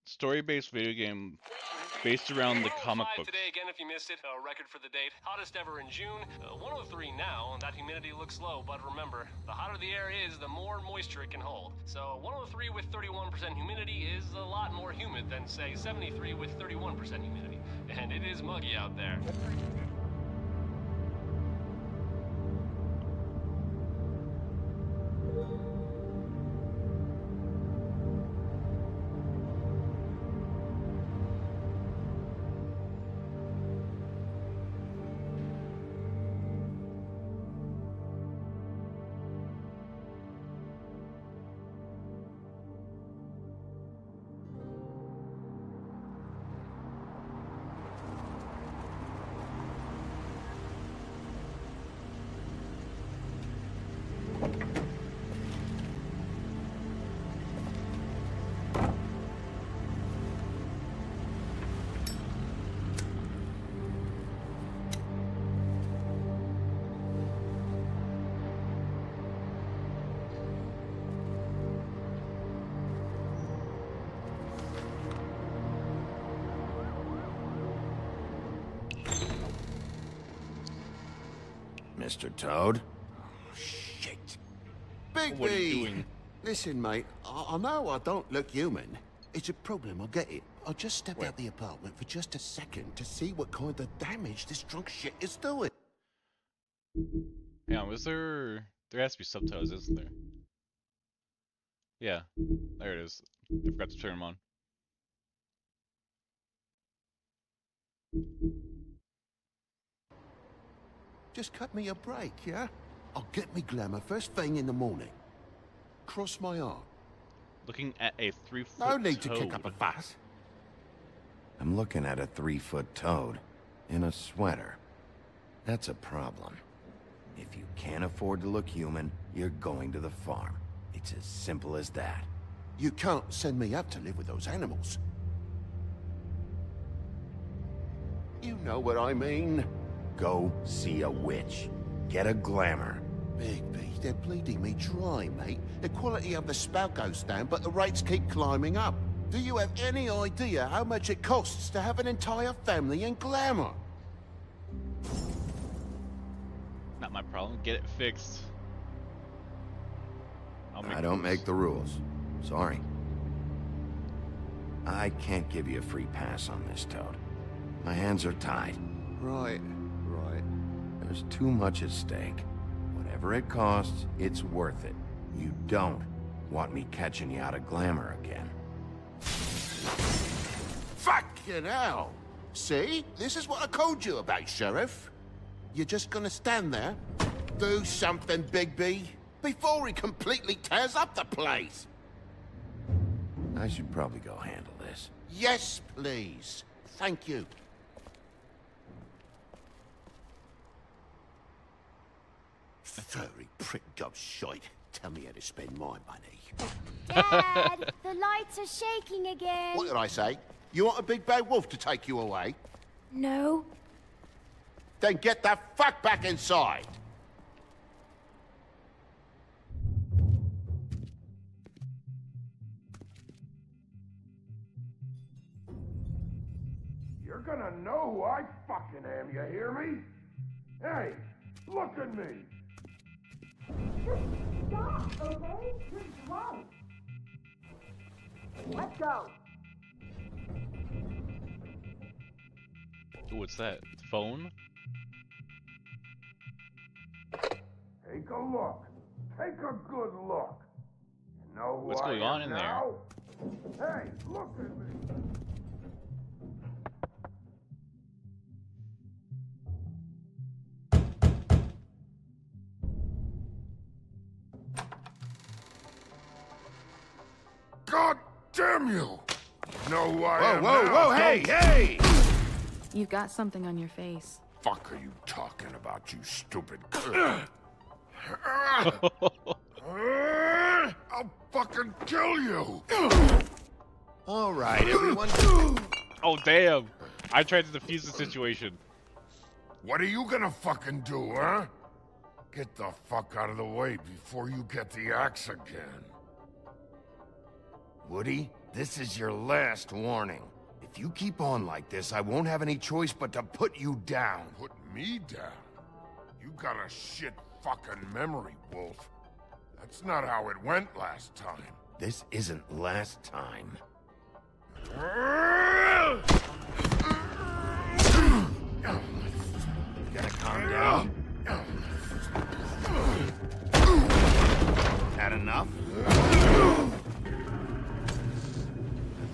story-based video game based around the comic book. Today again, if you missed it, a record for the date. Hottest ever in June. 103 now, and that humidity looks low, but remember, the hotter the air is, the more moisture it can hold. So 103 with 31% humidity is a lot more humid than, say, 73 with 31% humidity. And it is muggy out there. Mr. Toad? Oh, shit. What are you Bigby! doing? Listen, mate, I know I don't look human. It's a problem, I get it. I just stepped Wait. out the apartment for just a second to see what kind of damage this drunk shit is doing. Yeah, was there... There has to be subtitles, isn't there? Yeah, there it is. I forgot to turn them on. Just cut me a break, yeah? I'll get me glamour first thing in the morning. Cross my heart. Looking at a 3-foot No need to toad. kick up a fuss. I'm looking at a 3-foot toad in a sweater. That's a problem. If you can't afford to look human, you're going to the farm. It's as simple as that. You can't send me up to live with those animals. You know what I mean. Go see a witch. Get a glamour. Bigby, they're bleeding me dry, mate. The quality of the spout goes down, but the rates keep climbing up. Do you have any idea how much it costs to have an entire family in glamour? Not my problem. Get it fixed. I don't make the rules. Sorry. I can't give you a free pass on this, Toad. My hands are tied. Right. There's too much at stake. Whatever it costs, it's worth it. You don't want me catching you out of glamour again. Fucking hell! See? This is what I called you about, Sheriff. You're just gonna stand there? Do something, Bigby, before he completely tears up the place! I should probably go handle this. Yes, please. Thank you. Furry prick gobshite. Tell me how to spend my money. Dad, the lights are shaking again. What did I say? You want a big bad wolf to take you away? No. Then get the fuck back inside! You're gonna know who I fucking am, you hear me? Hey, look at me! Stop, okay? You're drunk. Let's go. Ooh, what's that? Phone? Take a look. Take a good look. You know who What's going I on am in there? now? Hey, look at me. God damn you! You know who I am now, Whoa, hey, don't hey! You've got something on your face. fuck are you talking about, you stupid... I'll fucking kill you! All right, everyone. Oh, damn! I tried to defuse the situation. What are you gonna fucking do, huh? Get the fuck out of the way before you get the axe again. Woody, This is your last warning. If you keep on like this, I won't have any choice but to put you down. Put me down? You got a shit fucking memory, Wolf. That's not how it went last time. This isn't last time. You gotta calm down. Had enough?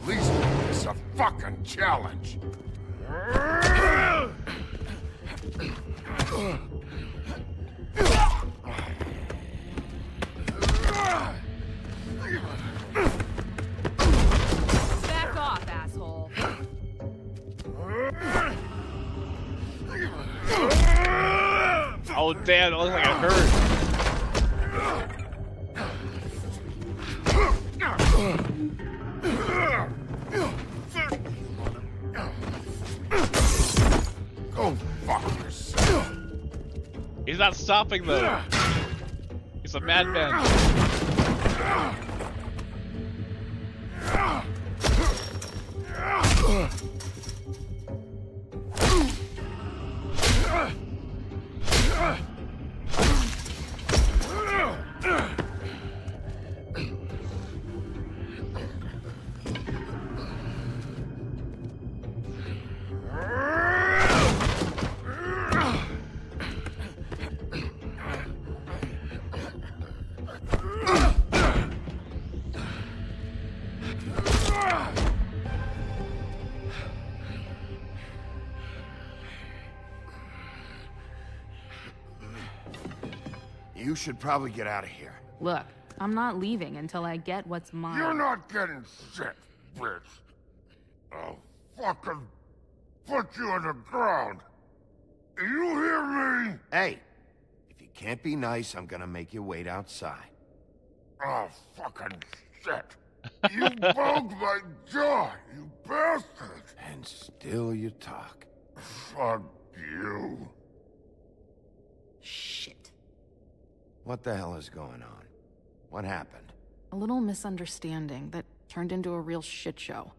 At least it's a fucking challenge. Back off, asshole. Oh damn, that looks like it hurt. Go fuck yourself. He's not stopping though. He's a madman. You should probably get out of here. Look, I'm not leaving until I get what's mine. You're not getting shit, bitch. I'll fucking put you on the ground. You hear me? Hey, if you can't be nice, I'm gonna make you wait outside. Oh, fucking shit. You broke my jaw, you bastard. And still you talk. Fuck you. Shit. What the hell is going on? What happened? A little misunderstanding that turned into a real shit show.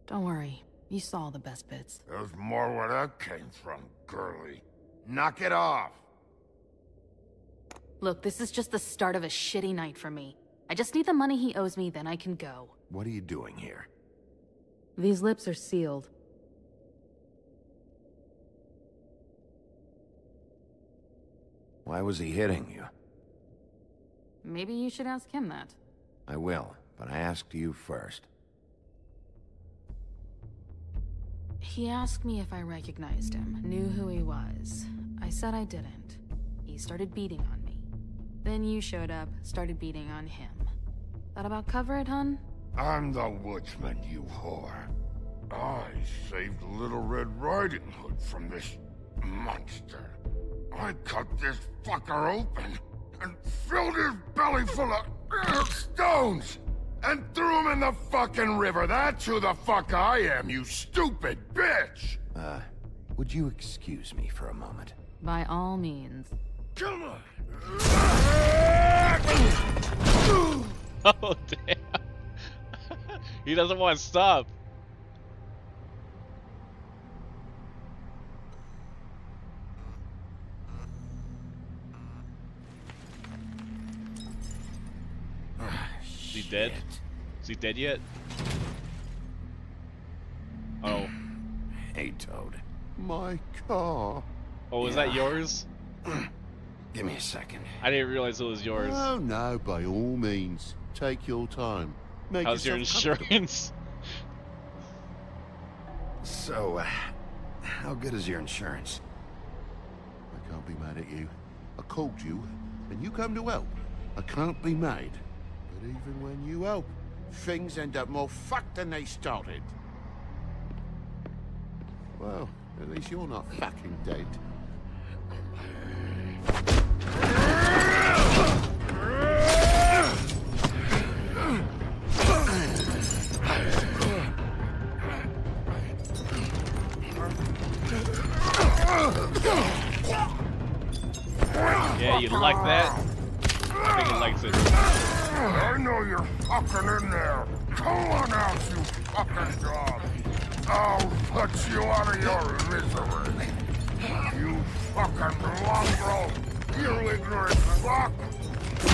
Don't worry, you saw the best bits. There's more where that came from, girly. Knock it off! Look, this is just the start of a shitty night for me. I just need the money he owes me, then I can go. What are you doing here? These lips are sealed. Why was he hitting you? Maybe you should ask him that. I will, but I asked you first. He asked me if I recognized him, knew who he was. I said I didn't. He started beating on me. Then you showed up, started beating on him. That about cover it, hun? I'm the woodsman, you whore. I saved Little Red Riding Hood from this monster. I cut this fucker open and filled his belly full of stones and threw him in the fucking river. That's who the fuck I am, you stupid bitch! Would you excuse me for a moment? By all means. Come on! Oh damn. He doesn't want to stop. Is he dead? Is he dead yet? Oh. Hey, Toad. My car. Oh, is that yours? Give me a second. I didn't realize it was yours. Oh, no, by all means. Take your time. Make How's your yourself insurance? So, how good is your insurance? I can't be mad at you. I called you, and you come to help. I can't be mad. But even when you help, things end up more fucked than they started. Well, at least you're not fucking dead. Yeah, you like that? I think he likes it. I know you're fucking in there. Come Come on out, you fucking dog. I'll put you out of your misery. You fucking mongrel. You ignorant fuck.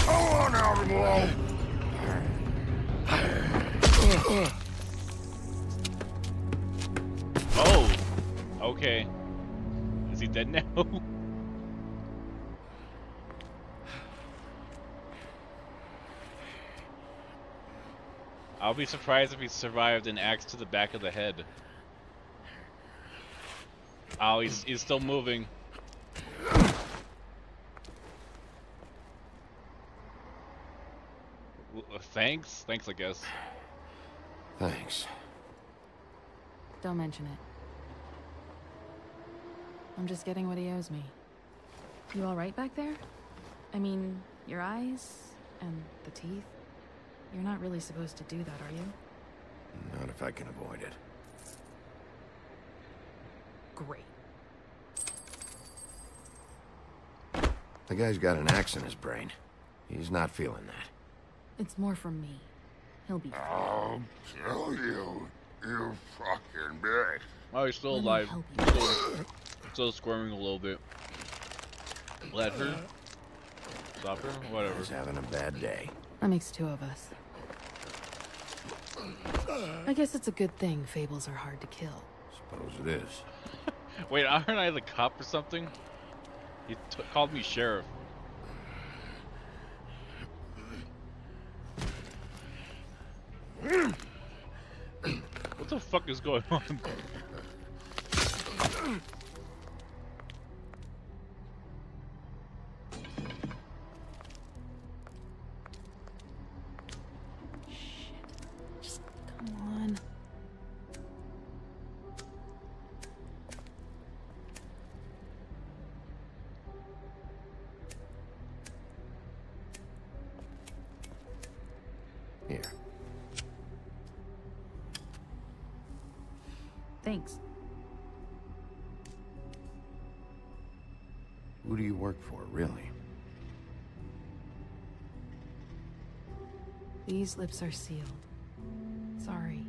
Come on out and blow. Oh, okay. Is he dead now? I'll be surprised if he survived an axe to the back of the head. Oh, he's still moving. Thanks? Thanks, I guess. Thanks. Don't mention it. I'm just getting what he owes me. You all right back there? I mean, your eyes and the teeth? You're not really supposed to do that, are you? Not if I can avoid it. Great. The guy's got an axe in his brain. He's not feeling that. It's more from me. He'll be fine. I'll kill you, you fucking bitch. Oh, he's still Let me alive. help you. Still squirming a little bit. Let her? Stop her? Whatever. He's having a bad day. That makes two of us. I guess it's a good thing fables are hard to kill. Suppose it is. Wait, aren't I the cop or something? He called me sheriff. What the fuck is going on? Just come on. Here. Thanks. Who do you work for, really? These lips are sealed. Sorry.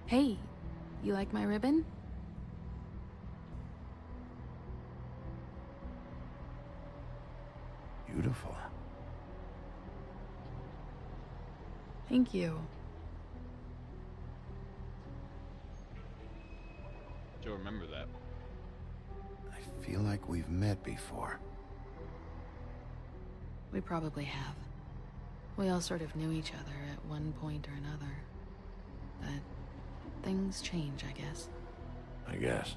Hey, you like my ribbon? Beautiful. Thank you. You'll remember that. I feel like we've met before. We probably have. We all sort of knew each other at one point or another. But things change, I guess. I guess.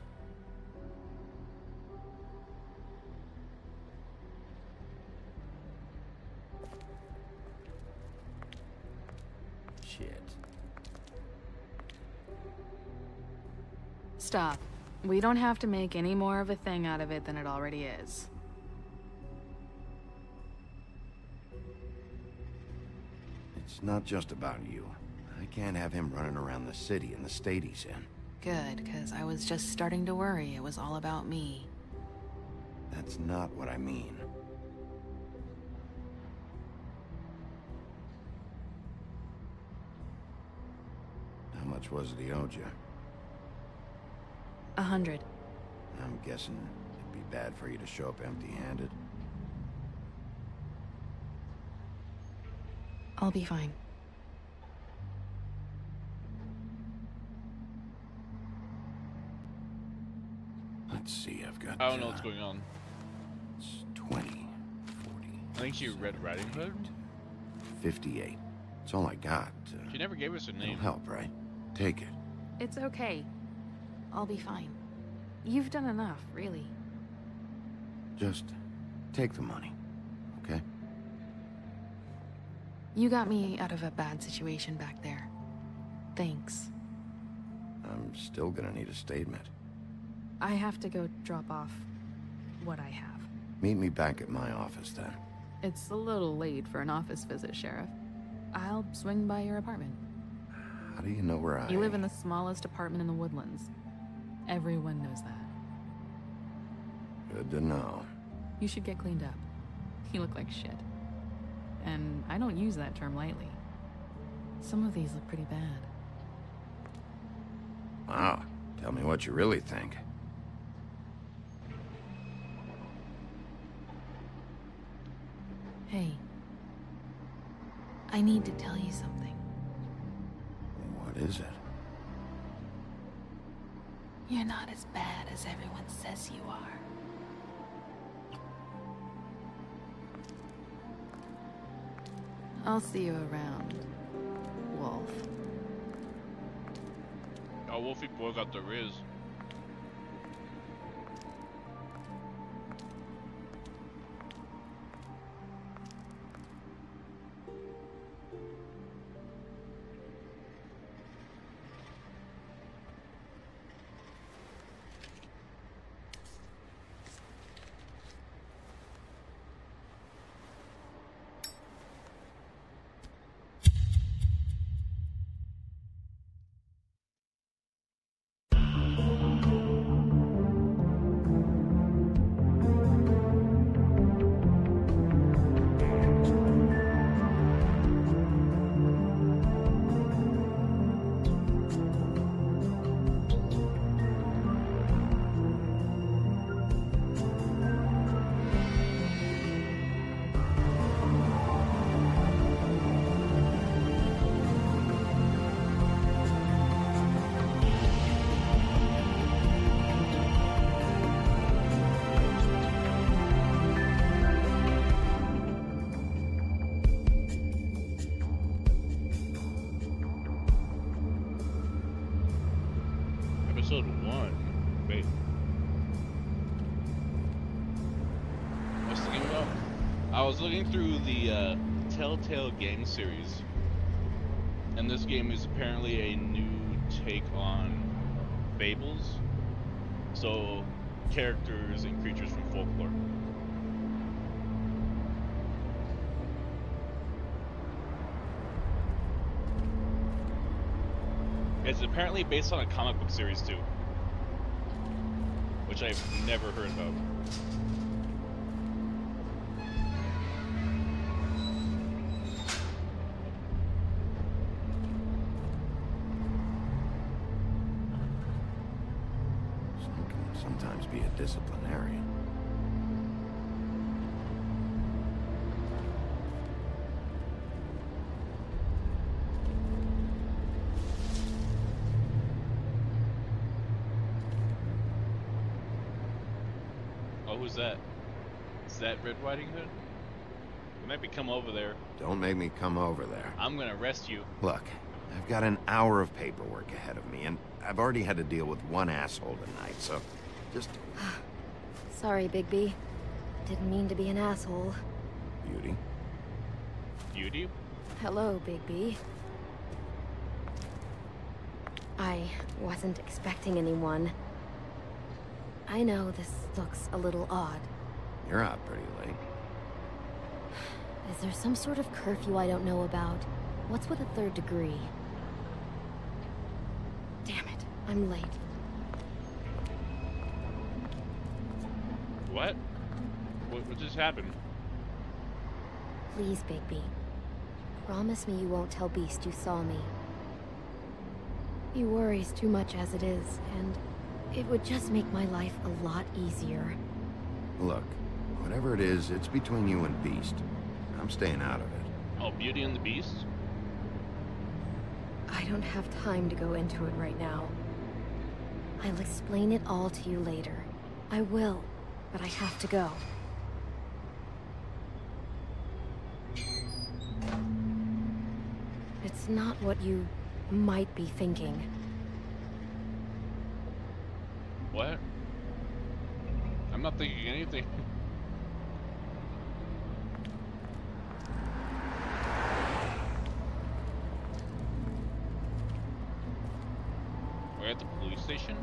Shit. Stop. We don't have to make any more of a thing out of it than it already is. It's not just about you. I can't have him running around the city in the state he's in. Good, because I was just starting to worry it was all about me. That's not what I mean. How much was it he owed you? 100. I'm guessing it'd be bad for you to show up empty-handed. I'll be fine. Let's see, I've got... I don't know what's going on. It's 20, 40... I think she read Riding Hood. 58. It's all I got. She never gave us a It'll name. help, right? Take it. It's okay. I'll be fine. You've done enough, really. Just take the money, okay? You got me out of a bad situation back there. Thanks. I'm still gonna need a statement. I have to go drop off what I have. Meet me back at my office, then. It's a little late for an office visit, Sheriff. I'll swing by your apartment. How do you know where I... You live in the smallest apartment in the Woodlands. Everyone knows that. Good to know. You should get cleaned up. You look like shit. And I don't use that term lightly. Some of these look pretty bad. Wow. Tell me what you really think. Hey. I need to tell you something. What is it? You're not as bad as everyone says you are. I'll see you around, Wolf. Oh, Wolfie boy got the riz. Episode 1. Wait. What's the game about? I was looking through the Telltale game series, and this game is apparently a new take on fables. So, characters and creatures from folklore. It's apparently based on a comic book series too, which I've never heard about. Some can sometimes be a disciplinarian. Oh, who's that? Is that Red Riding Hood? You might be come over there. Don't make me come over there. I'm gonna arrest you. Look, I've got an hour of paperwork ahead of me, and I've already had to deal with one asshole tonight, so just... Sorry, Bigby. Didn't mean to be an asshole. Beauty. Beauty? Hello, Bigby. I wasn't expecting anyone. I know this looks a little odd. You're out pretty late. Is there some sort of curfew I don't know about? What's with a third degree? Damn it, I'm late. What? What just happened? Please, Bigby. Promise me you won't tell Beast you saw me. He worries too much as it is, and it would just make my life a lot easier. Look, whatever it is, it's between you and Beast. I'm staying out of it. Oh, Beauty and the Beast? I don't have time to go into it right now. I'll explain it all to you later. I will, but I have to go. It's not what you might be thinking. What? I'm not thinking anything. We're at the police station?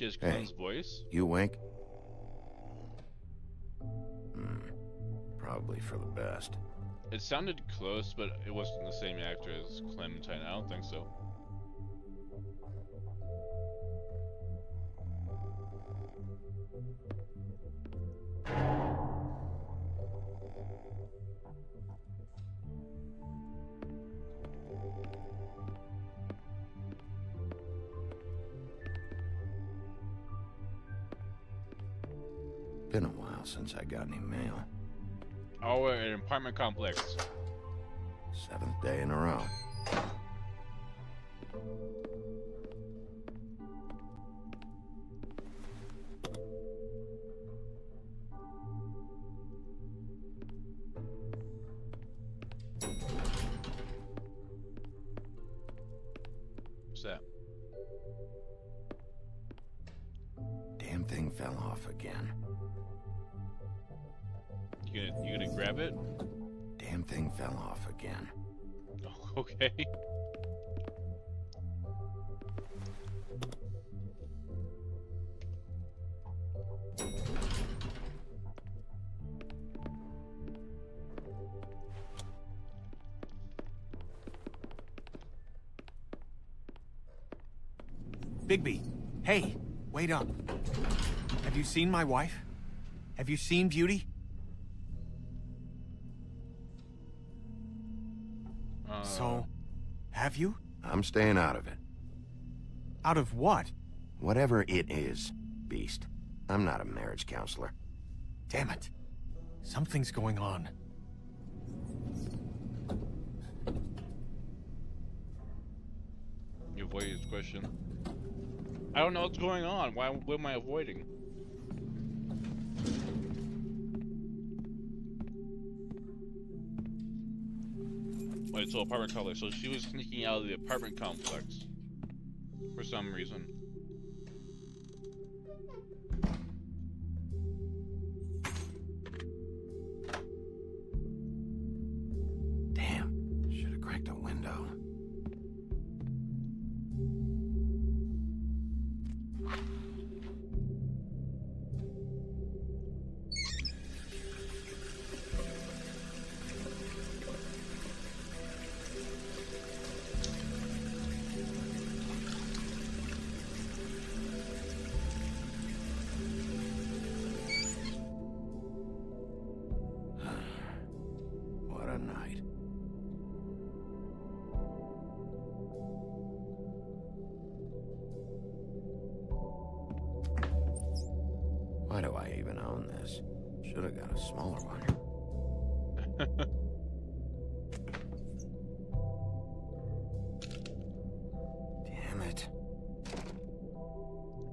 is Hey. Clem's voice? You wink? Probably for the best. It sounded close, but it wasn't the same actor as Clementine. I don't think so. Been a while since I got any mail. Oh, we're in an apartment complex. 7th day in a row. What's that? Damn thing fell off again. You gonna grab it? Damn thing fell off again. Oh, okay. Bigby, hey, wait up. Have you seen my wife? Have you seen Beauty? So, have you? I'm staying out of it. Out of what? Whatever it is, Beast. I'm not a marriage counselor. Damn it. Something's going on. You avoided this question. I don't know what's going on. What am I avoiding? Wait, so apartment complex. So she was sneaking out of the apartment complex for some reason. Damn. Should have cracked a window. What a night. Why do I even own this? Should have got a smaller one. Damn it.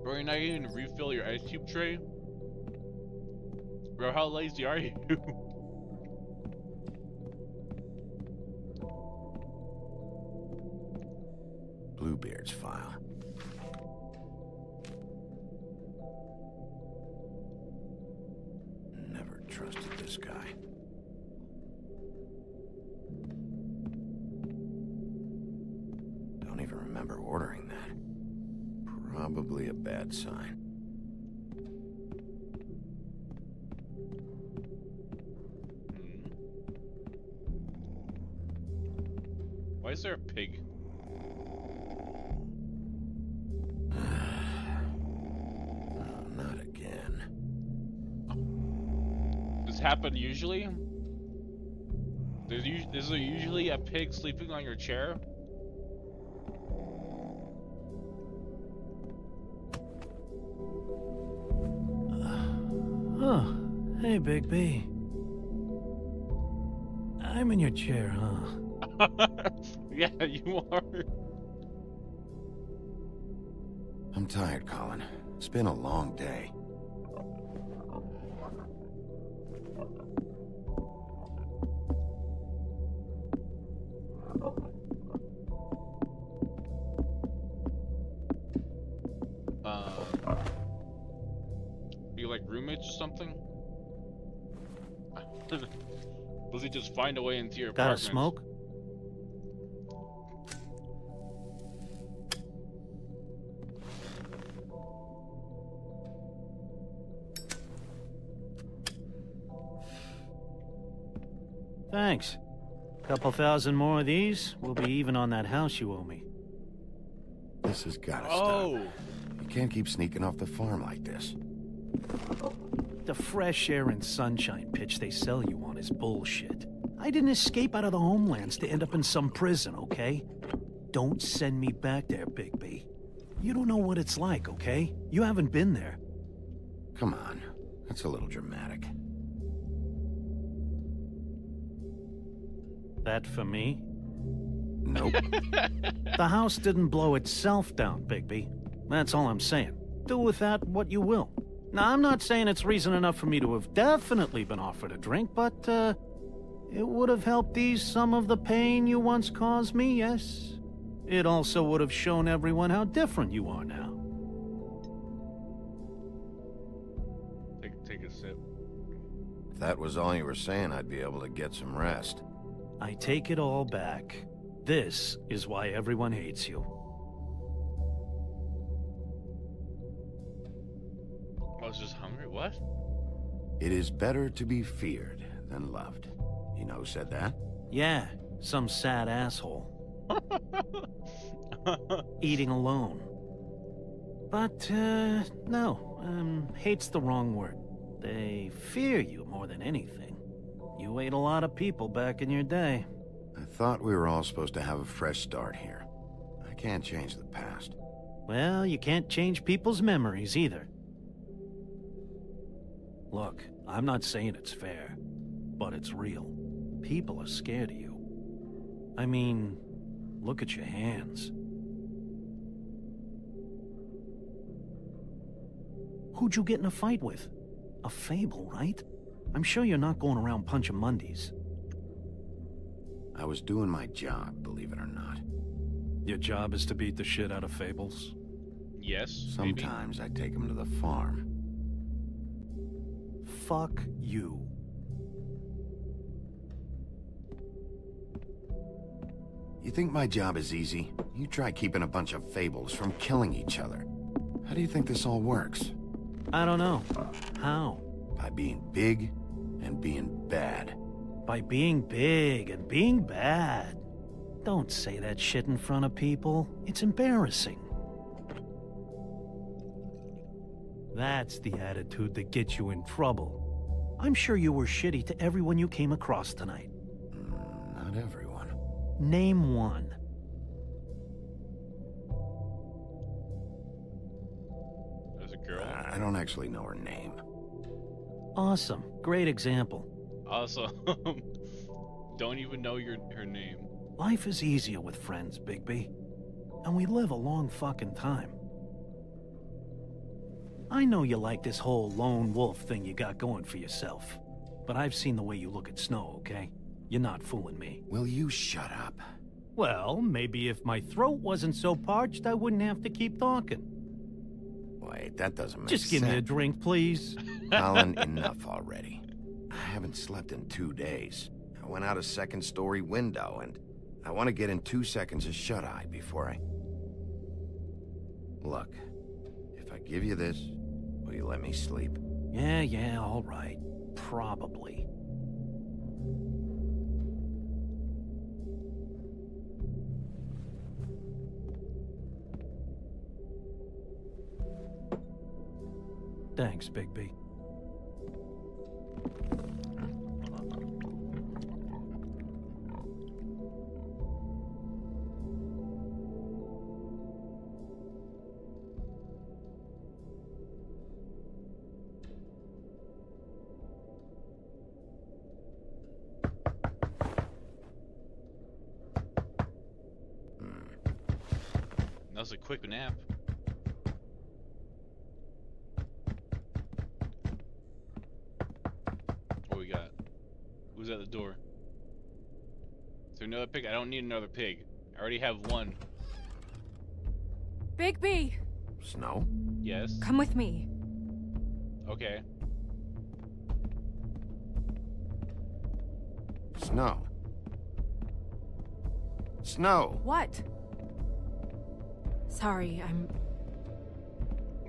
Bro, you're not even gonna refill your ice cube tray? Bro, how lazy are you? Bluebeard's file. Never trusted this guy. Don't even remember ordering that. Probably a bad sign. Why is there a pig? Not again. Does this happen usually? Is there usually a pig sleeping on your chair? Oh, hey, Big B. I'm in your chair, huh? Yeah, you are. I'm tired, Colin. It's been a long day. You like roommates or something? Does he just find a way into your Got a apartment? smoke? Thanks. Couple thousand more of these, we'll be even on that house you owe me. This has gotta Oh. stop. You can't keep sneaking off the farm like this. The fresh air and sunshine pitch they sell you on is bullshit. I didn't escape out of the homelands to end up in some prison, okay? Don't send me back there, Bigby. You don't know what it's like, okay? You haven't been there. Come on, that's a little dramatic. That for me? Nope. The house didn't blow itself down, Bigby. That's all I'm saying. Do with that what you will. Now, I'm not saying it's reason enough for me to have definitely been offered a drink, but, it would have helped ease some of the pain you once caused me, yes? It also would have shown everyone how different you are now. Take a sip. If that was all you were saying, I'd be able to get some rest. I take it all back. This is why everyone hates you. I was just hungry. What? It is better to be feared than loved. You know who said that? Yeah, some sad asshole. Eating alone. But, no, hate's the wrong word. They fear you more than anything. You ate a lot of people back in your day. I thought we were all supposed to have a fresh start here. I can't change the past. Well, you can't change people's memories either. Look, I'm not saying it's fair, but it's real. People are scared of you. I mean, look at your hands. Who'd you get in a fight with? A fable, right? I'm sure you're not going around punching Mondays. I was doing my job, believe it or not. Your job is to beat the shit out of fables? Yes. Maybe. Sometimes I take them to the farm. Fuck you. You think my job is easy? You try keeping a bunch of fables from killing each other. How do you think this all works? I don't know. How? By being big and being bad. By being big and being bad. Don't say that shit in front of people. It's embarrassing. That's the attitude that gets you in trouble. I'm sure you were shitty to everyone you came across tonight. Not everyone. Name one. There's a girl. I don't actually know her name. Awesome. Great example. Also, don't even know her name. Life is easier with friends, Bigby. And we live a long fucking time. I know you like this whole lone wolf thing you got going for yourself. But I've seen the way you look at Snow, okay? You're not fooling me. Will you shut up? Well, maybe if my throat wasn't so parched, I wouldn't have to keep talking. Wait, that doesn't make Just sense. give me a drink, please. Colin, enough already. I haven't slept in 2 days. I went out a second-story window, and I want to get in 2 seconds of shut-eye before I... Look, if I give you this, will you let me sleep? Yeah, all right. Probably. Thanks, Bigby. That was a quick nap. What we got? Who's at the door? Is there another pig? I don't need another pig. I already have one. Bigby! Snow? Yes. Come with me. Okay. Snow. Snow! What? Sorry,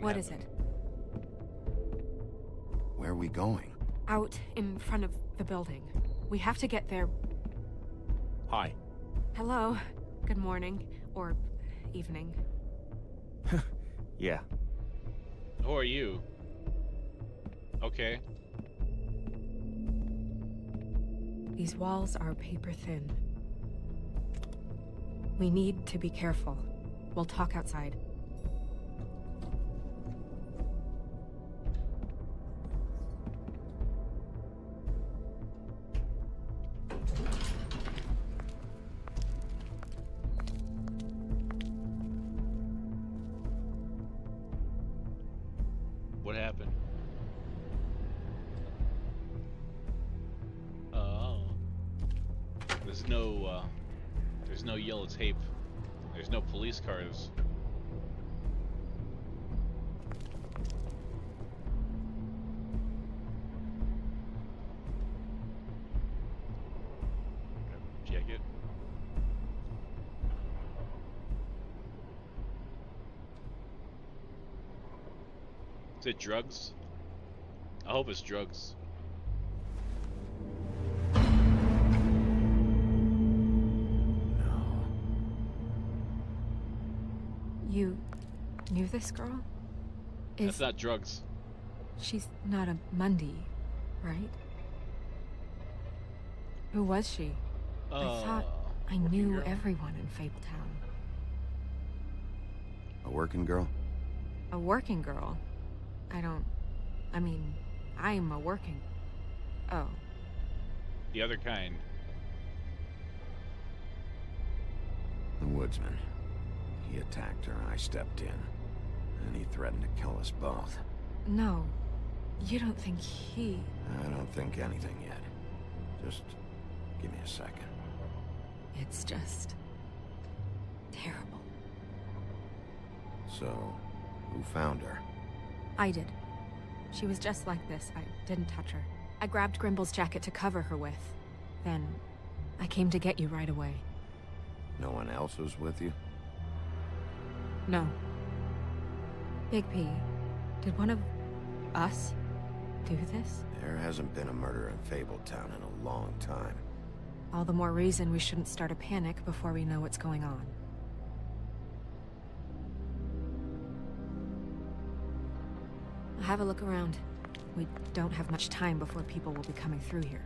What is it? Where are we going? Out in front of the building. We have to get there. Hi. Hello. Good morning. Or evening. Yeah. Who are you? Okay. These walls are paper thin. We need to be careful. We'll talk outside. What happened? Oh. There's no yellow tape. There's no police cars. Check it. Is it drugs? I hope it's drugs. You knew this girl? That's not drugs. She's not a Mundy, right? Who was she? I thought I knew girl. everyone in Fabletown. A working girl? A working girl? I mean, I'm a working... Oh. The other kind. The woodsman. He attacked her, I stepped in. And he threatened to kill us both. No. You don't think he... I don't think anything yet. Just give me a second. It's just... terrible. So, who found her? I did. She was just like this. I didn't touch her. I grabbed Grimble's jacket to cover her with. Then, I came to get you right away. No one else was with you? No. Big P, did one of us do this? There hasn't been a murder in Fabletown in a long time. All the more reason we shouldn't start a panic before we know what's going on. I'll have a look around. We don't have much time before people will be coming through here.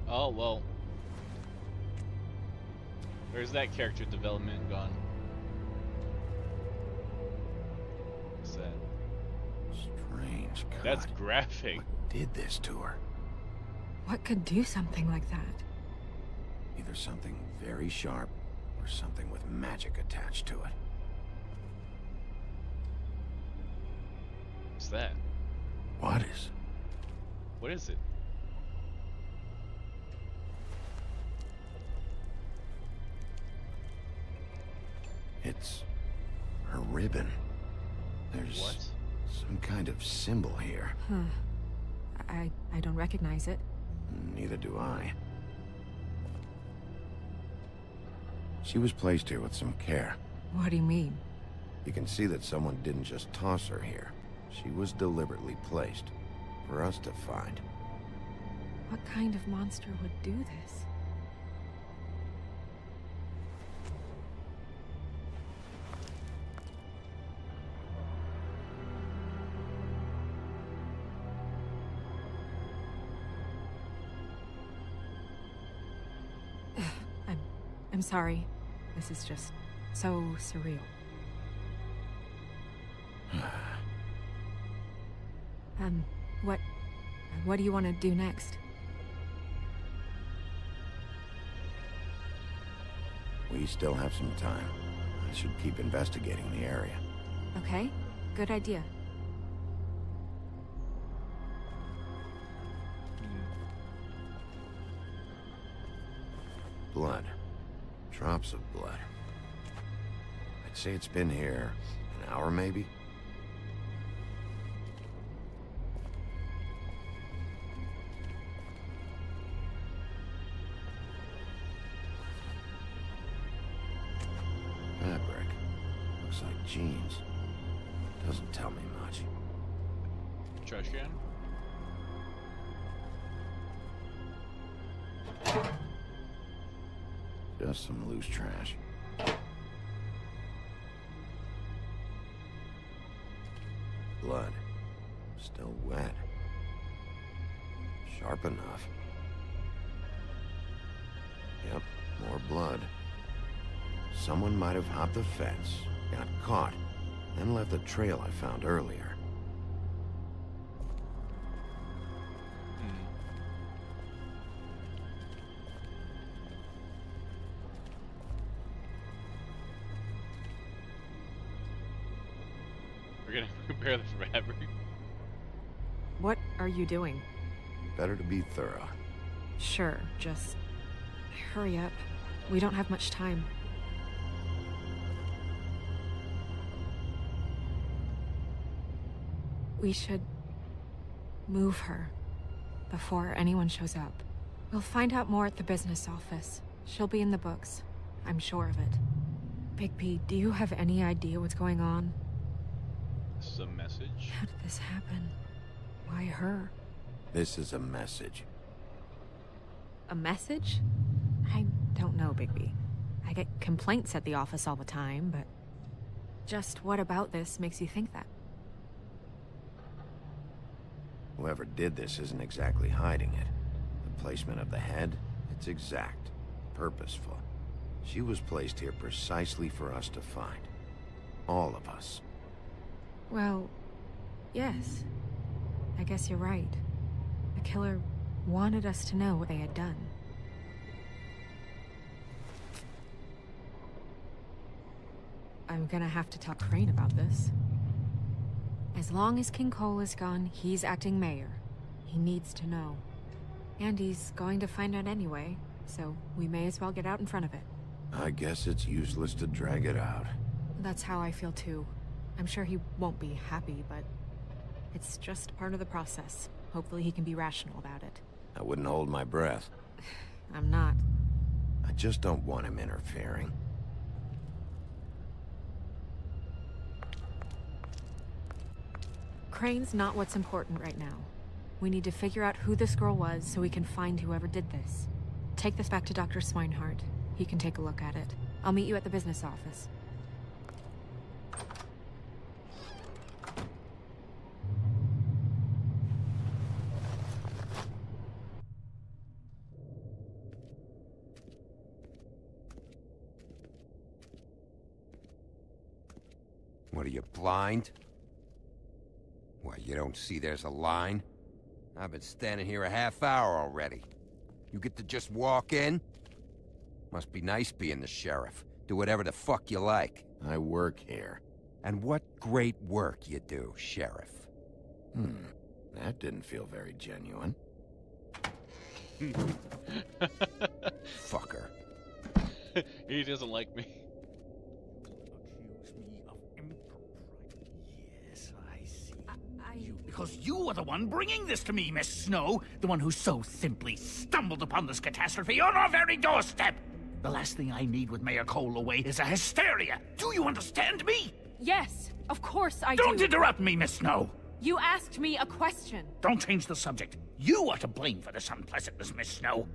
Oh, well. Where's that character development gone? What's that? Strange. God. That's graphic. What did this to her? What could do something like that? Either something very sharp, or something with magic attached to it. What's that? What is? What is it? It's her ribbon. There's What? some kind of symbol here. Huh. I don't recognize it. Neither do I. She was placed here with some care. What do you mean? You can see that someone didn't just toss her here. She was deliberately placed for us to find. What kind of monster would do this? I'm sorry. This is just so surreal. What do you want to do next? We still have some time. I should keep investigating the area. Okay, good idea. Blood. Drops of blood. I'd say it's been here an hour, maybe? Fabric. Looks like jeans. Doesn't tell me much. Trash can? Just some loose trash. Blood. Still wet. Sharp enough. Yep, more blood. Someone might have hopped the fence, got caught, then left the trail I found earlier. We're gonna prepare the fabric. What are you doing? Better to be thorough. Sure, just hurry up. We don't have much time. We should move her before anyone shows up. We'll find out more at the business office. She'll be in the books. I'm sure of it. Bigby, do you have any idea what's going on? This is a message. How did this happen? Why her? This is a message. A message? I don't know, Bigby. I get complaints at the office all the time, but... Just what about this makes you think that? Whoever did this isn't exactly hiding it. The placement of the head, it's exact. Purposeful. She was placed here precisely for us to find. All of us. Well, yes. I guess you're right. The killer wanted us to know what they had done. I'm gonna have to talk Crane about this. As long as King Cole is gone, he's acting mayor. He needs to know. And he's going to find out anyway, so we may as well get out in front of it. I guess it's useless to drag it out. That's how I feel too. I'm sure he won't be happy, but it's just part of the process. Hopefully he can be rational about it. I wouldn't hold my breath. I'm not. I just don't want him interfering. Crane's not what's important right now. We need to figure out who this girl was so we can find whoever did this. Take this back to Dr. Swinehart. He can take a look at it. I'll meet you at the business office. What are you, blind? Why, you don't see there's a line? I've been standing here a half hour already. You get to just walk in? Must be nice being the sheriff. Do whatever the fuck you like. I work here. And what great work you do, Sheriff. That didn't feel very genuine. Fucker. He doesn't like me. Accuse me of impropriety. Yes, I see. Because you are the one bringing this to me, Miss Snow. The one who so simply stumbled upon this catastrophe on our very doorstep. The last thing I need with Mayor Cole away is a hysteria. Do you understand me? Yes, of course I do. Don't interrupt me, Miss Snow. You asked me a question. Don't change the subject. You are to blame for this unpleasantness, Miss Snow.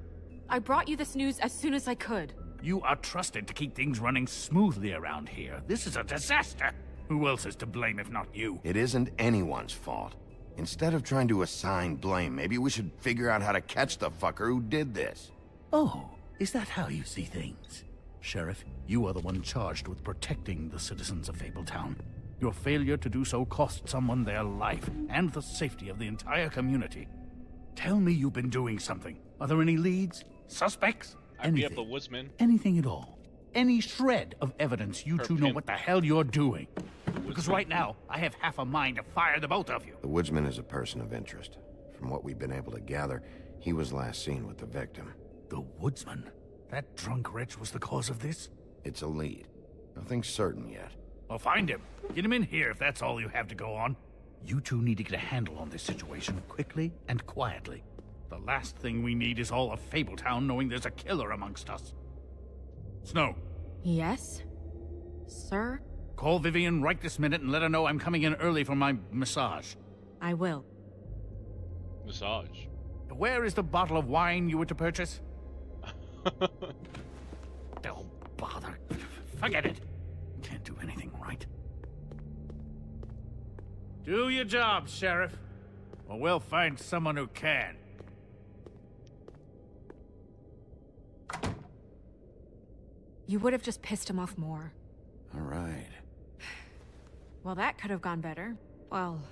I brought you this news as soon as I could. You are trusted to keep things running smoothly around here. This is a disaster. Who else is to blame if not you? It isn't anyone's fault. Instead of trying to assign blame, maybe we should figure out how to catch the fucker who did this. Oh, is that how you see things? Sheriff, you are the one charged with protecting the citizens of Fabletown. Your failure to do so cost someone their life and the safety of the entire community. Tell me you've been doing something. Are there any leads? Suspects? I'd be up the woodsman. Anything at all. Any shred of evidence you two know what the hell you're doing. Because right now, I have half a mind to fire the both of you. The woodsman is a person of interest. From what we've been able to gather, he was last seen with the victim. The woodsman? That drunk wretch was the cause of this? It's a lead. Nothing's certain yet. Well, find him. Get him in here if that's all you have to go on. You two need to get a handle on this situation quickly and quietly. The last thing we need is all of Fabletown knowing there's a killer amongst us. Snow. Yes? Sir? Call Vivian right this minute and let her know I'm coming in early for my massage. I will. Massage. Where is the bottle of wine you were to purchase? Oh, bother. Forget it. Can't do anything right. Do your job, Sheriff. Or we'll find someone who can. You would have just pissed him off more. All right. Well, that could have gone better. Well,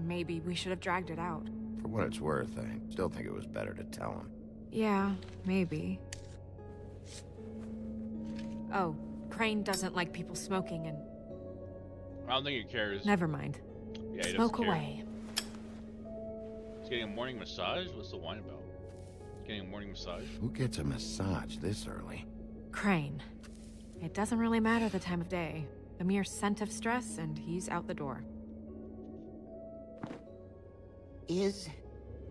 maybe we should have dragged it out. For what it's worth, I still think it was better to tell him. Yeah, maybe. Oh, Crane doesn't like people smoking and... I don't think he cares. Never mind. Yeah, he Smoke doesn't care. away. He's getting a morning massage? What's the wine about? Getting a morning massage? Who gets a massage this early? Crane. It doesn't really matter the time of day. A mere scent of stress and he's out the door. Is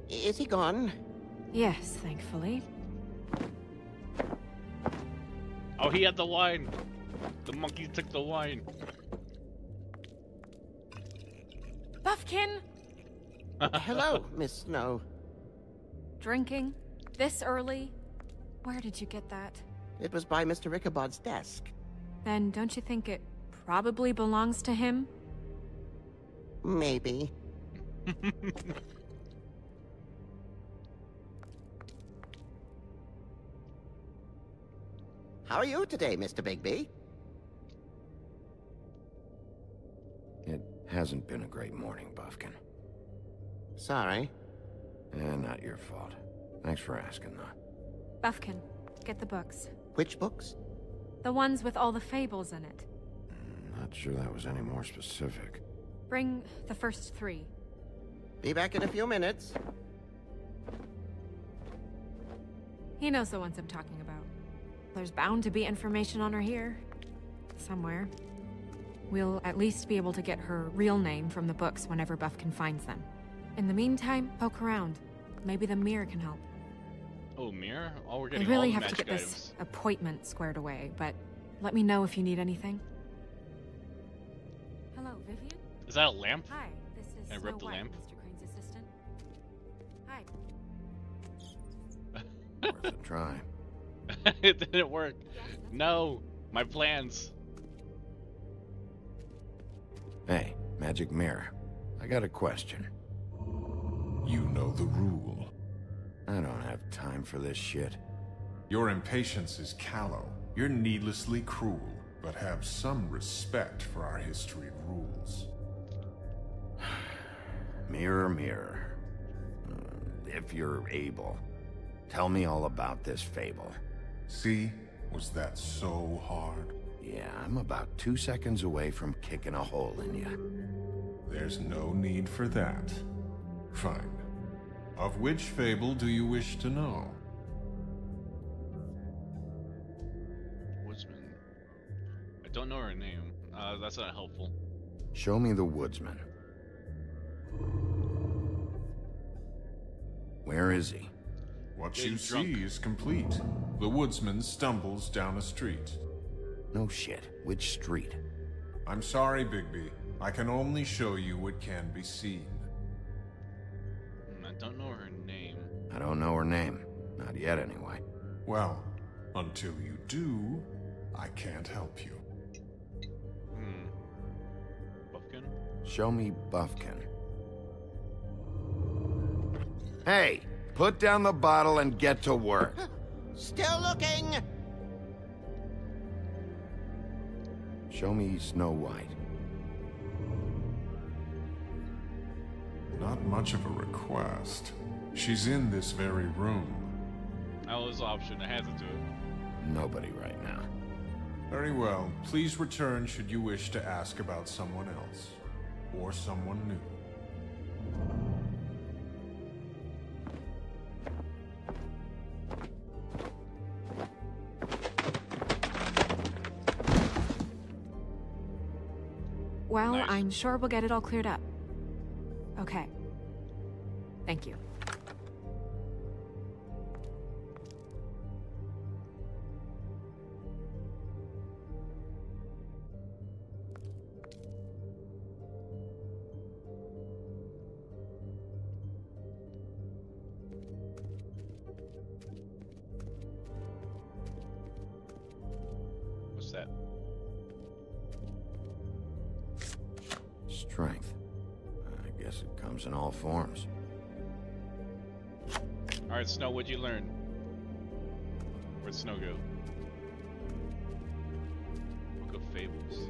he gone? Yes, thankfully. Oh, he had the wine! The monkey took the wine. Buffkin! Hello, Miss Snow. Drinking? This early? Where did you get that? It was by Mr. Ichabod's desk. Then don't you think it probably belongs to him? Maybe. How are you today, Mr. Bigby? It hasn't been a great morning, Buffkin. Sorry. Not your fault. Thanks for asking, though. Buffkin, get the books. Which books? The ones with all the fables in it. Not sure that was any more specific. Bring the first 3. Be back in a few minutes. He knows the ones I'm talking about. There's bound to be information on her here. Somewhere. We'll at least be able to get her real name from the books whenever Buffkin finds them. In the meantime, poke around. Maybe the mirror can help. Oh, mirror? Oh, we're I getting really all the have to magic get items. this appointment squared away, but let me know if you need anything. Hello, Vivian? Is that a lamp? Hi, this is Can I Snow rip the White, lamp? Mr. Crane's assistant. Hi. Worth a try. It didn't work. No, my plans. Hey, magic mirror. I got a question. You know the rule. I don't have time for this shit. Your impatience is callow. You're needlessly cruel, but have some respect for our history of rules. Mirror, mirror. If you're able, tell me all about this fable. See? Was that so hard? Yeah, I'm about 2 seconds away from kicking a hole in you. There's no need for that. Fine. Of which fable do you wish to know? Woodsman. I don't know her name. That's not helpful. Show me the woodsman. Where is he? What Getting you drunk. see is complete. The woodsman stumbles down a street. No shit. Which street? I'm sorry, Bigby. I can only show you what can be seen. I don't know her name. I don't know her name. Not yet, anyway. Well, until you do, I can't help you. Buffkin? Show me Buffkin. Hey! Put down the bottle and get to work. Still looking! Show me Snow White. Not much of a request. She's in this very room. That was the option. I had to do it. Nobody right now. Very well. Please return should you wish to ask about someone else. Or someone new. Well, Nice. I'm sure we'll get it all cleared up. Okay. Thank you. comes in all forms. Alright, Snow, what'd you learn? Where'd Snow go? Book of Fables.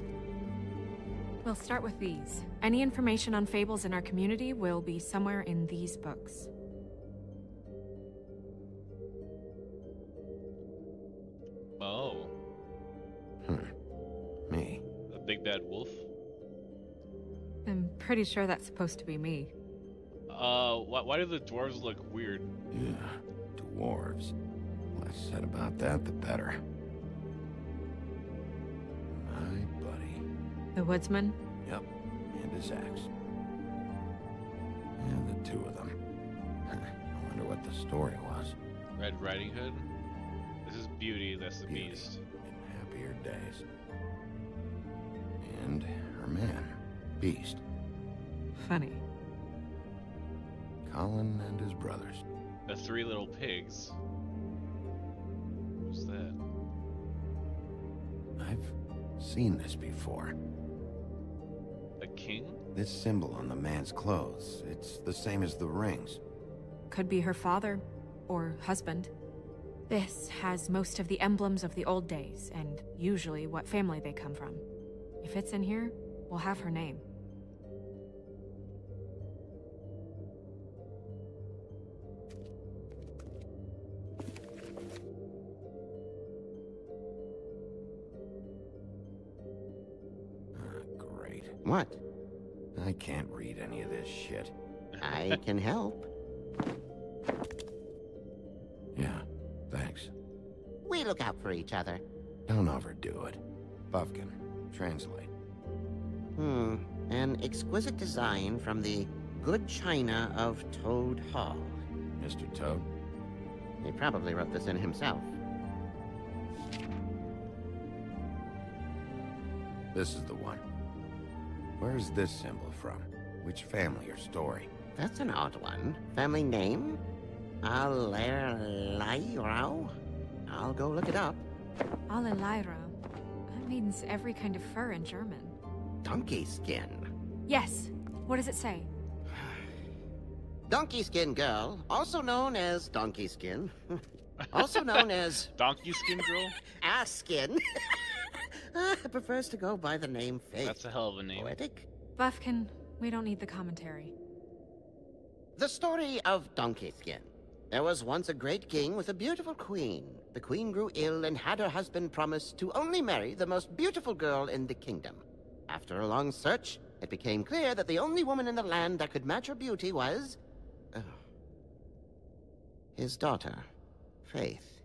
We'll start with these. Any information on fables in our community will be somewhere in these books. Oh. Me. A big bad wolf? I'm pretty sure that's supposed to be me. Why do the dwarves look weird? Yeah, dwarves. Less said about that, the better. My buddy. The woodsman? Yep, and his axe. Yeah, the two of them. I wonder what the story was. Red Riding Hood? This is Beauty, that's the Beauty, beast. in happier days. And her man, Beast. Funny. Colin and his brothers. The Three Little Pigs. What's that? I've seen this before. A king? This symbol on the man's clothes, it's the same as the rings. Could be her father, or husband. This has most of the emblems of the old days, and usually what family they come from. If it's in here, we'll have her name. Great. What? I can't read any of this shit. I can help. Yeah, thanks. We look out for each other. Don't overdo it. Buffkin, translate. An exquisite design from the good china of Toad Hall. Mr. Toad? He probably wrote this in himself. This is the one. Where's this symbol from? Which family or story? That's an odd one. Family name? Alerairau? I'll go look it up. Alelaira. That means every kind of fur in German. Donkey skin. Yes. What does it say? Donkey skin girl, also known as donkey skin. Also known as... Donkey Skin Girl? Ass skin. Prefers to go by the name Faith. That's a hell of a name. Poetic. Buffkin, we don't need the commentary. The story of Donkey Skin. There was once a great king with a beautiful queen. The queen grew ill and had her husband promise to only marry the most beautiful girl in the kingdom. After a long search, it became clear that the only woman in the land that could match her beauty was... his daughter, Faith.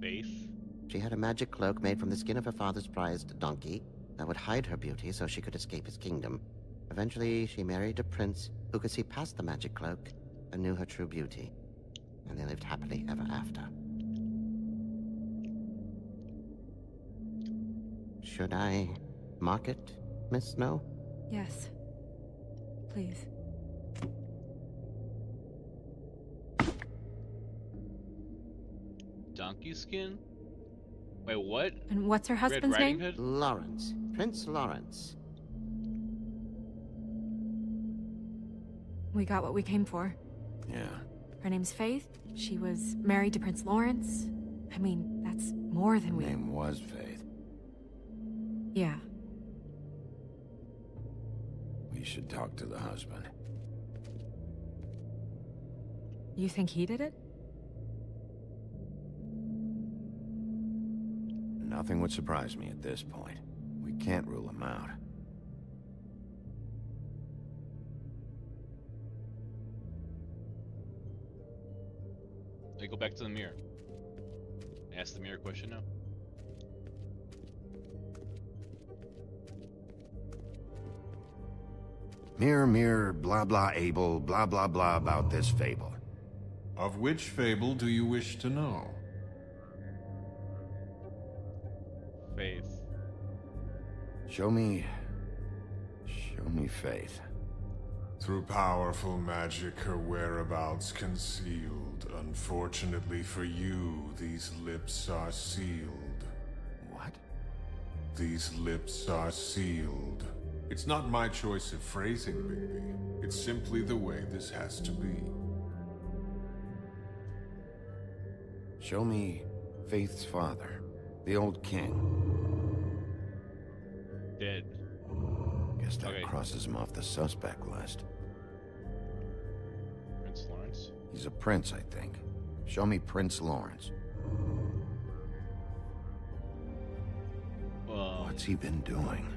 Faith? She had a magic cloak made from the skin of her father's prized donkey that would hide her beauty so she could escape his kingdom. Eventually, she married a prince who could see past the magic cloak and knew her true beauty. And they lived happily ever after. Should I mark it, Miss Snow? Yes. Please. Donkey Skin? Wait, what? And what's her husband's Red Riding name? Hood? Lawrence. Prince Lawrence. We got what we came for. Yeah. Her name's Faith. She was married to Prince Lawrence. I mean, that's more than we... Her name was Faith. Yeah. We should talk to the husband. You think he did it? Nothing would surprise me at this point. We can't rule him out. I go back to the mirror. Ask the mirror question now. Mirror, mirror, blah blah able, blah blah blah about this fable. Of which fable do you wish to know? Faith. Show me Faith. Through powerful magic, her whereabouts concealed. Unfortunately for you, these lips are sealed. What? These lips are sealed. It's not my choice of phrasing, Bigby. It's simply the way this has to be. Show me Faith's father, the old king. Dead. Guess that Okay. crosses him off the suspect list. Prince Lawrence? He's a prince, I think. Show me Prince Lawrence. What's he been doing?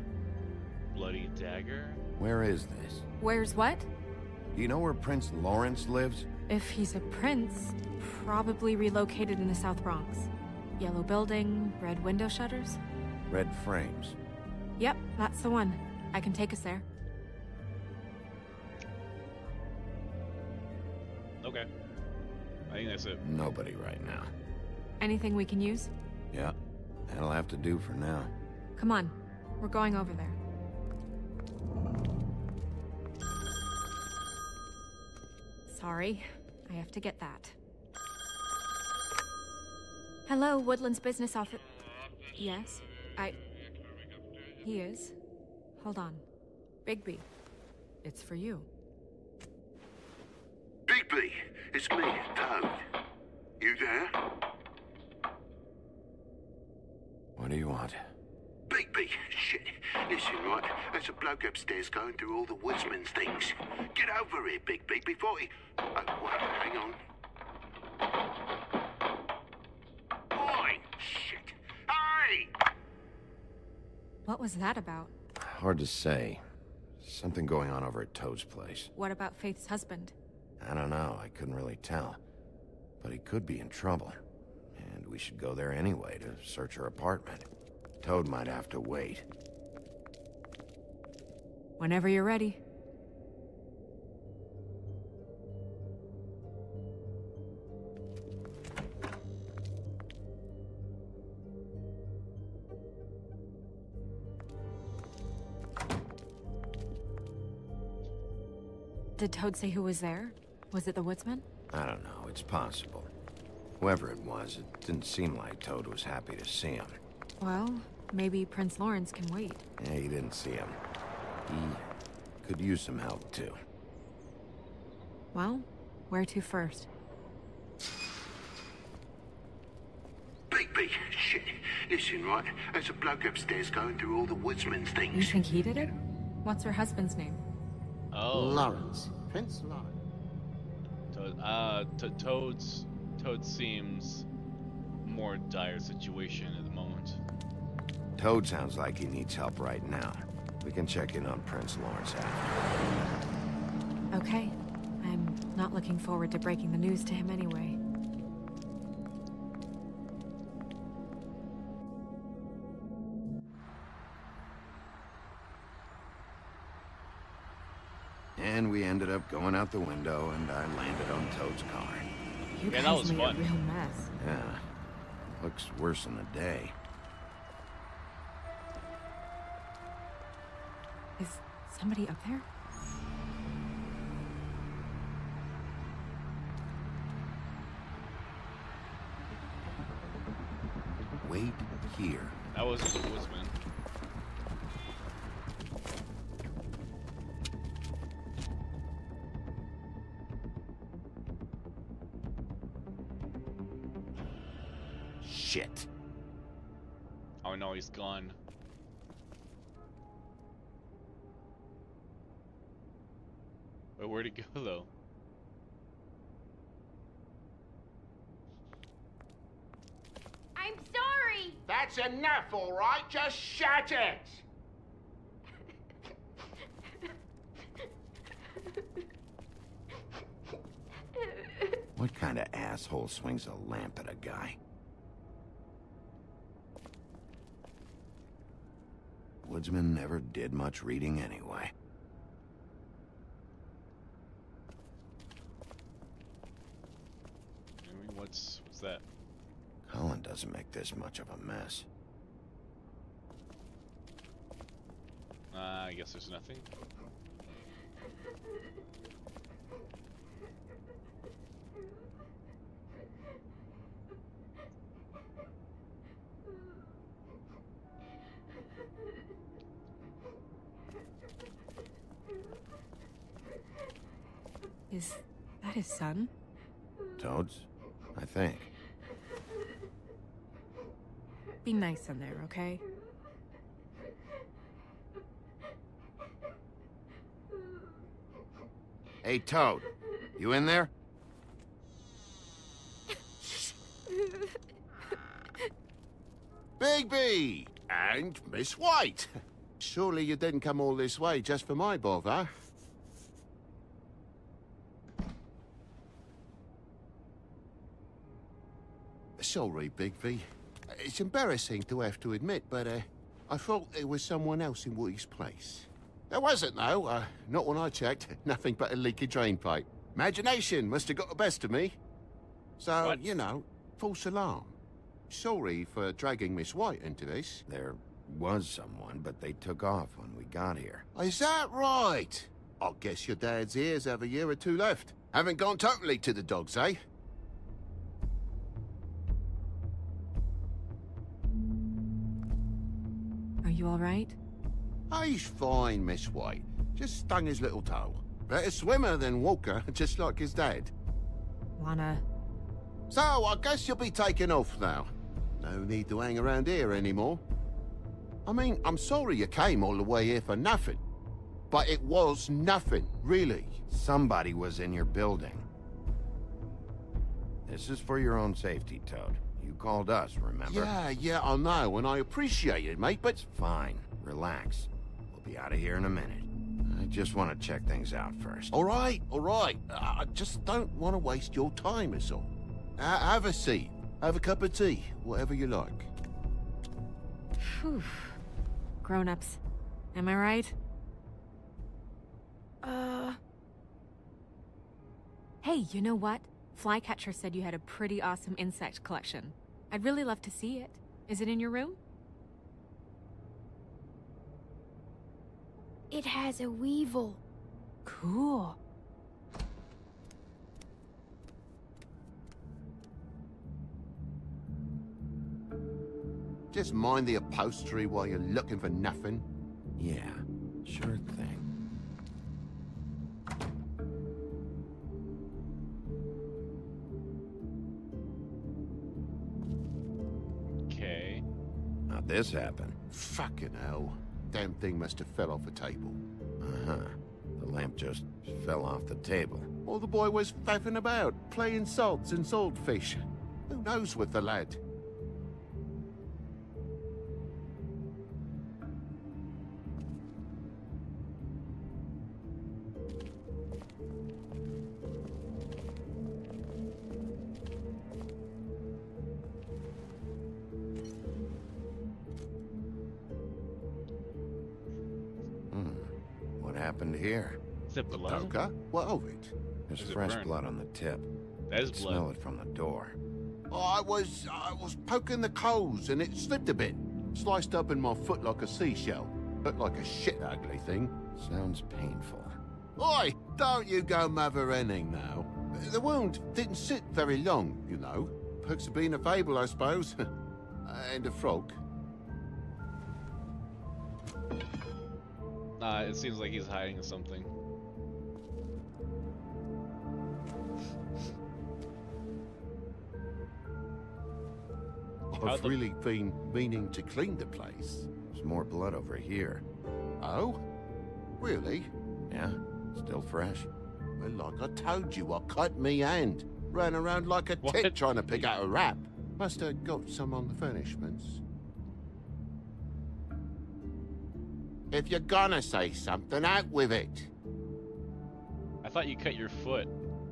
Bloody dagger? Where is this? Where's what? Do you know where Prince Lawrence lives? If he's a prince, probably relocated in the South Bronx. Yellow building, red window shutters? Red frames. Yep, that's the one. I can take us there. Okay. I think that's it. Nobody right now. Anything we can use? Yeah, that'll have to do for now. Come on, we're going over there. Sorry, I have to get that. Hello, Woodland's business office. Yes, He is. Hold on. Bigby, it's for you. Bigby, it's me, Toad. You there? What do you want? Bigby, shit. Listen, right, there's a bloke upstairs going through all the woodsman's things. Get over here, Bigby, before he... Oh, wait, hang on. Oi, shit. Hey! What was that about? Hard to say. Something going on over at Toad's place. What about Faith's husband? I don't know, I couldn't really tell. But he could be in trouble. And we should go there anyway to search her apartment. Toad might have to wait. Whenever you're ready. Did Toad say who was there? Was it the woodsman? I don't know, it's possible. Whoever it was, it didn't seem like Toad was happy to see him. Well, maybe Prince Lawrence can wait. Yeah, he didn't see him. He could use some help, too. Well, where to first? Bigby, shit. Listen, right, there's a bloke upstairs going through all the woodsman's You things. think he did it? What's her husband's name? Oh. Lawrence. Prince Lawrence. Toad seems more dire situation at the moment. Toad sounds like he needs help right now. We can check in on Prince Lawrence after. Okay. I'm not looking forward to breaking the news to him anyway. And we ended up going out the window, and I landed on Toad's car. You Yeah, guys that was made fun. a real mess. Yeah, looks worse than the day. Is somebody up there? Wait here. That was the woodsman. Shit. Oh no, he's gone. Wait, where'd he go though? I'm sorry! That's enough, all right? Just shut it! What kind of asshole swings a lamp at a guy? Woodsman never did much reading anyway. I mean, what's that? Colin doesn't make this much of a mess. I guess there's nothing. Is that his son? Toads? I think. Be nice in there, okay? Hey, Toad. You in there? Bigby! And Miss White! Surely you didn't come all this way just for my bother? Sorry, Bigby. It's embarrassing to have to admit, but I thought there was someone else in Woody's place. There wasn't, though. Not when I checked. Nothing but a leaky drain pipe. Imagination must have got the best of me. So, you know, false alarm. Sorry for dragging Miss White into this. There was someone, but they took off when we got here. Is that right? I guess your dad's ears have a year or two left. Haven't gone totally to the dogs, eh? Are you all right? He's fine, Miss White. Just stung his little toe. Better swimmer than walker, just like his dad. Wanna... So, I guess you'll be taking off now. No need to hang around here anymore. I mean, I'm sorry you came all the way here for nothing. But it was nothing, really. Somebody was in your building. This is for your own safety, Toad. You called us, remember? Yeah, I know, and I appreciate it, mate, but... It's fine. Relax. We'll be out of here in a minute. I just want to check things out first. All right. I just don't want to waste your time, is all. Have a seat. Have a cup of tea. Whatever you like. Phew. Grown-ups. Am I right? Hey, you know what? Flycatcher said you had a pretty awesome insect collection. I'd really love to see it. Is it in your room? It has a weevil. Cool. Just mind the upholstery while you're looking for nothing. Yeah, sure thing. Okay. How'd this happen? Fucking hell. Damn thing must have fell off a table. Uh-huh. The lamp just fell off the table. Or the boy was faffing about, playing salts and saltfish. Who knows with the lad? What happened here? Is it blood? Poker? What of it? There's Is it fresh burned? blood on the tip. That is I can blood. smell it from the door. Oh, I was poking the coals and it slipped a bit. Sliced up in my foot like a seashell. Looked like a shit ugly thing. Sounds painful. Oi! Don't you go mother-henning now. The wound didn't sit very long, you know. Perks of being a fable, I suppose. And a frog. It seems like he's hiding something. I've really been meaning to clean the place. There's more blood over here. Oh? Really? Yeah, still fresh. Well, like I told you, I cut me hand. Ran around like a tit trying to pick out a wrap. Must have got some on the furnishments. If you're gonna say something, out with it. I thought you cut your foot.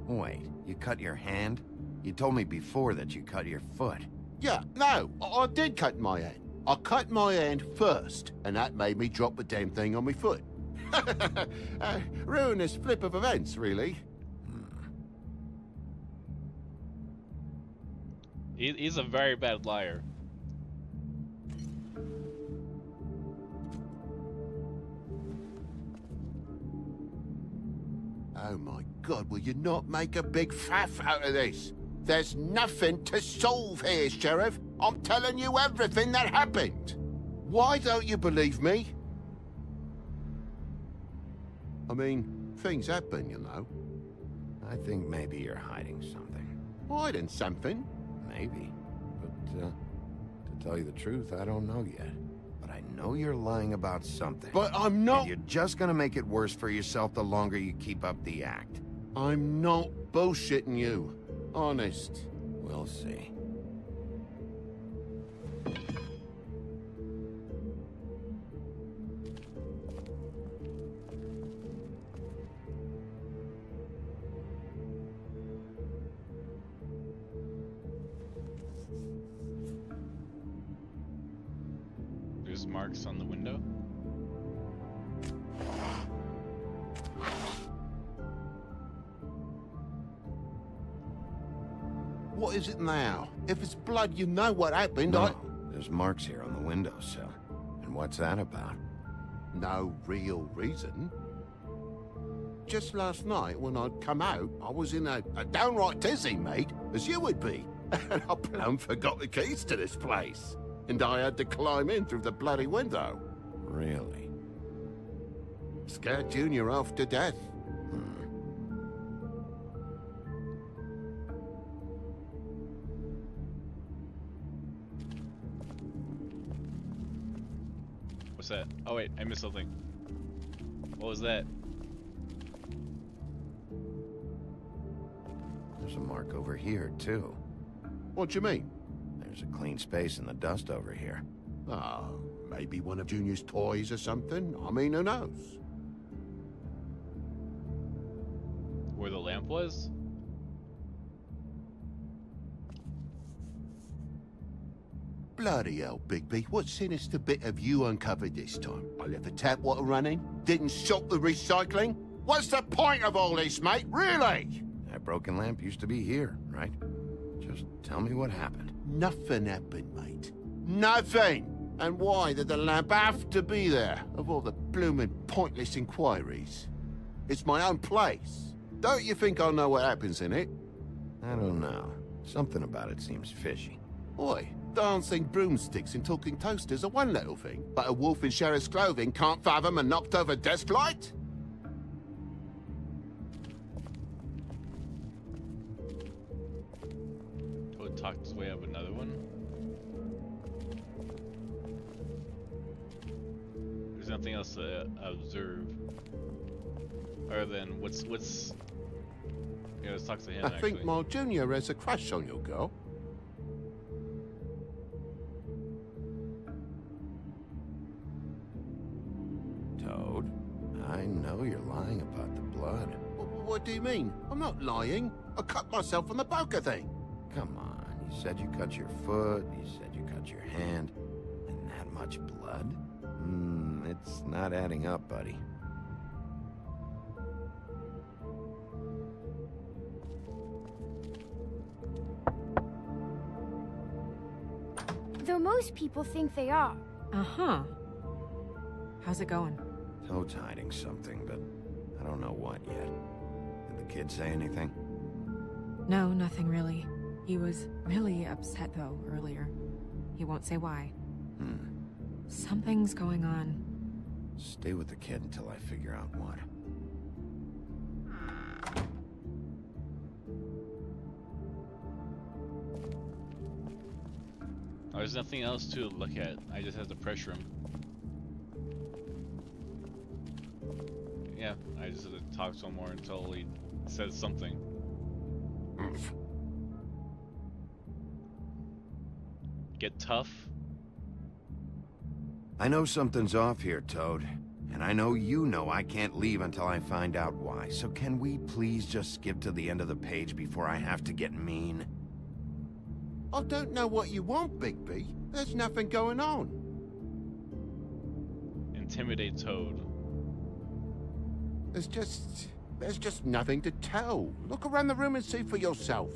Wait, you cut your hand? You told me before that you cut your foot. Yeah, no, I did cut my hand. I cut my hand first, and that made me drop the damn thing on my foot. Ruinous flip of events, really. He's a very bad liar. Oh my God, will you not make a big faff out of this? There's nothing to solve here, Sheriff. I'm telling you everything that happened. Why don't you believe me? I mean, things happen, you know. I think maybe you're hiding something. Hiding something? Maybe. But, to tell you the truth, I don't know yet. But I know you're lying about something. But I'm not... And you're just gonna make it worse for yourself the longer you keep up the act. I'm not bullshitting you. Honest. We'll see. There's marks on the window. What is it now? If it's blood, you know what happened. No, there's marks here on the windowsill. And what's that about? No real reason. Just last night, when I'd come out, I was in a downright tizzy, mate, as you would be. And I plumb forgot the keys to this place. And I had to climb in through the bloody window. Really? Scared Junior off to death. What's that? Oh wait, I missed something. What was that? There's a mark over here, too. What do you mean? There's a clean space in the dust over here. Oh, maybe one of Junior's toys or something? I mean, who knows? Where the lamp was? Bloody hell, Bigby. What sinister bit have you uncovered this time? I left the tap water running? Didn't stop the recycling? What's the point of all this, mate? Really? That broken lamp used to be here, right? Just tell me what happened. Nothing happened, mate. Nothing! And why did the lamp have to be there, of all the bloomin' pointless inquiries? It's my own place. Don't you think I know what happens in it? I don't know. Something about it seems fishy. Oi, dancing broomsticks and talking toasters are one little thing, but a wolf in sheriff's clothing can't fathom a knocked-over desk light? Toad talked his way up another one. There's nothing else to observe. Other than what's yeah, let's talk to him. I think my Junior has a crush on your girl. Toad, I know you're lying about the blood. What do you mean? I'm not lying. I cut myself on the poker thing. Come on, you said you cut your foot, you said you cut your hand, and that much blood? It's not adding up, buddy. Though most people think they are. Uh-huh. How's it going? Toad's hiding something, but I don't know what yet. Did the kid say anything? No, nothing really. He was really upset, though, earlier. He won't say why. Something's going on. Stay with the kid until I figure out what. Oh, there's nothing else to look at. I just have to pressure him. Yeah, I just have to talk to him more until he says something. Get tough. I know something's off here, Toad. And I know you know I can't leave until I find out why. So can we please just skip to the end of the page before I have to get mean? I don't know what you want, Bigby. There's nothing going on. Intimidate Toad. There's just nothing to tell. Look around the room and see for yourself.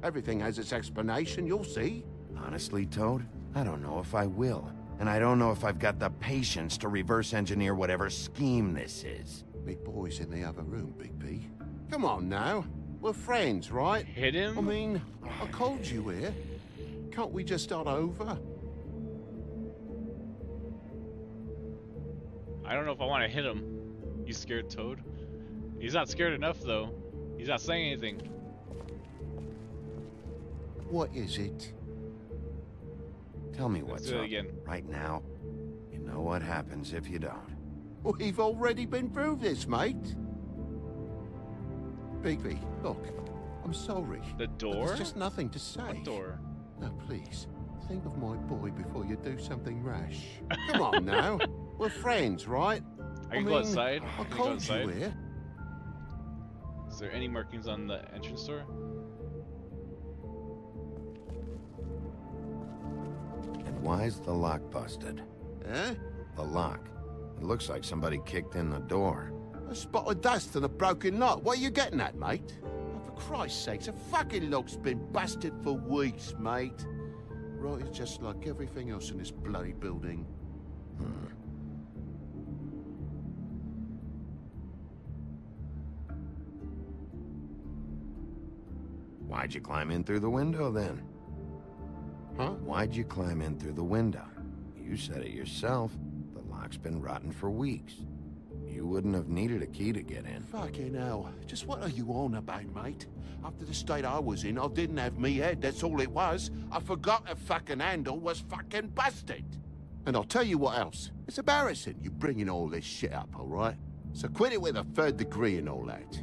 Everything has its explanation, you'll see. Honestly, Toad, I don't know if I will. And I don't know if I've got the patience to reverse engineer whatever scheme this is. Me boy's in the other room, Bigby. Come on now. We're friends, right? Hit him? I mean, I called you here. Can't we just start over? I don't know if I want to hit him. You scared, Toad? He's not scared enough, though. He's not saying anything. What is it? Tell me Let's what's do it up again. right now. You know what happens if you don't. We've already been through this, mate. Bigby, look, I'm sorry. The but door? There's just nothing to say. What door? No, please, think of my boy before you do something rash. Come on now. We're friends, right? I can go outside. I Can I go called outside? you here. Is there any markings on the entrance door? And why's the lock busted? Eh? The lock. It looks like somebody kicked in the door. A spot of dust and a broken lock. What are you getting at, mate? Oh, for Christ's sakes, a fucking lock's been busted for weeks, mate. Right, it's just like everything else in this bloody building. Why'd you climb in through the window then? Huh? Why'd you climb in through the window? You said it yourself. The lock's been rotten for weeks. You wouldn't have needed a key to get in. Fucking hell. Just what are you on about, mate? After the state I was in, I didn't have me head, that's all it was. I forgot the fucking handle was fucking busted. And I'll tell you what else. It's embarrassing you bringing all this shit up, all right? So quit it with a third degree and all that.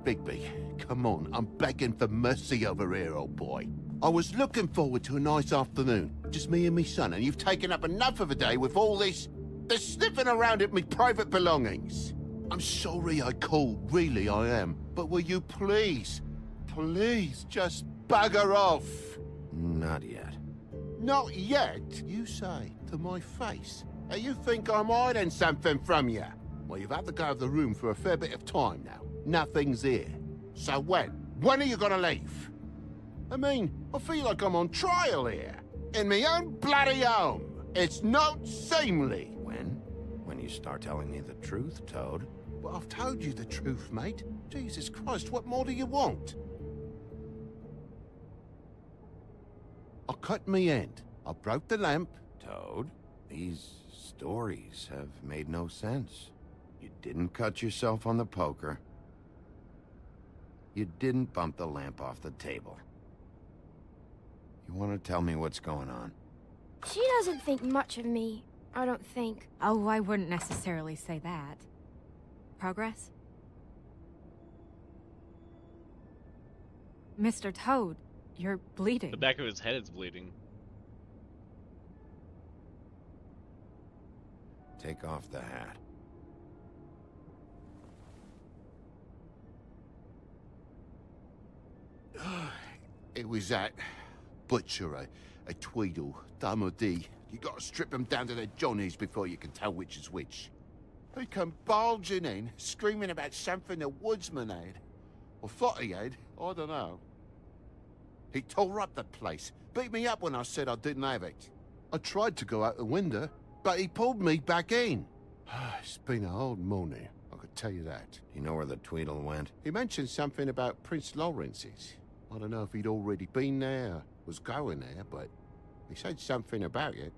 Bigby, come on, I'm begging for mercy over here, old boy. I was looking forward to a nice afternoon, just me and me son, and you've taken up enough of a day with all this sniffing around at me private belongings. I'm sorry I called, really I am, but will you please just bugger off? Not yet. Not yet, you say, to my face. Hey, you think I'm hiding something from you? Well, you've had to go out of the room for a fair bit of time now. Nothing's here. So when? When are you gonna leave? I mean, I feel like I'm on trial here. In my own bloody home. It's not seemly. When? When you start telling me the truth, Toad. Well, I've told you the truth, mate. Jesus Christ, what more do you want? I cut me end. I broke the lamp. Toad, these stories have made no sense. You didn't cut yourself on the poker. You didn't bump the lamp off the table. You want to tell me what's going on? She doesn't think much of me, I don't think. Oh, I wouldn't necessarily say that. Progress? Mr. Toad, you're bleeding. The back of his head is bleeding. Take off the hat. It was that butcher, a Tweedle, Dum or D. You gotta strip them down to their johnnies before you can tell which is which. He come bulging in, screaming about something the woodsman had. Or thought he had, I don't know. He tore up the place, beat me up when I said I didn't have it. I tried to go out the window, but he pulled me back in. It's been a hard morning, I could tell you that. You know where the Tweedle went? He mentioned something about Prince Lawrence's. I don't know if he'd already been there, was going there, but he said something about it.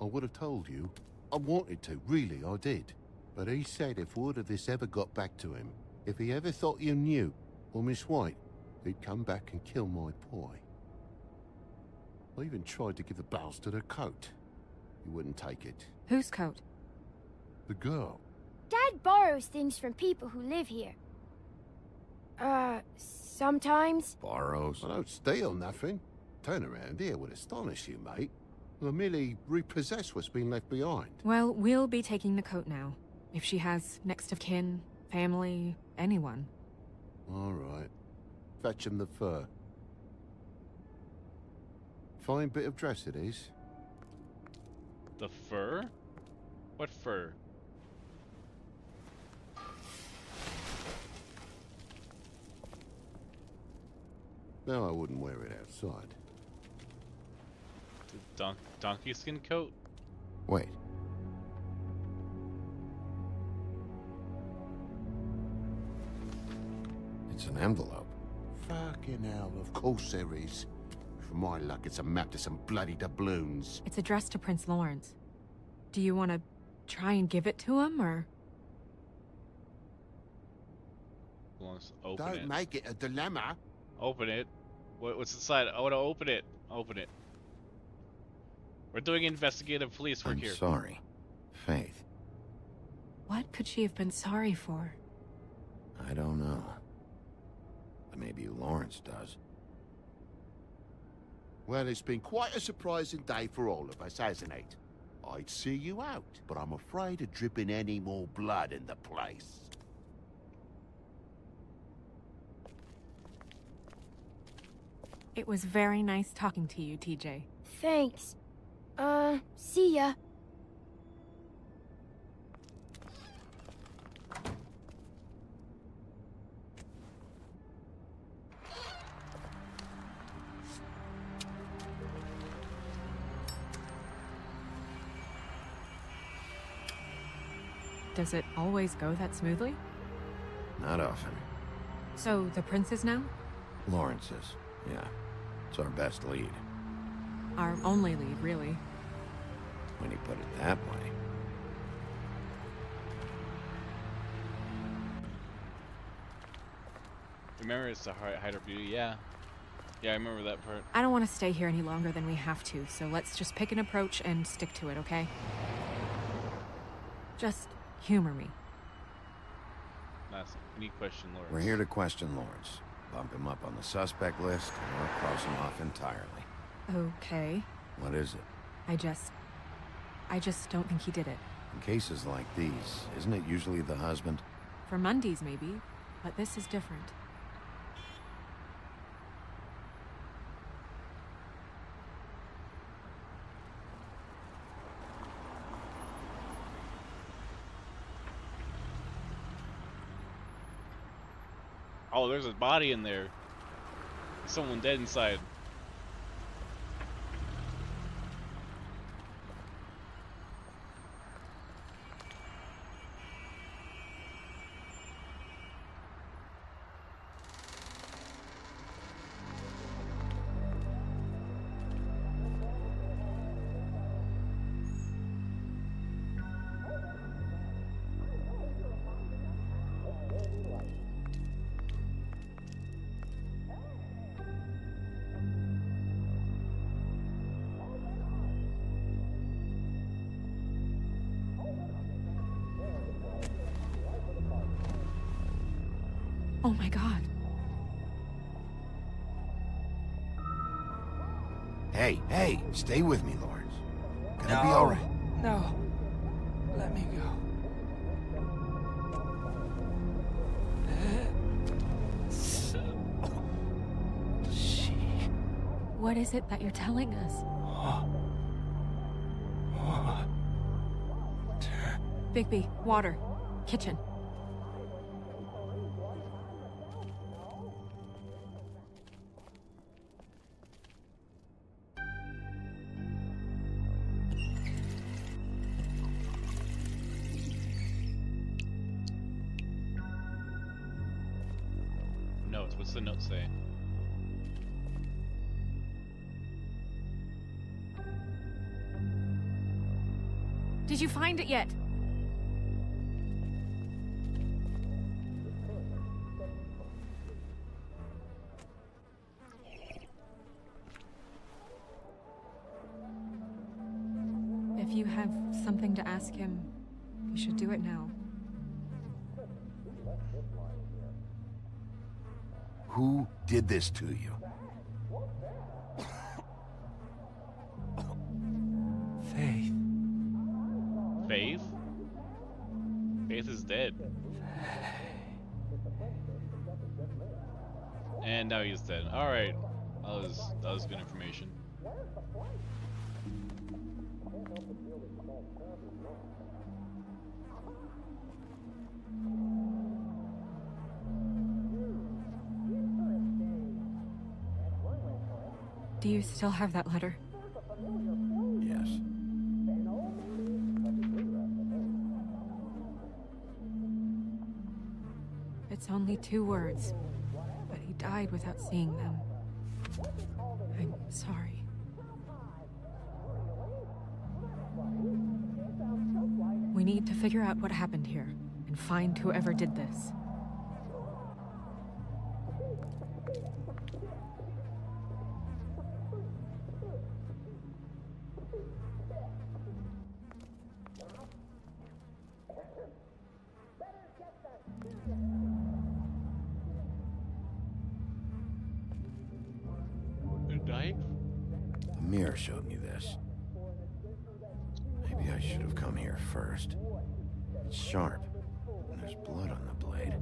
I would have told you. I wanted to, really, I did. But he said if word of this ever got back to him, if he ever thought you knew, or Miss White, he'd come back and kill my boy. I even tried to give the bastard a coat. He wouldn't take it. Whose coat? The girl. Dad borrows things from people who live here. Sometimes. Borrows? I don't steal nothing. Turn around here would astonish you, mate. I merely repossess what's been left behind. Well, we'll be taking the coat now. If she has next of kin, family, anyone. All right. Fetch him the fur. Fine bit of dress it is. The fur? What fur? No, I wouldn't wear it outside. The donkey skin coat? Wait. It's an envelope. Fucking hell, of course there is. For my luck, it's a map to some bloody doubloons. It's addressed to Prince Lawrence. Do you want to try and give it to him, or...? Open Don't it. make it a dilemma. Open it. What's inside? I want to open it. Open it. We're doing investigative police work here. I'm sorry, Faith. What could she have been sorry for? I don't know. But maybe Lawrence does. Well, it's been quite a surprising day for all of us, hasn't it? I'd see you out, but I'm afraid of dripping any more blood in the place. It was very nice talking to you, TJ. Thanks. See ya. Does it always go that smoothly? Not often. So, the prince is now? Lawrence's, yeah. It's our best lead. Our only lead, really. When you put it that way. Remember, it's the height of beauty. Yeah. Yeah, I remember that part. I don't want to stay here any longer than we have to, so let's just pick an approach and stick to it, okay? Just humor me. Last, any question, Lawrence? We're here to question Lawrence. Bump him up on the suspect list, or cross him off entirely. Okay. What is it? I just don't think he did it. In cases like these, isn't it usually the husband? For Mundy's, maybe, but this is different. Oh, there's a body in there. Someone dead inside. Oh my god. Hey, stay with me, Lawrence. Gonna be No. alright. No. Let me go. What is it that you're telling us? Bigby, water. Kitchen. Notes. What's the note say? Did you find it yet? If you have something to ask him, you should do it now. Who did this to you? Faith. Faith? Faith is dead. And now he's dead. Alright. That was good information. Do you still have that letter? Yes. It's only 2 words, but he died without seeing them. I'm sorry. We need to figure out what happened here and find whoever did this. showed me this. Maybe I should have come here first. It's sharp, and there's blood on the blade.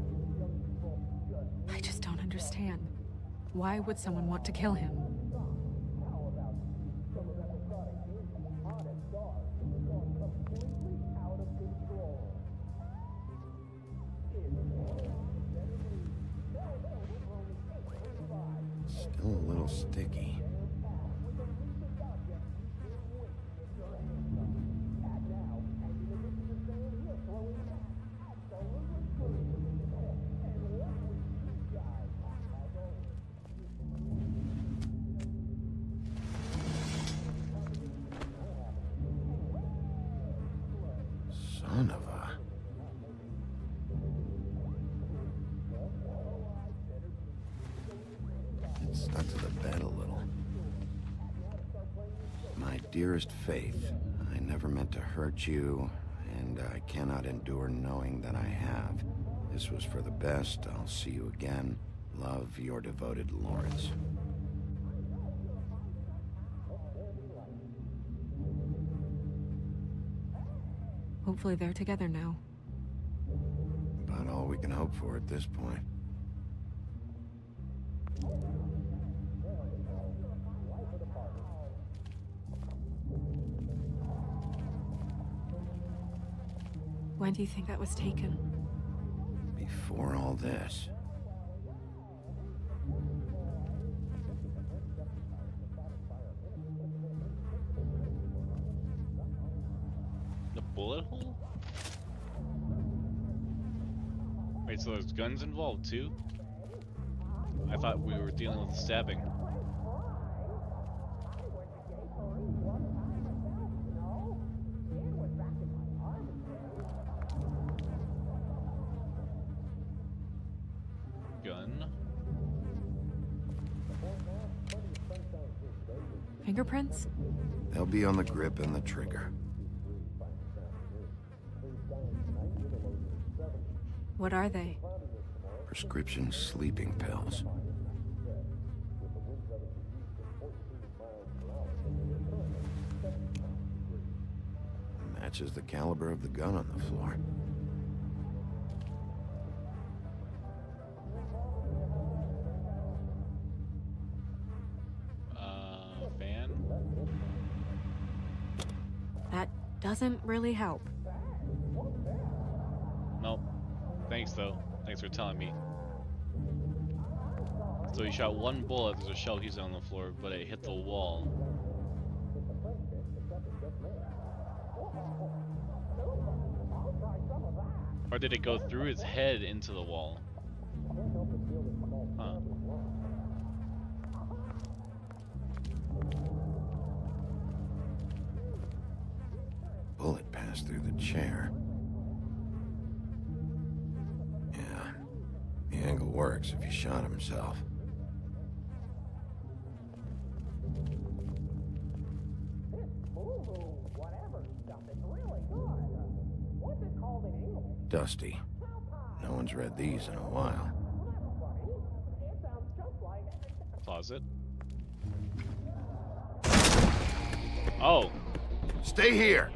I just don't understand. Why would someone want to kill him? Still a little sticky. Son of a... It's stuck to the bed a little. My dearest Faith, I never meant to hurt you, and I cannot endure knowing that I have. This was for the best. I'll see you again. Love, your devoted Lawrence. Hopefully they're together now. About all we can hope for at this point. When do you think that was taken? Before all this. The bullet hole? Wait, so there's guns involved too? I thought we were dealing with stabbing. Gun? Fingerprints? They'll be on the grip and the trigger. What are they? Prescription sleeping pills. Matches the caliber of the gun on the floor. Fan? That doesn't really help. Nope. Thanks, though. Thanks for telling me. So he shot one bullet, there's a shell casing on the floor, but it hit the wall. Or did it go through his head into the wall? Huh. Bullet passed through the chair. Yeah, the angle works if he shot himself. Dusty. No one's read these in a while. Closet. Oh. Stay here.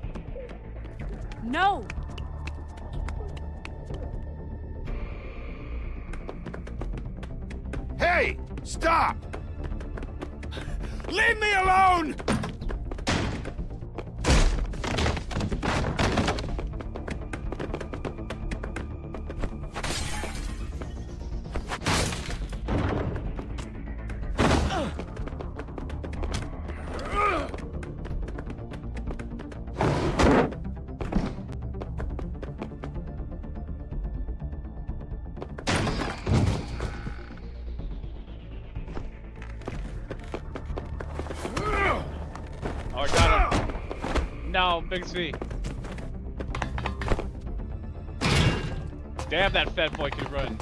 No! Hey! Stop! Leave me alone! Oh, I got him. No, Bixby. Damn, that fat boy can run.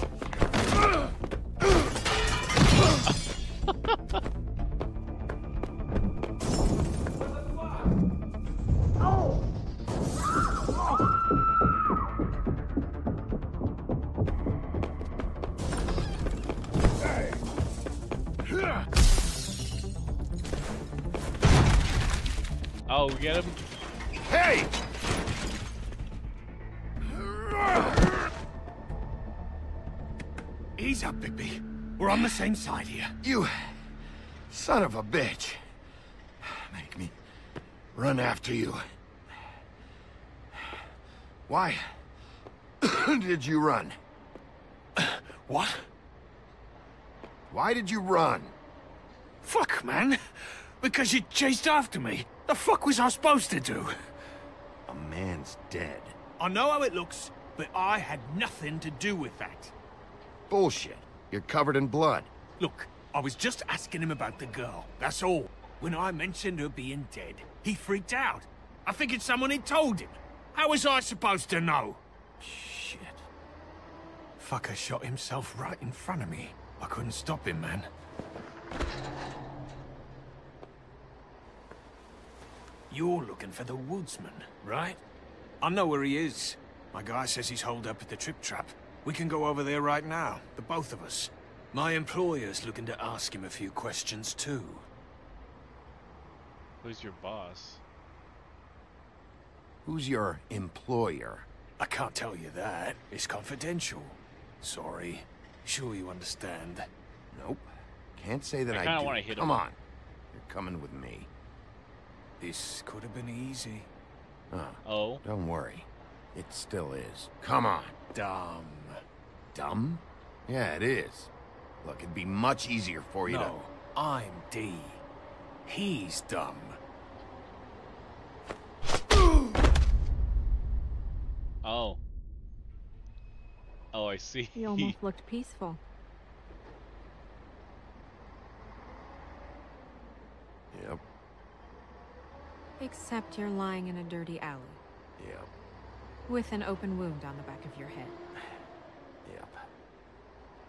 Oh, we get him? Hey! Ease up, Bigby. We're on the same side here. You son of a bitch. Make me run after you. Why did you run? What? Why did you run? Fuck, man. Because you chased after me. The fuck was I supposed to do? A man's dead. I know how it looks, but I had nothing to do with that. Bullshit. You're covered in blood. Look, I was just asking him about the girl, that's all. When I mentioned her being dead, he freaked out. I figured someone had told him. How was I supposed to know? Shit. Fucker shot himself right in front of me. I couldn't stop him, man. You're looking for the woodsman, right? I know where he is. My guy says he's holed up at the trip trap. We can go over there right now, the both of us. My employer's looking to ask him a few questions, too. Who's your boss? Who's your employer? I can't tell you that. It's confidential. Sorry. Sure you understand. Nope. Can't say that I kinda do. wanna hit him. Come on. You're coming with me. This could have been easy. Oh? Don't worry. It still is. Come on. Dumb. Dumb? Yeah, it is. Look, it'd be much easier for you No, I'm D. He's dumb. Oh. Oh, I see. He almost looked peaceful. to... Yep. Except you're lying in a dirty alley. Yep. With an open wound on the back of your head. Yep.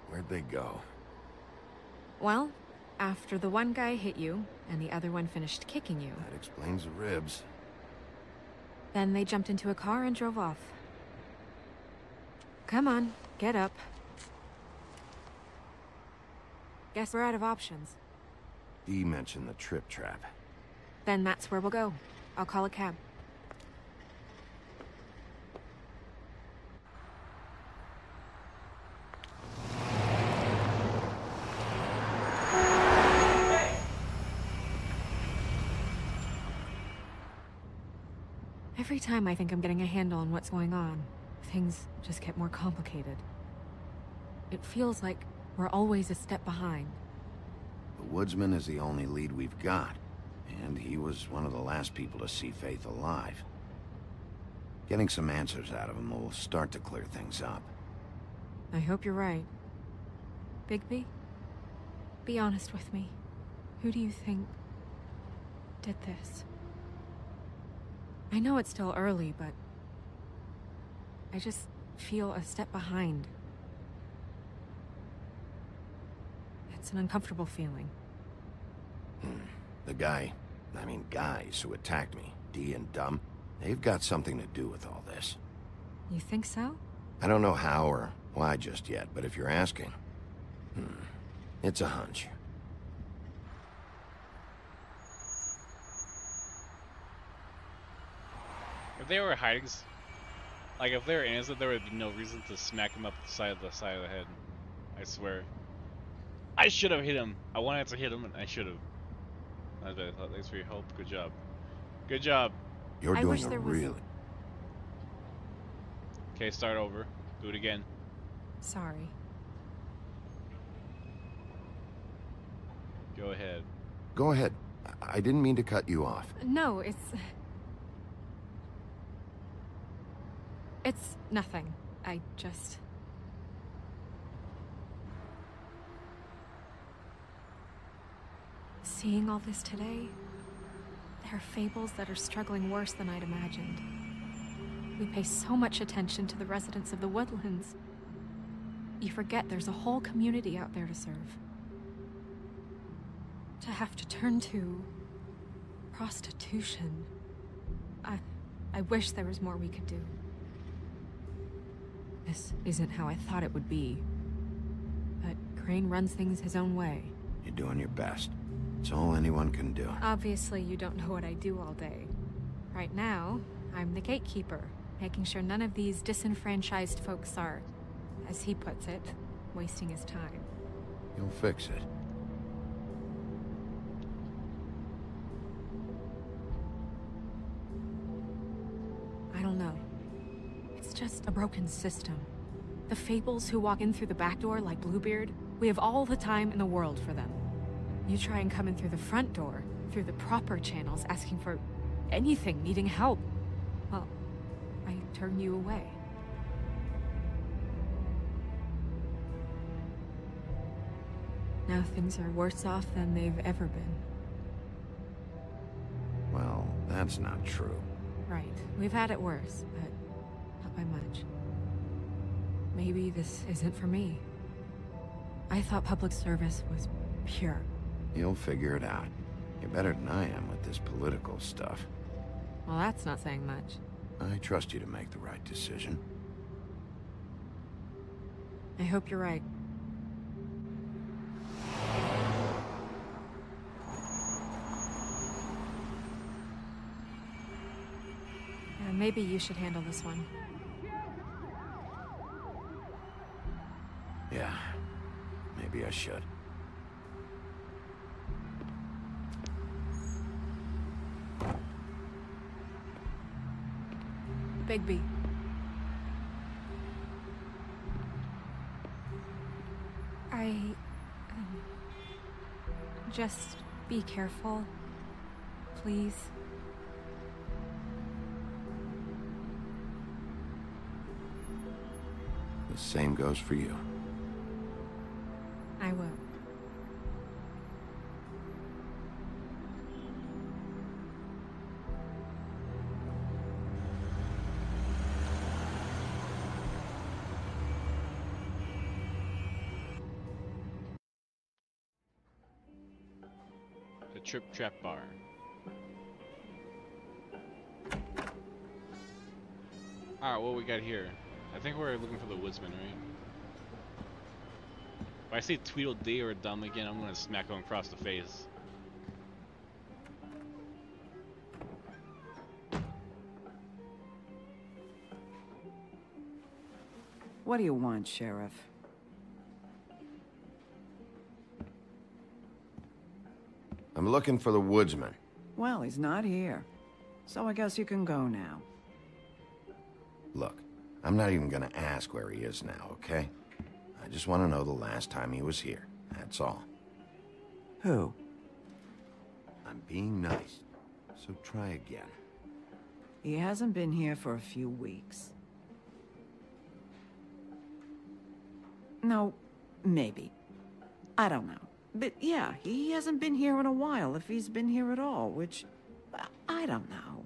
Where'd they go? Well, after the one guy hit you, and the other one finished kicking you, That explains the ribs. then they jumped into a car and drove off. Come on, get up. Guess we're out of options. Dee mentioned the trip trap. Then that's where we'll go. I'll call a cab. Every time I think I'm getting a handle on what's going on, things just get more complicated. It feels like we're always a step behind. The woodsman is the only lead we've got, and he was one of the last people to see Faith alive. Getting some answers out of him will start to clear things up. I hope you're right. Bigby? Be honest with me. Who do you think did this? I know it's still early, but I just feel a step behind. It's an uncomfortable feeling. The guys who attacked me, Dee and Dumb, they've got something to do with all this. You think so? I don't know how or why just yet, but if you're asking, it's a hunch. If they were hiding, like if they were innocent, there would be no reason to smack him up the side of the head. I swear. I should have hit him. I wanted to hit him, and I should have. Thanks for your help. Good job. Good job. You're doing a really... Okay, start over. Do it again. Sorry. Go ahead. Go ahead. I didn't mean to cut you off. No, it's nothing. I just... Seeing all this today, there are fables that are struggling worse than I'd imagined. We pay so much attention to the residents of the woodlands. You forget there's a whole community out there to serve. To have to turn to prostitution. I wish there was more we could do. This isn't how I thought it would be. But Crane runs things his own way. You're doing your best. It's all anyone can do. Obviously, you don't know what I do all day. Right now, I'm the gatekeeper, making sure none of these disenfranchised folks are, as he puts it, wasting his time. You'll fix it. I don't know. It's just a broken system. The Fables who walk in through the back door like Bluebeard, we have all the time in the world for them. You try and come in through the front door, through the proper channels, asking for anything, needing help. Well, I turn you away. Now things are worse off than they've ever been. Well, that's not true. Right. We've had it worse, but not by much. Maybe this isn't for me. I thought public service was pure. You'll figure it out. You're better than I am with this political stuff. Well, that's not saying much. I trust you to make the right decision. I hope you're right. Maybe you should handle this one. Yeah, maybe I should. Bigby. Just be careful, please. The same goes for you. I will. The Trip Trap Bar. Alright, what we got here? I think we're looking for the woodsman, right? If I say Tweedledee or dumb again, I'm gonna smack him across the face. What do you want, Sheriff? I'm looking for the woodsman. Well, he's not here. So I guess you can go now. Look, I'm not even gonna ask where he is now, okay? I just want to know the last time he was here. That's all. Who? I'm being nice, so try again. He hasn't been here for a few weeks. No, maybe. I don't know. But yeah, he hasn't been here in a while, if he's been here at all, which... I don't know.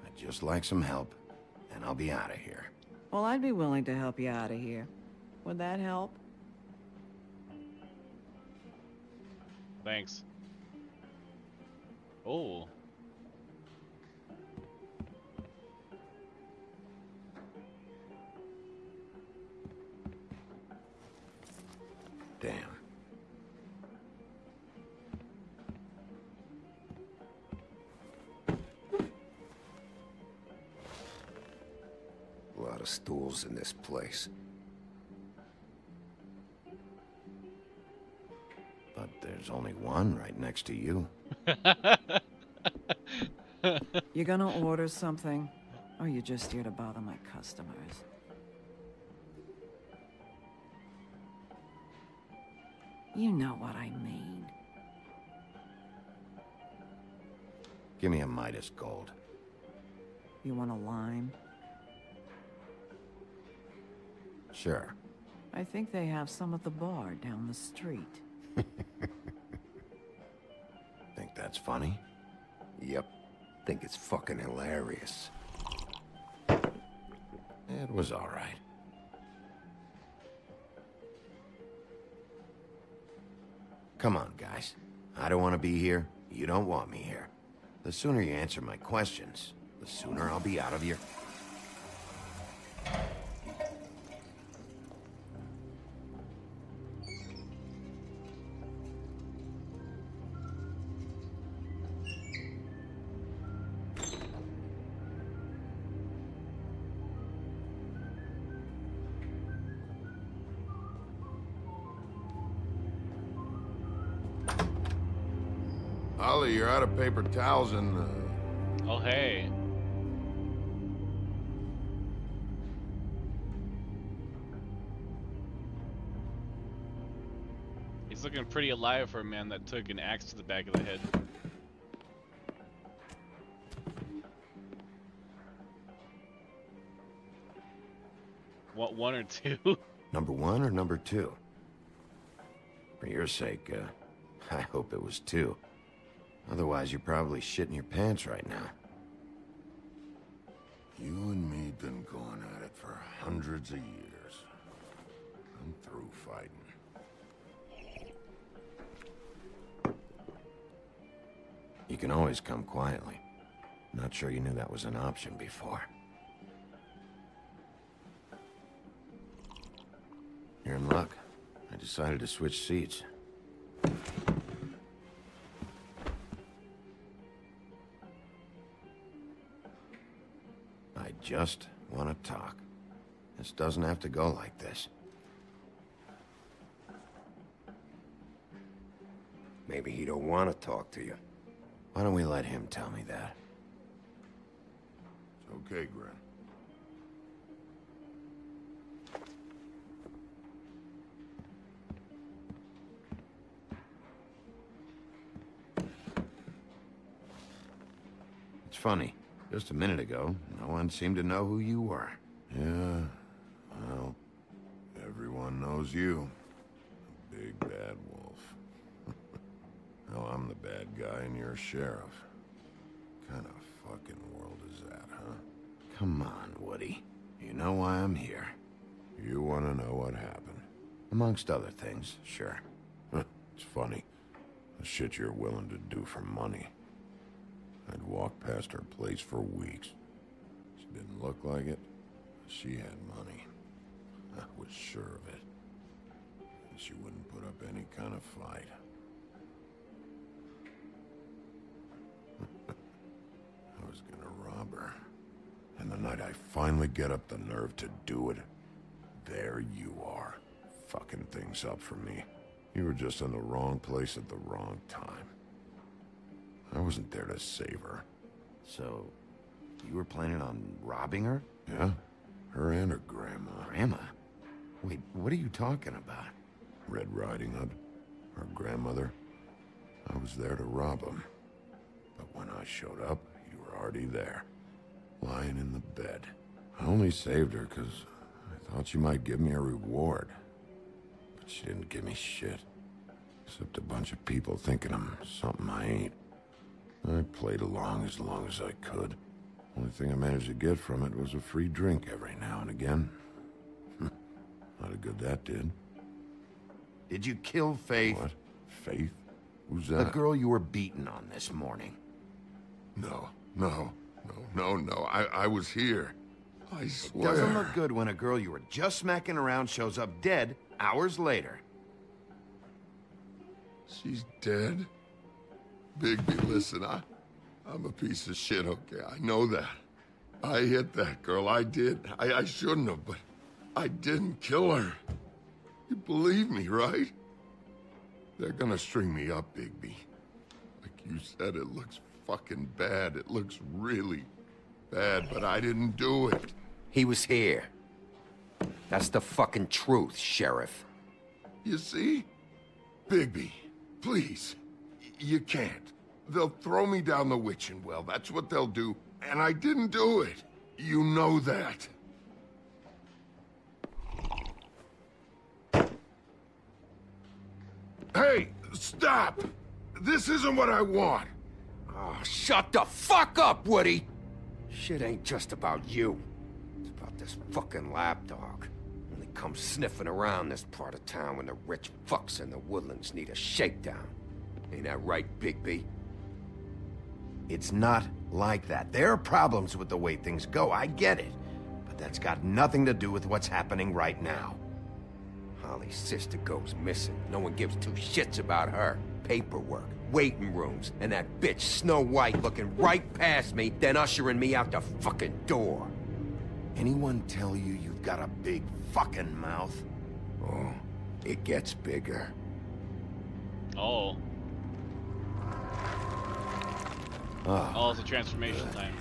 I'd just like some help, and I'll be out of here. Well, I'd be willing to help you out of here. Would that help? Thanks. Oh. Damn. A lot of stools in this place. But there's only one right next to you. You gonna order something? Or you just here to bother my customers? You know what I mean. Give me a Midas Gold. You want a lime? Sure. I think they have some at the bar down the street. Think that's funny? Yep. Think it's fucking hilarious. It was all right. Come on, guys. I don't want to be here. You don't want me here. The sooner you answer my questions, the sooner I'll be out of here. Ollie, you're out of paper towels and, Oh, hey. He's looking pretty alive for a man that took an axe to the back of the head. What, 1 or 2? Number 1 or number 2? For your sake, I hope it was 2. Otherwise, you're probably shitting your pants right now. You and me been going at it for hundreds of years. I'm through fighting. You can always come quietly. Not sure you knew that was an option before. You're in luck. I decided to switch seats. I just want to talk. This doesn't have to go like this. Maybe he don't want to talk to you. Why don't we let him tell me that? It's okay, Gren. It's funny. Just a minute ago, no one seemed to know who you were. Yeah, well, everyone knows you. The big bad wolf. Now I'm the bad guy and you're a sheriff. What kind of fucking world is that, huh? Come on, Woody. You know why I'm here. You want to know what happened? Amongst other things, sure. It's funny. The shit you're willing to do for money. I'd walk past her place for weeks. She didn't look like it. She had money. I was sure of it. And she wouldn't put up any kind of fight. I was gonna rob her. And the night I finally get up the nerve to do it, there you are, fucking things up for me. You were just in the wrong place at the wrong time. I wasn't there to save her. So, you were planning on robbing her? Yeah, her and her grandma. Grandma? Wait, what are you talking about? Red Riding Hood, her grandmother. I was there to rob them. But when I showed up, you were already there, lying in the bed. I only saved her because I thought she might give me a reward. But she didn't give me shit. Except a bunch of people thinking I'm something I ain't. I played along as I could. Only thing I managed to get from it was a free drink every now and again. Not a good that did. Did you kill Faith? What? Faith? Who's that? The girl you were beating on this morning. No. I was here. I swear. Doesn't look good when a girl you were just smacking around shows up dead hours later. She's dead? Bigby, listen, I'm a piece of shit, okay? I know that. I hit that girl, I did. I shouldn't have, but I didn't kill her. You believe me, right? They're gonna string me up, Bigby. Like you said, it looks fucking bad. It looks really bad, but I didn't do it. He was here. That's the fucking truth, Sheriff. You see? Bigby, please. You can't. They'll throw me down the witching well. That's what they'll do. And I didn't do it. You know that. Hey, stop! This isn't what I want. Oh, shut the fuck up, Woody! Shit ain't just about you. It's about this fucking lapdog. Only comes sniffing around this part of town when the rich fucks in the woodlands need a shakedown. Ain't that right, Bigby? It's not like that. There are problems with the way things go, I get it. But that's got nothing to do with what's happening right now. Holly's sister goes missing. No one gives two shits about her. Paperwork, waiting rooms, and that bitch Snow White looking right past me, then ushering me out the fucking door. Anyone tell you you've got a big fucking mouth? Oh, it gets bigger. Oh. Oh, it's a transformation time.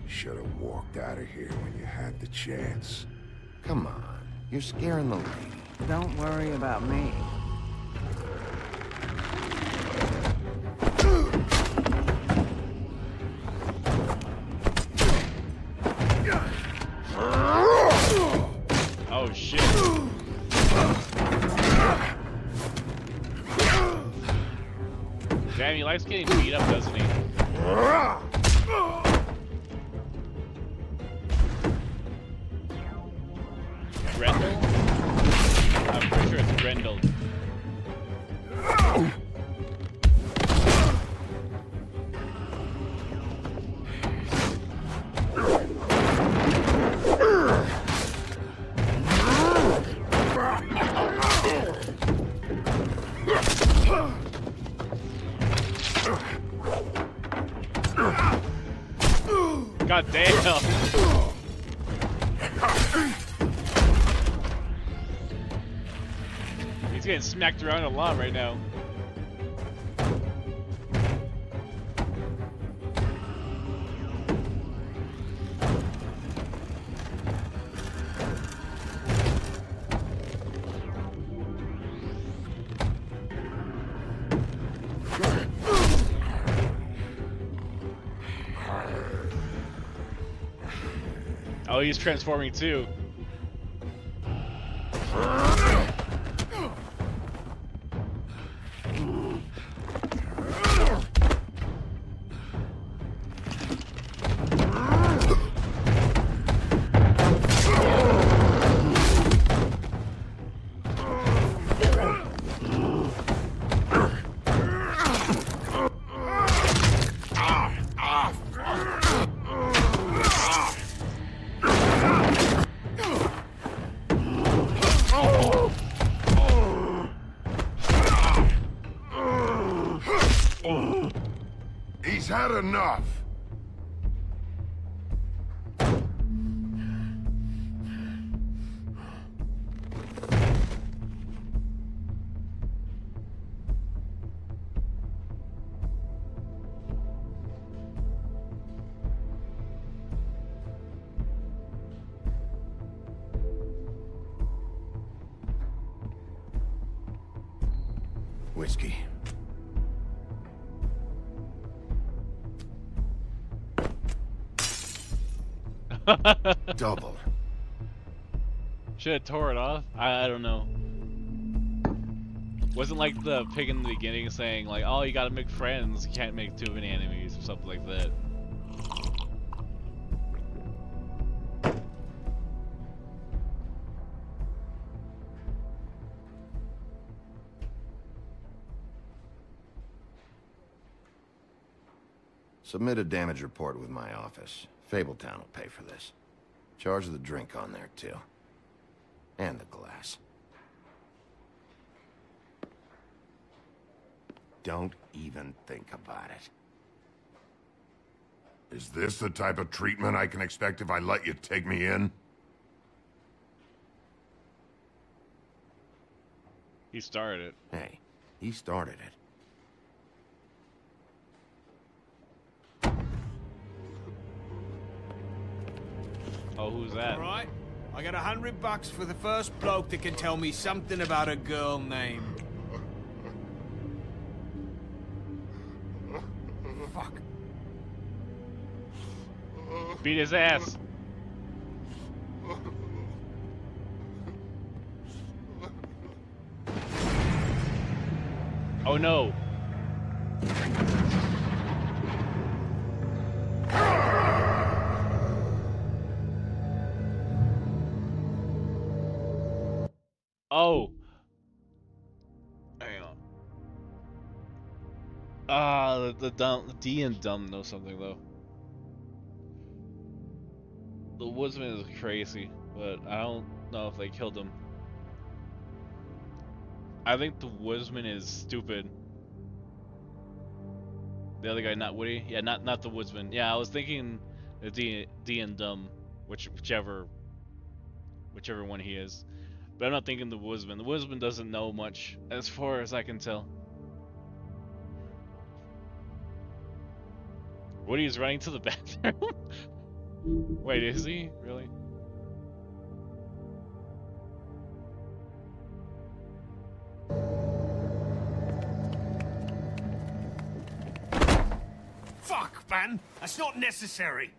Should have walked out of here when you had the chance. Come on, you're scaring the lady. Don't worry about me. Oh shit. Damn, he likes getting beat up, doesn't he? Grendel? I'm pretty sure it's Grendel. God damn! He's getting smacked around a lot right now. Oh, he's transforming too. He's had enough. Whiskey. Double. Should have tore it off? I don't know. Wasn't like the pig in the beginning saying like, oh, you gotta make friends, you can't make too many enemies or something like that. Submit a damage report with my office. Fabletown will pay for this. Charge of the drink on there, too. And the glass. Don't even think about it. Is this the type of treatment I can expect if I let you take me in? He started it. Hey, he started it. Oh, who's that? All right, I got $100 for the first bloke that can tell me something about a girl named... Fuck. Beat his ass. Oh no. Oh. Hang on. The D and dumb know something though. The woodsman is crazy, but I don't know if they killed him. I think the woodsman is stupid. The other guy, not Woody. Yeah, not the woodsman. Yeah, I was thinking the D and dumb, whichever one he is. But I'm not thinking the woodsman. The woodsman doesn't know much, as far as I can tell. Woody's running to the bathroom? Wait, is he? Really? Fuck, man! That's not necessary!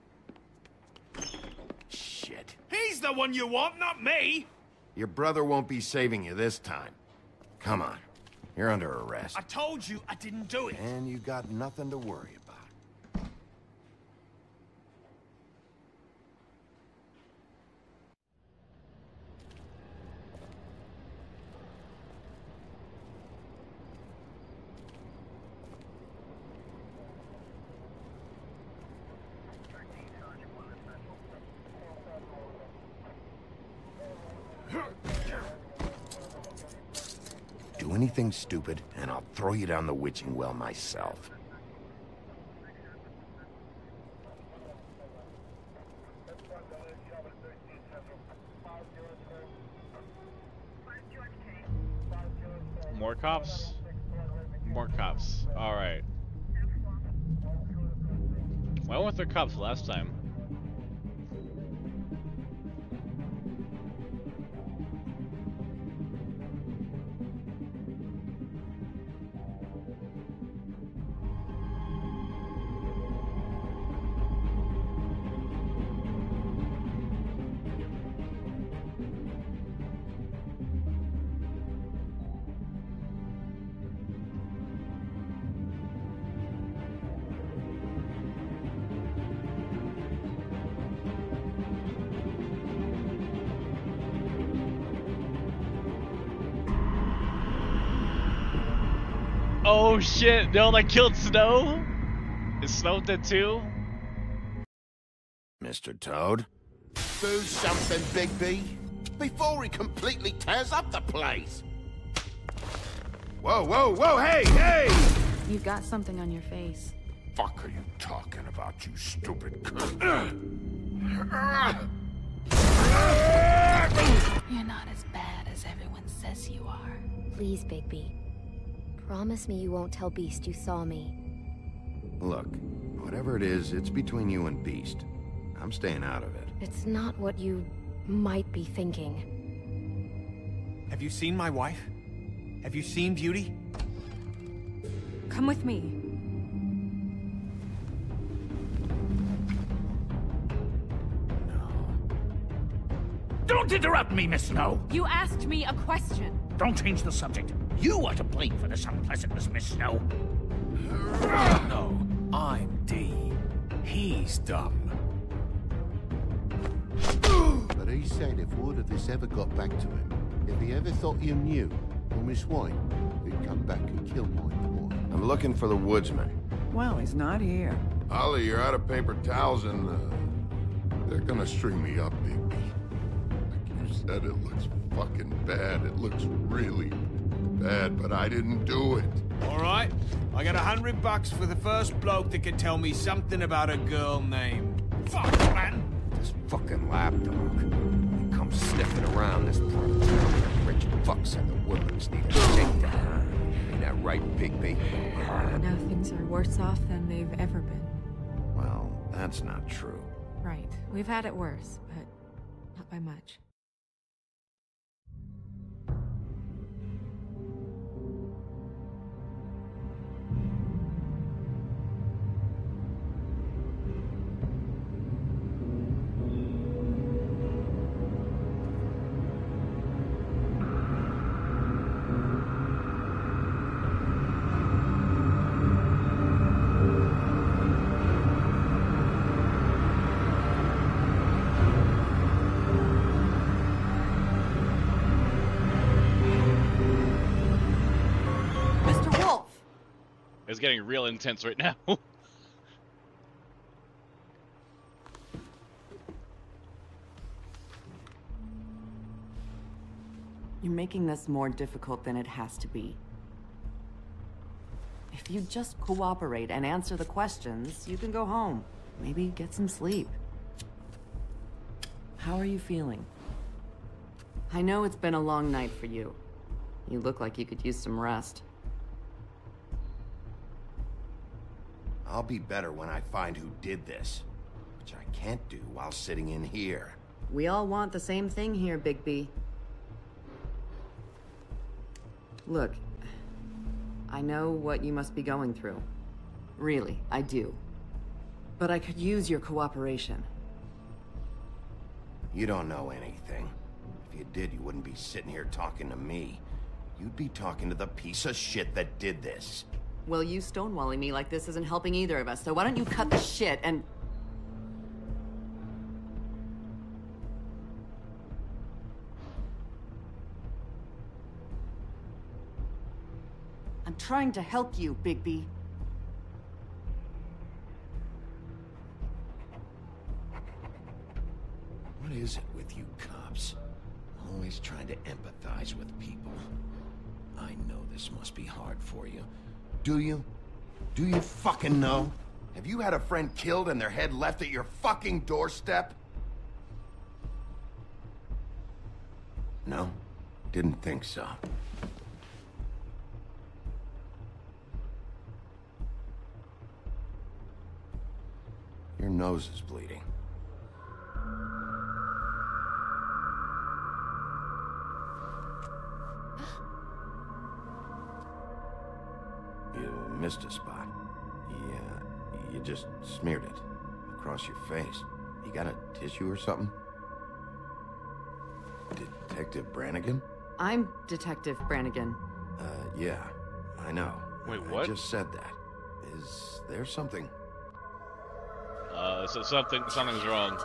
Shit. He's the one you want, not me! Your brother won't be saving you this time. Come on. You're under arrest. I told you I didn't do it. And you got nothing to worry about. Do anything stupid, and I'll throw you down the witching well myself. More cops? More cops. Alright. Why weren't there cops last time? Oh shit, no, that killed Snow? Is Snow dead too? Mr. Toad? Do something, Bigby, before he completely tears up the place. Whoa, whoa, whoa, hey, hey! You've got something on your face. Fuck are you talking about, you stupid cunt? You're not as bad as everyone says you are. Please, Bigby. Promise me you won't tell Beast you saw me. Look, whatever it is, it's between you and Beast. I'm staying out of it. It's not what you might be thinking. Have you seen my wife? Have you seen Beauty? Come with me. Don't interrupt me, Miss Snow! You asked me a question. Don't change the subject. You are to blame for this unpleasantness, Miss Snow. No, I'm D. He's dumb. But he said if word of this ever got back to him, if he ever thought you knew, or Miss White, he'd come back and kill my boy. I'm looking for the woodsman. Well, he's not here. Ollie, you're out of paper towels and, they're gonna string me up, Bigby. Like you said, it looks fucking bad. It looks really bad, but I didn't do it. Alright, I got $100 for the first bloke that can tell me something about a girl named... Fuck, man! This fucking lapdog. He comes sniffing around this part of town. Rich fucks and the woodlands need a shakedown. Ain't that right, Bigby? Now things are worse off than they've ever been. Well, that's not true. Right. We've had it worse, but not by much. It's getting real intense right now. You're making this more difficult than it has to be. If you just cooperate and answer the questions, you can go home. Maybe get some sleep. How are you feeling? I know it's been a long night for you. You look like you could use some rest. I'll be better when I find who did this, which I can't do while sitting in here. We all want the same thing here, Bigby. Look, I know what you must be going through. Really, I do. But I could use your cooperation. You don't know anything. If you did, you wouldn't be sitting here talking to me. You'd be talking to the piece of shit that did this. Well, you stonewalling me like this isn't helping either of us, so why don't you cut the shit and... I'm trying to help you, Bigby. What is it with you cops? Always trying to empathize with people. I know this must be hard for you. Do you? Do you fucking know? Have you had a friend killed and their head left at your fucking doorstep? No? Didn't think so. Your nose is bleeding. You missed a spot. You just smeared it across your face. You got a tissue or something? Detective Brannigan? I'm Detective Brannigan. Yeah, I know. Wait, what? I just said that. Is there something? So something's wrong.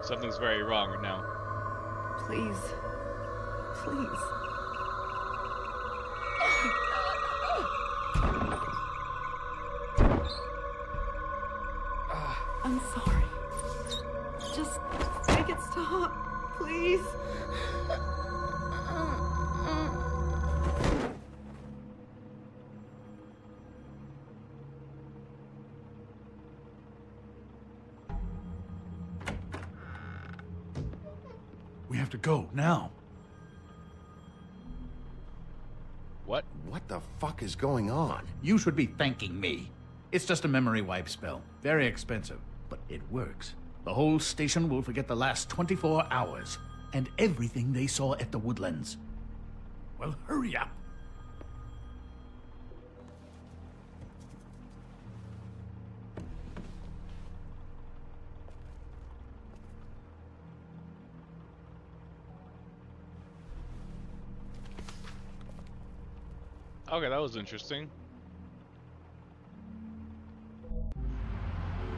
Something's very wrong right now. Please. Please. I'm sorry. Just make it stop, please. We have to go, now. What? What the fuck is going on? You should be thanking me. It's just a memory wipe spell. Very expensive, but it works. The whole station will forget the last 24 hours, and everything they saw at the Woodlands. Well, hurry up. Okay, that was interesting.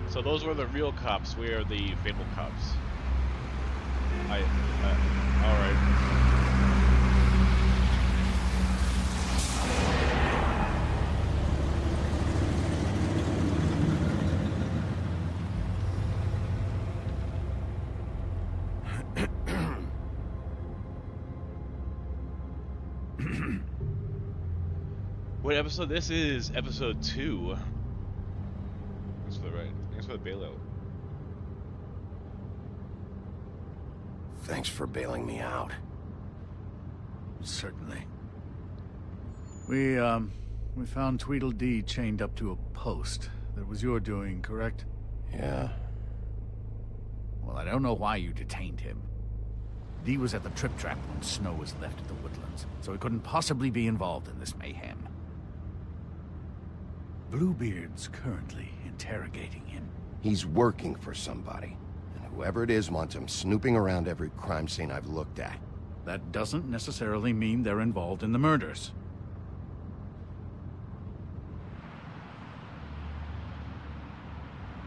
So those were the real cops. We are the fable cops. Alright. What episode? This is episode 2. Thanks for the right. Thanks for the bailout. Thanks for bailing me out. Certainly. We found Tweedledee chained up to a post. That was your doing, correct? Yeah. Well, I don't know why you detained him. Dee was at the Trip Trap when Snow was left at the Woodlands, so he couldn't possibly be involved in this mayhem. Bluebeard's currently interrogating him. He's working for somebody, and whoever it is wants him snooping around every crime scene I've looked at. That doesn't necessarily mean they're involved in the murders.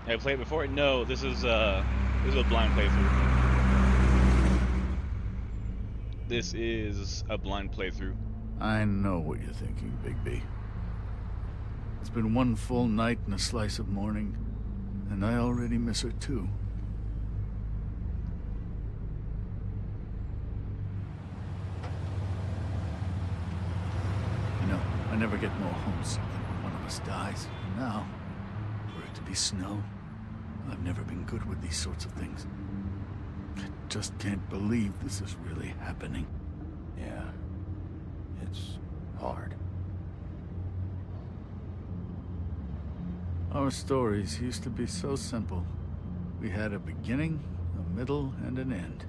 Have I played it before? No, this is a blind playthrough. This is a blind playthrough. I know what you're thinking, Bigby. It's been one full night and a slice of morning, and I already miss her too. You know, I never get more homesick than when one of us dies. And now, for it to be Snow, I've never been good with these sorts of things. just can't believe this is really happening. Yeah. It's hard. Our stories used to be so simple. We had a beginning, a middle, and an end.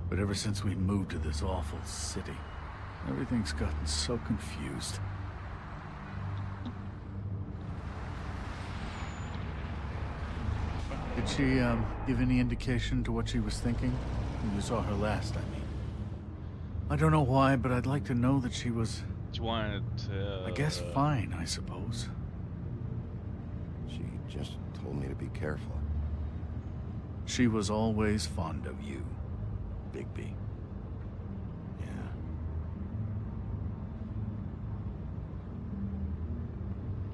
But ever since we moved to this awful city, everything's gotten so confused. Did she, give any indication to what she was thinking? When you saw her last, I mean. I don't know why, but I'd like to know that she was... She wanted to... I guess fine, I suppose. She just told me to be careful. She was always fond of you, Bigby. Yeah.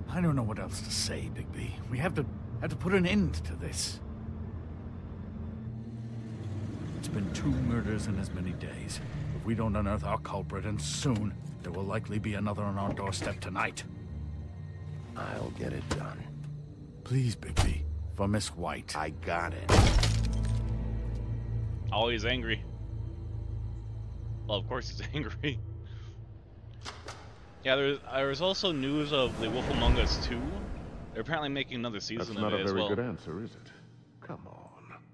I don't know what else to say, Bigby. We have to put an end to this. It's been 2 murders in as many days. If we don't unearth our culprit, and soon, there will likely be another on our doorstep tonight. I'll get it done. Please, Bigby. For Miss White. I got it. Always angry. Well, of course he's angry. Yeah, there was also news of The Wolf Among Us 2. They're apparently making another season of it as well. That's not a very good answer, is it? Come on.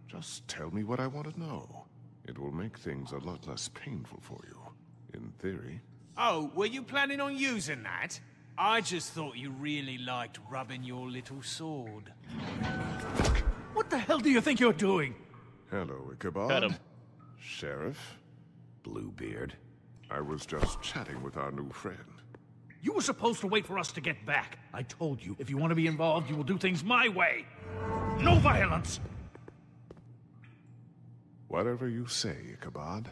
Just tell me what I want to know. It will make things a lot less painful for you. In theory. Oh, were you planning on using that? I just thought you really liked rubbing your little sword. What the hell do you think you're doing? Hello, Ichabod. Cut him. Sheriff? Bluebeard. I was just chatting with our new friend. You were supposed to wait for us to get back. I told you, if you want to be involved, you will do things my way. No violence! Whatever you say, Ichabod.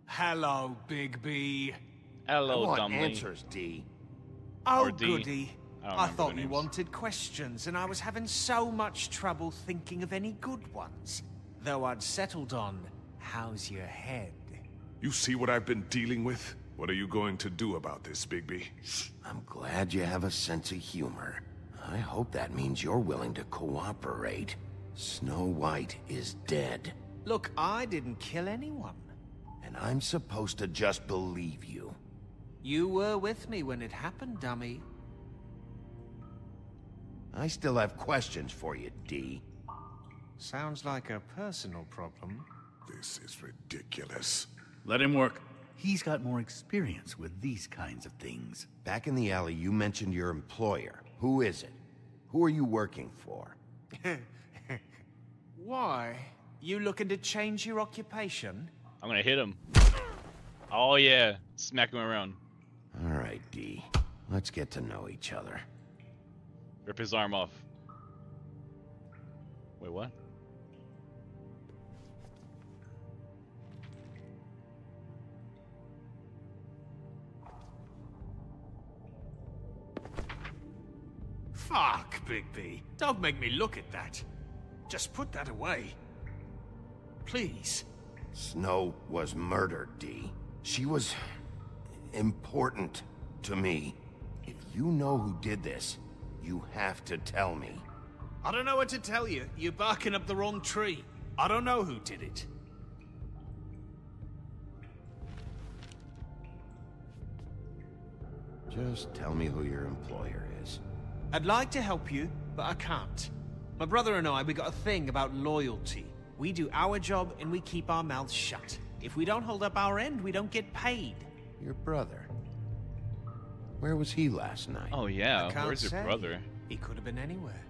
Hello, Bigby. Hello, I want Dumbly. answers, D. Oh, Or D. goody. I don't I remember thought the you names. wanted questions, and I was having so much trouble thinking of any good ones. Though I'd settled on, how's your head? You see what I've been dealing with? What are you going to do about this, Bigby? I'm glad you have a sense of humor. I hope that means you're willing to cooperate. Snow White is dead. Look, I didn't kill anyone. And I'm supposed to just believe you. You were with me when it happened, dummy. I still have questions for you, D. Sounds like a personal problem. This is ridiculous. Let him work. He's got more experience with these kinds of things. Back in the alley, you mentioned your employer. Who is it? Who are you working for? Why? You looking to change your occupation? I'm gonna hit him. Oh yeah, smack him around. All right, D. Let's get to know each other. Rip his arm off. Wait, what? Fuck, Bigby. Don't make me look at that. Just put that away. Please. Snow was murdered, D. She was important to me. If you know who did this, you have to tell me. I don't know what to tell you. You're barking up the wrong tree. I don't know who did it. Just tell me who your employer is. I'd like to help you, but I can't. My brother and I, we got a thing about loyalty. We do our job and we keep our mouths shut. If we don't hold up our end, we don't get paid. Your brother. Where was he last night? Oh I yeah, can't where's your say. brother? He could have been anywhere.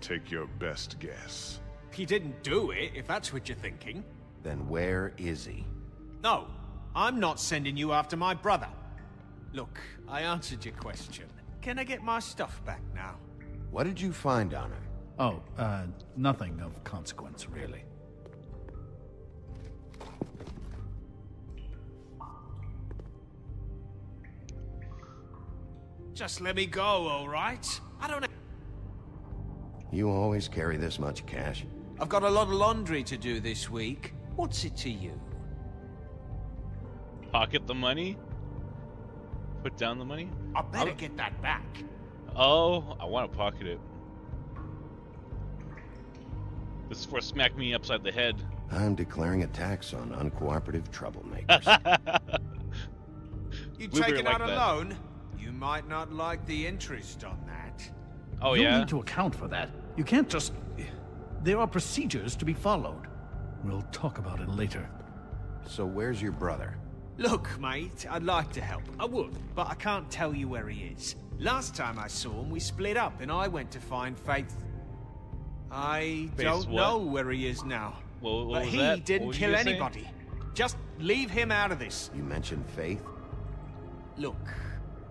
Take your best guess. He didn't do it, if that's what you're thinking. Then where is he? No, I'm not sending you after my brother. Look, I answered your question. Can I get my stuff back now? What did you find on him? Oh, nothing of consequence, really. Just let me go, all right? I don't... You always carry this much cash? I've got a lot of laundry to do this week. What's it to you? Pocket the money? Put down the money? I better get that back. Oh, I want to pocket it. This force smacked me upside the head. I'm declaring a tax on uncooperative troublemakers. You We'll be take it like out that. alone? You might not like the interest on that. Oh, You'll yeah? need to account for that. You can't just... There are procedures to be followed. We'll talk about it later. So where's your brother? Look, mate, I'd like to help. I would, but I can't tell you where he is. Last time I saw him, we split up, and I went to find Faith. I don't what? know where he is now. What but was he that? What didn't was you kill gonna say? anybody. Just leave him out of this. You mentioned Faith? Look,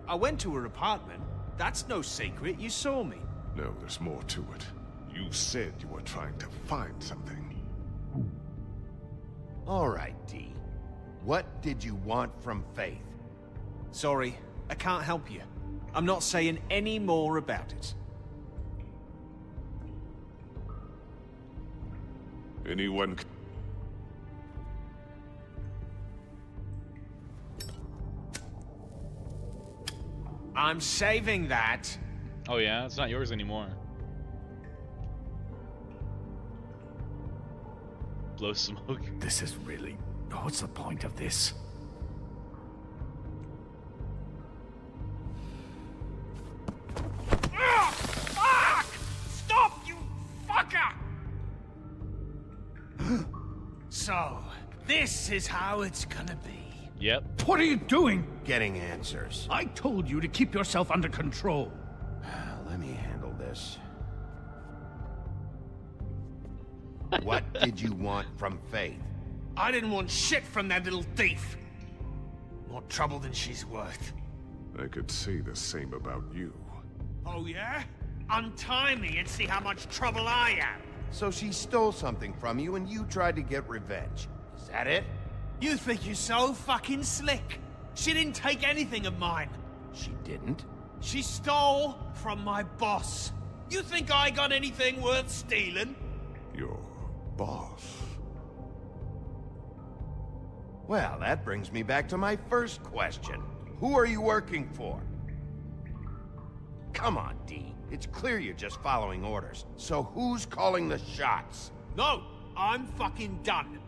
I went to her apartment. That's no secret. You saw me. No, there's more to it. You said you were trying to find something. All right, D. What did you want from Faith? Sorry, I can't help you. I'm not saying any more about it. Anyone... I'm saving that. Oh, yeah? It's not yours anymore. Blow smoke. This is really... What's the point of this? Fuck! Stop, you fucker! So, this is how it's gonna be. Yep. What are you doing? Getting answers. I told you to keep yourself under control. Let me handle this. What did you want from Faith? I didn't want shit from that little thief. More trouble than she's worth. I could say the same about you. Oh yeah? Untie me and see how much trouble I am. So she stole something from you and you tried to get revenge. Is that it? You think you're so fucking slick. She didn't take anything of mine. She didn't? She stole from my boss. You think I got anything worth stealing? Your boss. Well, that brings me back to my first question. Who are you working for? Come on, D. It's clear you're just following orders. So who's calling the shots? No, I'm fucking done.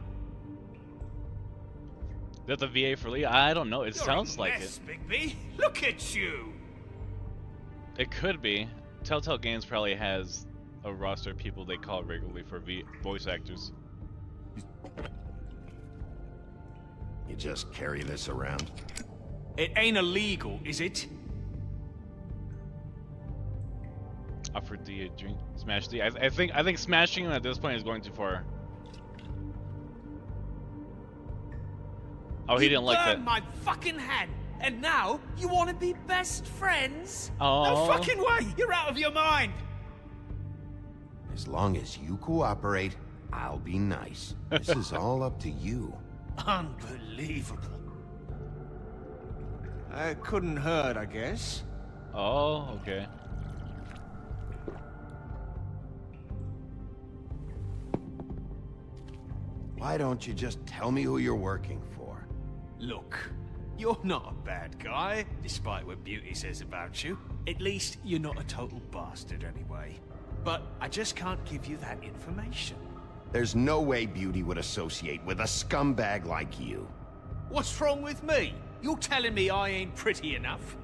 Is that the VA for Lee? I don't know. It You're sounds a like mess, it. Bigby. Look at you. It could be. Telltale Games probably has a roster of people they call regularly for voice actors. You just carry this around? It ain't illegal, is it? Offered D a drink. Smash D. I think smashing him at this point is going too far. Oh, he didn't like that. You burned my fucking hand, and now you want to be best friends? Oh. No fucking way! You're out of your mind. As long as you cooperate, I'll be nice. This is all up to you. Unbelievable. It couldn't hurt, I guess. Oh, okay. Why don't you just tell me who you're working for? Look, you're not a bad guy, despite what Beauty says about you. At least, you're not a total bastard anyway. But I just can't give you that information. There's no way Beauty would associate with a scumbag like you. What's wrong with me? You're telling me I ain't pretty enough?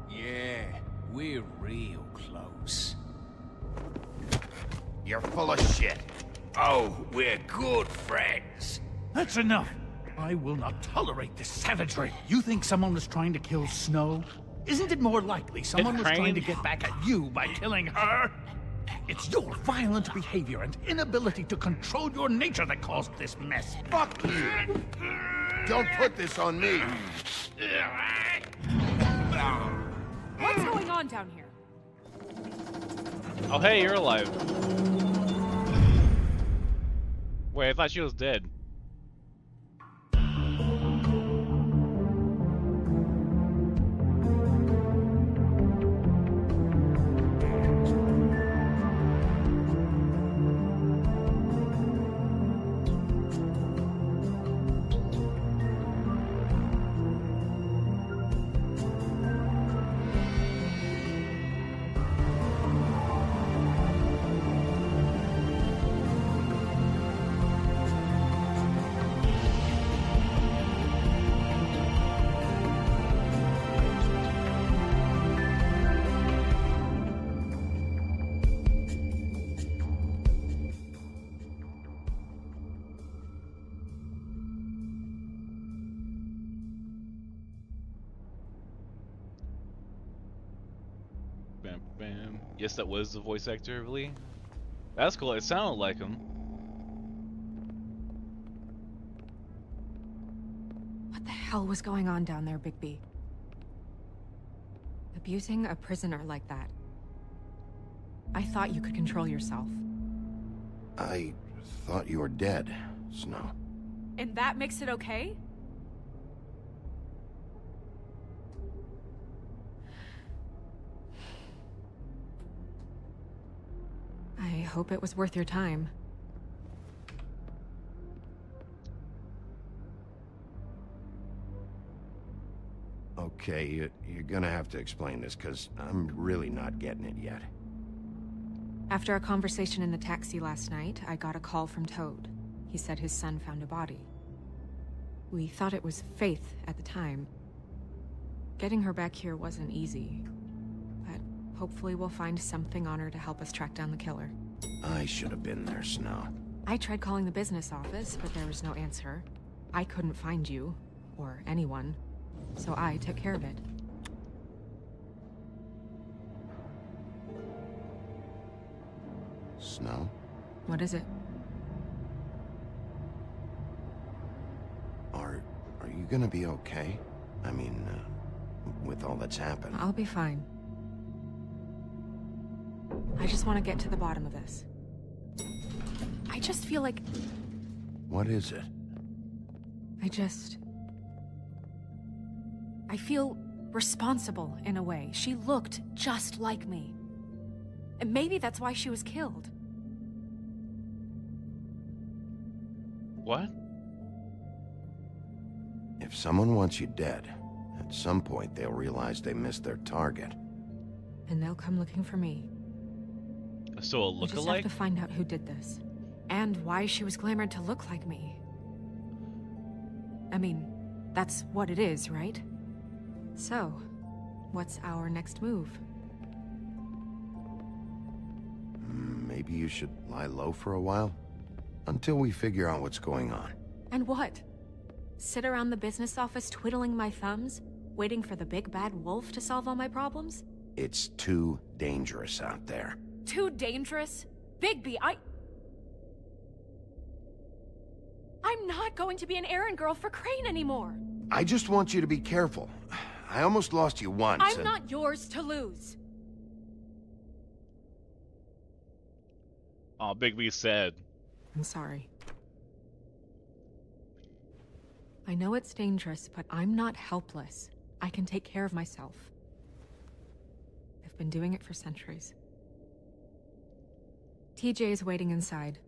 Yeah, we're real close. You're full of shit. Oh, we're good friends. That's enough. I will not tolerate this savagery. You think someone was trying to kill Snow? Isn't it more likely someone was trying to get back at you by killing her? It's your violent behavior and inability to control your nature that caused this mess. Fuck you! Don't put this on me! What's going on down here? Oh, hey, you're alive. Wait, I thought she was dead. bam, bam. Yes, that was the voice actor of Lee. That's cool. It sounded like him. What the hell was going on down there, Bigby? Abusing a prisoner like that. I thought you could control yourself. I thought you were dead, Snow. And that makes it okay? I hope it was worth your time. Okay, you're gonna have to explain this, because I'm really not getting it yet. After a conversation in the taxi last night, I got a call from Toad. He said his son found a body. We thought it was Faith at the time. Getting her back here wasn't easy, but hopefully we'll find something on her to help us track down the killer. I should have been there, Snow. I tried calling the business office, but there was no answer. I couldn't find you, or anyone, so I took care of it. Snow? What is it? Are you gonna be okay? I mean, with all that's happened. I'll be fine. I just want to get to the bottom of this. I just feel like... What is it? I feel responsible in a way. She looked just like me. And maybe that's why she was killed. What? If someone wants you dead, at some point they'll realize they missed their target. And they'll come looking for me. So a We just have look-alike? to find out who did this. And why she was glamored to look like me. I mean, that's what it is, right? So, what's our next move? Maybe you should lie low for a while? Until we figure out what's going on. And what? Sit around the business office twiddling my thumbs, waiting for the big bad wolf to solve all my problems? It's too dangerous out there. Too dangerous? Bigby, I'm not going to be an errand girl for Crane anymore! I just want you to be careful. I almost lost you once. I'm not yours to lose! Oh, Bigby said. I'm sorry. I know it's dangerous, but I'm not helpless. I can take care of myself. I've been doing it for centuries. TJ is waiting inside.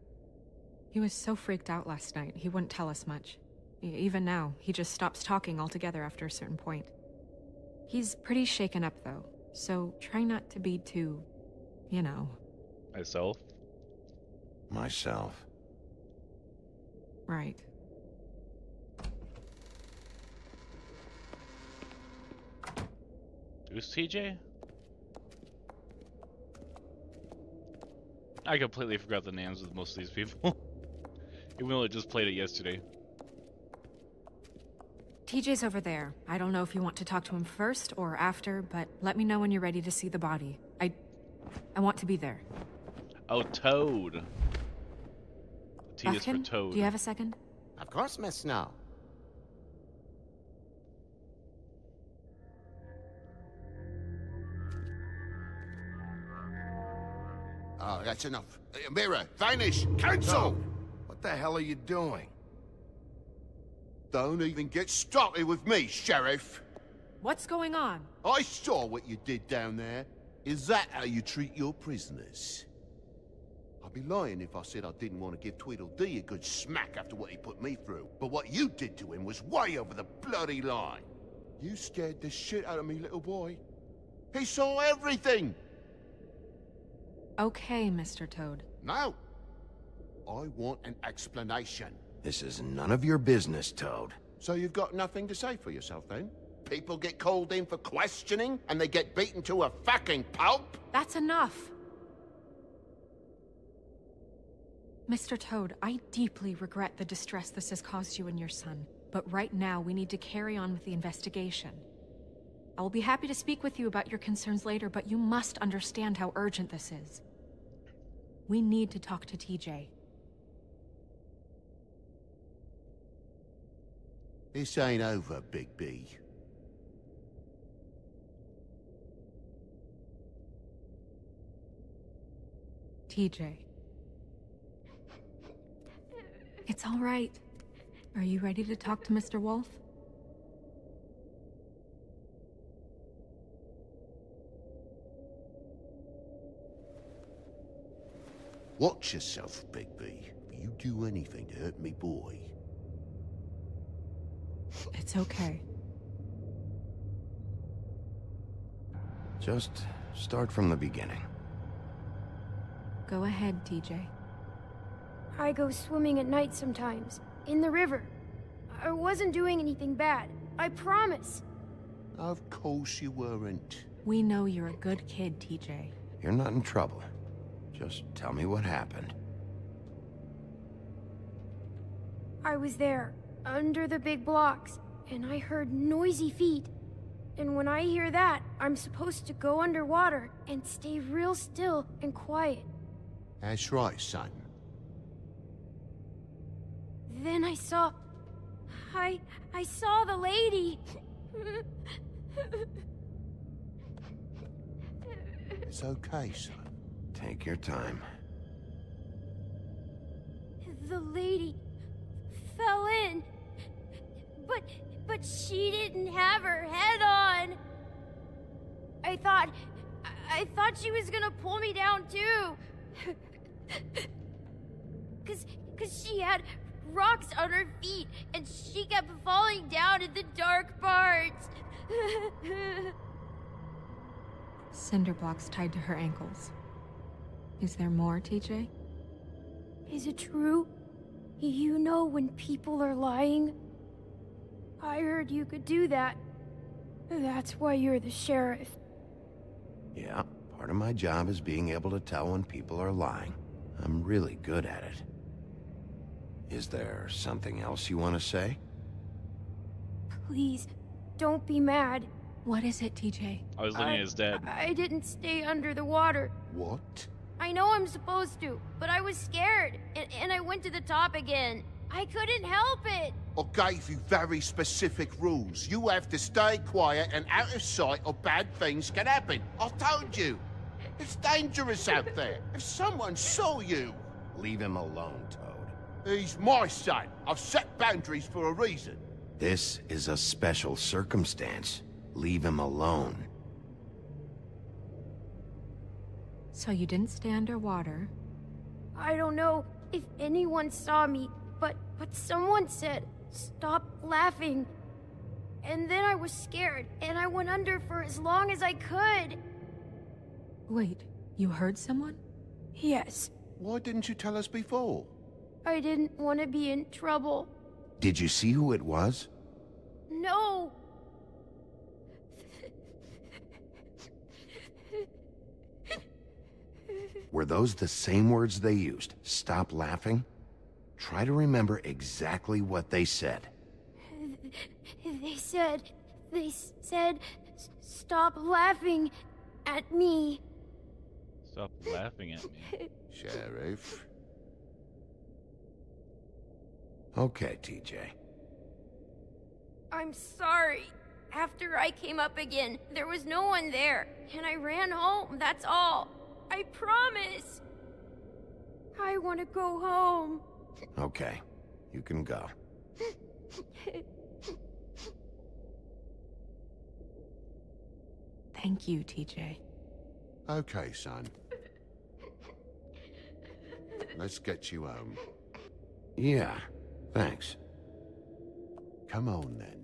He was so freaked out last night, he wouldn't tell us much. Even now, he just stops talking altogether after a certain point. He's pretty shaken up, though, so try not to be too, you know. Myself? Myself. Right. Who's TJ? I completely forgot the names of most of these people. Even though I just played it yesterday. TJ's over there. I don't know if you want to talk to him first or after, but let me know when you're ready to see the body. I want to be there. Oh, Toad. T is for Buffkin, Toad. do you have a second? Of course, Miss Snow. Oh, that's enough. Mira, vanish! Cancel! What the hell are you doing? Don't even get started with me, Sheriff. What's going on? I saw what you did down there. Is that how you treat your prisoners? I'd be lying if I said I didn't want to give Tweedledee a good smack after what he put me through. But what you did to him was way over the bloody line. You scared the shit out of me, little boy. He saw everything! Okay, Mr. Toad. No. I want an explanation. This is none of your business, Toad. So you've got nothing to say for yourself, then? People get called in for questioning, and they get beaten to a fucking pulp? That's enough! Mr. Toad, I deeply regret the distress this has caused you and your son. But right now, we need to carry on with the investigation. I will be happy to speak with you about your concerns later, but you must understand how urgent this is. We need to talk to TJ. This ain't over, Big B. TJ. It's all right. Are you ready to talk to Mr. Wolf? Watch yourself, Big B. You do anything to hurt me, boy. It's okay. Just start from the beginning. Go ahead, TJ. I go swimming at night sometimes, in the river. I wasn't doing anything bad, I promise. Of course you weren't. We know you're a good kid, TJ. You're not in trouble. Just tell me what happened. I was there, under the big blocks, and I heard noisy feet. And when I hear that, I'm supposed to go underwater and stay real still and quiet. That's right, son. Then I saw the lady. It's okay, son. Take your time. The lady fell in. But she didn't have her head on. I thought she was gonna pull me down too. Cause she had rocks on her feet and she kept falling down in the dark parts. Cinder blocks tied to her ankles. Is there more, TJ? Is it true? You know when people are lying? I heard you could do that. That's why you're the sheriff. Yeah, part of my job is being able to tell when people are lying. I'm really good at it. Is there something else you want to say? Please, don't be mad. What is it, TJ? I was looking at his dad. I didn't stay under the water. What? I know I'm supposed to, but I was scared, and I went to the top again. I couldn't help it. I gave you very specific rules. You have to stay quiet and out of sight or bad things can happen. I told you. It's dangerous out there. If someone saw you... Leave him alone, Toad. He's my son. I've set boundaries for a reason. This is a special circumstance. Leave him alone. So you didn't stay underwater? I don't know if anyone saw me, but someone said, "Stop laughing." And then I was scared, and I went under for as long as I could. Wait, you heard someone? Yes. Why didn't you tell us before? I didn't want to be in trouble. Did you see who it was? No. Were those the same words they used? Stop laughing? Try to remember exactly what they said. They said, "Stop laughing at me." Stop laughing at me. Sheriff. Okay, TJ. I'm sorry. After I came up again, there was no one there, and I ran home, that's all. I promise. I want to go home. Okay, you can go. Thank you, TJ. Okay, son. Let's get you home. Yeah, thanks. Come on, then.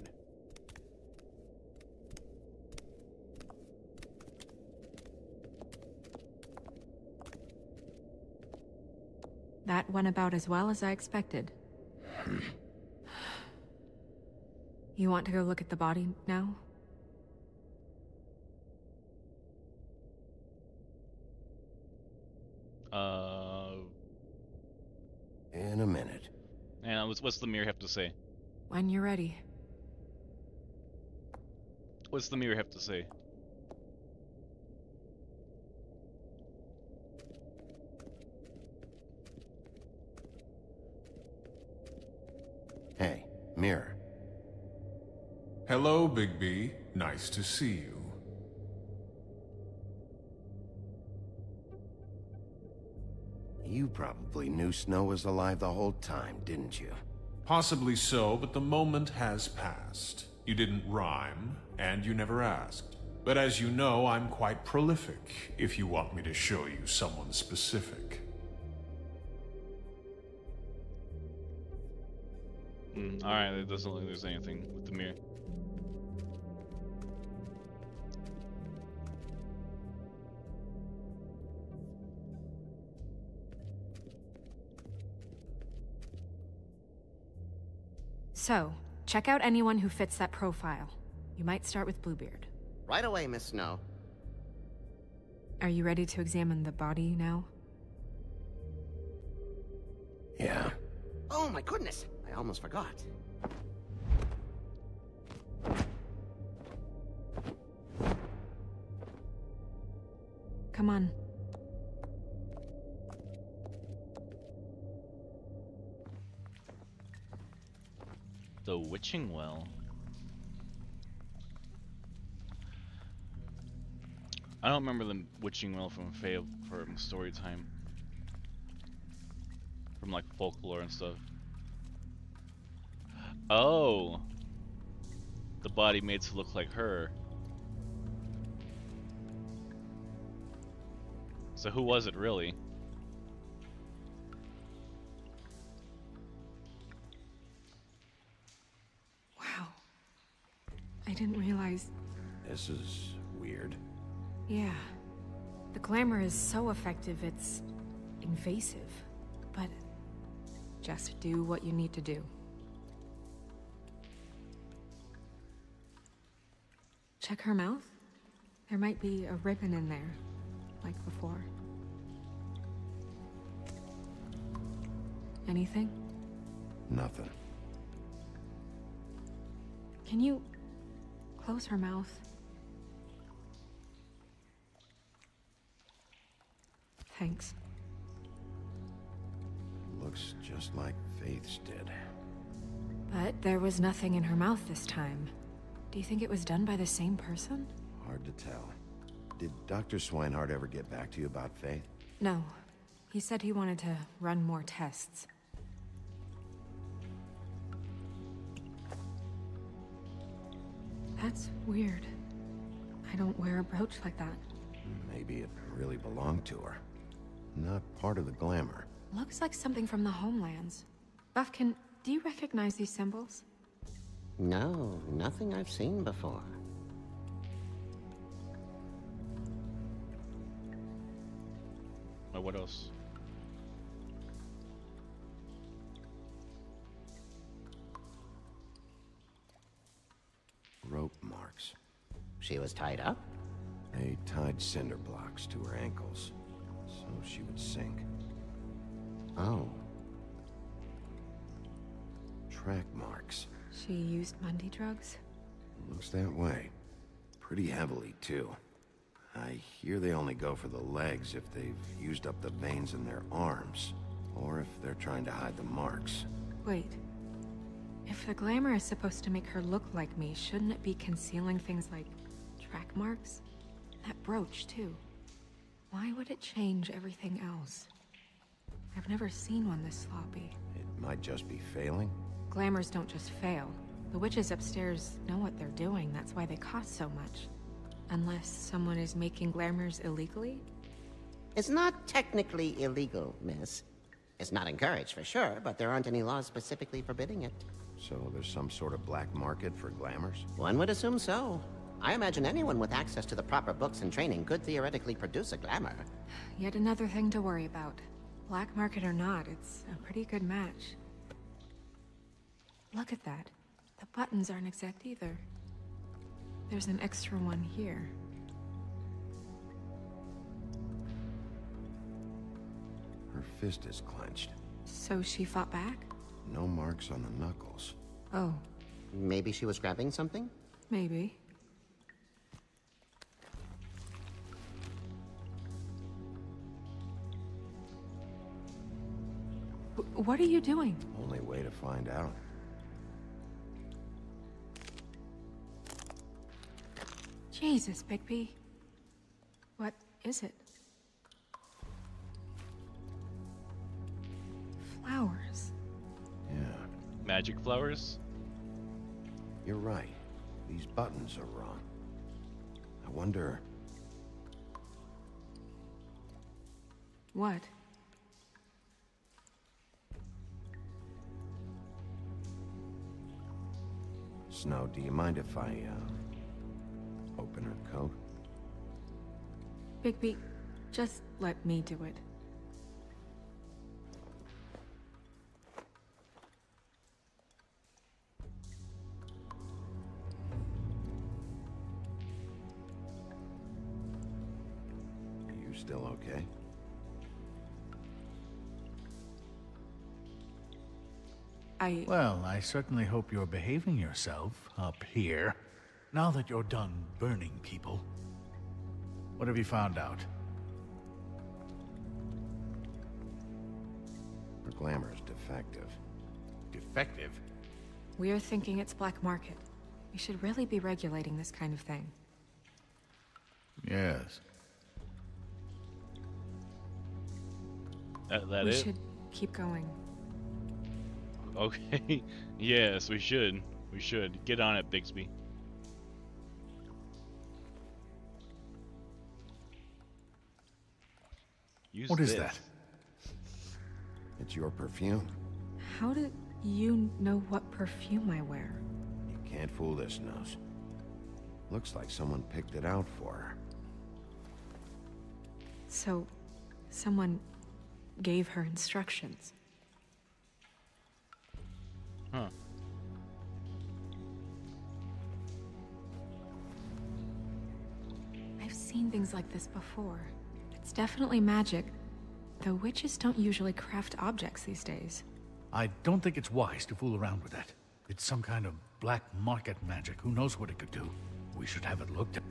That went about as well as I expected. You want to go look at the body now? In a minute. And what's the mirror have to say? When you're ready. What's the mirror have to say? Hey, mirror. Hello, Bigby. Nice to see you. You probably knew Snow was alive the whole time, didn't you? Possibly so, but the moment has passed. You didn't rhyme, and you never asked. But as you know, I'm quite prolific, if you want me to show you someone specific. Alright, it doesn't look like there's anything with the mirror. So, check out anyone who fits that profile. You might start with Bluebeard. Right away, Miss Snow. Are you ready to examine the body now? Yeah. Oh my goodness, I almost forgot. Come on. The Witching Well. I don't remember the Witching Well from story time. From like folklore and stuff. Oh! The body made to look like her. So who was it really? Wow. I didn't realize... This is weird. Yeah. The glamour is so effective, it's invasive. But just do what you need to do. Check her mouth. There might be a ribbon in there, like before. Anything? Nothing. Can you close her mouth? Thanks. Looks just like Faith's did. But there was nothing in her mouth this time. Do you think it was done by the same person? Hard to tell. Did Dr. Swinehart ever get back to you about Faith? No. He said he wanted to run more tests. That's weird. I don't wear a brooch like that. Maybe it really belonged to her. Not part of the glamour. Looks like something from the homelands. Buffkin, do you recognize these symbols? No, nothing I've seen before. What else? Rope marks. She was tied up? They tied cinder blocks to her ankles, so she would sink. Oh. Track marks. She used Mundy drugs? Looks that way. Pretty heavily, too. I hear they only go for the legs if they've used up the veins in their arms, or if they're trying to hide the marks. Wait. If the glamour is supposed to make her look like me, shouldn't it be concealing things like track marks? That brooch, too. Why would it change everything else? I've never seen one this sloppy. It might just be failing. Glamours don't just fail. The witches upstairs know what they're doing, that's why they cost so much. Unless someone is making glamours illegally? It's not technically illegal, miss. It's not encouraged for sure, but there aren't any laws specifically forbidding it. So there's some sort of black market for glamours? One would assume so. I imagine anyone with access to the proper books and training could theoretically produce a glamour. Yet another thing to worry about. Black market or not, it's a pretty good match. Look at that. The buttons aren't exact either. There's an extra one here. Her fist is clenched. So she fought back? No marks on the knuckles. Oh. Maybe she was grabbing something? Maybe. What are you doing? Only way to find out. Jesus, Bigby. What is it? Flowers. Yeah. Magic flowers? You're right. These buttons are wrong. I wonder... What? Snow, do you mind if I, open her coat? Bigby, just let me do it. Are you still okay? Well, I certainly hope you're behaving yourself up here, now that you're done burning people. What have you found out? Her glamour's defective. Defective? We're thinking it's black market. We should really be regulating this kind of thing. Yes. That we it? should keep going. Okay. Yes, we should. We should. Get on it, Bixby. Use What is this. that? It's your perfume. How do you know what perfume I wear? You can't fool this nose. Looks like someone picked it out for her. So, someone gave her instructions. Huh. I've seen things like this before. It's definitely magic, though witches don't usually craft objects these days. I don't think it's wise to fool around with that. It's some kind of black market magic. Who knows what it could do? We should have it looked at,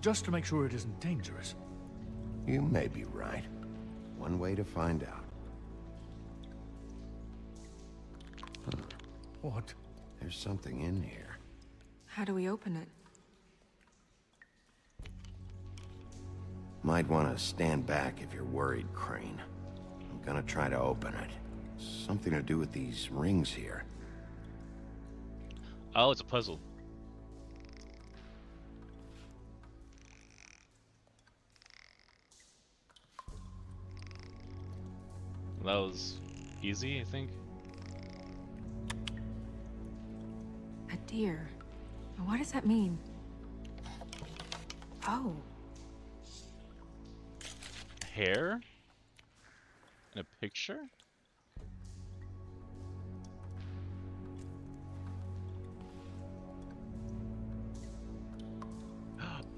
just to make sure it isn't dangerous. You may be right. One way to find out. Huh. What? There's something in here. How do we open it? Might want to stand back if you're worried, Crane. I'm gonna try to open it. Something to do with these rings here. Oh, it's a puzzle. That was easy, I think. A deer. What does that mean? Oh. Hair? In a picture?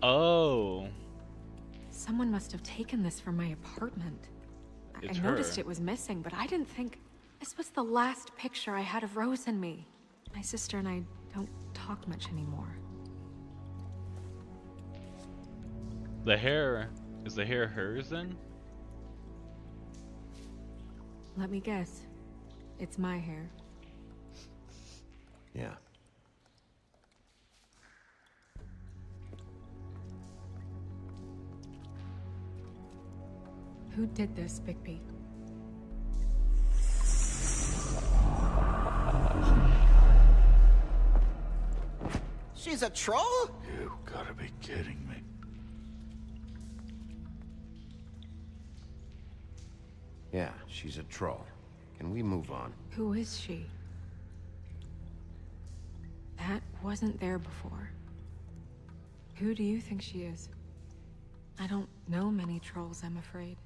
Oh. Someone must have taken this from my apartment. I It's noticed her. it was missing, but I didn't think this was the last picture I had of Rose and me. My sister and I don't talk much anymore. The hair. Is the hair hers then? Let me guess. It's my hair. Yeah. Who did this, Bigby? She's a troll? You gotta be kidding me. Yeah, she's a troll. Can we move on? Who is she? That wasn't there before. Who do you think she is? I don't know many trolls, I'm afraid.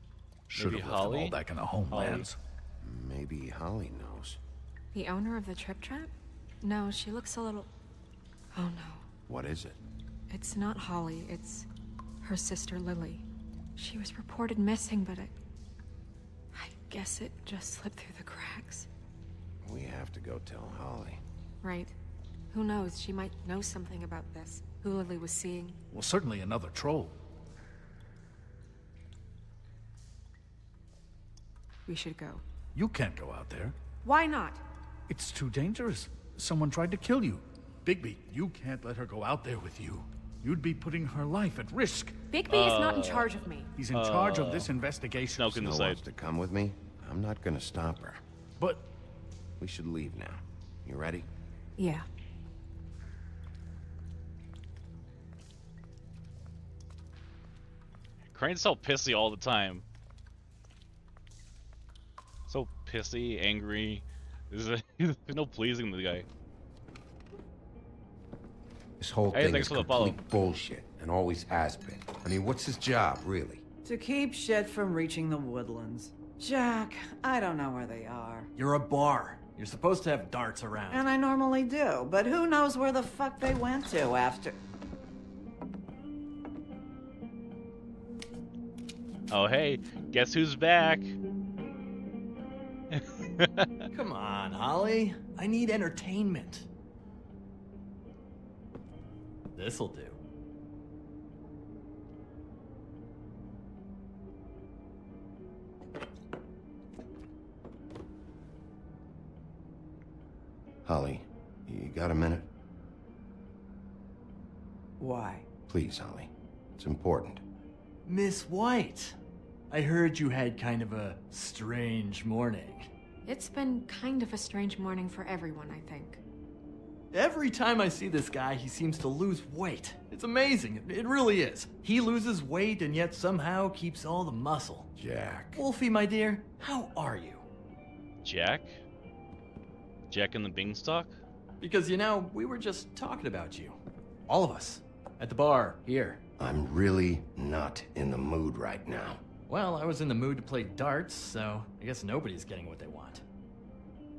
Should have left them all back in the homelands. Maybe Holly knows. The owner of the Trip Trap? No, she looks a little... Oh no. What is it? It's not Holly, it's her sister Lily. She was reported missing, but I guess it just slipped through the cracks. We have to go tell Holly. Right. Who knows, she might know something about this. Who Lily was seeing. Well, certainly another troll. We should go. You can't go out there. Why not? It's too dangerous. Someone tried to kill you. Bigby, you can't let her go out there with you. You'd be putting her life at risk. Bigby is not in charge of me. He's in charge of this investigation. Snow wants to come with me. I'm not gonna stop her. But... we should leave now. You ready? Yeah. Crane's so pissy all the time. So pissy, angry. There's no pleasing the guy. This whole Hey, thing thanks is for the follow. complete bullshit, and always has been. I mean, what's his job, really? To keep shit from reaching the woodlands. Jack, I don't know where they are. You're a bar. You're supposed to have darts around. And I normally do, but who knows where the fuck they went to after... Oh hey, guess who's back? Come on, Holly. I need entertainment. This'll do. Holly, you got a minute? Why? Please, Holly. It's important. Miss White, I heard you had kind of a strange morning. It's been kind of a strange morning for everyone, I think. Every time I see this guy, he seems to lose weight. It's amazing. It really is. He loses weight and yet somehow keeps all the muscle. Jack. Wolfie, my dear, how are you? Jack? Jack and the Beanstalk? Because, you know, we were just talking about you. All of us. At the bar, here. I'm really not in the mood right now. Well, I was in the mood to play darts, so I guess nobody's getting what they want.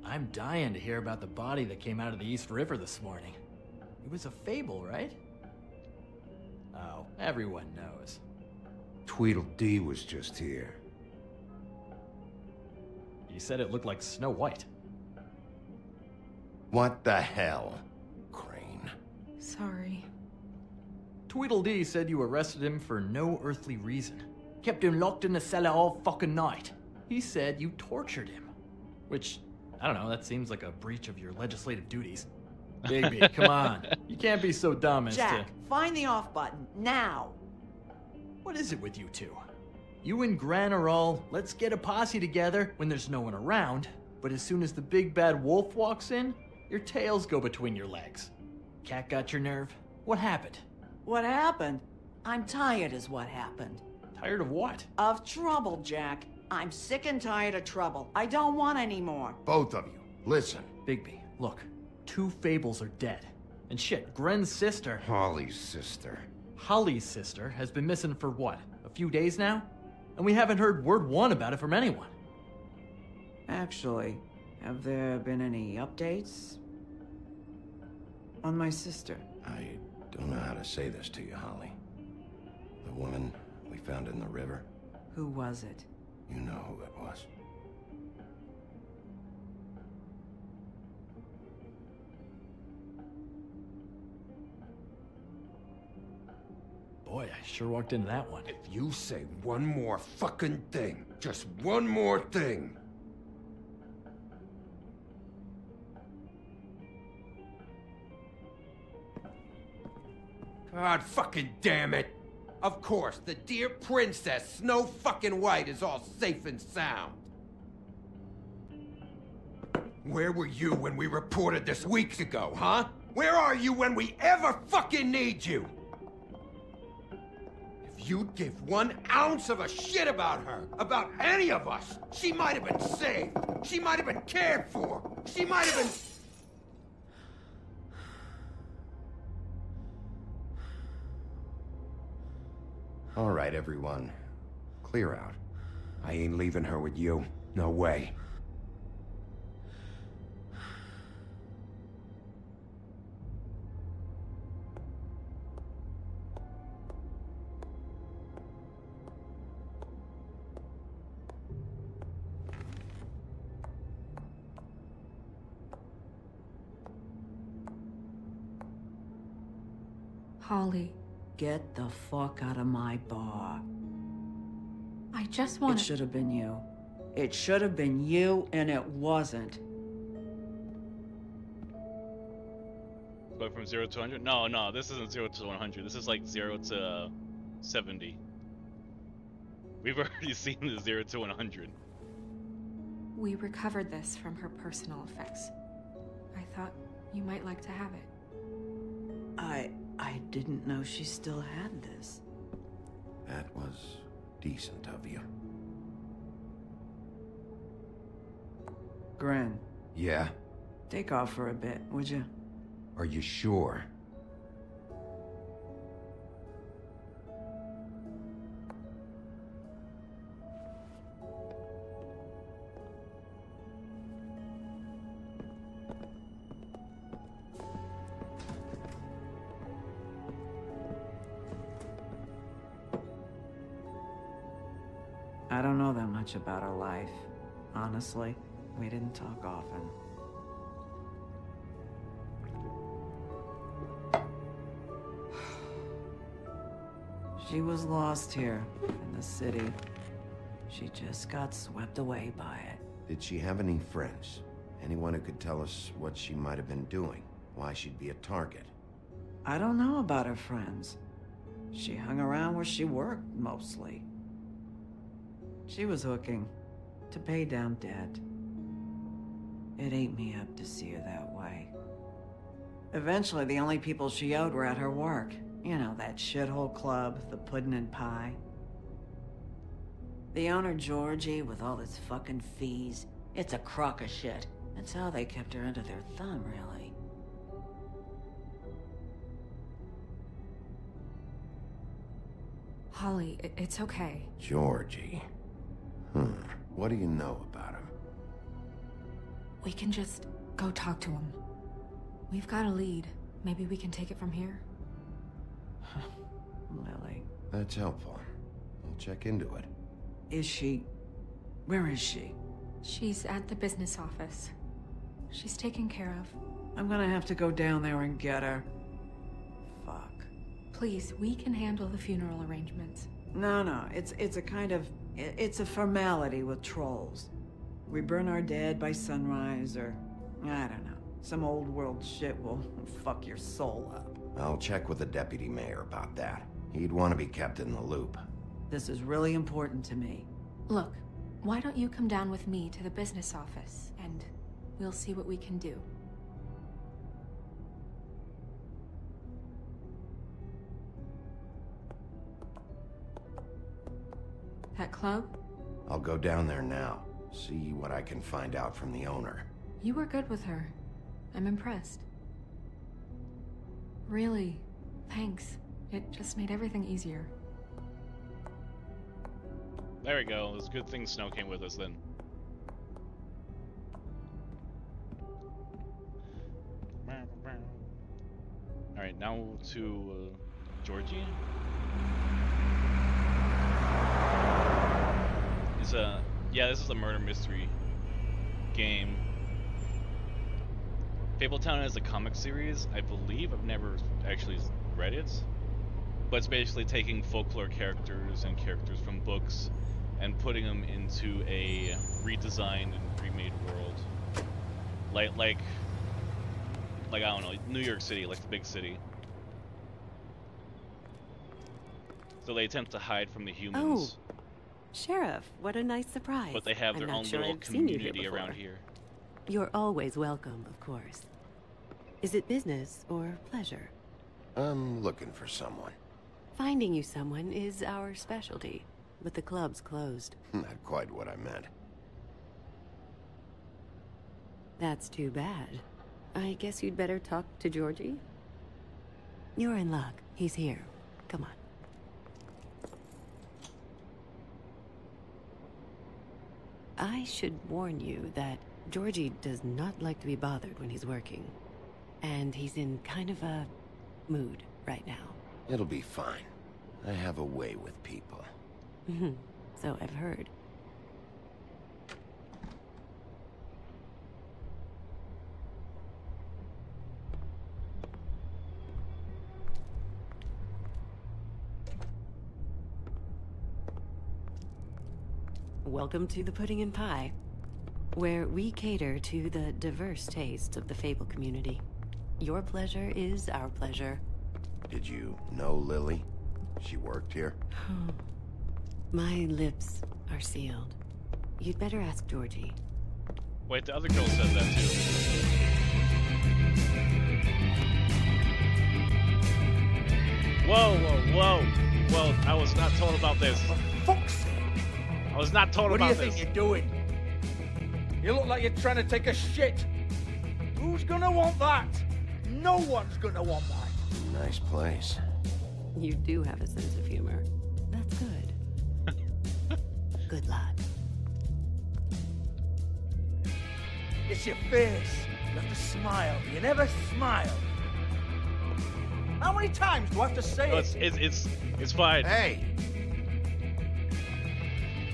I'm dying to hear about the body that came out of the East River this morning. It was a fable, right? Oh, everyone knows. Tweedledee was just here. You said it looked like Snow White. What the hell? Crane. Sorry. Tweedledee said you arrested him for no earthly reason. Kept him locked in the cellar all fucking night. He said you tortured him. Which, I don't know, that seems like a breach of your legislative duties. Bigby, come on. You can't be so dumb as Jack, to... find the off button, now! What is it with you two? You and Gran are all, let's get a posse together when there's no one around, but as soon as the big bad wolf walks in, your tails go between your legs. Cat got your nerve? What happened? What happened? I'm tired is what happened. Tired of what? Of trouble, Jack. I'm sick and tired of trouble. I don't want any more. Both of you, listen. Bigby, look. 2 fables are dead. And shit, Gren's sister... Holly's sister. Holly's sister has been missing for what? A few days now? And we haven't heard word one about it from anyone. Actually, have there been any updates? On my sister? I don't know how to say this to you, Holly. The woman we found in the river. Who was it? You know who it was. Boy, I sure walked into that one. If you say one more fucking thing, just one more thing. God fucking damn it! Of course, the dear princess, Snow fucking White, is all safe and sound. Where were you when we reported this weeks ago, huh? Where are you when we ever fucking need you? If you'd give 1 ounce of a shit about her, about any of us, she might have been saved. She might have been cared for. She might have been... All right, everyone. Clear out. I ain't leaving her with you. No way. Holly, Get the fuck out of my bar. I just It want should have been you. It should have been you, and it wasn't. Going from 0 to 100? No, this isn't 0 to 100. This is like 0 to 70. We've already seen the 0 to 100. We recovered this from her personal effects. I thought you might like to have it. I didn't know she still had this. That was decent of you. Gren. Yeah? Take off for a bit, would you? Are you sure? I don't know that much about her life. Honestly, we didn't talk often. She was lost here, in the city. She just got swept away by it. Did she have any friends? Anyone who could tell us what she might have been doing? Why she'd be a target? I don't know about her friends. She hung around where she worked, mostly. She was hooking to pay down debt. It ate me up to see her that way. Eventually, the only people she owed were at her work. You know, that shithole club, the Puddin' and Pie. The owner, Georgie, with all his fucking fees, it's a crock of shit. That's how they kept her under their thumb, really. Holly, it's okay. Georgie. What do you know about him? We can just go talk to him. We've got a lead. Maybe we can take it from here? Lily. That's helpful. I'll check into it. Is she... Where is she? She's at the business office. She's taken care of. I'm gonna have to go down there and get her. Fuck. Please, we can handle the funeral arrangements. No, it's a kind of... It's a formality with trolls. We burn our dead by sunrise, or... I don't know. Some old world shit will fuck your soul up. I'll check with the deputy mayor about that. He'd want to be kept in the loop. This is really important to me. Look, why don't you come down with me to the business office, and we'll see what we can do. That club? I'll go down there now. See what I can find out from the owner. You were good with her. I'm impressed. Really, thanks. It just made everything easier. There we go. It's a good thing Snow came with us then. Alright, now to Georgie. This is a murder mystery game. Fabletown is a comic series, I believe. I've never actually read it, but it's basically taking folklore characters and characters from books and putting them into a redesigned and remade world. Like I don't know, New York City, like the big city. So they attempt to hide from the humans. Oh, Sheriff, what a nice surprise. But they have their own little community around here. You're always welcome, of course. Is it business or pleasure? I'm looking for someone. Finding you someone is our specialty, but the club's closed. Not quite what I meant. That's too bad. I guess you'd better talk to Georgie? You're in luck. He's here. Come on. I should warn you that Georgie does not like to be bothered when he's working. And he's in kind of a mood right now. It'll be fine. I have a way with people. So I've heard. welcome to the Pudding and Pie, where we cater to the diverse tastes of the Fable community. Your pleasure is our pleasure. Did you know Lily? She worked here? My lips are sealed. You'd better ask Georgie. Wait, the other girl said that too. Whoa, whoa, whoa. Whoa, I was not told about this. For fuck's sake! I was not told What about do you this. think you're doing? You look like you're trying to take a shit. Who's gonna want that? No one's gonna want that. Nice place. You do have a sense of humor. That's good. Good lad. It's your face. You have to smile. You never smile. How many times do I have to say No, it? it's fine. Hey!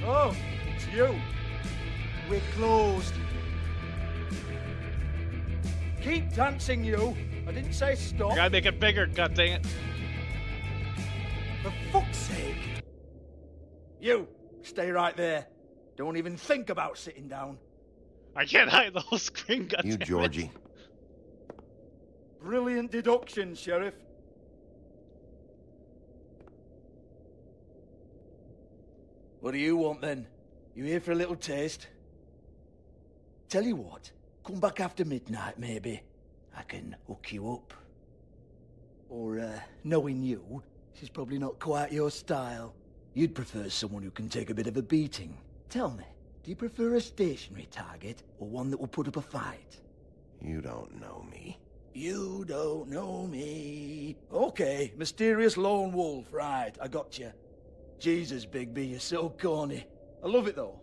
Oh, it's you. We're closed. Keep dancing, you. I didn't say stop. I gotta make it bigger, god dang it. For fuck's sake. You, stay right there. Don't even think about sitting down. I can't hide the whole screen, god You, damn it. Georgie. Brilliant deduction, Sheriff. What do you want then? You here for a little taste? Tell you what, come back after midnight maybe. I can hook you up. Or, knowing you, this is probably not quite your style. You'd prefer someone who can take a bit of a beating. Tell me, do you prefer a stationary target or one that will put up a fight? You don't know me. You don't know me. Okay, mysterious lone wolf, right, I got you. Jesus, Bigby, you're so corny. I love it though.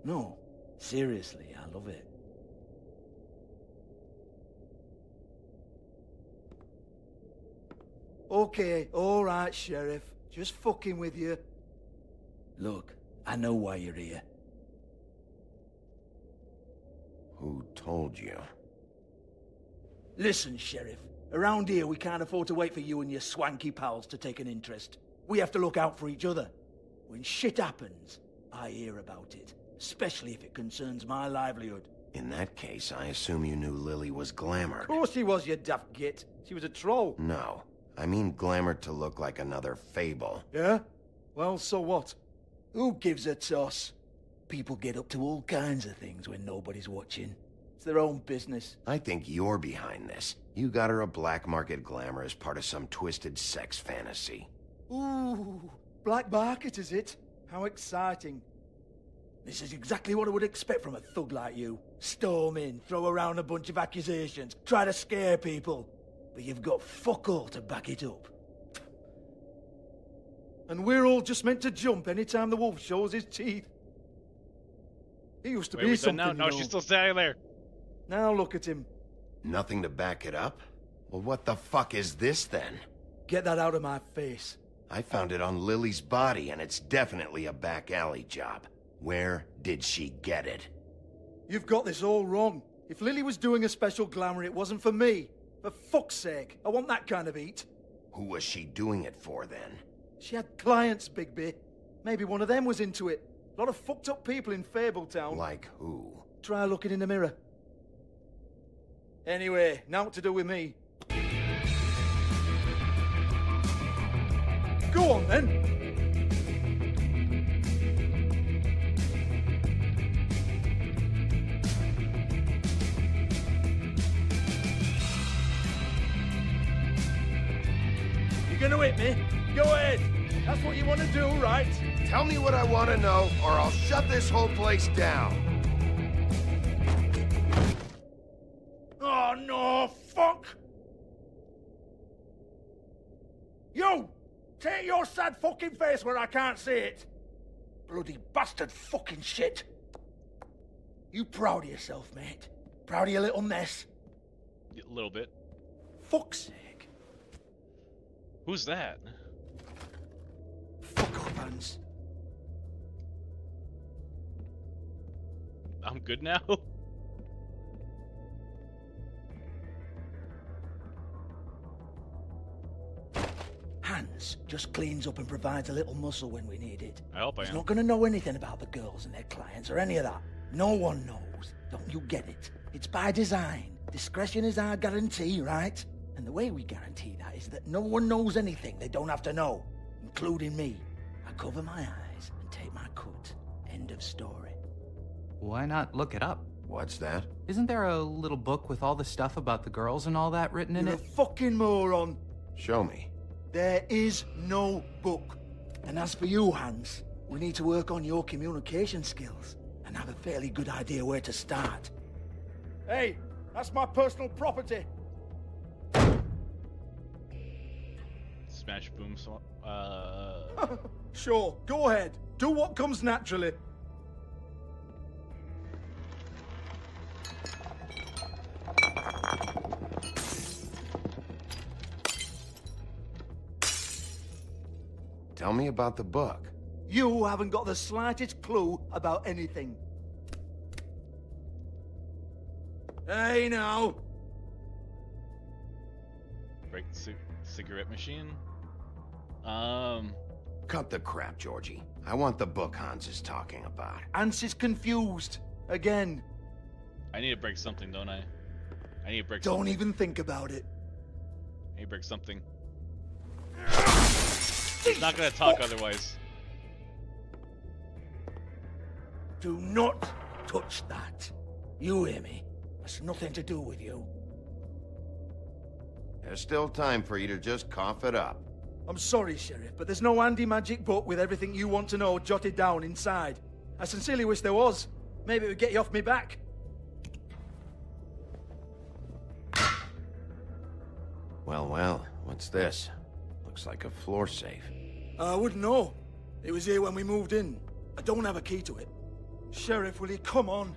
No, seriously, I love it. Okay, alright, Sheriff. Just fucking with you. Look, I know why you're here. Who told you? Listen, Sheriff. Around here, we can't afford to wait for you and your swanky pals to take an interest. We have to look out for each other. When shit happens, I hear about it. Especially if it concerns my livelihood. In that case, I assume you knew Lily was glamored. Of course she was, you daft git. She was a troll. No. I mean glamored to look like another Fable. Yeah? Well, so what? Who gives a toss? People get up to all kinds of things when nobody's watching. It's their own business. I think you're behind this. You got her a black market glamour as part of some twisted sex fantasy. Ooh, black market is it? How exciting. This is exactly what I would expect from a thug like you. Storm in, throw around a bunch of accusations, try to scare people. But you've got fuck all to back it up. And we're all just meant to jump anytime the wolf shows his teeth. He used to be something, No, you know. she's still standing there. Now look at him. Nothing to back it up? Well, what the fuck is this then? Get that out of my face. I found it on Lily's body, and it's definitely a back alley job. Where did she get it? You've got this all wrong. If Lily was doing a special glamour, it wasn't for me. For fuck's sake, I want that kind of eat. Who was she doing it for, then? She had clients, Bigby. Maybe one of them was into it. A lot of fucked up people in Fabletown. Like who? Try looking in the mirror. Anyway, now what to do with me. Go on, then. You're gonna hit me? Go ahead. That's what you want to do, right? Tell me what I want to know, or I'll shut this whole place down. Oh, no, fuck! You! Take your sad fucking face where I can't see it! Bloody bastard fucking shit! You proud of yourself, mate? Proud of your little mess? A little bit. Fuck's sake. Who's that? Fuck off, Hans. I'm good now? Hans, Lance just cleans up and provides a little muscle when we need it. I hope I am. He's not gonna know anything about the girls and their clients or any of that. No one knows. Don't you get it? It's by design. Discretion is our guarantee, right? And the way we guarantee that is that no one knows anything they don't have to know, including me. I cover my eyes and take my cut. End of story. Why not look it up? What's that? Isn't there a little book with all the stuff about the girls and all that written in You're it? a fucking moron. Show me. There is no book. And as for you, Hans, we need to work on your communication skills and have a fairly good idea where to start. Hey, that's my personal property. Smash boom. Sure, go ahead. Do what comes naturally. Tell me about the book. You haven't got the slightest clue about anything. Hey, now. Break the cigarette machine. Cut the crap, Georgie. I want the book Hans is talking about. Hans is confused. Again. I need to break something, don't I? I need to break Don't something. even think about it. I need to break something. He's not gonna talk otherwise. Do not touch that. You hear me? That's nothing to do with you. There's still time for you to just cough it up. I'm sorry, Sheriff, but there's no handy magic book with everything you want to know jotted down inside. I sincerely wish there was. Maybe it would get you off me back. Well, well, what's this? Looks like a floor safe. I wouldn't know. It was here when we moved in. I don't have a key to it. Sheriff, will you come on?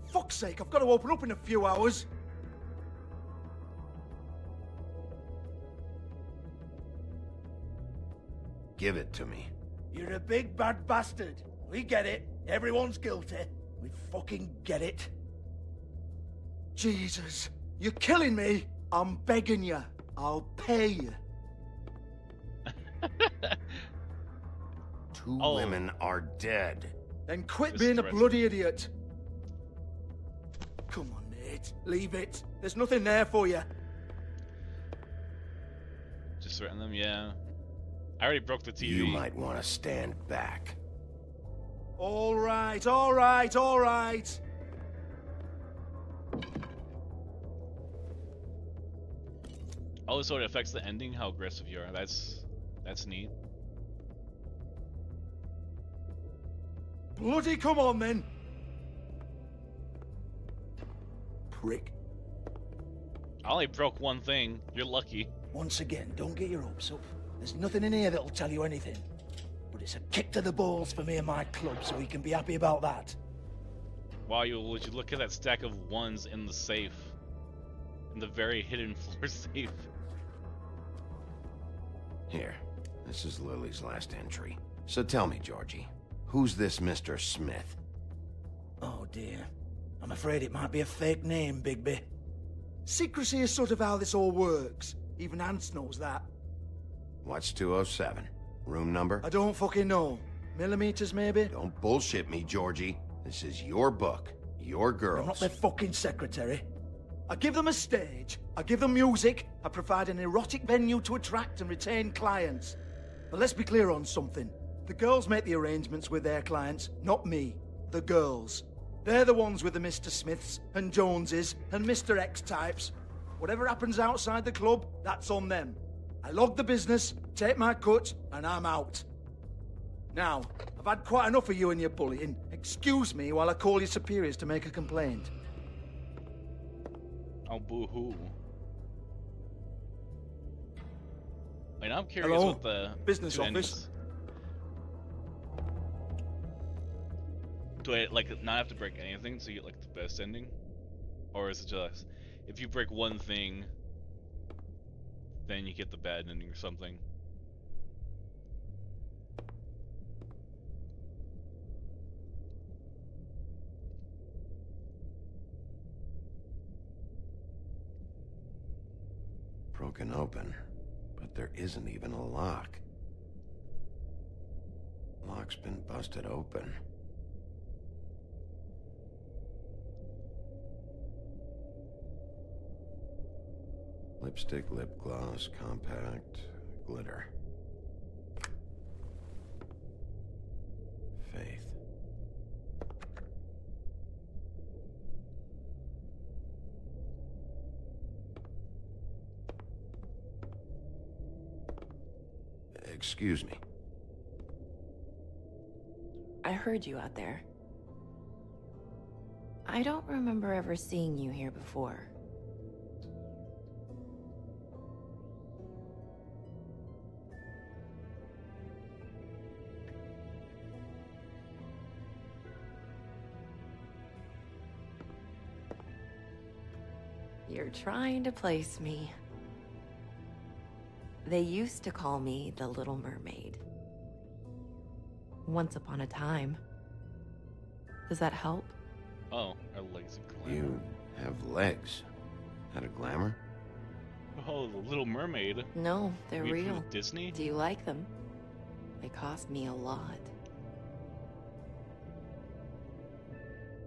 Fuck's sake, I've got to open up in a few hours. Give it to me. You're a big bad bastard. We get it. Everyone's guilty. We fucking get it. Jesus, you're killing me. I'm begging you. I'll pay you. Two women are dead. Then quit being a bloody idiot. Come on, Nate. Leave it. There's nothing there for you. Just threaten them, yeah. I already broke the TV. You might want to stand back. All right, all right, all right. Oh, so it affects the ending, how aggressive you are. That's neat. Bloody come on, then. Prick. I only broke one thing. You're lucky. Once again, don't get your hopes up. There's nothing in here that'll tell you anything. But it's a kick to the balls for me and my club, so we can be happy about that. Wow, would you look at that stack of ones in the safe? In the very hidden floor safe. Here, this is Lily's last entry. So tell me, Georgie, who's this Mr. Smith? Oh dear. I'm afraid it might be a fake name, Bigby. Secrecy is sort of how this all works. Even Hans knows that. What's 207? Room number? I don't fucking know. Millimeters, maybe? Don't bullshit me, Georgie. This is your book. Your girls. I'm not their fucking secretary. I give them a stage, I give them music, I provide an erotic venue to attract and retain clients. But let's be clear on something. The girls make the arrangements with their clients, not me. The girls. They're the ones with the Mr. Smiths and Joneses and Mr. X types. Whatever happens outside the club, that's on them. I log the business, take my cut, and I'm out. Now, I've had quite enough of you and your bullying. Excuse me while I call your superiors to make a complaint. Oh, boo-hoo. I mean, I'm curious Hello? what the Business two office. endings- Do I, like, not have to break anything so you get, like, the best ending? Or is it just, if you break one thing, then you get the bad ending or something? Broken open, but there isn't even a lock. Lock's been busted open. Lipstick, lip gloss, compact, glitter. Faith. Excuse me. I heard you out there. I don't remember ever seeing you here before. You're trying to place me. They used to call me the Little Mermaid. Once upon a time. Does that help? Oh, her legs are glamour. You have legs. Had a glamour? Oh, the Little Mermaid. No, they're We approve real. of Disney? Do you like them? They cost me a lot.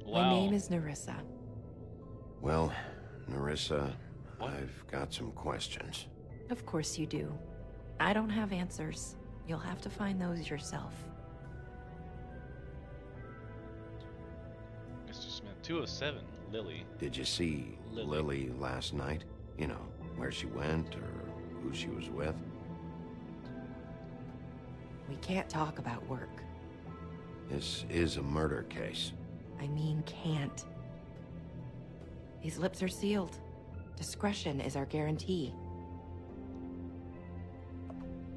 Wow. My name is Nerissa. Well, Nerissa, I've got some questions. Of course you do. I don't have answers. You'll have to find those yourself. Mr. Smith, 207, Lily. Did you see Lily last night? You know, where she went or who she was with? We can't talk about work. This is a murder case. I mean can't. These lips are sealed. Discretion is our guarantee.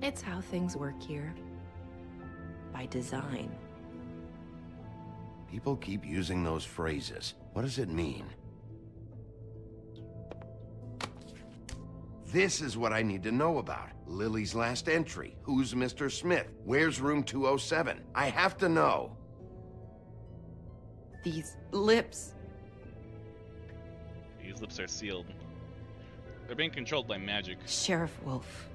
It's how things work here. By design. People keep using those phrases. What does it mean? This is what I need to know about. Lily's last entry. Who's Mr. Smith? Where's room 207? I have to know. These lips. These lips are sealed. They're being controlled by magic. Sheriff Wolf,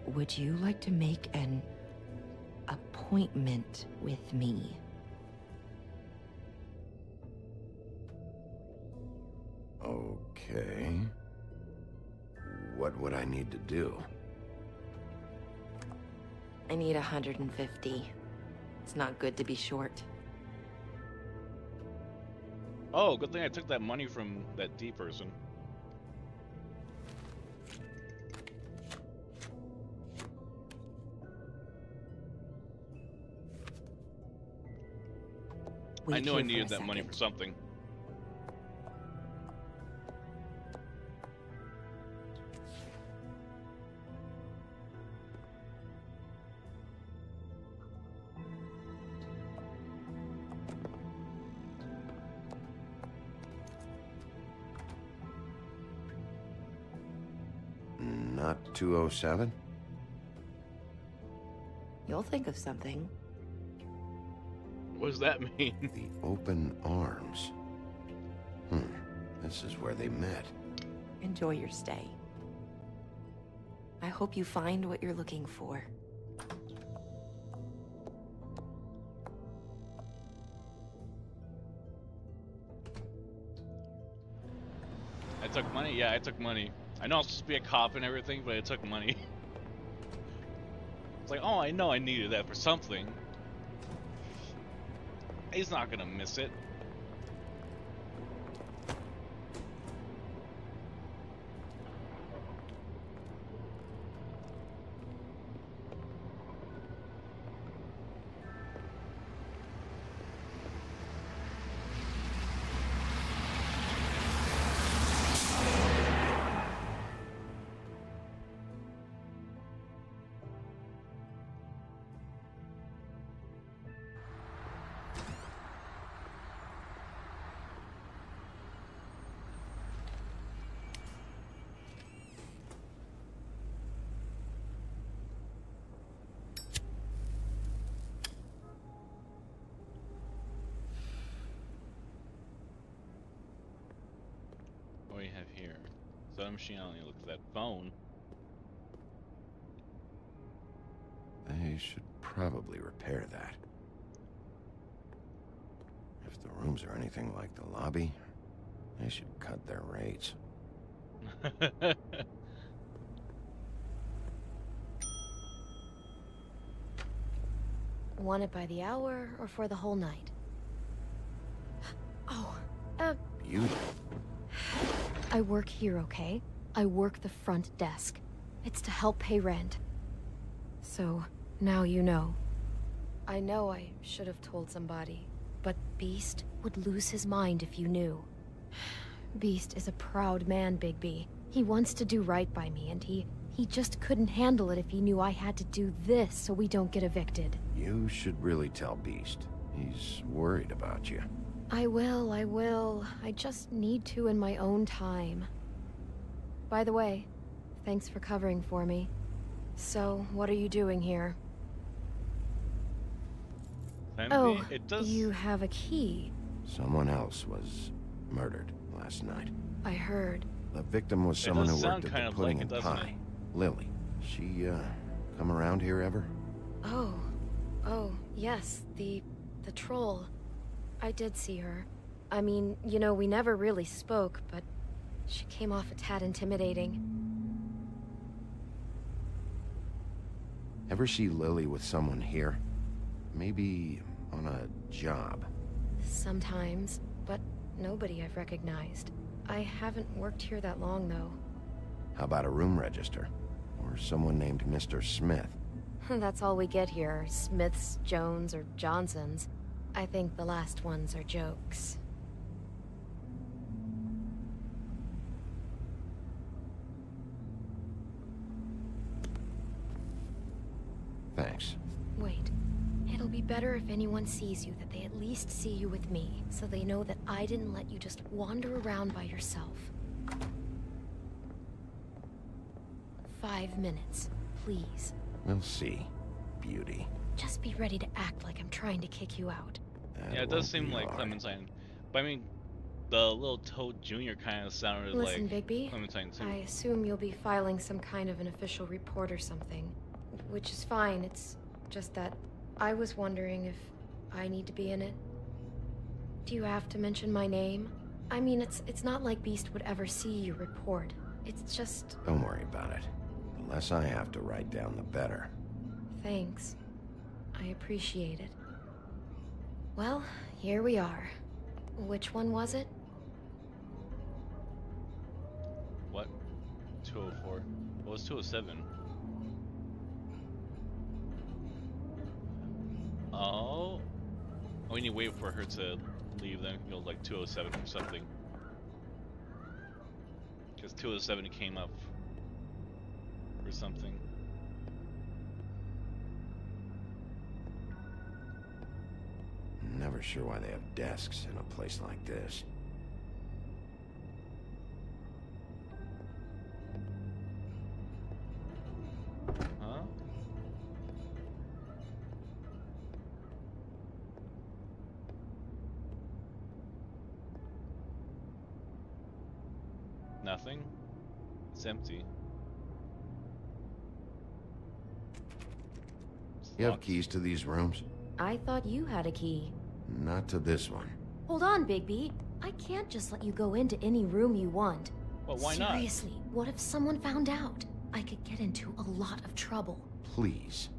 would you like to make an appointment with me? Okay. What would I need to do? I need 150. It's not good to be short. Oh, good thing I took that money from that D person. I knew I needed that money for something. Not 207? You'll think of something. What does that mean? The open arms. This is where they met. Enjoy your stay. I hope you find what you're looking for. I took money? Yeah, I took money. I know I'm supposed to be a cop and everything, but I took money. It's like, oh, I know I needed that for something. He's not gonna miss it. What do you have here? So the machine only looks at that phone. They should probably repair that. If the rooms are anything like the lobby, they should cut their rates. Want it by the hour or for the whole night? Oh, Beauty. I work here, okay? I work the front desk. It's to help pay rent. So, now you know. I know I should have told somebody, but Beast would lose his mind if you knew. Beast is a proud man, Bigby. He wants to do right by me, and he just couldn't handle it if he knew I had to do this so we don't get evicted. You should really tell Beast. He's worried about you. I will. I just need to in my own time. By the way, thanks for covering for me. So, what are you doing here? Sandy, Oh, you have a key. Someone else was murdered last night. I heard. The victim was someone who worked at the pudding and doesn't pie. Lily. She, come around here ever? Oh, yes, the troll. I did see her. I mean, you know, we never really spoke, but she came off a tad intimidating. Ever see Lily with someone here? Maybe on a job? Sometimes, but nobody I've recognized. I haven't worked here that long, though. How about a room register? Or someone named Mr. Smith? That's all we get here, Smiths, Jones, or Johnsons. I think the last ones are jokes. Thanks. Wait. It'll be better if anyone sees you that they at least see you with me, so they know that I didn't let you just wander around by yourself. 5 minutes, please. We'll see, beauty. Just be ready to act like I'm trying to kick you out. Yeah, it does seem like Clementine. But I mean, the little Toad Jr. kind of sounded Listen, like Bigby, Clementine too. I assume you'll be filing some kind of an official report or something. Which is fine, it's just that I was wondering if I need to be in it. Do you have to mention my name? I mean, it's not like Beast would ever see your report. It's just... Don't worry about it. The less I have to write down, the better. Thanks. I appreciate it. Well, here we are. Which one was it? What? 204. What was 207? Oh. We need to wait for her to leave, then go like 207 or something. Because 207 came up or something. Never sure why they have desks in a place like this. Huh? Nothing? It's empty. You have keys to these rooms? I thought you had a key. Not to this one. Hold on, Bigby. I can't just let you go into any room you want. Well, why not? Seriously, what if someone found out? I could get into a lot of trouble. Please.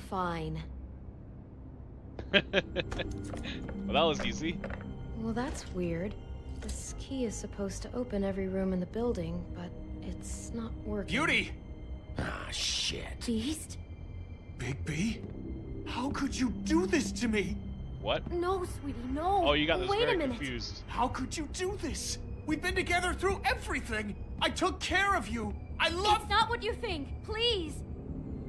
Fine. Well, that was easy. Well, that's weird. This key is supposed to open every room in the building, but it's not working. Beauty! Ah, shit. Beast? Bigby? How could you do this to me? What? No, sweetie, no. Oh, you got this Wait very a minute. confused. How could you do this? We've been together through everything. I took care of you. I love... It's not what you think. Please.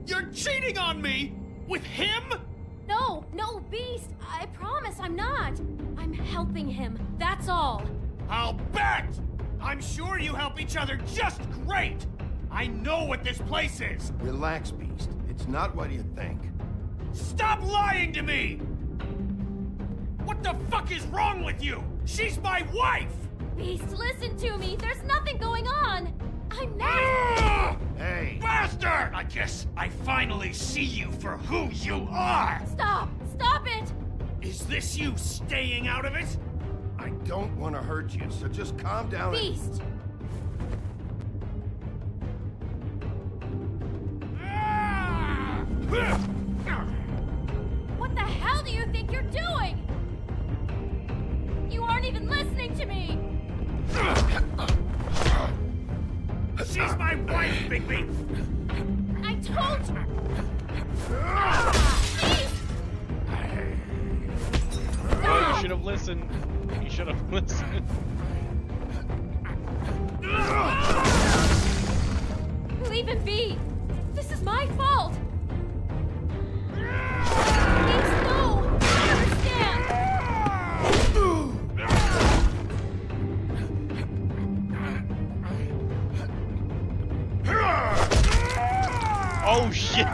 You're cheating on me! With him? No, Beast. I promise I'm not. I'm helping him. That's all. I'll bet! I'm sure you help each other just great! I know what this place is! Relax, Beast. It's not what you think. Stop lying to me! What the fuck is wrong with you? She's my wife! Beast, listen to me. There's nothing going on. I'm not! Hey! Bastard! I guess I finally see you for who you are! Stop! Stop it! Is this you staying out of it? I don't want to hurt you, so just calm down. Beast! What the hell do you think you're doing? You aren't even listening to me! She's my wife, Bigby! I told you! Oh, you should have listened. You should have listened. Leave him be! This is my fault! Please, no! I understand! Oh shit!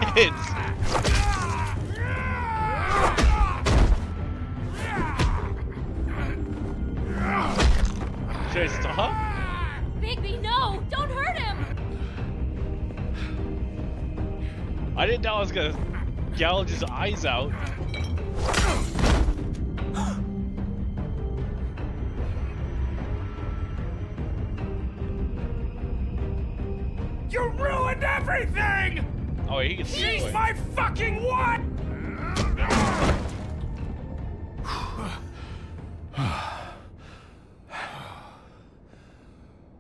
Should I stop? Bigby, no! Don't hurt him! I didn't know I was gonna gouge his eyes out. You ruined everything! Oh, he can see. She's my fucking what?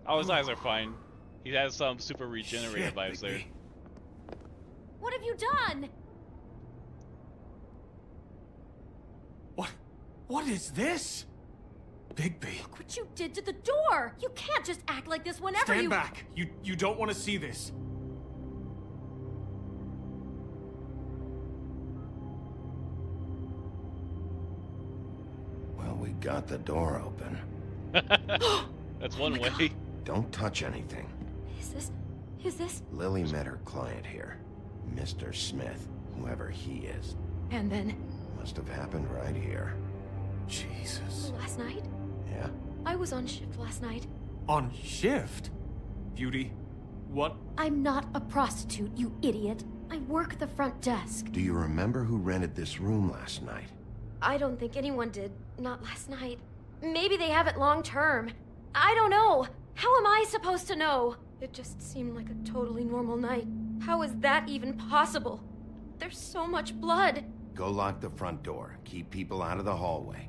Oh, his eyes are fine. He has some super regenerated vibes there. What have you done? What is this? Bigby. Look what you did to the door! You can't just act like this whenever Stand you- back. You don't want to see this. Well, we got the door open. That's one way. Don't touch anything. Is this? Lily met her client here, Mr. Smith, whoever he is. And then? Must have happened right here. Jesus. Last night? Yeah? I was on shift last night. On shift? Beauty, what? I'm not a prostitute, you idiot. I work the front desk. Do you remember who rented this room last night? I don't think anyone did. Not last night. Maybe they have it long term. I don't know. How am I supposed to know? It just seemed like a totally normal night. How is that even possible? There's so much blood. Go lock the front door. Keep people out of the hallway.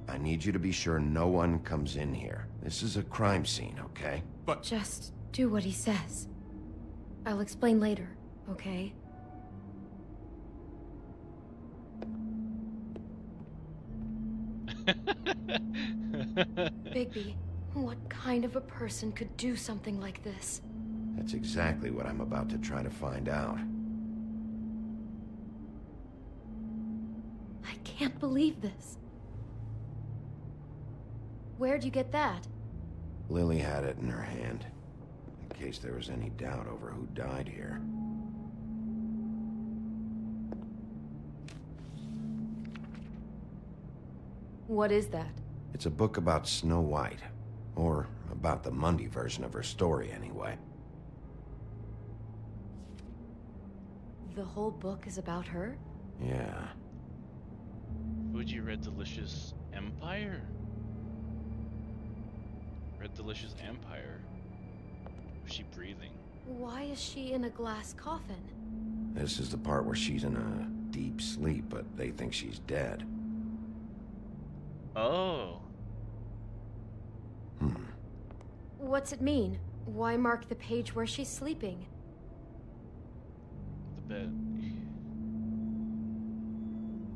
I need you to be sure no one comes in here. This is a crime scene, okay? But just do what he says. I'll explain later, okay? Bigby, what kind of a person could do something like this? That's exactly what I'm about to try to find out. I can't believe this. Where'd you get that? Lily had it in her hand, in case there was any doubt over who died here. What is that? It's a book about Snow White. Or about the Mundy version of her story, anyway. The whole book is about her? Yeah. Would you read Delicious Empire? Red Delicious Empire. Was she breathing? Why is she in a glass coffin? This is the part where she's in a deep sleep, but they think she's dead. Oh. What's it mean? Why mark the page where she's sleeping? The bed.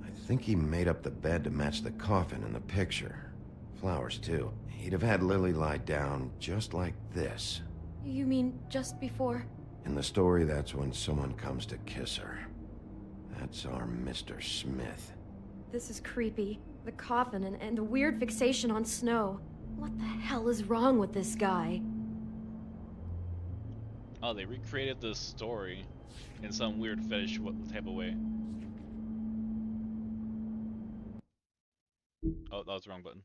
I think he made up the bed to match the coffin in the picture. Flowers, too. He'd have had Lily lie down just like this. You mean just before? In the story, that's when someone comes to kiss her. That's our Mr. Smith. This is creepy. The coffin and the weird fixation on Snow. What the hell is wrong with this guy? Oh, they recreated the story in some weird fetish type of way. Oh, that was the wrong button.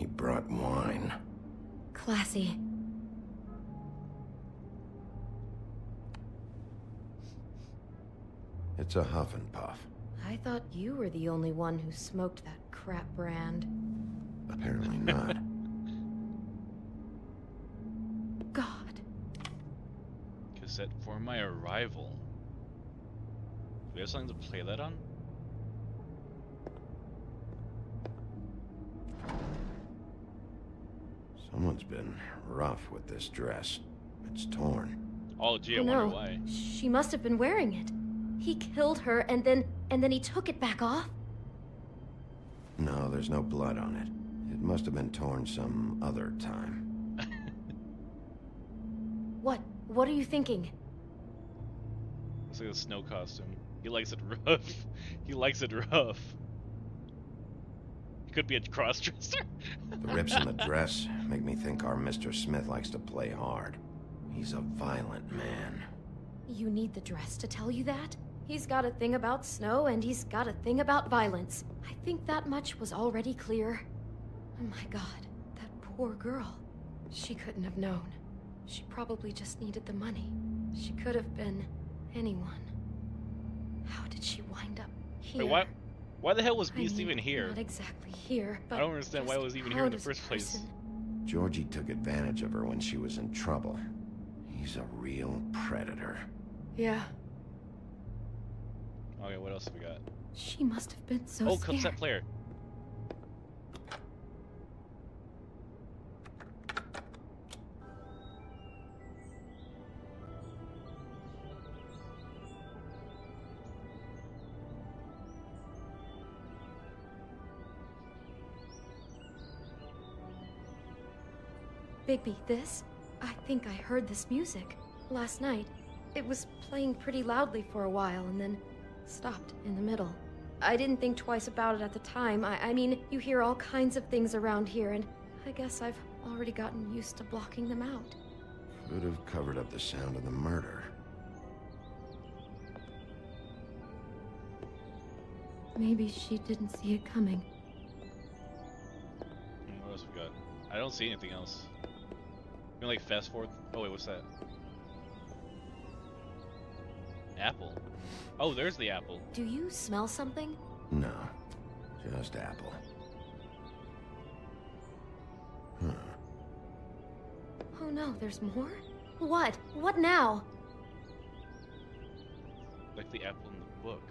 He brought wine. Classy. It's a huff and puff. I thought you were the only one who smoked that crap brand. Apparently not. God. Cassette for my arrival. Do we have something to play that on? Someone's been rough with this dress. It's torn. Oh gee, I Oh, wonder no. why. She must have been wearing it. He killed her and then he took it back off? No, there's no blood on it. It must have been torn some other time. What are you thinking? It's like a snow costume. He likes it rough. He likes it rough. He could be a cross-dresser. The rips in the dress make me think our Mr. Smith likes to play hard. He's a violent man. You need the dress to tell you that? He's got a thing about snow and he's got a thing about violence. I think that much was already clear. Oh my god, that poor girl. She couldn't have known. She probably just needed the money. She could have been anyone. How did she wind up here? Wait, why the hell was Beast I mean, even here? Not exactly here, but I don't understand why it was even here in the first place. Georgie took advantage of her when she was in trouble. He's a real predator. Yeah. Okay, what else have we got? She must have been so oh, scared. cassette player. Bigby, this? I think I heard this music. Last night. It was playing pretty loudly for a while and then stopped in the middle. I didn't think twice about it at the time. I mean, you hear all kinds of things around here and I guess I've already gotten used to blocking them out. Could have covered up the sound of the murder. Maybe she didn't see it coming. What else we got? I don't see anything else. Can we like fast forward? Oh wait, what's that? Apple. Oh, there's the apple. Do you smell something? No, just apple. Huh. Oh no, there's more? What? What now? Like the apple in the book.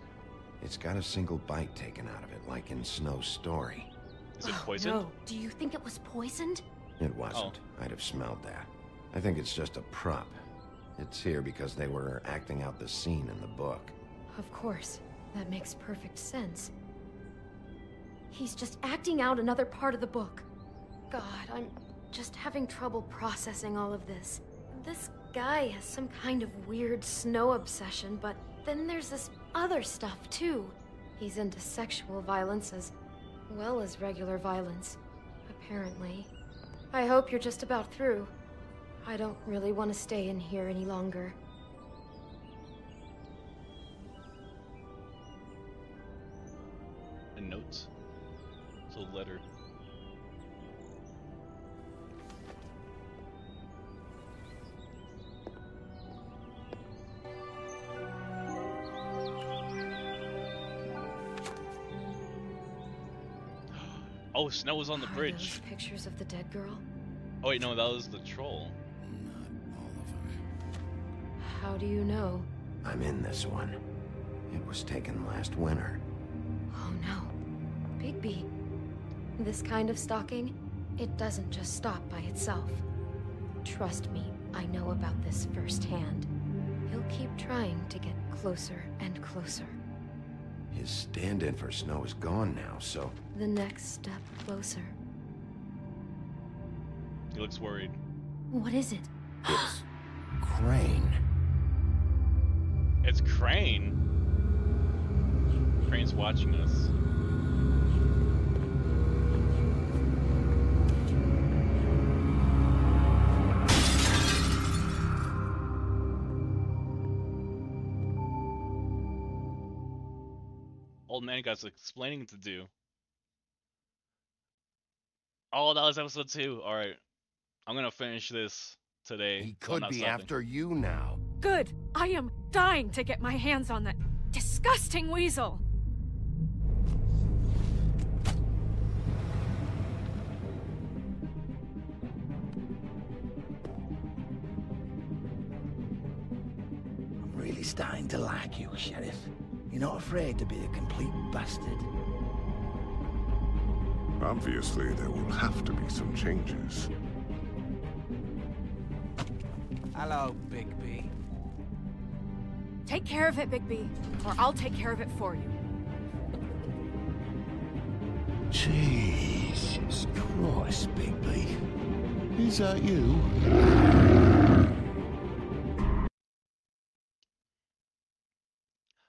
It's got a single bite taken out of it, like in Snow's story. Is it poisoned? No. Do you think it was poisoned? It wasn't. I'd have smelled that. I think it's just a prop. It's here because they were acting out the scene in the book. Of course. That makes perfect sense. He's just acting out another part of the book. God, I'm just having trouble processing all of this. This guy has some kind of weird snow obsession, but then there's this other stuff too. He's into sexual violence as well as regular violence, apparently. I hope you're just about through. I don't really want to stay in here any longer. And notes. It's a letter. Oh, Snow was on the Are bridge. those pictures of the dead girl? Oh wait, no, that was the troll. How do you know? I'm in this one. It was taken last winter. Oh no. Bigby. This kind of stalking, it doesn't just stop by itself. Trust me, I know about this firsthand. He'll keep trying to get closer and closer. His stand-in for Snow is gone now, so... The next step closer. He looks worried. What is it? It's... Crane. It's Crane. Crane's watching us. Old man got some explaining to do. Oh, that was episode 2. All right, I'm gonna finish this today. He so I'm could not be stopping. after you now. Good. I am dying to get my hands on that disgusting weasel. I'm really starting to like you, Sheriff. You're not afraid to be a complete bastard. Obviously, there will have to be some changes. Hello, Bigby. Take care of it, Bigby, or I'll take care of it for you. Jesus Christ, Bigby. Is that you?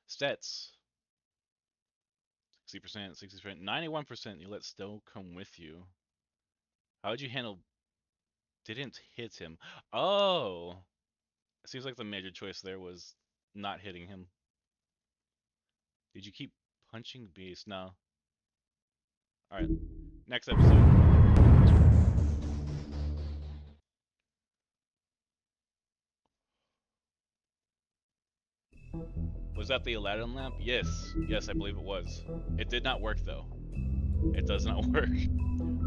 Stats. 60%, 60%, 91%. You let Snow come with you. How would you handle? Didn't hit him. Oh, it seems like the major choice there was not hitting him. Did you keep punching beast? No. All right, next episode. Was that the Aladdin lamp? Yes. Yes, I believe it was. It did not work, though. It does not work.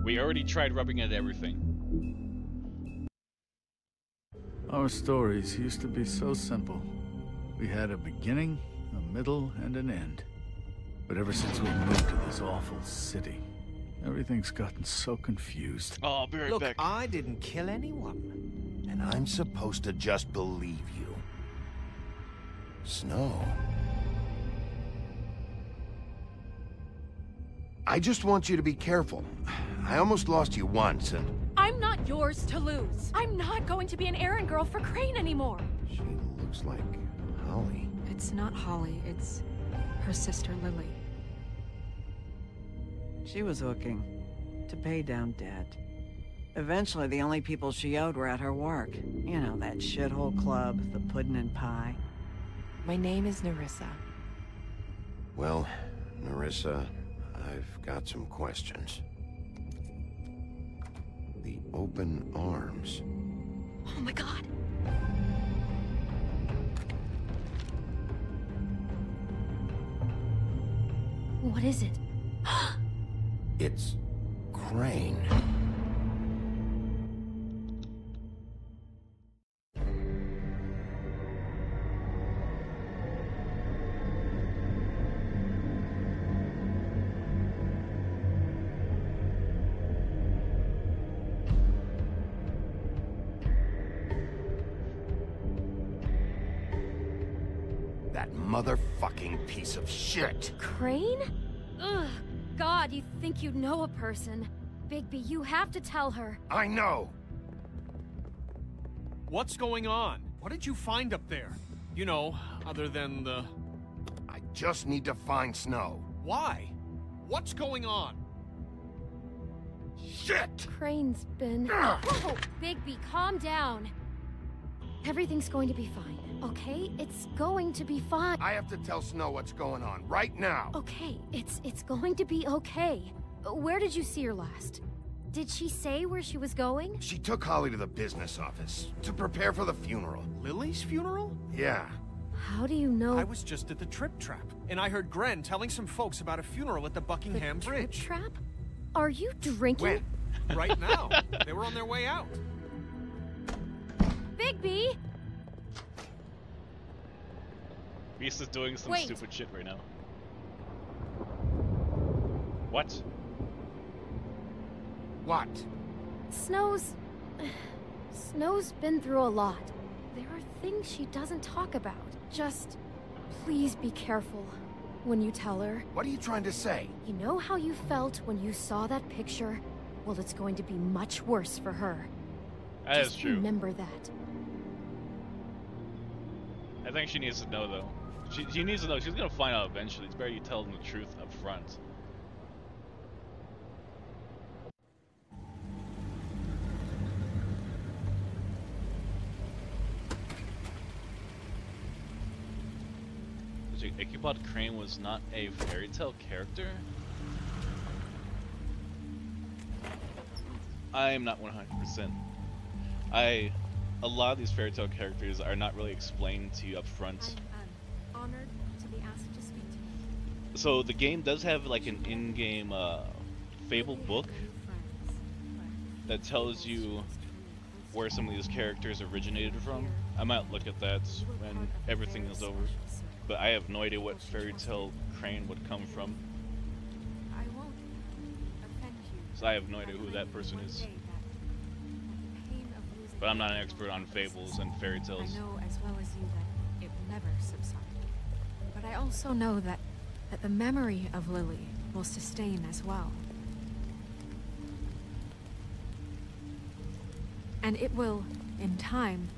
We already tried rubbing it at everything. Our stories used to be so simple. We had a beginning, a middle, and an end. But ever since we moved to this awful city, everything's gotten so confused. Oh, I'll be right Look, back. I didn't kill anyone. And I'm supposed to just believe you. Snow. I just want you to be careful. I almost lost you once, and... I'm not yours to lose. I'm not going to be an errand girl for Crane anymore. She looks like Holly. It's not Holly, it's her sister Lily. She was hooking to pay down debt. Eventually, the only people she owed were at her work. You know, that shithole club, the pudding and pie. My name is Nerissa. Well, Nerissa, I've got some questions. The open arms. Oh my god. What is it? It's Crane. That motherfucking piece of shit. Crane? Ugh. God, you think you know a person. Bigby, you have to tell her. I know. What's going on? What did you find up there? You know, other than the... I just need to find Snow. Why? What's going on? Shit! Crane's been... Whoa! Bigby, calm down. Everything's going to be fine, okay? It's going to be fine. I have to tell Snow what's going on right now. Okay, it's going to be okay. Where did you see her last? Did she say where she was going? She took Holly to the business office to prepare for the funeral. Lily's funeral? Yeah. How do you know? I was just at the Trip Trap, and I heard Gren telling some folks about a funeral at the Buckingham Bridge. Trip Trap? Are you drinking? When? Right now. They were on their way out. Bigby! Beast is doing some Wait. stupid shit right now. What? What? Snow's been through a lot. There are things she doesn't talk about. Just please be careful when you tell her. What are you trying to say? You know how you felt when you saw that picture? Well, it's going to be much worse for her. That is Just true. remember that. I think she needs to know, though. She needs to know. She's gonna find out eventually. It's better you tell them the truth up front. Ichabod Crane was not a fairy tale character? I'm not 100%. A lot of these fairy tale characters are not really explained to you up front. I'm honored to be asked to speak to you. So the game does have like an in-game fable book that tells you where some of these characters originated from. I might look at that when everything is over, but I have no idea what fairy tale Crane would come from. I won't offend you. So I have no idea who that person is. But I'm not an expert on fables and fairy tales. I know as well as you that it will never subside. But I also know that the memory of Lily will sustain as well. And it will, in time,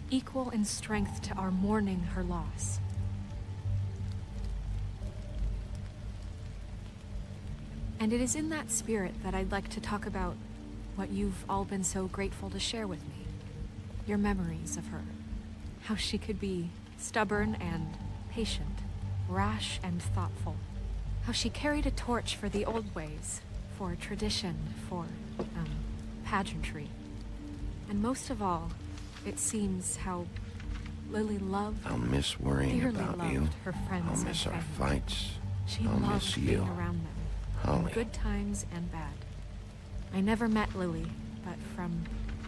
equal in strength to our mourning her loss. And it is in that spirit that I'd like to talk about what you've all been so grateful to share with me. Your memories of her. How she could be stubborn and patient, rash and thoughtful. How she carried a torch for the old ways, for tradition, for, pageantry. And most of all, it seems how Lily loved, I'll miss worrying dearly about loved you. her friends I'll and miss our family. fights. She I'll loved miss being you. around them, Holly. in good times and bad. I never met Lily, but from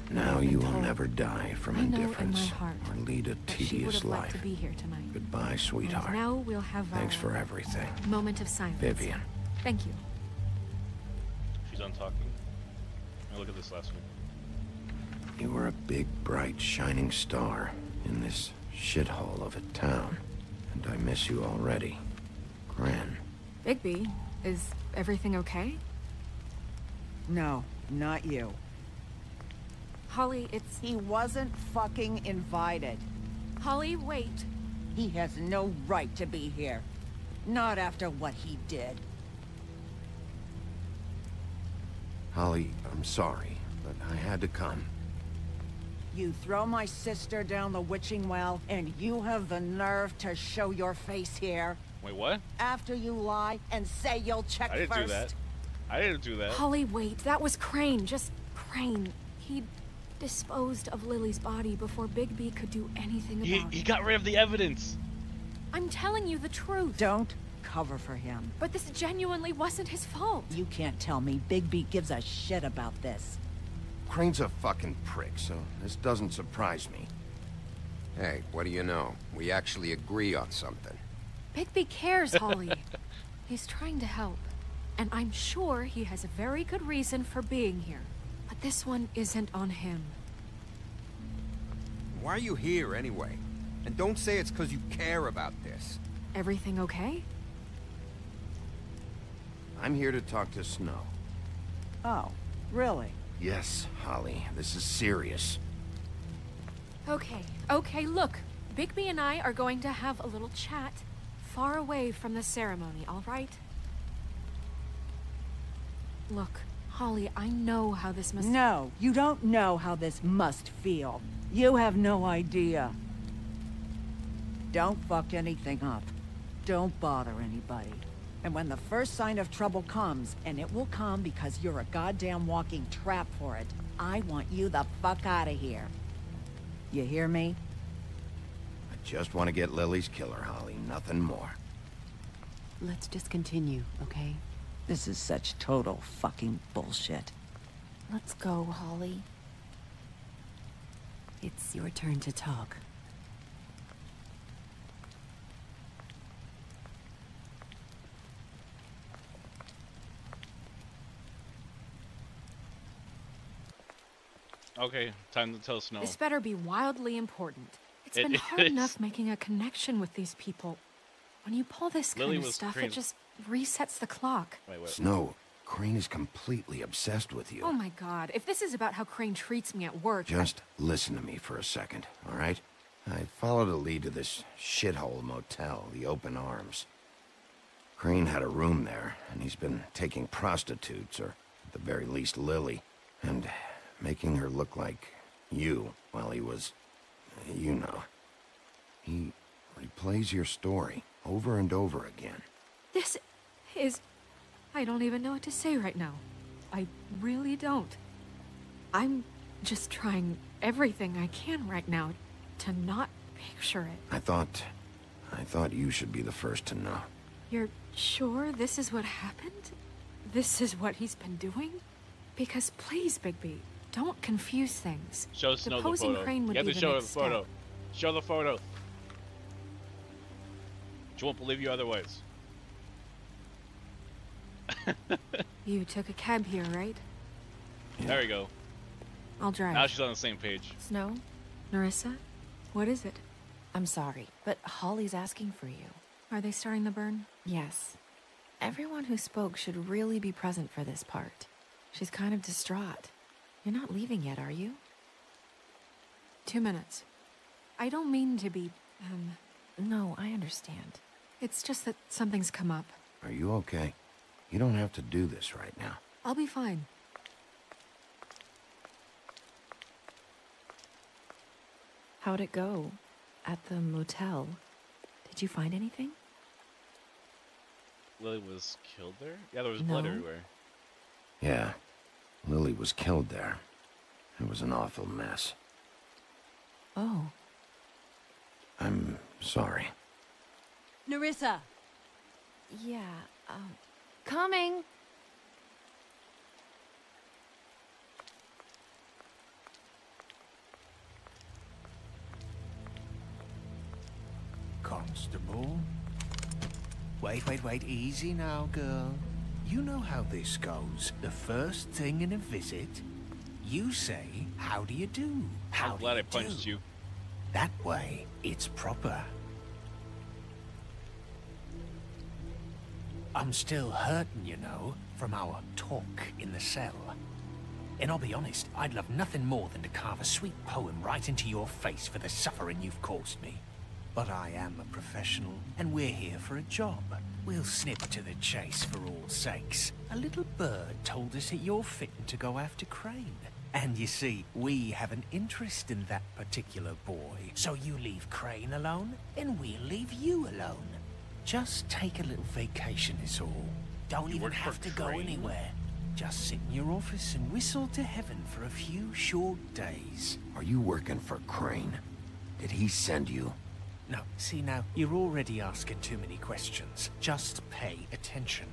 Now you will never die from I know in indifference my heart or lead a that she would tedious have liked life. to be here tonight. Goodbye, And sweetheart. now we'll have Thanks our for everything. moment of silence. Vivian. Thank you. She's done talking. Now look at this last one. You were a big, bright, shining star in this shithole of a town. And I miss you already. Gran. Bigby, is everything okay? No, not you. Holly, it's... He wasn't fucking invited. Holly, wait. He has no right to be here. Not after what he did. Holly, I'm sorry, but I had to come. You throw my sister down the witching well, and you have the nerve to show your face here? Wait, what? After you lie and say you'll check I didn't first. do that. I didn't do that. Holly, wait. That was Crane. Just Crane. He disposed of Lily's body before Bigby could do anything about He it. got rid of the evidence. I'm telling you the truth. Don't cover for him. But this genuinely wasn't his fault. You can't tell me Bigby gives a shit about this. Crane's a fucking prick, so this doesn't surprise me. Hey, what do you know? We actually agree on something. Bigby cares, Holly. He's trying to help. And I'm sure he has a very good reason for being here. But this one isn't on him. Why are you here, anyway? And don't say it's because you care about this. Everything okay? I'm here to talk to Snow. Oh, really? Yes, Holly, this is serious. Okay, look. Bigby and I are going to have a little chat far away from the ceremony, all right? Look, Holly, I know how this must... No, you don't know how this must feel. You have no idea. Don't fuck anything up. Don't bother anybody. And when the first sign of trouble comes, and it will come because you're a goddamn walking trap for it, I want you the fuck out of here. You hear me? I just want to get Lily's killer, Holly, nothing more. Let's just continue, okay? This is such total fucking bullshit. Let's go, Holly. It's your turn to talk. Okay, time to tell Snow. This better be wildly important. It's It been hard is. enough making a connection with these people. When you pull this Lily kind of was stuff, crazy. it just resets the clock. Wait. Snow, Crane is completely obsessed with you. Oh my god, if this is about how Crane treats me at work... Just listen to me for a second, all right? I followed a lead to this shithole motel, the Open Arms. Crane had a room there, and he's been taking prostitutes, or at the very least Lily, and making her look like you while he was, you know. He replays your story over and over again. This is... I don't even know what to say right now. I really don't. I'm just trying everything I can right now to not picture it. I thought you should be the first to know. You're sure this is what happened? This is what he's been doing? Because please, Bigby, don't confuse things. Show Snow the Deposing photo. Crane would You have be to the show next the photo. step. Show the photo. She won't believe you otherwise. You took a cab here, right? There we go. I'll drive. Now she's on the same page. Snow? Narissa? What is it? I'm sorry, but Holly's asking for you. Are they starting the burn? Yes. Everyone who spoke should really be present for this part. She's kind of distraught. You're not leaving yet, are you? 2 minutes. I don't mean to be, No, I understand. It's just that something's come up. Are you okay? You don't have to do this right now. I'll be fine. How'd it go? At the motel? Did you find anything? Lily was killed there? Yeah, there was blood No. everywhere. Yeah, Lily was killed there. It was an awful mess. Oh. I'm sorry. Narissa! Yeah, Coming! Constable? Wait, easy now, girl. You know how this goes. The first thing in a visit, you say, how do you do? I'm glad I punched you. That way, it's proper. I'm still hurting, you know, from our talk in the cell. And I'll be honest, I'd love nothing more than to carve a sweet poem right into your face for the suffering you've caused me. But I am a professional, and we're here for a job. We'll snip to the chase for all sakes. A little bird told us that you're fitting to go after Crane. And you see, we have an interest in that particular boy. So you leave Crane alone, and we'll leave you alone. Just take a little vacation is all. Don't even have to go anywhere. Just sit in your office and whistle to heaven for a few short days. Are you working for Crane? Did he send you? No, see now, you're already asking too many questions. Just pay attention.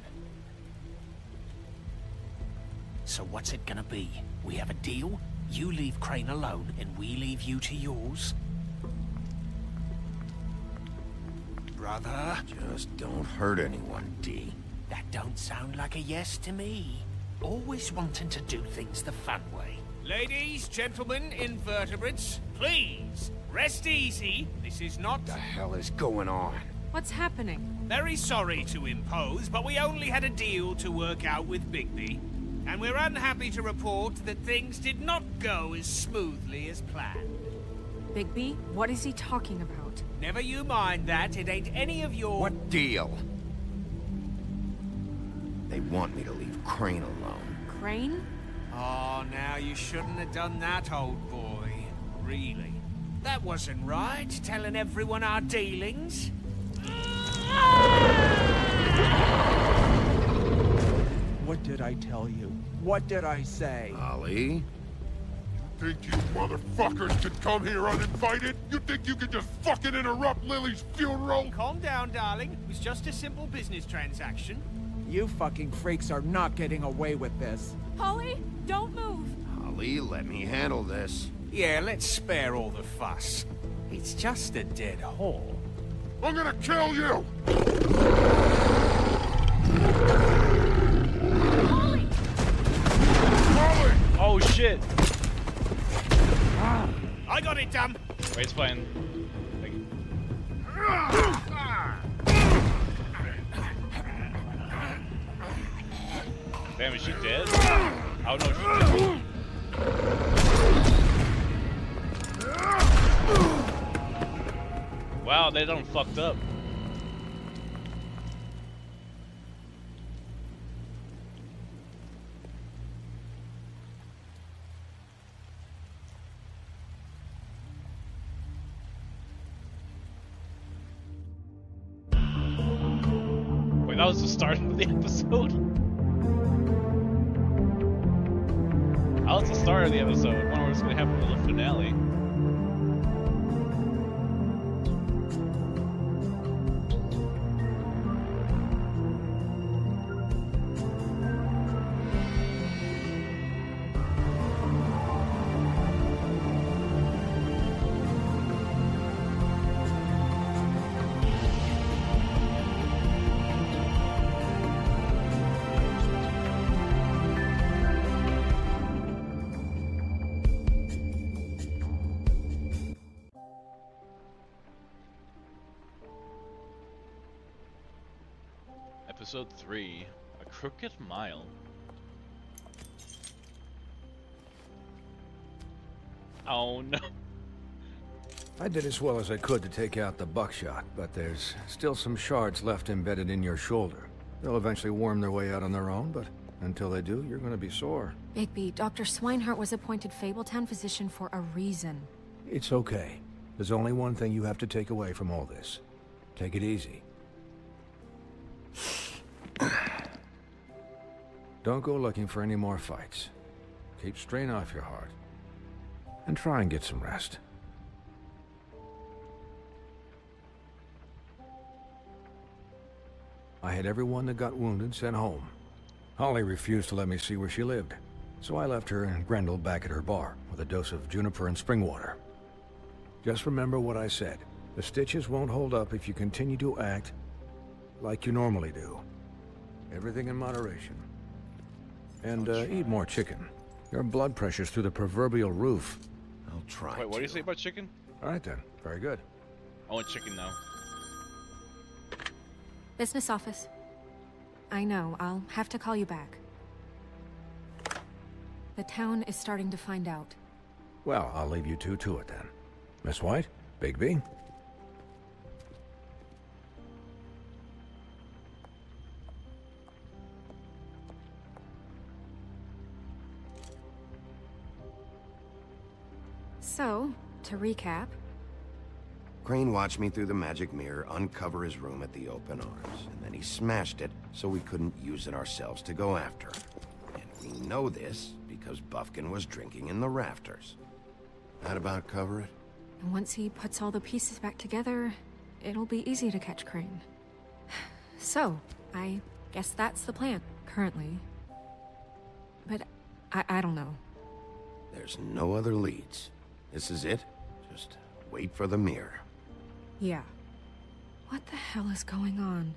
So what's it gonna be? We have a deal? You leave Crane alone, and we leave you to yours? Brother? Just don't hurt anyone, D. That don't sound like a yes to me. Always wanting to do things the fun way. Ladies, gentlemen, invertebrates, please, rest easy. This is not... What the hell is going on? What's happening? Very sorry to impose, but we only had a deal to work out with Bigby. And we're unhappy to report that things did not go as smoothly as planned. Bigby, what is he talking about? Never you mind that, it ain't any of your... What deal? They want me to leave Crane alone. Crane? Oh, now you shouldn't have done that, old boy. Really. That wasn't right, telling everyone our dealings. What did I tell you? What did I say? Ollie? Think you motherfuckers could come here uninvited? You think you could just fucking interrupt Lily's funeral? Calm down, darling. It was just a simple business transaction. You fucking freaks are not getting away with this. Holly, don't move! Ollie, let me handle this. Yeah, let's spare all the fuss. It's just a dead hole. I'm gonna kill you! Holly! Holly! Oh shit! I got it, dumb. Wait, it's fine. Damn, is she dead? Oh no, she's dead. Wow, they done fucked up. Wait, that was the start of the episode? I Oh, it's the start of the episode. I wonder what's going to happen with the finale. Episode 3, A Crooked Mile. Oh no. I did as well as I could to take out the buckshot, but there's still some shards left embedded in your shoulder. They'll eventually worm their way out on their own, but until they do, you're gonna be sore. Bigby, Dr. Swinehart was appointed Fabletown physician for a reason. It's okay. There's only one thing you have to take away from all this. Take it easy. Don't go looking for any more fights. Keep strain off your heart. And try and get some rest. I had everyone that got wounded sent home. Holly refused to let me see where she lived, so I left her and Grendel back at her bar with a dose of juniper and spring water. Just remember what I said. The stitches won't hold up if you continue to act like you normally do. Everything in moderation. And eat more chicken. Your blood pressure's through the proverbial roof. I'll try. Wait, what do you say about chicken? All right then. Very good. I want chicken now. Business office. I know, I'll have to call you back. The town is starting to find out. Well, I'll leave you two to it then. Miss White, Bigby. So, to recap... Crane watched me through the magic mirror uncover his room at the open arms, and then he smashed it so we couldn't use it ourselves to go after him. And we know this because Buffkin was drinking in the rafters. That about cover it? And once he puts all the pieces back together, it'll be easy to catch Crane. So, I guess that's the plan, currently. But I don't know. There's no other leads. This is it. Just wait for the mirror. Yeah. What the hell is going on?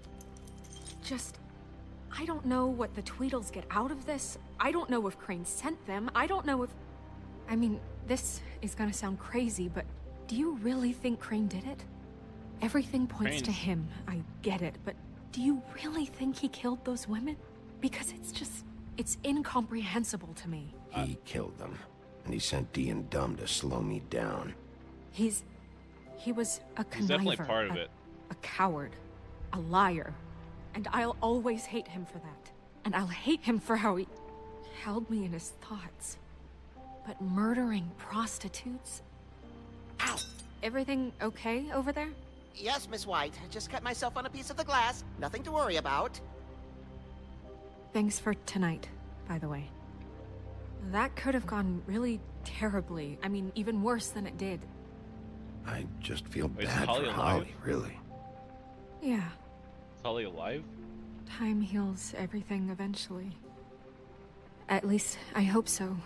I don't know what the Tweedles get out of this. I don't know if Crane sent them. I don't know if... I mean, this is gonna sound crazy, but do you really think Crane did it? Everything points to him. I get it, but do you really think he killed those women? Because it's incomprehensible to me. He killed them, and he sent Dee and Dumb to slow me down. He was a conniver. He's definitely part of it. A coward. A liar. And I'll always hate him for that. And I'll hate him for how he held me in his thoughts. But murdering prostitutes? Ow! Everything okay over there? Yes, Miss White. I just cut myself on a piece of the glass. Nothing to worry about. Thanks for tonight, by the way. That could have gone really terribly. I mean, even worse than it did. I just feel Wait, bad Holly for alive? Holly, really. Yeah. Is Holly alive? Time heals everything eventually. At least, I hope so,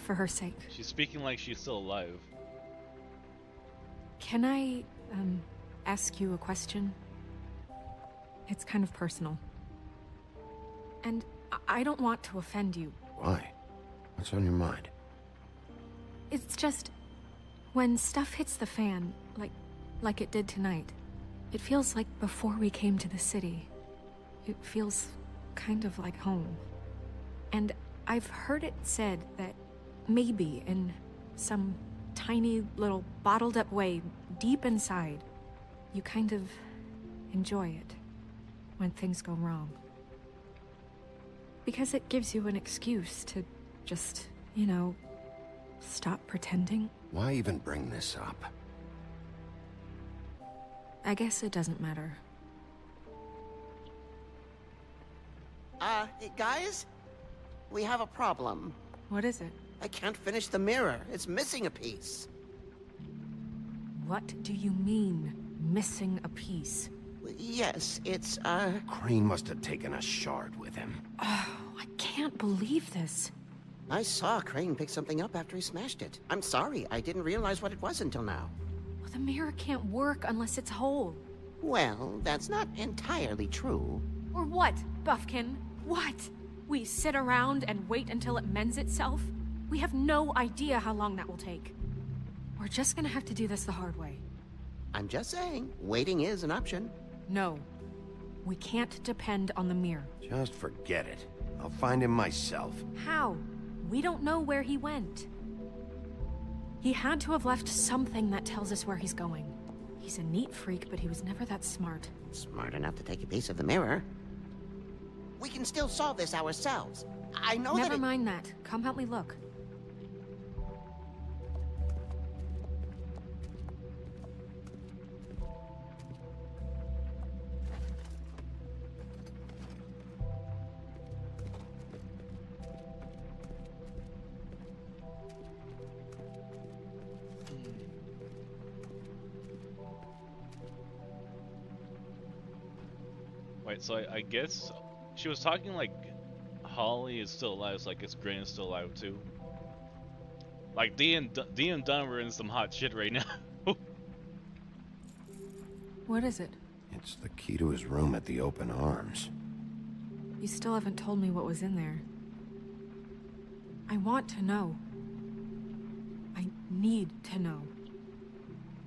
for her sake. She's speaking like she's still alive. Can I, ask you a question? It's kind of personal. And I don't want to offend you. Why? What's on your mind? It's just... when stuff hits the fan, like it did tonight, it feels like before we came to the city. It feels kind of like home. And I've heard it said that maybe in some tiny little bottled up way deep inside, you kind of enjoy it when things go wrong. Because it gives you an excuse to just, you know, stop pretending. Why even bring this up? I guess it doesn't matter. Guys? We have a problem. What is it? I can't finish the mirror. It's missing a piece. What do you mean, missing a piece? Yes, it's, Crane must have taken a shard with him. Oh, I can't believe this. I saw Crane pick something up after he smashed it. I'm sorry, I didn't realize what it was until now. Well, the mirror can't work unless it's whole. Well, that's not entirely true. Or what, Buffkin? What? We sit around and wait until it mends itself? We have no idea how long that will take. We're just gonna have to do this the hard way. I'm just saying, waiting is an option. No. We can't depend on the mirror. Just forget it. I'll find him myself. How? We don't know where he went. He had to have left something that tells us where he's going. He's a neat freak, but he was never that smart. Smart enough to take a piece of the mirror. We can still solve this ourselves. I know that Never mind that. Come help me look. Wait, so I guess she was talking like Holly is still alive, so I guess Grin is still alive too. Like Dee and Dunn were in some hot shit right now. What is it? It's the key to his room at the Open Arms. You still haven't told me what was in there. I want to know. I need to know.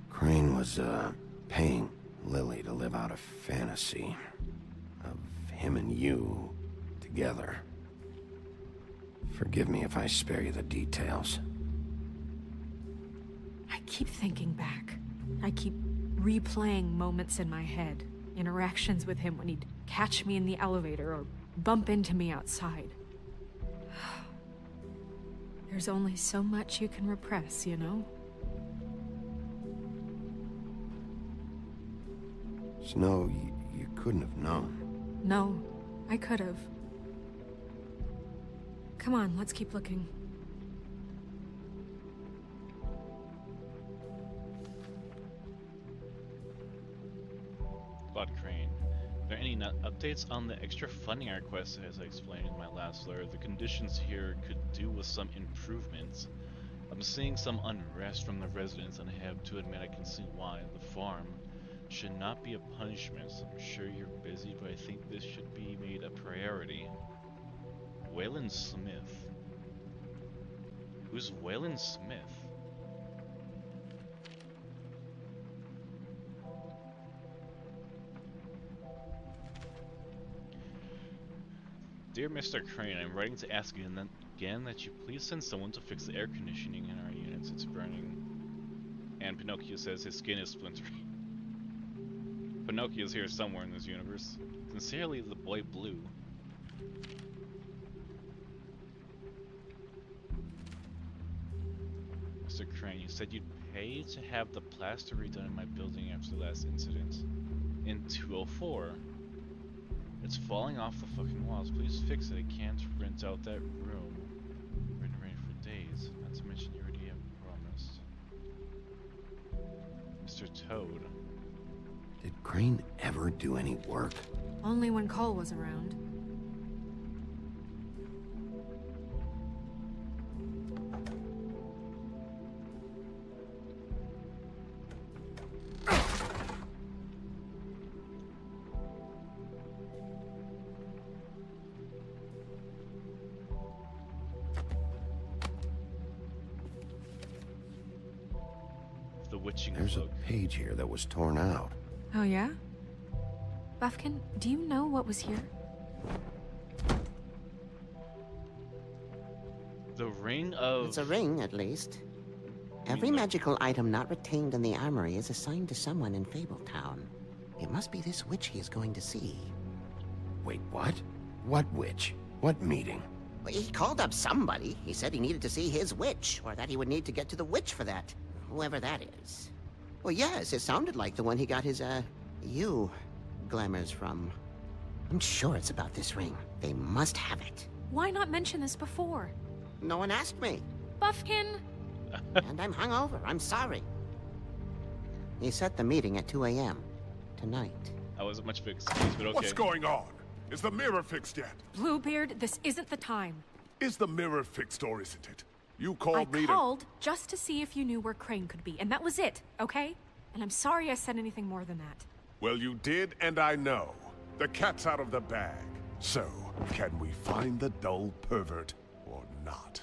Crane was, paying Lily to live out a fantasy of him and you together. Forgive me if I spare you the details. I keep thinking back. I keep replaying moments in my head. Interactions with him when he'd catch me in the elevator or bump into me outside. There's only so much you can repress, you know? Snow, you couldn't have known. No, I could have. Come on, let's keep looking. Claude Crane. Are there any updates on the extra funding I requested? As I explained in my last letter, the conditions here could do with some improvements. I'm seeing some unrest from the residents, and I have to admit I can see why. The farm should not be a punishment. I'm sure you're busy, but I think this should be made a priority. Waylon Smith. Who's Waylon Smith? Dear Mr. Crane, I'm writing to ask you again that you please send someone to fix the air conditioning in our units. It's burning. And Pinocchio says his skin is splintering. Pinocchio's here somewhere in this universe. Sincerely, the boy Blue. Mr. Crane, you said you'd pay to have the plaster redone in my building after the last incident. In 204. It's falling off the fucking walls. Please fix it. I can't rent out that room. Been ready for days. Not to mention you already have promised. Mr. Toad. Did Crane ever do any work? Only when Cole was around. There's a page here that was torn out. Oh yeah? Buffkin, do you know what was here? The ring of... It's a ring, at least. Every magical item not retained in the armory is assigned to someone in Fabletown. It must be this witch he is going to see. Wait, what? What witch? What meeting? Well, he called up somebody. He said he needed to see his witch, or that he would need to get to the witch for that. Whoever that is. Well, yes, it sounded like the one he got his, glamours from. I'm sure it's about this ring. They must have it. Why not mention this before? No one asked me. Buffkin? And I'm hungover. I'm sorry. He set the meeting at 2 a.m. tonight. I wasn't much of an excuse, but okay. What's going on? Is the mirror fixed yet? Bluebeard, this isn't the time. Is the mirror fixed or isn't it? You called me I called just to see if you knew where Crane could be, and that was it, okay? And I'm sorry I said anything more than that. Well, you did, and I know. The cat's out of the bag. So, can we find the dull pervert or not?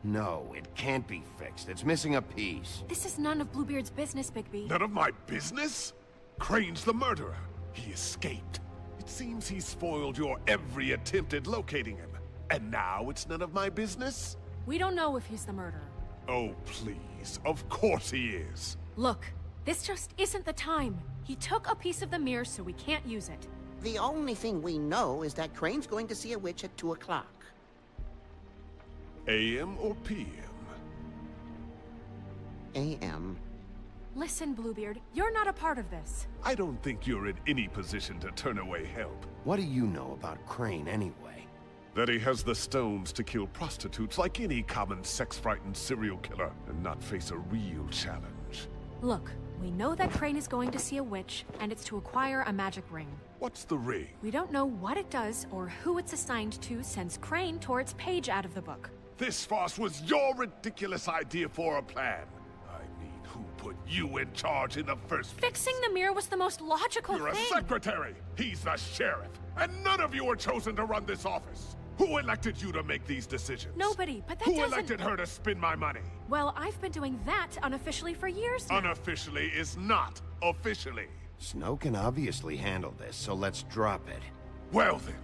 No, it can't be fixed. It's missing a piece. This is none of Bluebeard's business, Bigby. None of my business? Crane's the murderer. He escaped. It seems he spoiled your every attempt at locating him. And now it's none of my business? We don't know if he's the murderer. Oh, please. Of course he is. Look, this just isn't the time. He took a piece of the mirror, so we can't use it. The only thing we know is that Crane's going to see a witch at 2 o'clock. AM or PM? AM. Listen, Bluebeard, you're not a part of this. I don't think you're in any position to turn away help. What do you know about Crane anyway? That he has the stones to kill prostitutes like any common sex-frightened serial killer and not face a real challenge. Look, we know that Crane is going to see a witch, and it's to acquire a magic ring. What's the ring? We don't know what it does or who it's assigned to since Crane tore its page out of the book. This farce was your ridiculous idea for a plan. I mean, who put you in charge in the first place? Fixing the mirror was the most logical You're thing. a secretary. He's the sheriff. And none of you were chosen to run this office. Who elected you to make these decisions? Nobody, but that Who doesn't... elected her to spend my money? Well, I've been doing that unofficially for years now. Unofficially is not officially. Snow can obviously handle this, so let's drop it. Well then,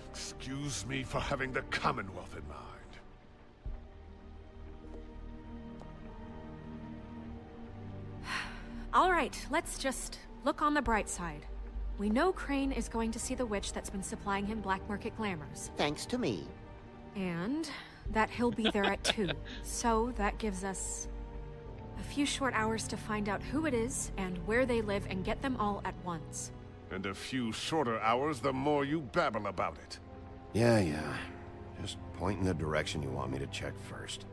excuse me for having the Commonwealth in mind. All right, let's just look on the bright side. We know Crane is going to see the witch that's been supplying him black market glamours. Thanks to me. And that he'll be there at 2. So that gives us a few short hours to find out who it is and where they live and get them all at once. And a few shorter hours the more you babble about it. Yeah. Just point in the direction you want me to check first.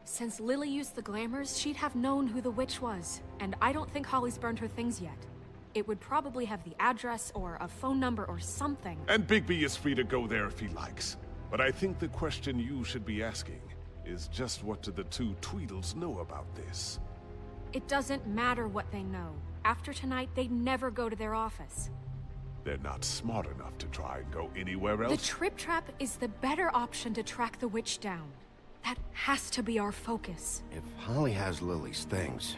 Since Lily used the glamours, she'd have known who the witch was. And I don't think Holly's burned her things yet. It would probably have the address or a phone number or something. And Bigby is free to go there if he likes. But I think the question you should be asking is just what do the two Tweedles know about this? It doesn't matter what they know. After tonight, they'd never go to their office. They're not smart enough to try and go anywhere else. The Trip Trap is the better option to track the witch down. That has to be our focus. If Holly has Lily's things,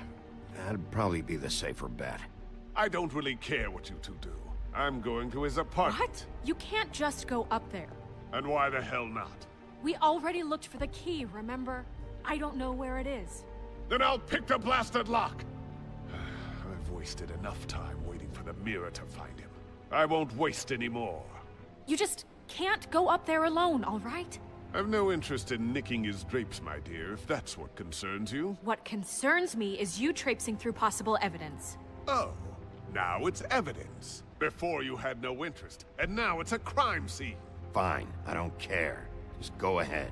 that'd probably be the safer bet. I don't really care what you two do. I'm going to his apartment. What? You can't just go up there. And why the hell not? We already looked for the key, remember? I don't know where it is. Then I'll pick the blasted lock! I've wasted enough time waiting for the mirror to find him. I won't waste any more. You just can't go up there alone, all right? I've no interest in nicking his drapes, my dear, if that's what concerns you. What concerns me is you traipsing through possible evidence. Oh, now it's evidence. Before you had no interest, and now it's a crime scene. Fine, I don't care. Just go ahead.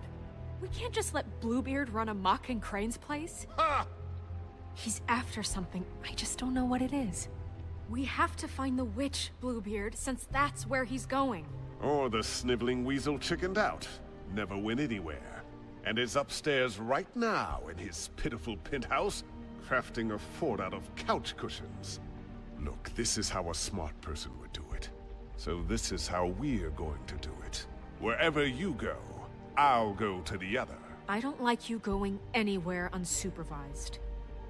We can't just let Bluebeard run amok in Crane's place. Ha! He's after something. I just don't know what it is. We have to find the witch, Bluebeard, since that's where he's going. Or the sniveling weasel chickened out. Never went anywhere. And is upstairs right now in his pitiful penthouse, crafting a fort out of couch cushions. Look, this is how a smart person would do it. So this is how we're going to do it. Wherever you go, I'll go to the other. I don't like you going anywhere unsupervised.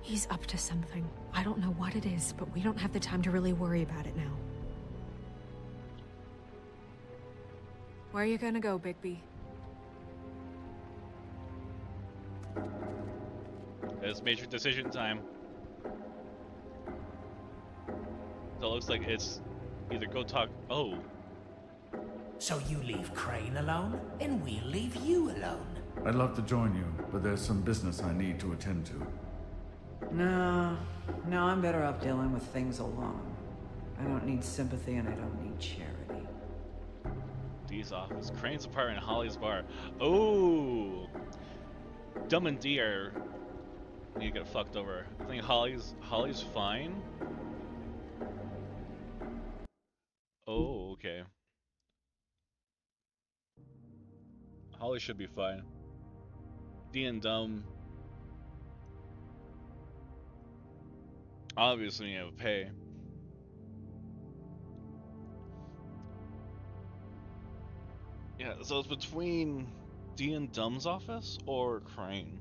He's up to something. I don't know what it is, but we don't have the time to really worry about it now. Where are you gonna go, Bigby? It's major decision time. So it looks like it's either go talk... Oh. So you leave Crane alone, and we'll leave you alone. I'd love to join you, but there's some business I need to attend to. No, I'm better off dealing with things alone. I don't need sympathy and I don't need charity. Dee's office, Crane's apartment, Holly's bar. Oh! Dumb and D are need to get fucked over. I think Holly's fine. Oh, okay. Holly should be fine. D and Dumb obviously need to pay. Yeah, so it's between D and Dumb's office or Crane.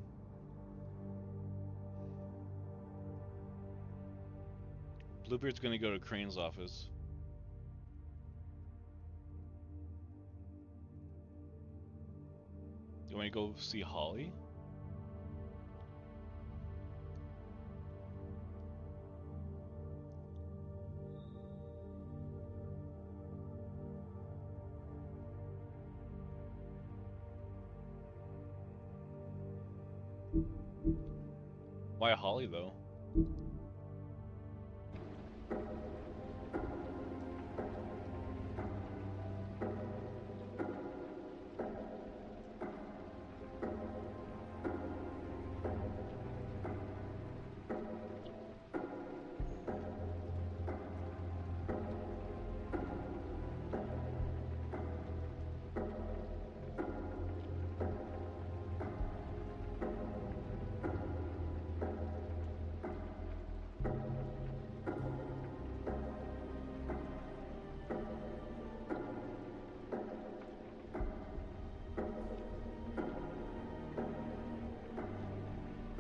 Bluebeard's gonna go to Crane's office. You want to go see Holly? Why Holly though?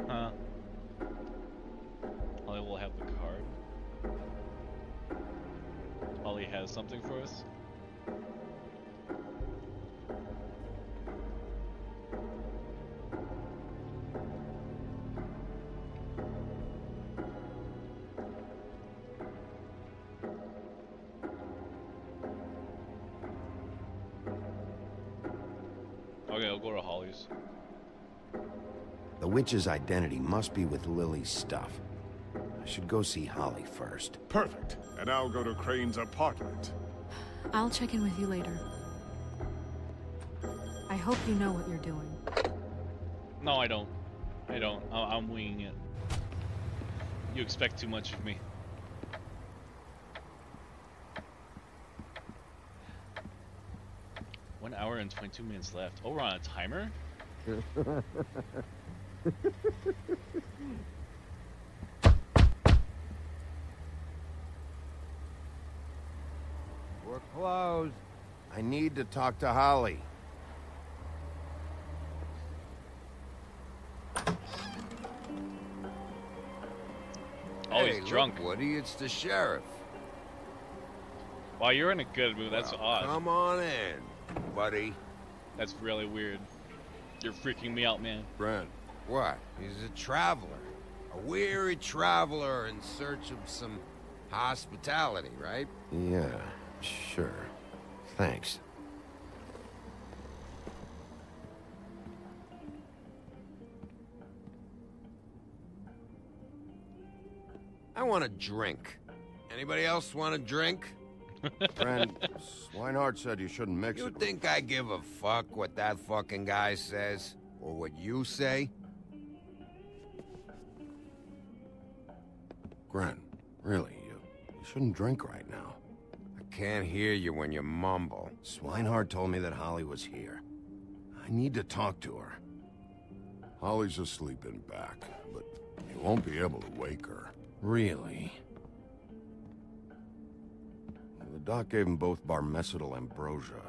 Huh. Holly will have the card. Holly has something for us. Okay, I'll go to Holly's. The witch's identity must be with Lily's stuff. I should go see Holly first. Perfect. And I'll go to Crane's apartment. I'll check in with you later. I hope you know what you're doing. No, I don't. I'm winging it. You expect too much of me. One hour and 22 minutes left. Oh, we're on a timer? We're closed. I need to talk to Holly. Oh, Hey, he's drunk. Look, Woody, it's the sheriff. Wow, you're in a good mood. That's odd. Come on in, buddy. That's really weird. You're freaking me out, man. Brent. What? He's a traveler. A weary traveler in search of some hospitality, right? Yeah, sure. Thanks. I want a drink. Anybody else want a drink? Friend, Swinehart said you shouldn't mix You it. think I give a fuck what that fucking guy says? Or what you say? Gren, really, you shouldn't drink right now. I can't hear you when you mumble. Swinehart told me that Holly was here. I need to talk to her. Holly's asleep in back, but you won't be able to wake her. Really? The doc gave them both barmecidal ambrosia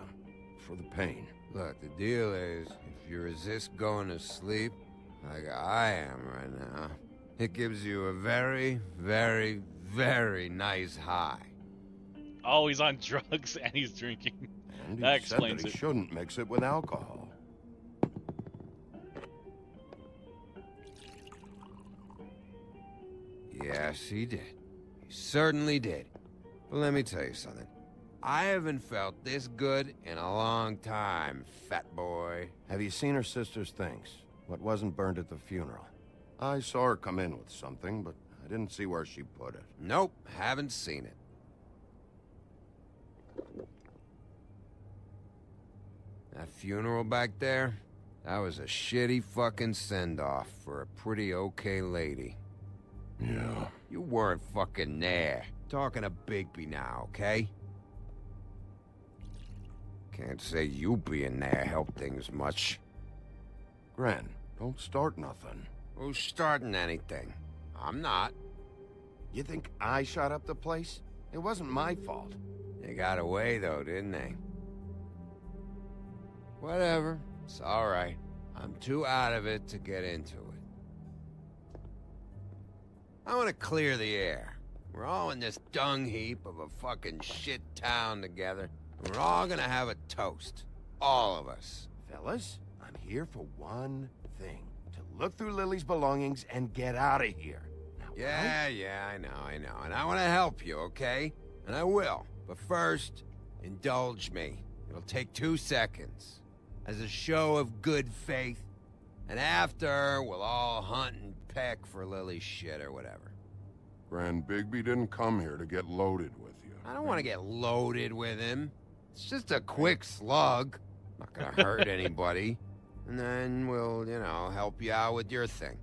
for the pain. Look, the deal is, if you resist going to sleep, like I am right now, it gives you a very, very, very nice high. Oh, he's on drugs and he's drinking. And he That said explains that he it. shouldn't mix it with alcohol. Yes, he did. He certainly did. But let me tell you something. I haven't felt this good in a long time, fat boy. Have you seen her sister's things? What wasn't burned at the funeral? I saw her come in with something, but I didn't see where she put it. Nope, haven't seen it. That funeral back there? That was a shitty fucking send-off for a pretty okay lady. Yeah. You weren't fucking there. Talking to Bigby now, okay? Can't say you being there helped things much. Gren, don't start nothing. Who's starting anything? I'm not. You think I shot up the place? It wasn't my fault. They got away, though, didn't they? Whatever. It's alright. I'm too out of it to get into it. I want to clear the air. We're all in this dung heap of a fucking shit town together. And we're all gonna have a toast. All of us. Fellas, I'm here for one thing. To look through Lily's belongings and get out of here. Now, Yeah, I know. And I want to help you, okay? And I will. But first, indulge me. It'll take 2 seconds. As a show of good faith. And after, we'll all hunt and peck for Lily's shit or whatever. Grand Bigby didn't come here to get loaded with you. I don't want to get loaded with him. It's just a quick slug. Not gonna hurt anybody. And then we'll, help you out with your thing.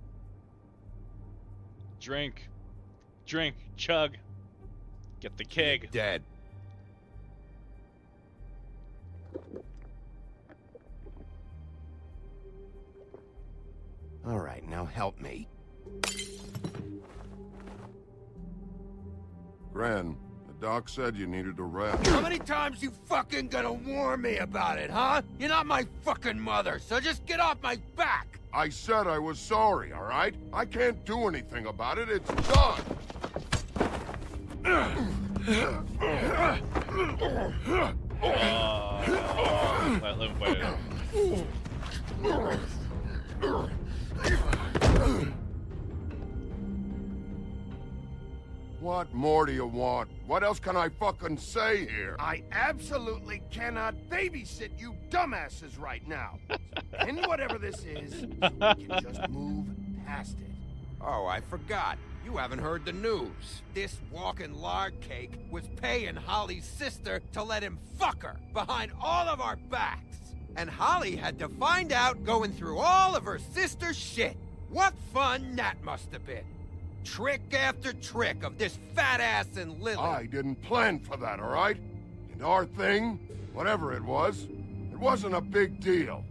Drink. Chug. Get the keg. You're dead. All right, now help me. Gran, the doc said you needed a rest. How many times you fucking gonna warn me about it, huh? You're not my fucking mother, so just get off my back! I said I was sorry, all right? I can't do anything about it. It's done. What more do you want? What else can I fucking say here? I absolutely cannot babysit you dumbasses right now. And whatever this is, you can just move past it. Oh, I forgot. You haven't heard the news. This walking lard cake was paying Holly's sister to let him fuck her behind all of our backs. And Holly had to find out going through all of her sister's shit. What fun that must have been. Trick after trick of this fat ass and Lily. I didn't plan for that, all right? And our thing, whatever it wasn't a big deal.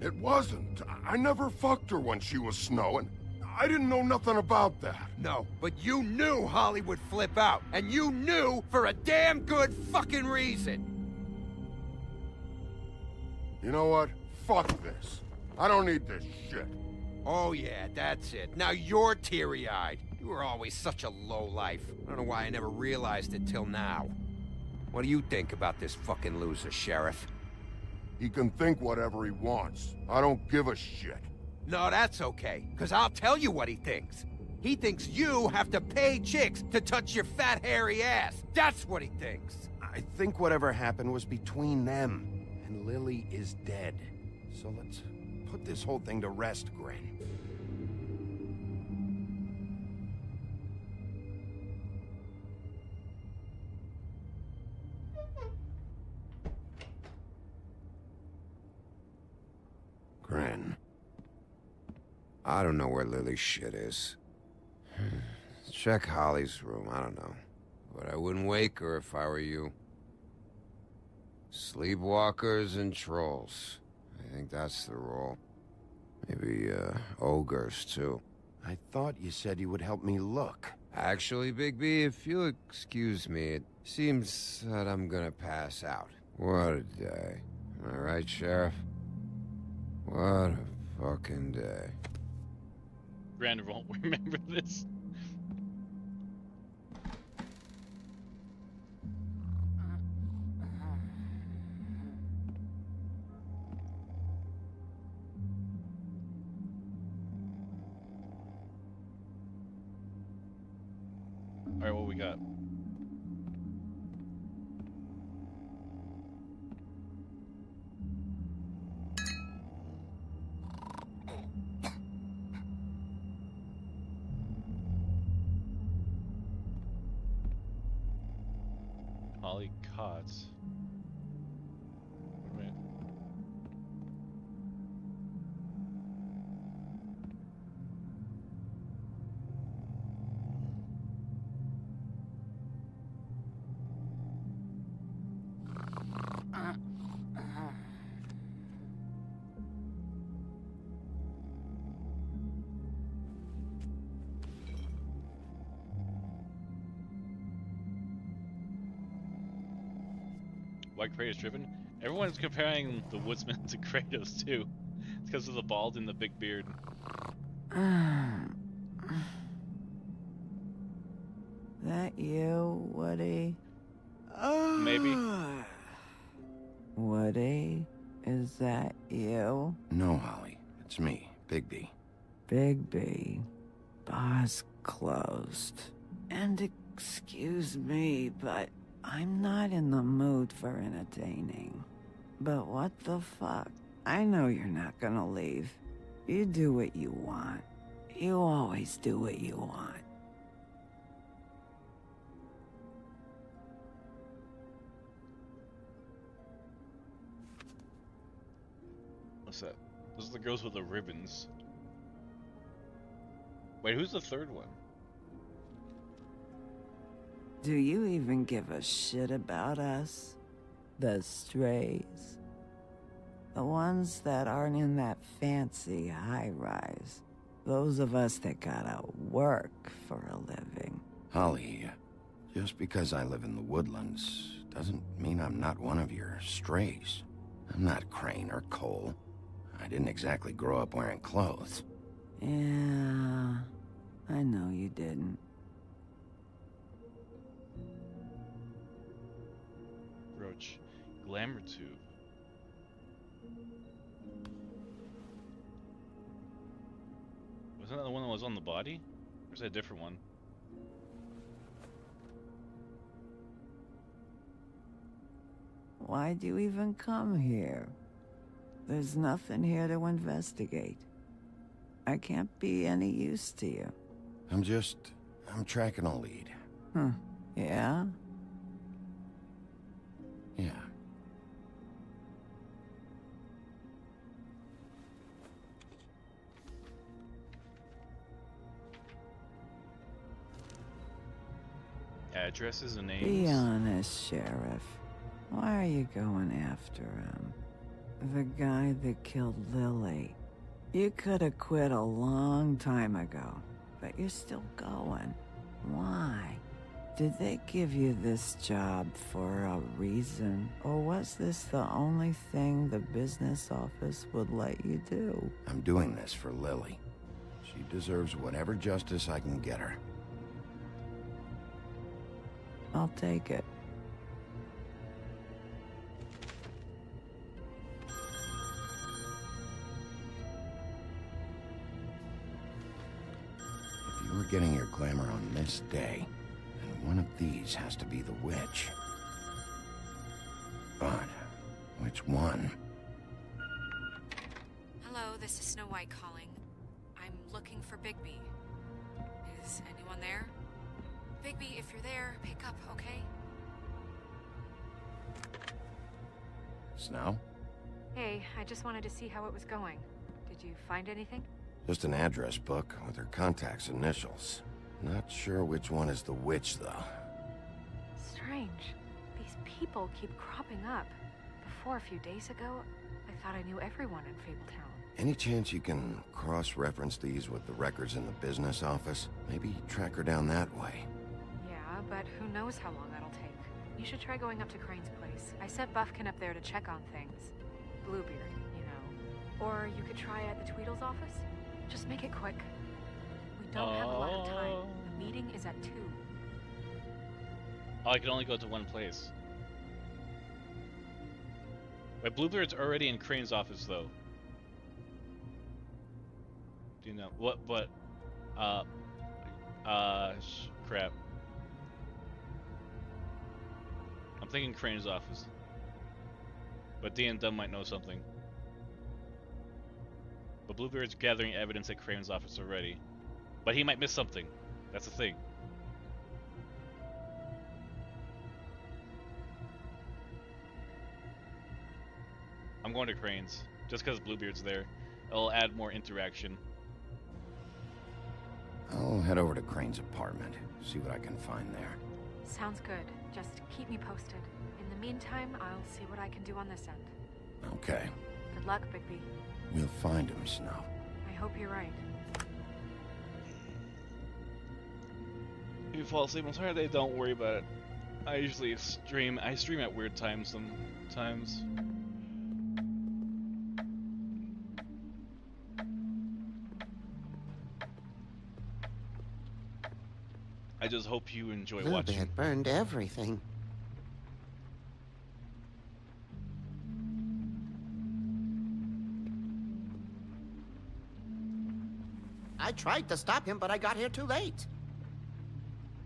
It wasn't. I never fucked her when she was snowing. I didn't know nothing about that. No, but you knew Holly would flip out. And you knew for a damn good fucking reason. You know what? Fuck this. I don't need this shit. Oh yeah, that's it. Now you're teary-eyed. You were always such a lowlife. I don't know why I never realized it till now. What do you think about this fucking loser, Sheriff? He can think whatever he wants. I don't give a shit. No, that's okay, because I'll tell you what he thinks. He thinks you have to pay chicks to touch your fat, hairy ass. That's what he thinks. I think whatever happened was between them. And Lily is dead. So let's put this whole thing to rest, Gren. Gren. I don't know where Lily's shit is. Check Holly's room, I don't know. But I wouldn't wake her if I were you. Sleepwalkers and trolls. I think that's the rule. Maybe, ogres, too. I thought you said you would help me look. Actually, Bigby, if you'll excuse me, it seems that I'm gonna pass out. What a day. Am I right, Sheriff? What a fucking day. Brandon won't remember this. Alright, what we got? Holly Kotz. Wait a minute. why Kratos driven? Everyone's comparing the woodsman to Kratos too. It's because of the bald and the big beard. That you, Woody? Maybe. Woody, is that you? No, Holly. It's me, Bigby. Bigby. Bar's closed. And excuse me, but I'm not in the mood for entertaining. But what the fuck? I know you're not gonna leave. You do what you want. You always do what you want. What's that? Those are the girls with the ribbons. Wait, who's the third one? Do you even give a shit about us? The strays? The ones that aren't in that fancy high-rise. Those of us that gotta work for a living. Holly, just because I live in the woodlands doesn't mean I'm not one of your strays. I'm not Crane or Cole. I didn't exactly grow up wearing clothes. Yeah, I know you didn't. Roach. Glamour tube. Wasn't that the one that was on the body? Or is that a different one? Why'd you even come here? There's nothing here to investigate. I can't be any use to you. I'm tracking a lead. Yeah? Yeah. Addresses and names. Be honest, Sheriff. Why are you going after him? The guy that killed Lily. You could have quit a long time ago, but you're still going. Why? Did they give you this job for a reason? Or was this the only thing the business office would let you do? I'm doing this for Lily. She deserves whatever justice I can get her. I'll take it. If you were getting your glamour on this day, then one of these has to be the witch. But which one? Hello, this is Snow White calling. I'm looking for Bigby. Is anyone there? Bigby, if you're there, pick up, okay? Snow? Hey, I just wanted to see how it was going. Did you find anything? Just an address book with her contact's initials. Not sure which one is the witch, though. Strange. These people keep cropping up. Before, a few days ago, I thought I knew everyone in Fabletown. Any chance you can cross-reference these with the records in the business office? Maybe track her down that way. Yeah, but who knows how long that'll take. You should try going up to Crane's place. I sent Buffkin up there to check on things. Bluebeard, you know. Or you could try at the Tweedle's office. Just make it quick. We don't have a lot of time. The meeting is at 2. Oh, I can only go to one place. Wait, Bluebeard's already in Crane's office, though. Do you know what? But, crap. I'm thinking Crane's office. But D and Dumb might know something. But Bluebeard's gathering evidence at Crane's office already. But he might miss something. That's the thing. I'm going to Crane's. Just because Bluebeard's there. It'll add more interaction. I'll head over to Crane's apartment, see what I can find there. Sounds good. Just keep me posted. In the meantime, I'll see what I can do on this end. Okay. Good luck, Bigby. We'll find him, Snow. I hope you're right. If you fall asleep on Saturday, don't worry about it. I usually stream at weird times sometimes. I just hope you enjoy watching. Bluebeard burned everything. I tried to stop him, but I got here too late.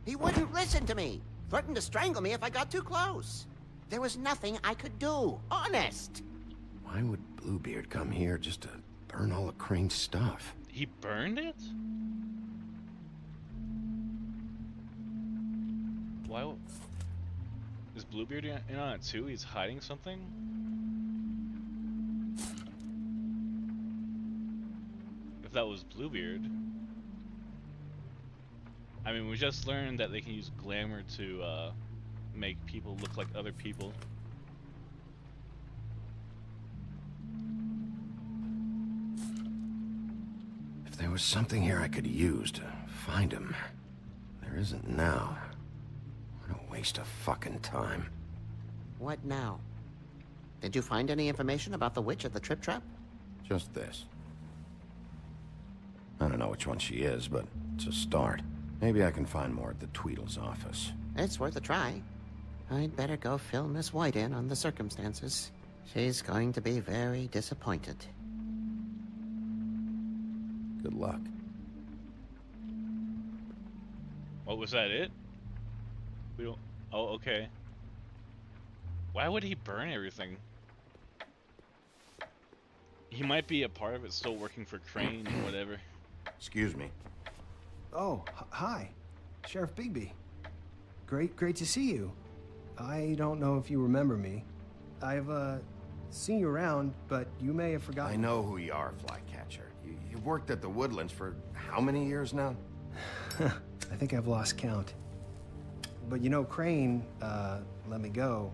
He wouldn't listen to me. Threatened to strangle me if I got too close. There was nothing I could do. Honest. Why would Bluebeard come here just to burn all of Crane's stuff? He burned it? Why? Is Bluebeard in on it too? He's hiding something? If that was Bluebeard. I mean, we just learned that they can use glamour to make people look like other people. If there was something here I could use to find him, there isn't now. What a waste of fucking time. What now? Did you find any information about the witch at the Trip Trap? Just this. I don't know which one she is, but it's a start. Maybe I can find more at the Tweedle's office. It's worth a try. I'd better go fill Miss White in on the circumstances. She's going to be very disappointed. Good luck. What was that? It? We don't. Oh, okay. Why would he burn everything? He might be a part of it, still working for Crane or whatever. Excuse me. Oh, hi. Sheriff Bigby. Great to see you. I don't know if you remember me. I've, seen you around, but you may have forgotten. I know who you are, Flycatcher. You've worked at the Woodlands for how many years now? I think I've lost count. But you know, Crane, let me go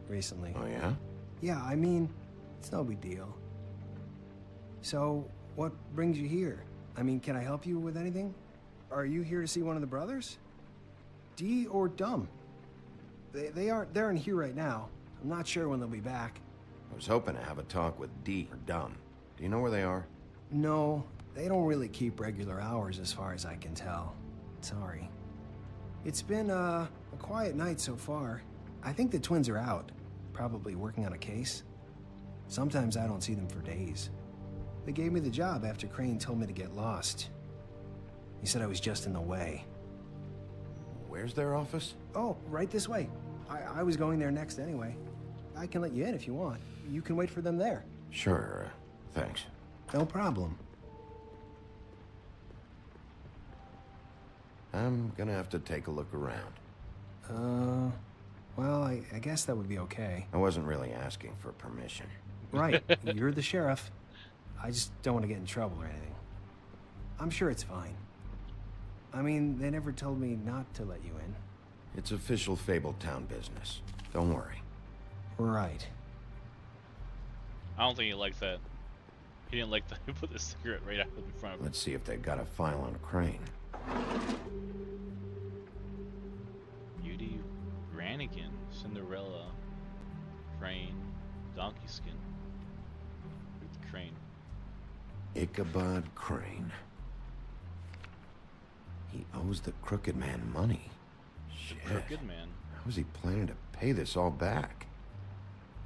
recently. Oh, yeah? Yeah, I mean, it's no big deal. So, what brings you here? I mean, can I help you with anything? Are you here to see one of the brothers? Dee or Dumb? They're in here right now. I'm not sure when they'll be back. I was hoping to have a talk with Dee or Dumb. Do you know where they are? No, they don't really keep regular hours as far as I can tell. Sorry. It's been, a quiet night so far. I think the twins are out, probably working on a case. Sometimes I don't see them for days. They gave me the job after Crane told me to get lost. He said I was just in the way. Where's their office? Oh, right this way. I was going there next anyway. I can let you in if you want. You can wait for them there. Sure, thanks. No problem. I'm gonna have to take a look around. Well, I guess that would be okay. I wasn't really asking for permission. Right, you're the sheriff. I just don't want to get in trouble or anything. I'm sure it's fine. I mean, they never told me not to let you in. It's official Fabletown business. Don't worry. Right. I don't think he liked that. He didn't like that he put the cigarette right out in front of him. Let's see if they've got a file on Crane. Beauty, Brannigan, Cinderella, Crane, Donkey Skin. With Crane. Ichabod Crane. He owes the Crooked Man money. Shit. Crooked Man? How is he planning to pay this all back?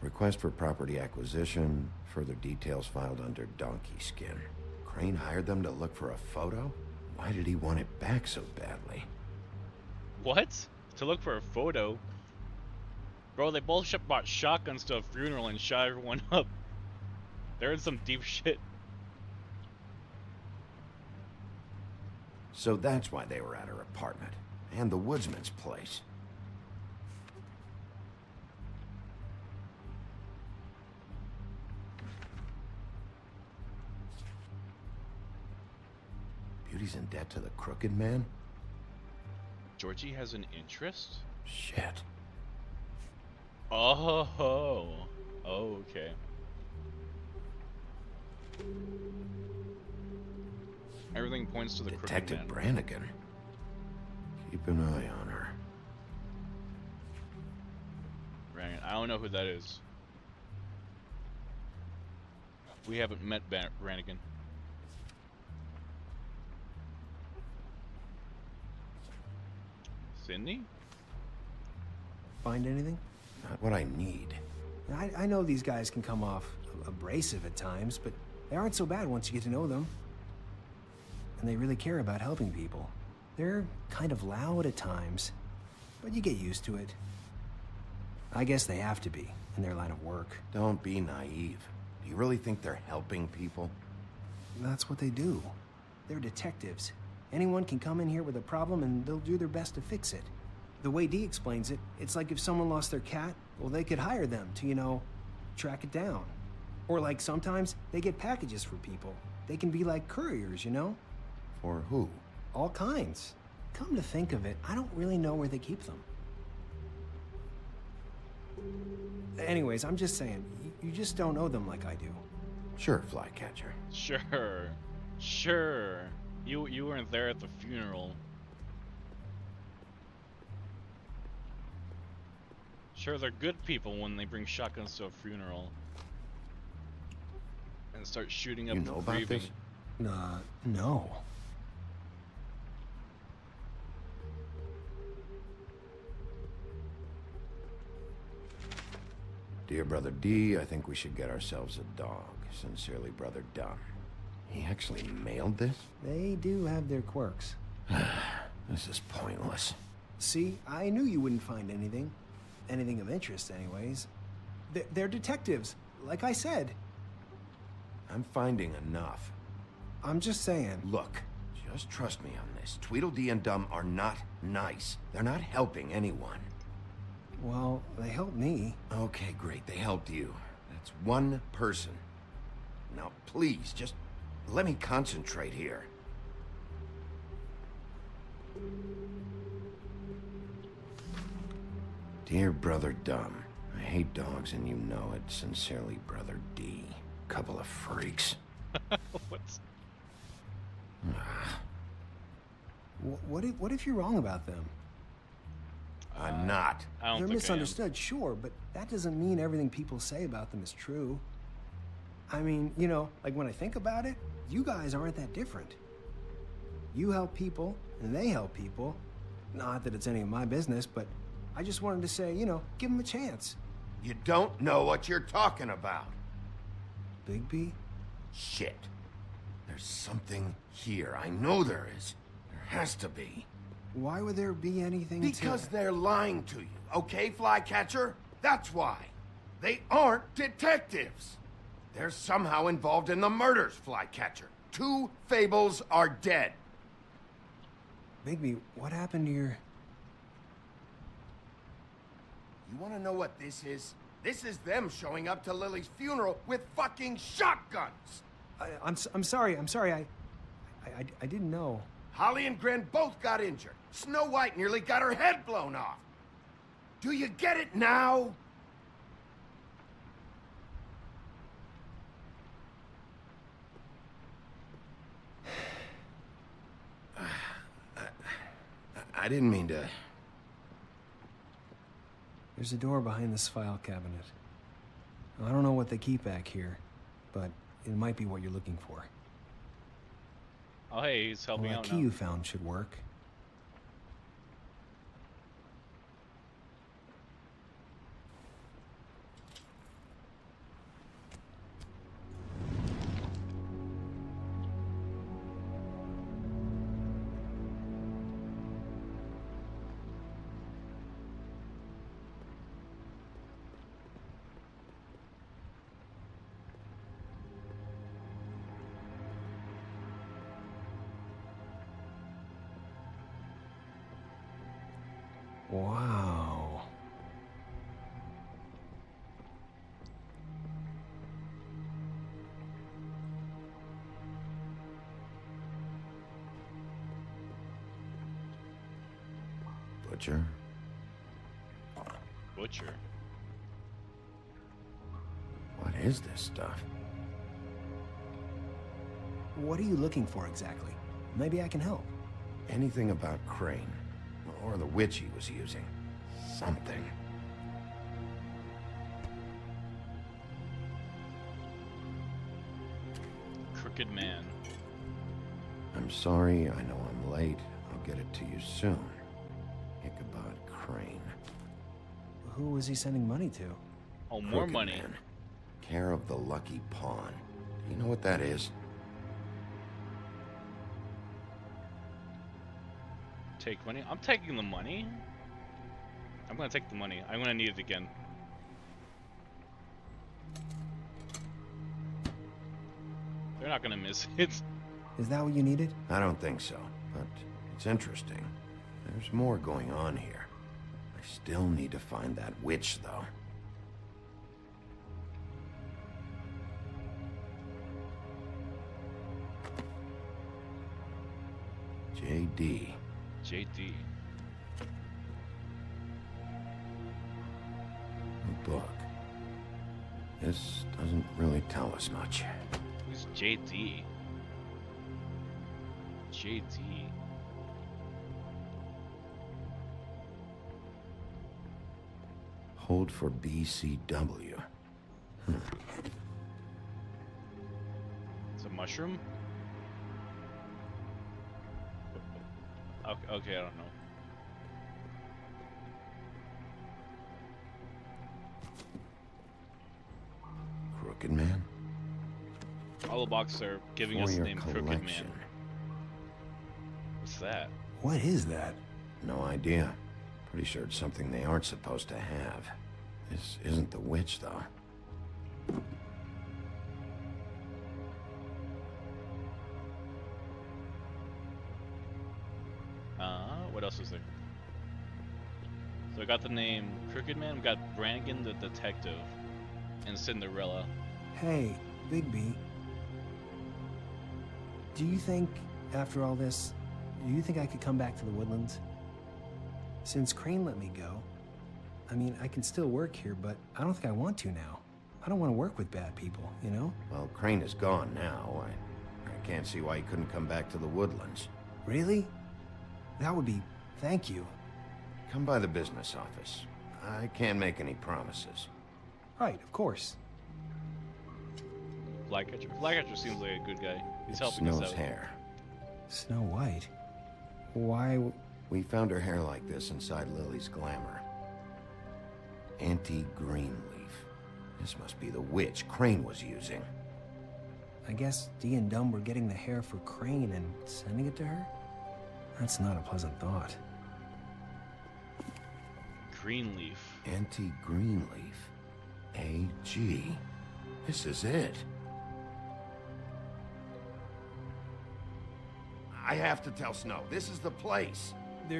Request for property acquisition. Further details filed under Donkey Skin. Crane hired them to look for a photo? Why did he want it back so badly? What? To look for a photo? Bro, they both bought shotguns to a funeral and shot everyone up. They're in some deep shit. So that's why they were at her apartment. And the woodsman's place. Beauty's in debt to the Crooked Man? Georgie has an interest? Shit. Oh, okay. Everything points to the Crooked Man. Detective Brannigan. Keep an eye on her. I don't know who that is. We haven't met Brannigan. Sydney? Find anything? Not what I need. I know these guys can come off abrasive at times, but they aren't so bad once you get to know them. And they really care about helping people. They're kind of loud at times, but you get used to it. I guess they have to be, in their line of work. Don't be naive. Do you really think they're helping people? That's what they do. They're detectives. Anyone can come in here with a problem and they'll do their best to fix it. The way Dee explains it, it's like if someone lost their cat, well, they could hire them to, you know, track it down. Or like sometimes they get packages for people. They can be like couriers, you know? For who? All kinds. Come to think of it, I don't really know where they keep them. Anyways, I'm just saying, you just don't know them like I do. Sure, Flycatcher. Sure. Sure. You weren't there at the funeral. Sure, they're good people when they bring shotguns to a funeral. And start shooting up You the know about grieving. this? No. Dear Brother D, I think we should get ourselves a dog. Sincerely, Brother Dunn. He actually mailed this? They do have their quirks. This is pointless. See, I knew you wouldn't find anything. Anything of interest, anyways. They're detectives, like I said. I'm finding enough. I'm just saying. Look, just trust me on this. Tweedledee and Dum are not nice. They're not helping anyone. Well, they helped me. Okay, great. They helped you. That's one person. Now, please, just let me concentrate here. Dear Brother Dum, I hate dogs and you know it. Sincerely, Brother D. Couple of freaks. What's... What if you're wrong about them? I'm not. I don't They're think misunderstood, sure, but that doesn't mean everything people say about them is true. I mean, you know, like when I think about it, you guys aren't that different. You help people, and they help people. Not that it's any of my business, but I just wanted to say, you know, give them a chance. You don't know what you're talking about. Bigby? Shit. There's something here. I know there is. There has to be. Why would there be anything Because they're lying to you, okay, Flycatcher? That's why. They aren't detectives. They're somehow involved in the murders, Flycatcher. 2 Fables are dead. Bigby, what happened to your... You want to know what this is? This is them showing up to Lily's funeral with fucking shotguns. I'm sorry. I didn't know. Holly and Gren both got injured. Snow White nearly got her head blown off. Do you get it now? I didn't mean to... There's a door behind this file cabinet. I don't know what they keep back here, but it might be what you're looking for. Oh, hey, he's helping Well, out that key now. you found should work. Wow. Butcher? Butcher. What is this stuff? What are you looking for exactly? Maybe I can help. Anything about Crane? Or the witch he was using? Something. Crooked Man. I'm sorry, I know I'm late. I'll get it to you soon. Ichabod Crane. Who was he sending money to? Oh, more Crooked money. Man. Care of the Lucky Pawn. Do you know what that is? Take money? I'm taking the money. I'm gonna take the money. I'm gonna need it again. They're not gonna miss it. Is that what you needed? I don't think so, but it's interesting. There's more going on here. I still need to find that witch, though. J.D. J.D. A book. This doesn't really tell us much. Who's J.D.? J.D. Hold for BCW. It's a mushroom? Okay, I don't know. Crooked Man? All the boxes are giving For us the your name Crooked collection. Man. What's that? What is that? No idea. Pretty sure it's something they aren't supposed to have. This isn't the witch, though. What else is there? So I got the name Crooked Man, we got Brannigan the Detective, and Cinderella. Hey, Bigby. Do you think, after all this, do you think I could come back to the Woodlands? Since Crane let me go, I mean, I can still work here, but I don't think I want to now. I don't want to work with bad people, you know? Well, Crane is gone now. I can't see why he couldn't come back to the Woodlands. Really? That would be... thank you. Come by the business office. I can't make any promises. Right, of course. Flycatcher. Flycatcher seems like a good guy. He's helping us Snow's out. hair. Snow White? Why... We found her hair like this inside Lily's glamour. Anti-Greenleaf. This must be the witch Crane was using. I guess Dee and Dumb were getting the hair for Crane and sending it to her? That's not a pleasant thought. Greenleaf. Anti-Greenleaf. AG. This is it. I have to tell Snow. This is the place.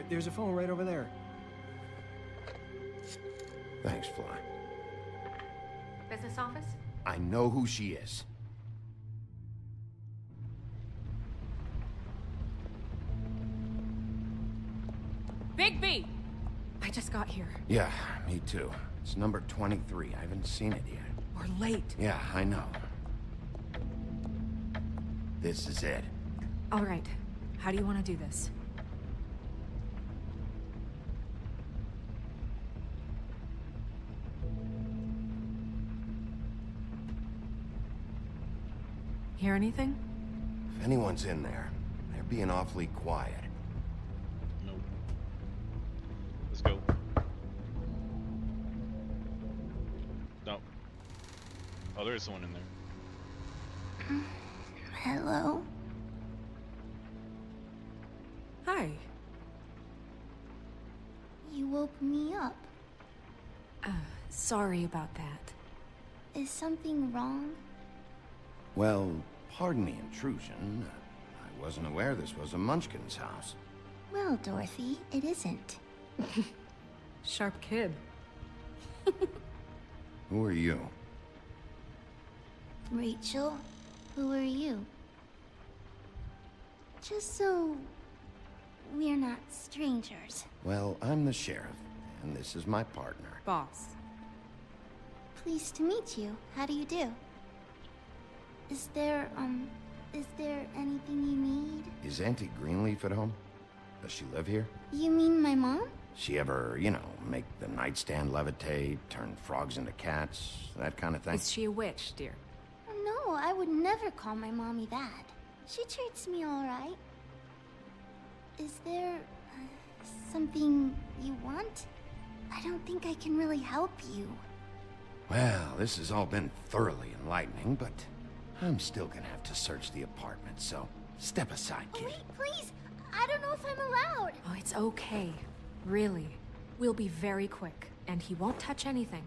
There's a phone right over there. Thanks, Fly. Business office? I know who she is. Bigby! I just got here. Yeah, me too. It's number 23. I haven't seen it yet. We're late. Yeah, I know. This is it. All right. How do you want to do this? Hear anything? If anyone's in there, they're being awfully quiet. Nope. Let's go. No. Oh, there is someone in there. Hello? Hi. You woke me up. Sorry about that. Is something wrong? Well, pardon the intrusion. I wasn't aware this was a Munchkin's house. Well, Dorothy, it isn't. Sharp kid. Who are you? Rachel, who are you? Just so we're not strangers. Well, I'm the sheriff, and this is my partner. Boss. Pleased to meet you. How do you do? Is there anything you need? Is Auntie Greenleaf at home? Does she live here? You mean my mom? She ever, make the nightstand levitate, turn frogs into cats, that kind of thing? Is she a witch, dear? No, I I would never call my mommy that. She treats me all right. Is there something you want? I don't think I can really help you. Well, this has all been thoroughly enlightening, but I'm still gonna have to search the apartment, so step aside, kid. Wait, please! I don't know if I'm allowed! Oh, it's okay. Really. We'll be very quick, and he won't touch anything.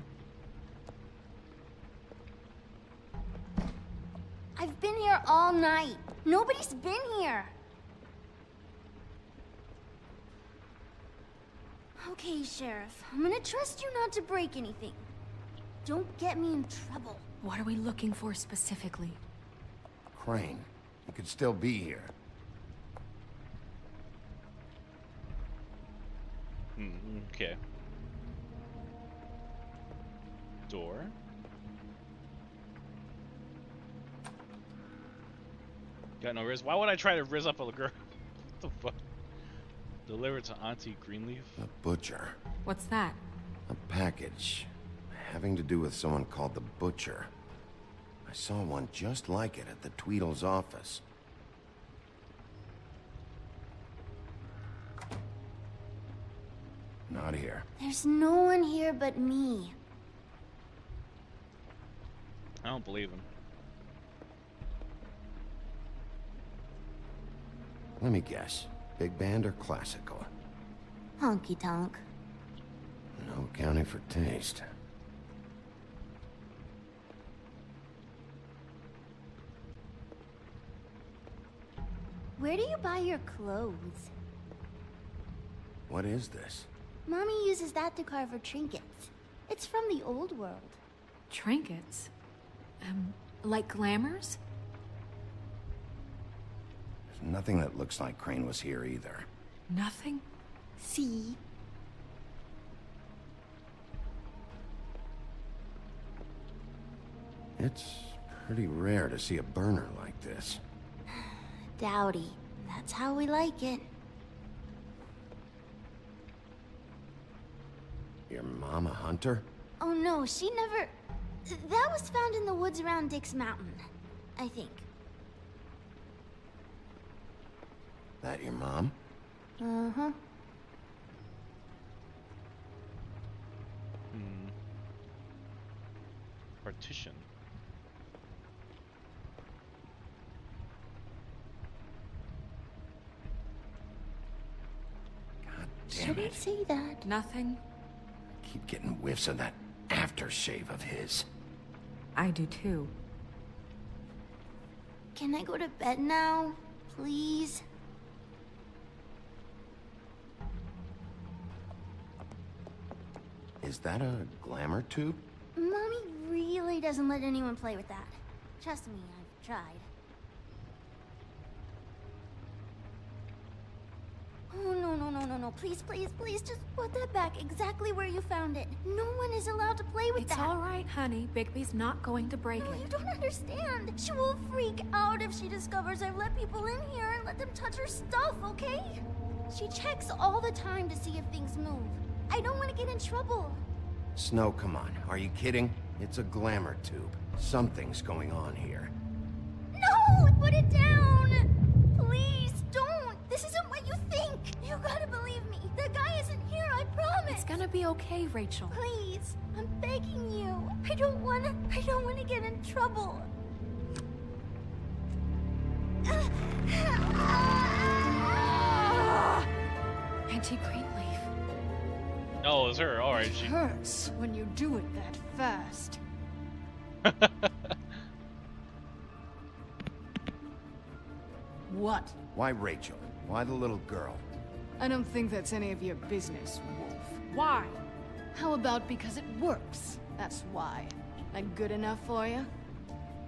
I've been here all night. Nobody's been here. Okay, Sheriff. I'm gonna trust you not to break anything. Don't get me in trouble. What are we looking for specifically? Crane, you could still be here. Okay. Door. Got no riz. Why would I try to riz up a girl? What the fuck? Delivered to Auntie Greenleaf? A butcher. What's that? A package. Having to do with someone called the Butcher. I saw one just like it at the Tweedle's office. Not here. There's no one here but me. I don't believe him. Let me guess. Big band or classical? Honky tonk. No accounting for taste. Where do you buy your clothes? What is this? Mommy uses that to carve her trinkets. It's from the old world. Trinkets? Like glamours? There's nothing that looks like Crane was here either. Nothing? See? It's pretty rare to see a burner like this. Dowdy. That's how we like it. Your mom a hunter? Oh no, she never... That was found in the woods around Dick's Mountain, I think. That your mom? Uh-huh. Partition. God damn Should I it. say that? Nothing? Keep getting whiffs of that aftershave of his. I do too. Can I go to bed now? Please? Is that a glamour tube? Mommy really doesn't let anyone play with that. Trust me, I've tried. Oh, no. Please, just put that back exactly where you found it. No one is allowed to play with that. It's all right, honey. Bigby's not going to break No, it. you don't understand. She will freak out if she discovers I've let people in here and let them touch her stuff, okay? She checks all the time to see if things move. I don't want to get in trouble. Snow, come on. Are you kidding? It's a glamour tube. Something's going on here. No! Put it down! Please, don't! This isn't what you think! You gotta believe me. The guy isn't here, I promise! It's gonna be okay, Rachel. Please, I'm begging you. I don't wanna get in trouble. Auntie Greenleaf. Oh, it was her. Alright, she... hurts when you do it that fast. What? Why Rachel? Why the little girl? I don't think that's any of your business, Wolf. Why? How about because it works? That's why. That good enough for you?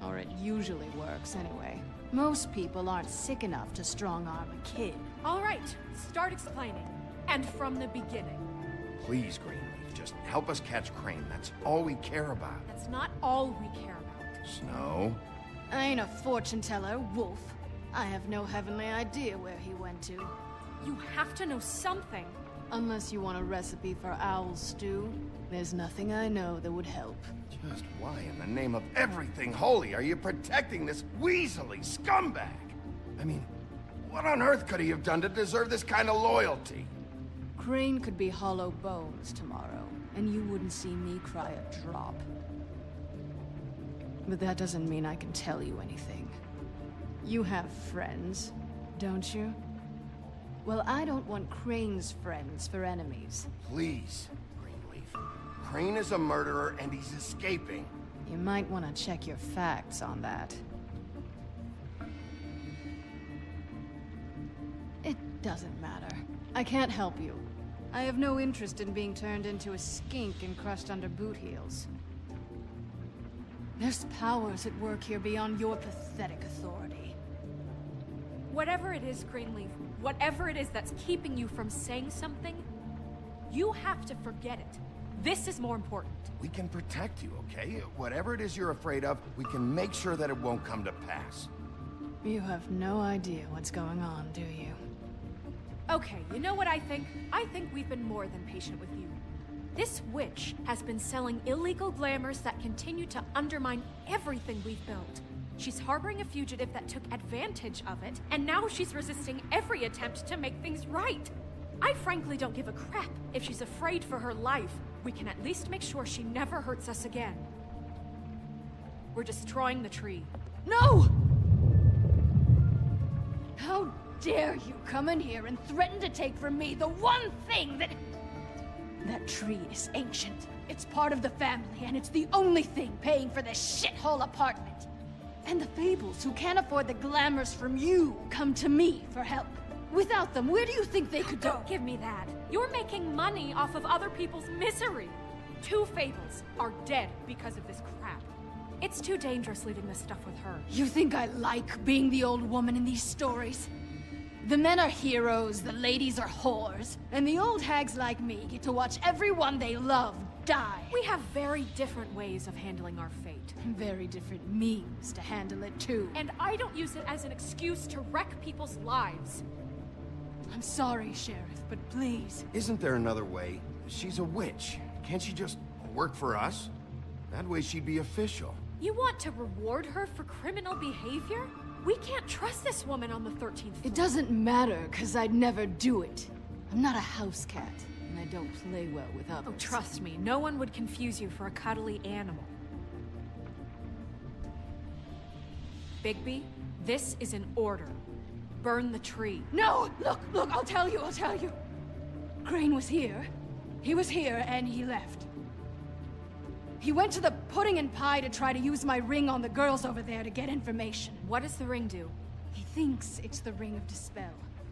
Or it usually works, anyway. Most people aren't sick enough to strong-arm a kid. All right, start explaining. And from the beginning. Please, Greenleaf, just help us catch Crane. That's all we care about. That's not all we care about. Snow? I ain't a fortune teller, Wolf. I have no heavenly idea where he went to. You have to know something. Unless you want a recipe for owl stew, there's nothing I know that would help. Just why in the name of everything holy are you protecting this weaselly scumbag? I mean, what on earth could he have done to deserve this kind of loyalty? Crane could be hollow bones tomorrow, and you wouldn't see me cry a drop. But that doesn't mean I can tell you anything. You have friends, don't you? Well, I don't want Crane's friends for enemies. Please, Greenleaf. Crane is a murderer and he's escaping. You might want to check your facts on that. It doesn't matter. I can't help you. I have no interest in being turned into a skink and crushed under boot heels. There's powers at work here beyond your pathetic authority. Whatever it is, Greenleaf, whatever it is that's keeping you from saying something, you have to forget it. This is more important. We can protect you, okay? Whatever it is you're afraid of, we can make sure that it won't come to pass. You have no idea what's going on, do you? Okay, you know what I think? I think we've been more than patient with you. This witch has been selling illegal glamours that continue to undermine everything we've built. She's harboring a fugitive that took advantage of it, and now she's resisting every attempt to make things right. I frankly don't give a crap if she's afraid for her life. We can at least make sure she never hurts us again. We're destroying the tree. No! How dare you come in here and threaten to take from me the one thing that... That tree is ancient. It's part of the family, and it's the only thing paying for this shithole apartment. And the Fables, who can't afford the glamours from you, come to me for help. Without them, where do you think they could go? Don't give me that. You're making money off of other people's misery. 2 Fables are dead because of this crap. It's too dangerous leaving this stuff with her. You think I like being the old woman in these stories? The men are heroes, the ladies are whores, and the old hags like me get to watch everyone they love die. We have very different ways of handling our fate. Very different means to handle it, too. And I don't use it as an excuse to wreck people's lives. I'm sorry, Sheriff, but please. Isn't there another way? She's a witch. Can't she just work for us? That way she'd be official. You want to reward her for criminal behavior? We can't trust this woman on the 13th floor. It doesn't matter, because I'd never do it. I'm not a house cat, and I don't play well with others. Oh, trust me, no one would confuse you for a cuddly animal. Bigby, this is an order. Burn the tree. No! Look, I'll tell you. Crane was here. He was here, and he left. He went to the pudding and pie to try to use my ring on the girls over there to get information. What does the ring do? He thinks it's the ring of dispel.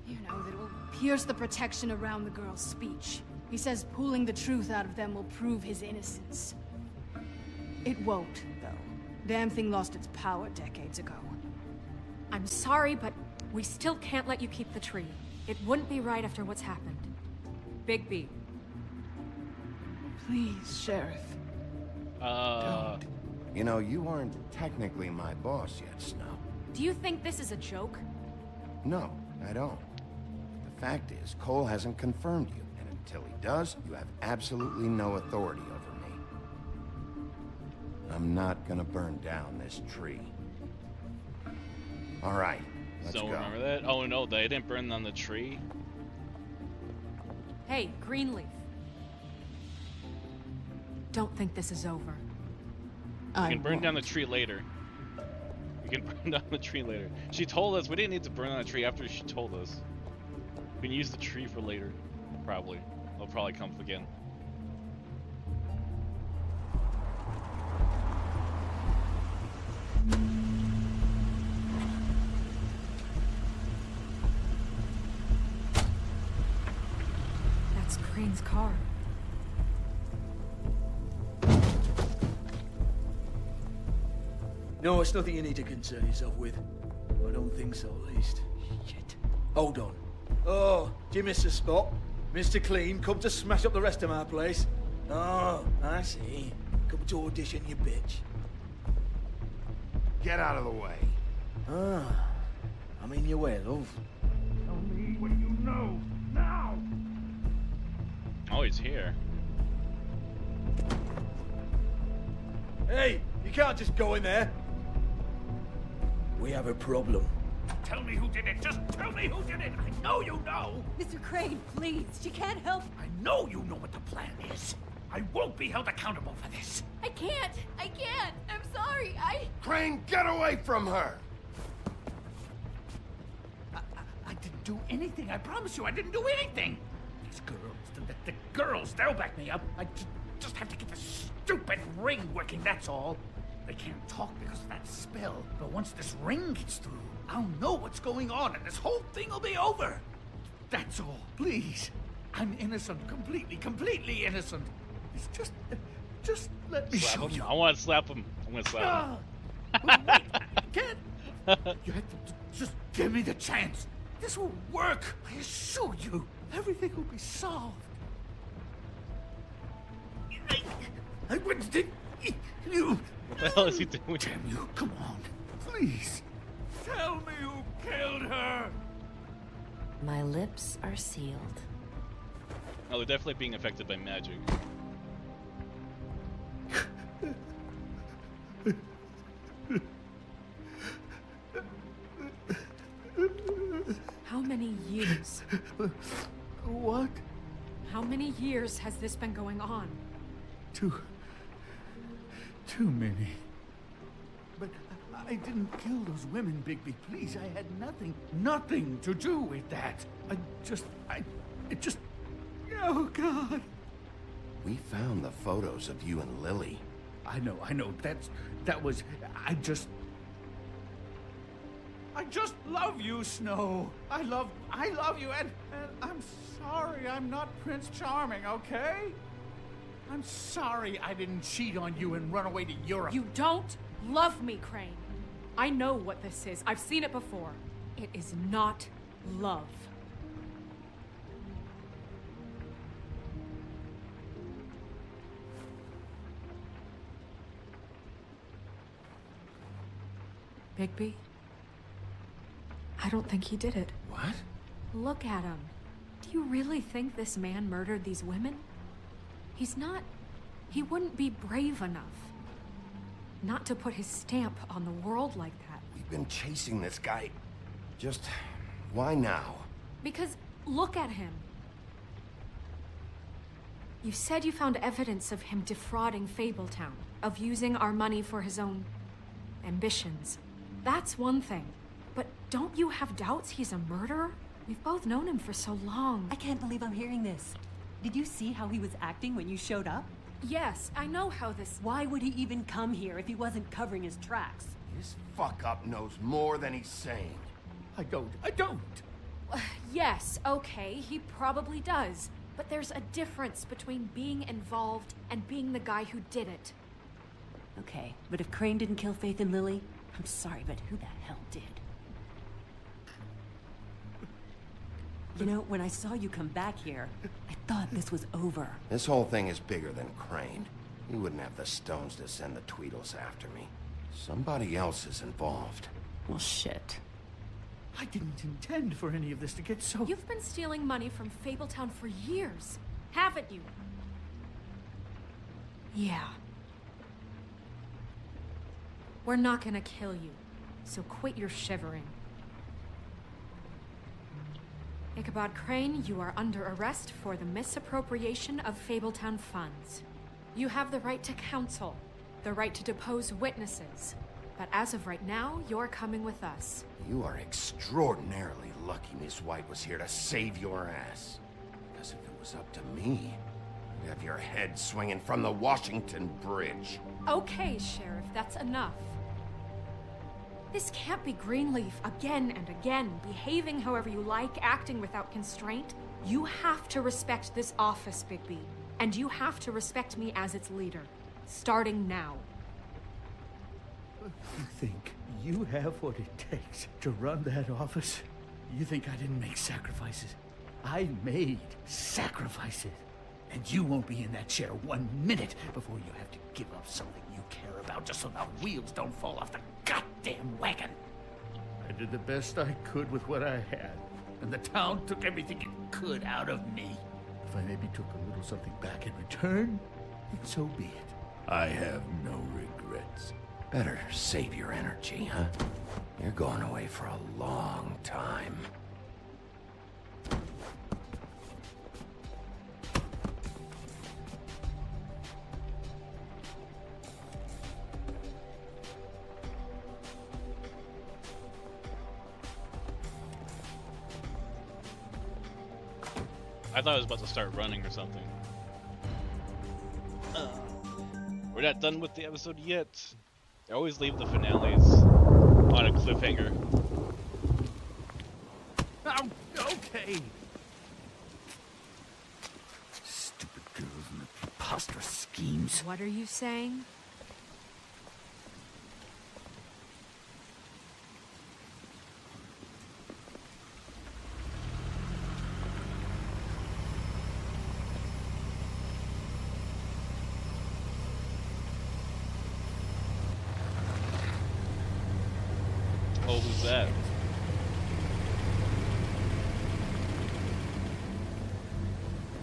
You know, that it will pierce the protection around the girls' speech. He says pulling the truth out of them will prove his innocence. It won't, though. Damn thing lost its power decades ago. I'm sorry, but we still can't let you keep the tree. It wouldn't be right after what's happened. Bigby. Please, Sheriff. Don't. You know, you aren't technically my boss yet, Snow. Do you think this is a joke? No, I don't. The fact is, Cole hasn't confirmed you, and until he does, you have absolutely no authority over me. I'm not gonna burn down this tree. All right, let's go. Remember that? Oh no, they didn't burn down the tree. Hey, Greenleaf. Don't think this is over. You can burn down the tree later. You can burn down the tree later. She told us we didn't need to burn down the tree after she told us. We can use the tree for later. Probably. It'll probably come again. That's Crane's car. No, it's nothing you need to concern yourself with. I don't think so, at least. Shit. Hold on. Oh, do you miss the spot? Mr. Clean, come to smash up the rest of my place. Oh, I see. Come to audition, you bitch. Get out of the way. Ah, I'm in your way, love. Tell me what you know, now! he's here. Hey, you can't just go in there. We have a problem. Tell me who did it. Just tell me who did it. I know you know. Mr. Crane, please. She can't help. I know you know what the plan is. I won't be held accountable for this. I can't. I can't. I'm sorry. Crane, get away from her! I didn't do anything. I promise you, I didn't do anything. These girls, the girls, they'll back me up. I just have to get the stupid ring working, that's all. They can't talk because of that spell. But once this ring gets through, I'll know what's going on and this whole thing will be over. That's all. Please. I'm innocent. Completely innocent. It's just let me show you. I want to slap him. I'm going to slap him. Wait, I can't. You have to just give me the chance. This will work. I assure you. Everything will be solved. I wouldn't think you. What the hell is he doing? Damn you. Come on. Please. Tell me who killed her. My lips are sealed. Oh, they're definitely being affected by magic. How many years? What? How many years has this been going on? Too many. But I didn't kill those women, Bigby. Please, I had nothing to do with that. It just... Oh, God. We found the photos of you and Lily. I know. That was... I just love you, Snow. I love you, and I'm sorry I'm not Prince Charming, okay? I'm sorry I didn't cheat on you and run away to Europe. You don't love me, Crane. I know what this is. I've seen it before. It is not love. Bigby? I don't think he did it. What? Look at him. Do you really think this man murdered these women? He's not... He wouldn't be brave enough. Not to put his stamp on the world like that. We've been chasing this guy. Just... why now? Because look at him. You said you found evidence of him defrauding Fabletown, of using our money for his own ambitions. That's one thing. But don't you have doubts he's a murderer? We've both known him for so long. I can't believe I'm hearing this. Did you see how he was acting when you showed up? Yes, I know how this... Why would he even come here if he wasn't covering his tracks? This fuck-up knows more than he's saying. I don't. Yes, okay, he probably does. But there's a difference between being involved and being the guy who did it. Okay, but if Crane didn't kill Faith and Lily, I'm sorry, but who the hell did? You know, when I saw you come back here, I thought this was over. This whole thing is bigger than Crane. He wouldn't have the stones to send the Tweedles after me. Somebody else is involved. Well, shit. I didn't intend for any of this to get so... You've been stealing money from Fabletown for years, haven't you? Yeah. We're not gonna kill you, so quit your shivering. Ichabod Crane, you are under arrest for the misappropriation of Fabletown funds. You have the right to counsel, the right to depose witnesses. But as of right now, you're coming with us. You are extraordinarily lucky Miss White was here to save your ass. Because if it was up to me, you'd have your head swinging from the Washington Bridge. Okay, Sheriff, that's enough. This can't be Greenleaf again and again, behaving however you like, acting without constraint. You have to respect this office, Bigby. And you have to respect me as its leader. Starting now. You think you have what it takes to run that office? You think I didn't make sacrifices? I made sacrifices. And you won't be in that chair 1 minute before you have to give up something you care about just so the wheels don't fall off the goddamn wagon. I did the best I could with what I had, and the town took everything it could out of me. If if I maybe took a little something back in return, then so be it. I have no regrets. Better save your energy, huh? You're going away for a long time. I thought I was about to start running or something. We're not done with the episode yet. I always leave the finales on a cliffhanger. Oh, okay. Stupid girls and their preposterous schemes. What are you saying? Oh, who's that?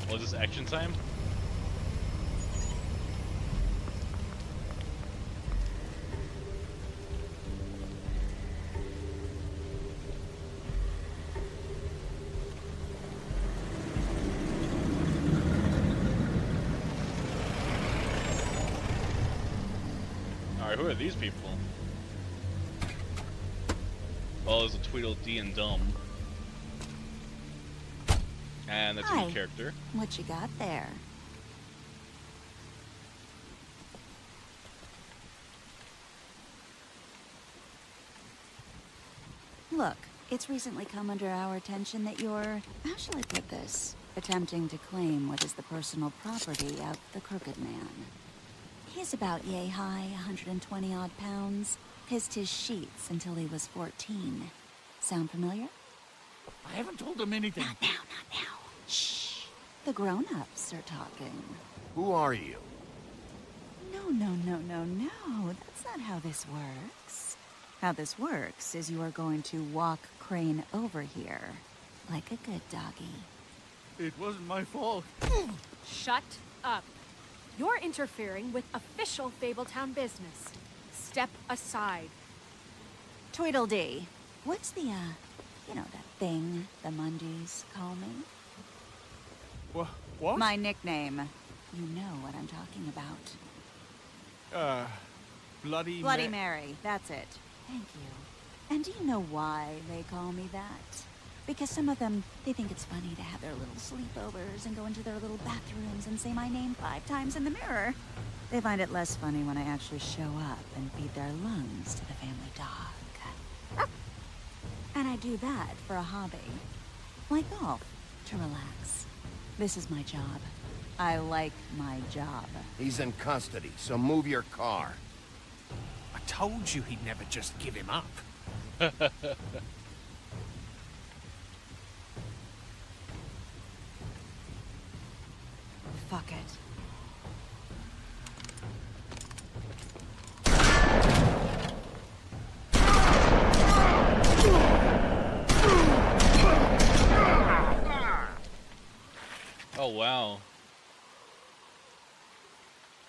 Oh, is this action time? Alright, who are these people? Oh, there's a Tweedledee and Dumb. And that's a new character. What you got there? Look, it's recently come under our attention that you're, how shall I put this, attempting to claim what is the personal property of the Crooked Man. He's about yay high, 120 odd pounds. Pissed his sheets until he was 14. Sound familiar? I haven't told him anything. Not now, not now. Shh. The grown-ups are talking. Who are you? No. That's not how this works. How this works is you are going to walk Crane over here. Like a good doggy. It wasn't my fault. Shut up. You're interfering with official Fabletown business. Step aside. Tweedledee. What's the, you know, that thing the Mundies call me? What? My nickname. You know what I'm talking about. Bloody Mary. That's it. Thank you. And do you know why they call me that? Because some of them, they think it's funny to have their little sleepovers and go into their little bathrooms and say my name 5 times in the mirror. They find it less funny when I actually show up and feed their lungs to the family dog. And I do that for a hobby. Like golf, to relax. This is my job. I like my job. He's in custody, so move your car. I told you he'd never just give him up. Fuck it. Oh wow.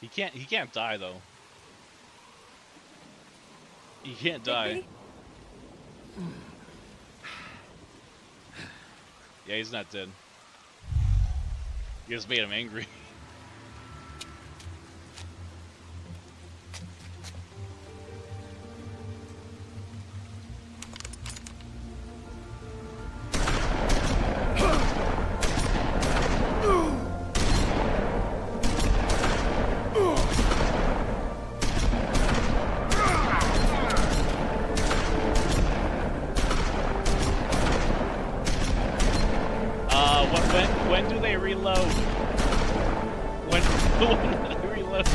He can't die though. He can't die. Yeah, he's not dead. You just made him angry. When do they reload? When do they reload?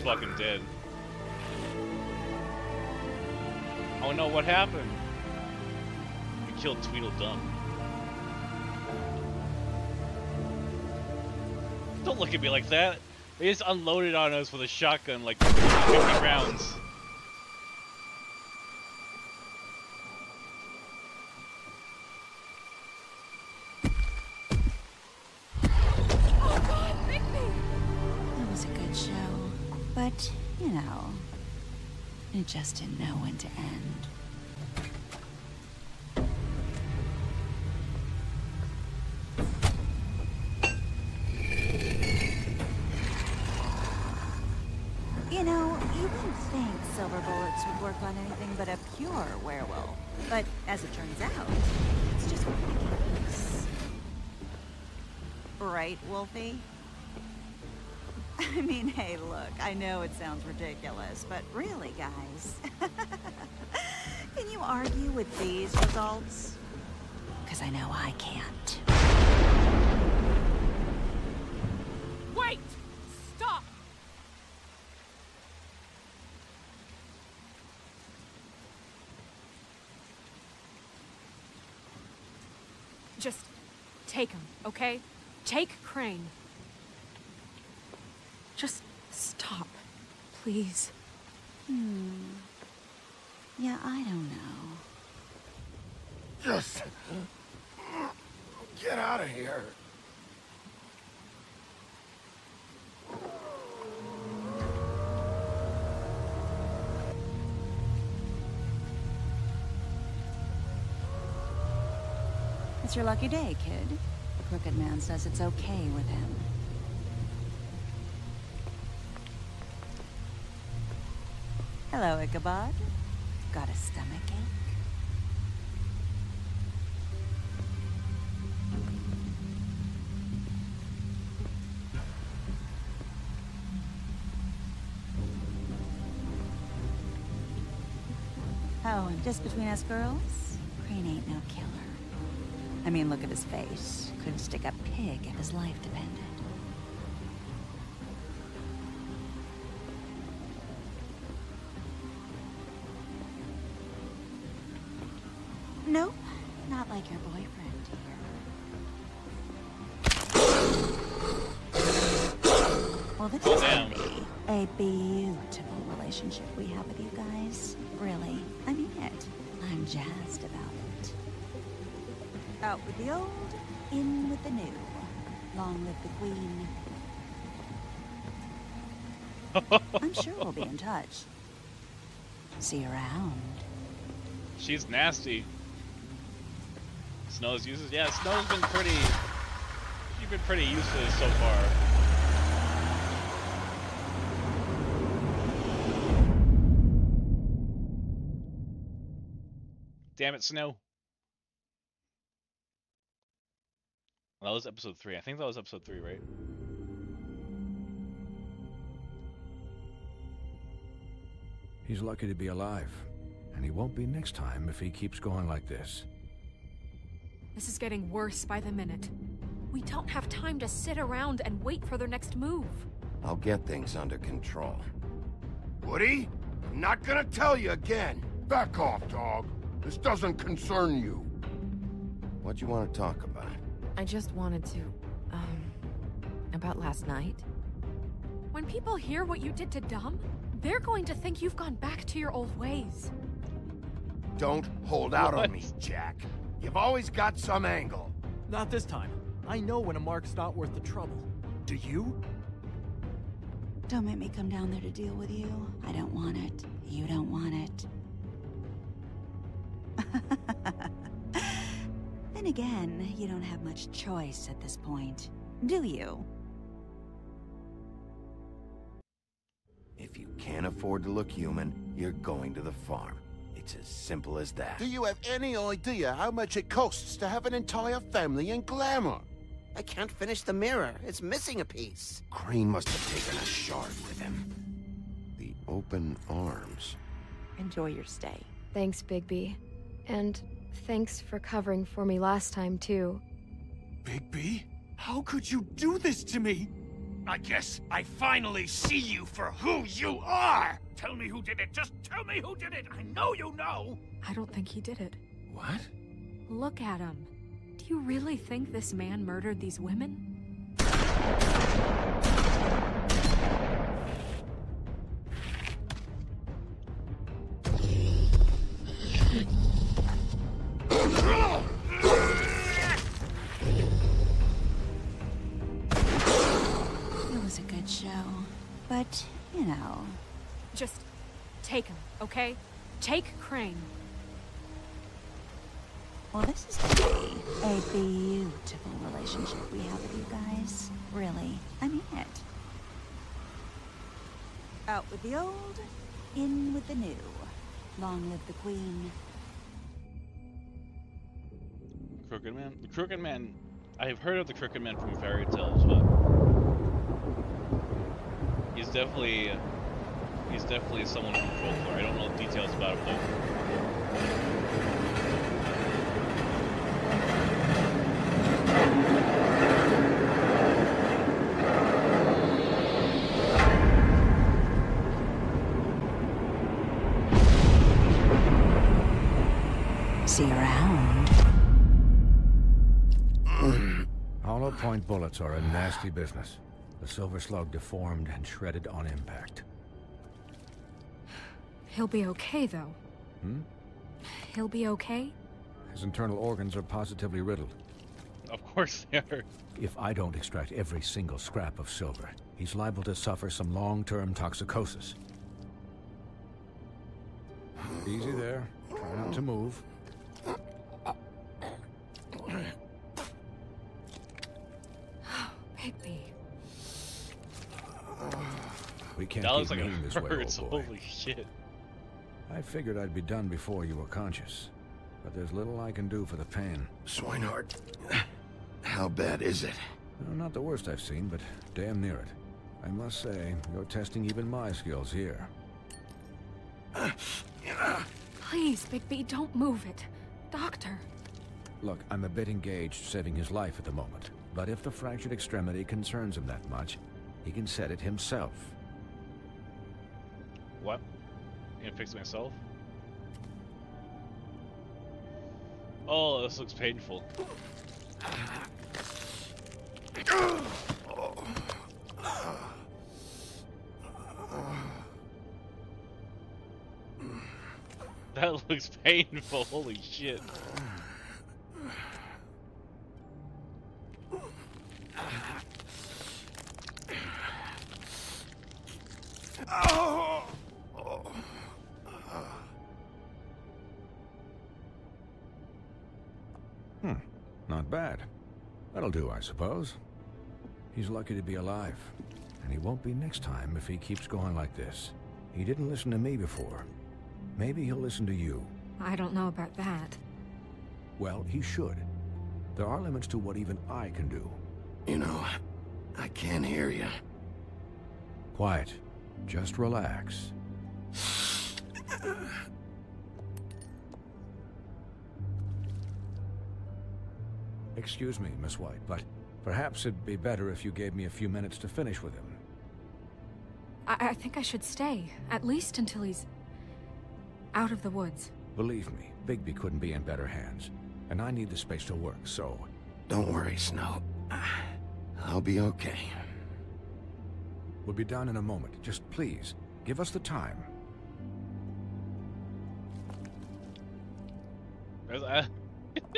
fucking dead. Oh no, what happened? We killed Tweedledum. Don't look at me like that. They just unloaded on us with a shotgun like 50 rounds. Oh God, Bigby! That was a good show, but you know, it just didn't know when to end. You know, you wouldn't think silver bullets would work on anything but a pure werewolf. But as it turns out, it's just one of the case. Right, Wolfie? I mean, hey, look, I know it sounds ridiculous, but really, guys, can you argue with these results? Because I know I can't. Wait! Stop! Just take him, okay? Take Crane. Just stop, please. Yeah, I don't know. Just get out of here. It's your lucky day, kid. The Crooked Man says it's okay with him. Hello, Ichabod. Got a stomachache? Oh, and just between us girls, Crane ain't no killer. I mean, look at his face. Couldn't stick a pig if his life depended. Nope, not like your boyfriend here. Well, this is gonna be a beautiful relationship we have with you guys. Really, I mean it. I'm jazzed about it. Out with the old, in with the new. Long live the Queen. I'm sure we'll be in touch. See you around. She's nasty. Snow's uses. Yeah, Snow's been pretty. She's been pretty useless so far. Damn it, Snow. That was episode 3. I think that was episode 3, right? He's lucky to be alive. And he won't be next time if he keeps going like this. This is getting worse by the minute. We don't have time to sit around and wait for their next move. I'll get things under control. Woody, I'm not gonna tell you again. Back off, dog. This doesn't concern you. What you want to talk about? I just wanted to, about last night. When people hear what you did to Dom, they're going to think you've gone back to your old ways. Don't hold out on me, Jack. You've always got some angle. Not this time. I know when a mark's not worth the trouble. Do you? Don't make me come down there to deal with you. I don't want it. You don't want it. Then again, you don't have much choice at this point, do you? If you can't afford to look human, you're going to the farm. It's as simple as that. Do you have any idea how much it costs to have an entire family in glamour? I can't finish the mirror. It's missing a piece. Crane must have taken a shard with him. The open arms. Enjoy your stay. Thanks, Bigby. And thanks for covering for me last time, too. Bigby? How could you do this to me? I guess I finally see you for who you are! Tell me who did it! Just tell me who did it! I know you know! I don't think he did it. What? Look at him. Do you really think this man murdered these women? It was a good show, but, you know... Just take him, okay? Take Crane. Well, this is gonna be a beautiful relationship we have with you guys. Really, I mean it. Out with the old, in with the new. Long live the Queen. Crooked Man? The Crooked Man... I have heard of the Crooked Man from fairy tales, but... He's definitely someone from folklore. I don't know the details about him, though. See you around. Hollow point bullets are a nasty business. The Silver Slug deformed and shredded on impact. He'll be okay, though. Hmm? He'll be okay? His internal organs are positively riddled. Of course they are. If I don't extract every single scrap of silver, he's liable to suffer some long-term toxicosis. Easy there. Try not to move. Bigby. We can't That keep looks like moving it this way, hurts. old boy. Holy shit. I figured I'd be done before you were conscious. But there's little I can do for the pain. Swinehart, how bad is it? No, not the worst I've seen, but damn near it. I must say, you're testing even my skills here. Please, Bigby, don't move it. Doctor. Look, I'm a bit engaged saving his life at the moment. But if the fractured extremity concerns him that much, he can set it himself. What? You gonna fix it myself? Oh, this looks painful. That looks painful. Holy shit. Not bad. That'll do, I suppose. He's lucky to be alive. And he won't be next time if he keeps going like this. He didn't listen to me before. Maybe he'll listen to you. I don't know about that. Well, he should. There are limits to what even I can do. You know, I can't hear you. Quiet. Just relax. Excuse me, Miss White, but perhaps it'd be better if you gave me a few minutes to finish with him. I think I should stay, at least until he's out of the woods. Believe me, Bigby couldn't be in better hands, and I need the space to work, so... Don't worry, Snow. I'll be okay. We'll be done in a moment. Just please, give us the time.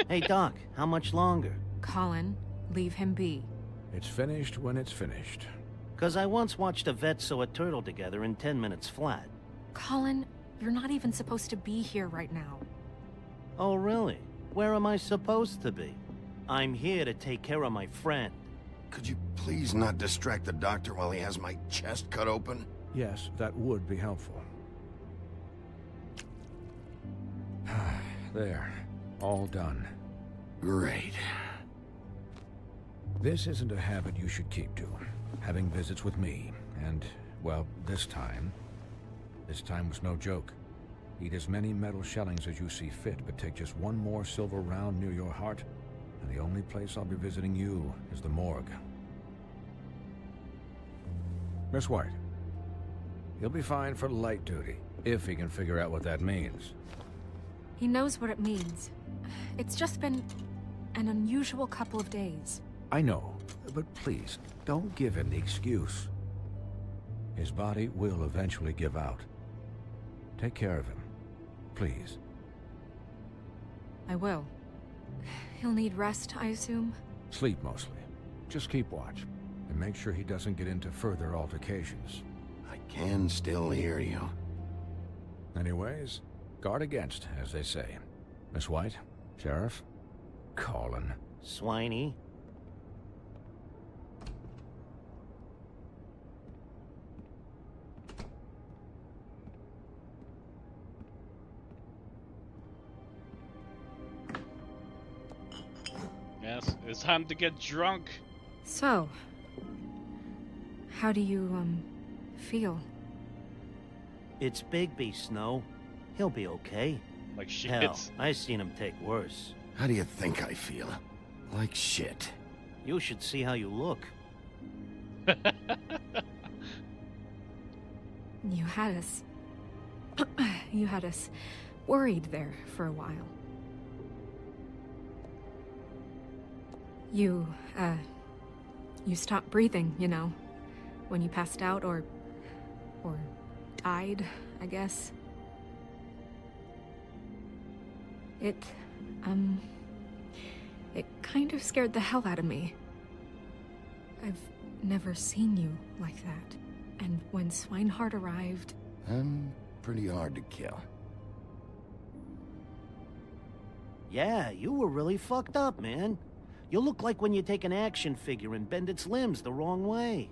Hey, Doc, how much longer? Colin, leave him be. It's finished when it's finished. 'Cause I once watched a vet sew a turtle together in 10 minutes flat. Colin, you're not even supposed to be here right now. Oh, really? Where am I supposed to be? I'm here to take care of my friend. Could you please not distract the doctor while he has my chest cut open? Yes, that would be helpful. There. All done. Great. This isn't a habit you should keep to. Having visits with me. And, well, this time was no joke. Eat as many metal shellings as you see fit, but take just one more silver round near your heart, and the only place I'll be visiting you is the morgue. Miss White. He'll be fine for light duty, if he can figure out what that means. He knows what it means. It's just been an unusual couple of days. I know, but please, don't give him the excuse. His body will eventually give out. Take care of him, please. I will. He'll need rest, I assume? Sleep mostly. Just keep watch, and make sure he doesn't get into further altercations. I can still hear you. Anyways, guard against, as they say. Miss White, Sheriff, Colin. Swiney. Yes, it's time to get drunk. So, how do you, feel? It's Bigby, Snow. He'll be okay. Like shit. Hell, I seen him take worse. How do you think I feel? Like shit. You should see how you look. You had us... you had us worried there for a while. You stopped breathing, you know, when you passed out or died, I guess. It kind of scared the hell out of me. I've never seen you like that. And when Swinehart arrived... I'm pretty hard to kill. Yeah, you were really fucked up, man. You look like when you take an action figure and bend its limbs the wrong way.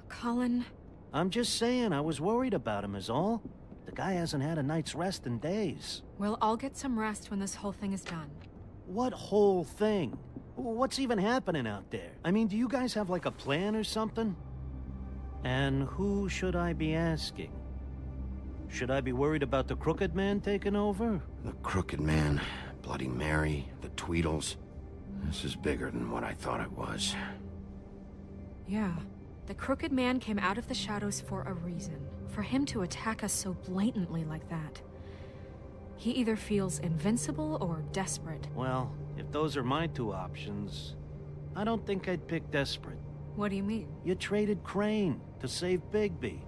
Colin... I'm just saying, I was worried about him is all. The guy hasn't had a night's rest in days. Well, I'll get some rest when this whole thing is done. What whole thing? What's even happening out there? I mean, do you guys have like a plan or something? And who should I be asking? Should I be worried about the Crooked Man taking over? The Crooked Man, Bloody Mary, the Tweedles. This is bigger than what I thought it was. Yeah. The Crooked Man came out of the shadows for a reason. For him to attack us so blatantly like that. He either feels invincible or desperate. Well, if those are my two options, I don't think I'd pick desperate. What do you mean? You traded Crane to save Bigby.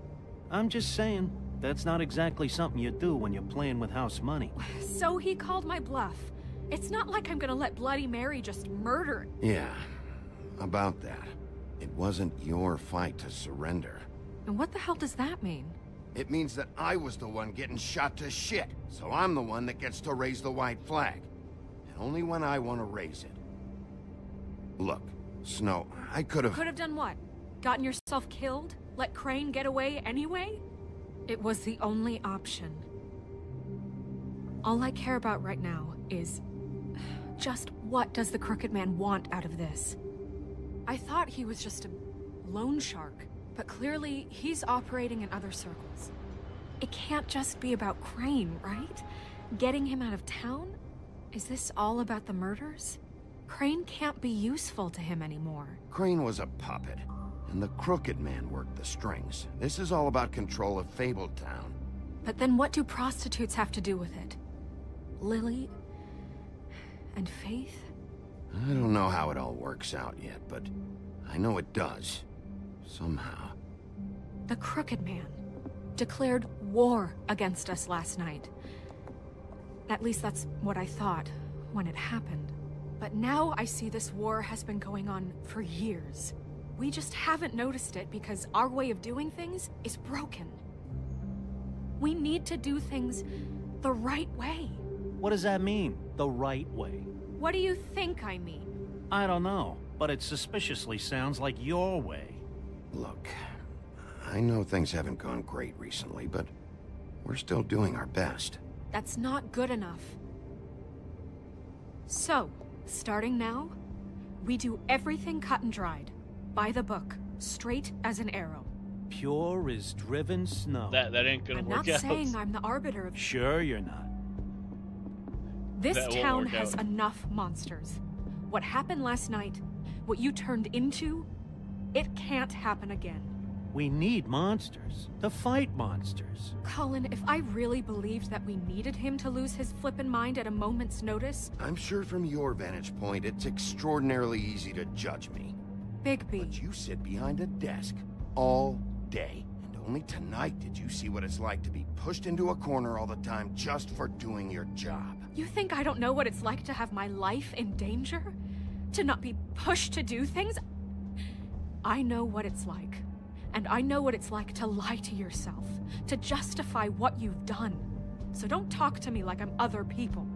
I'm just saying, that's not exactly something you do when you're playing with house money. So he called my bluff. It's not like I'm gonna let Bloody Mary just murder... Yeah, about that. It wasn't your fight to surrender. And what the hell does that mean? It means that I was the one getting shot to shit, so I'm the one that gets to raise the white flag. And only when I want to raise it. Look, Snow, I could have... Could have done what? Gotten yourself killed? Let Crane get away anyway? It was the only option. All I care about right now is... just what does the Crooked Man want out of this? I thought he was just a loan shark, but clearly he's operating in other circles. It can't just be about Crane, right? Getting him out of town? Is this all about the murders? Crane can't be useful to him anymore. Crane was a puppet, and the Crooked Man worked the strings. This is all about control of Fabletown. But then what do prostitutes have to do with it? Lily? And Faith? I don't know how it all works out yet, but I know it does. Somehow. The Crooked Man declared war against us last night. At least that's what I thought when it happened. But now I see this war has been going on for years. We just haven't noticed it because our way of doing things is broken. We need to do things the right way. What does that mean, the right way? What do you think I mean? I don't know, but it suspiciously sounds like your way. Look, I know things haven't gone great recently, but we're still doing our best. That's not good enough. So, starting now, we do everything cut and dried. By the book, straight as an arrow. Pure as driven snow. That ain't gonna work out. I'm not saying I'm the arbiter of... Sure you're not. This town has enough monsters. What happened last night, what you turned into, it can't happen again. We need monsters. To fight monsters. Colin, if I really believed that we needed him to lose his flippin' mind at a moment's notice... I'm sure from your vantage point, it's extraordinarily easy to judge me. Bigby. But you sit behind a desk all day. And only tonight did you see what it's like to be pushed into a corner all the time just for doing your job. You think I don't know what it's like to have my life in danger? To not be pushed to do things? I know what it's like. And I know what it's like to lie to yourself, to justify what you've done. So don't talk to me like I'm other people.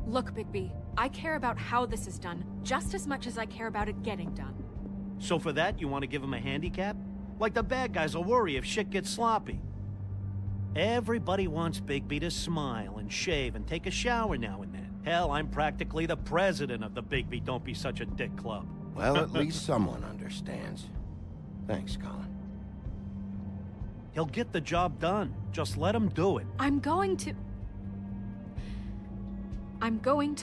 Look, Bigby, I care about how this is done just as much as I care about it getting done. So for that, you want to give him a handicap? Like the bad guys will worry if shit gets sloppy. Everybody wants Bigby to smile and shave and take a shower now and then. Hell, I'm practically the president of the Bigby Don't Be Such a Dick Club. Well, at least someone understands. Thanks, Colin. He'll get the job done. Just let him do it. I'm going to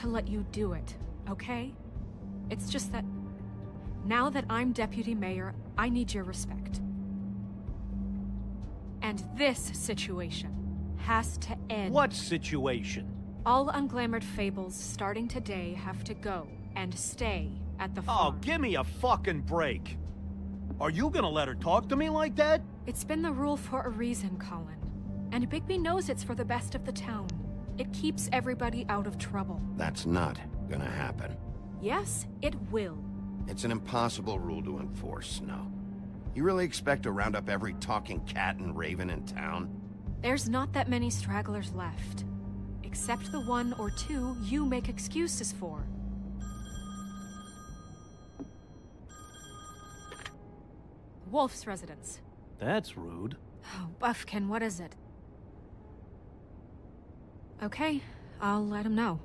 let you do it, okay? It's just that now that I'm deputy mayor, I need your respect. And this situation has to end. What situation? All unglamored fables starting today have to go and stay at the farm. Oh, give me a fucking break. Are you gonna let her talk to me like that? It's been the rule for a reason, Colin. And Bigby knows it's for the best of the town. It keeps everybody out of trouble. That's not gonna happen. Yes, it will. It's an impossible rule to enforce, Snow. You really expect to round up every talking cat and raven in town? There's not that many stragglers left. Except the one or two you make excuses for. Wolf's residence. That's rude. Oh, Buffkin, what is it? Okay, I'll let him know.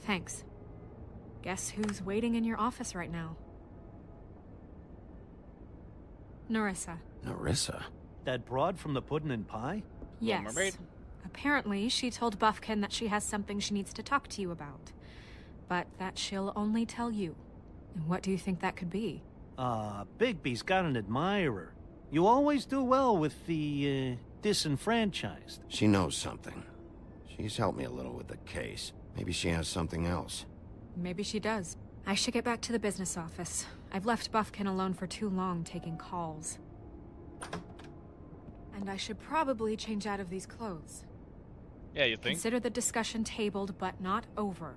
Thanks. Guess who's waiting in your office right now? Nerissa. Nerissa? That broad from the Puddin' and Pie? Yes. Mermaid? Apparently, she told Buffkin that she has something she needs to talk to you about. But that she'll only tell you. And what do you think that could be? Bigby's got an admirer. You always do well with the, disenfranchised. She knows something. She's helped me a little with the case. Maybe she has something else. Maybe she does. I should get back to the business office. I've left Buffkin alone for too long taking calls. And I should probably change out of these clothes. Yeah, you think? Consider the discussion tabled, but not over.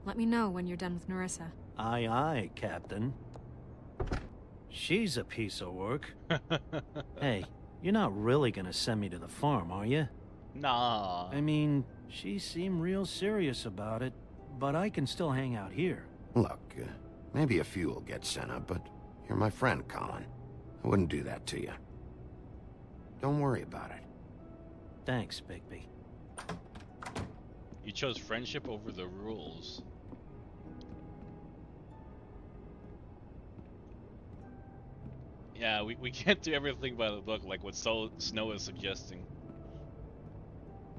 Let me know when you're done with Nerissa. Aye, aye, Captain. She's a piece of work. Hey, you're not really gonna send me to the farm, are you? Nah. I mean, she seemed real serious about it, but I can still hang out here. Look, maybe a few will get sent up, but you're my friend, Colin. I wouldn't do that to you. Don't worry about it. Thanks, Bigby. You chose friendship over the rules. Yeah, we can't do everything by the book like what Snow is suggesting.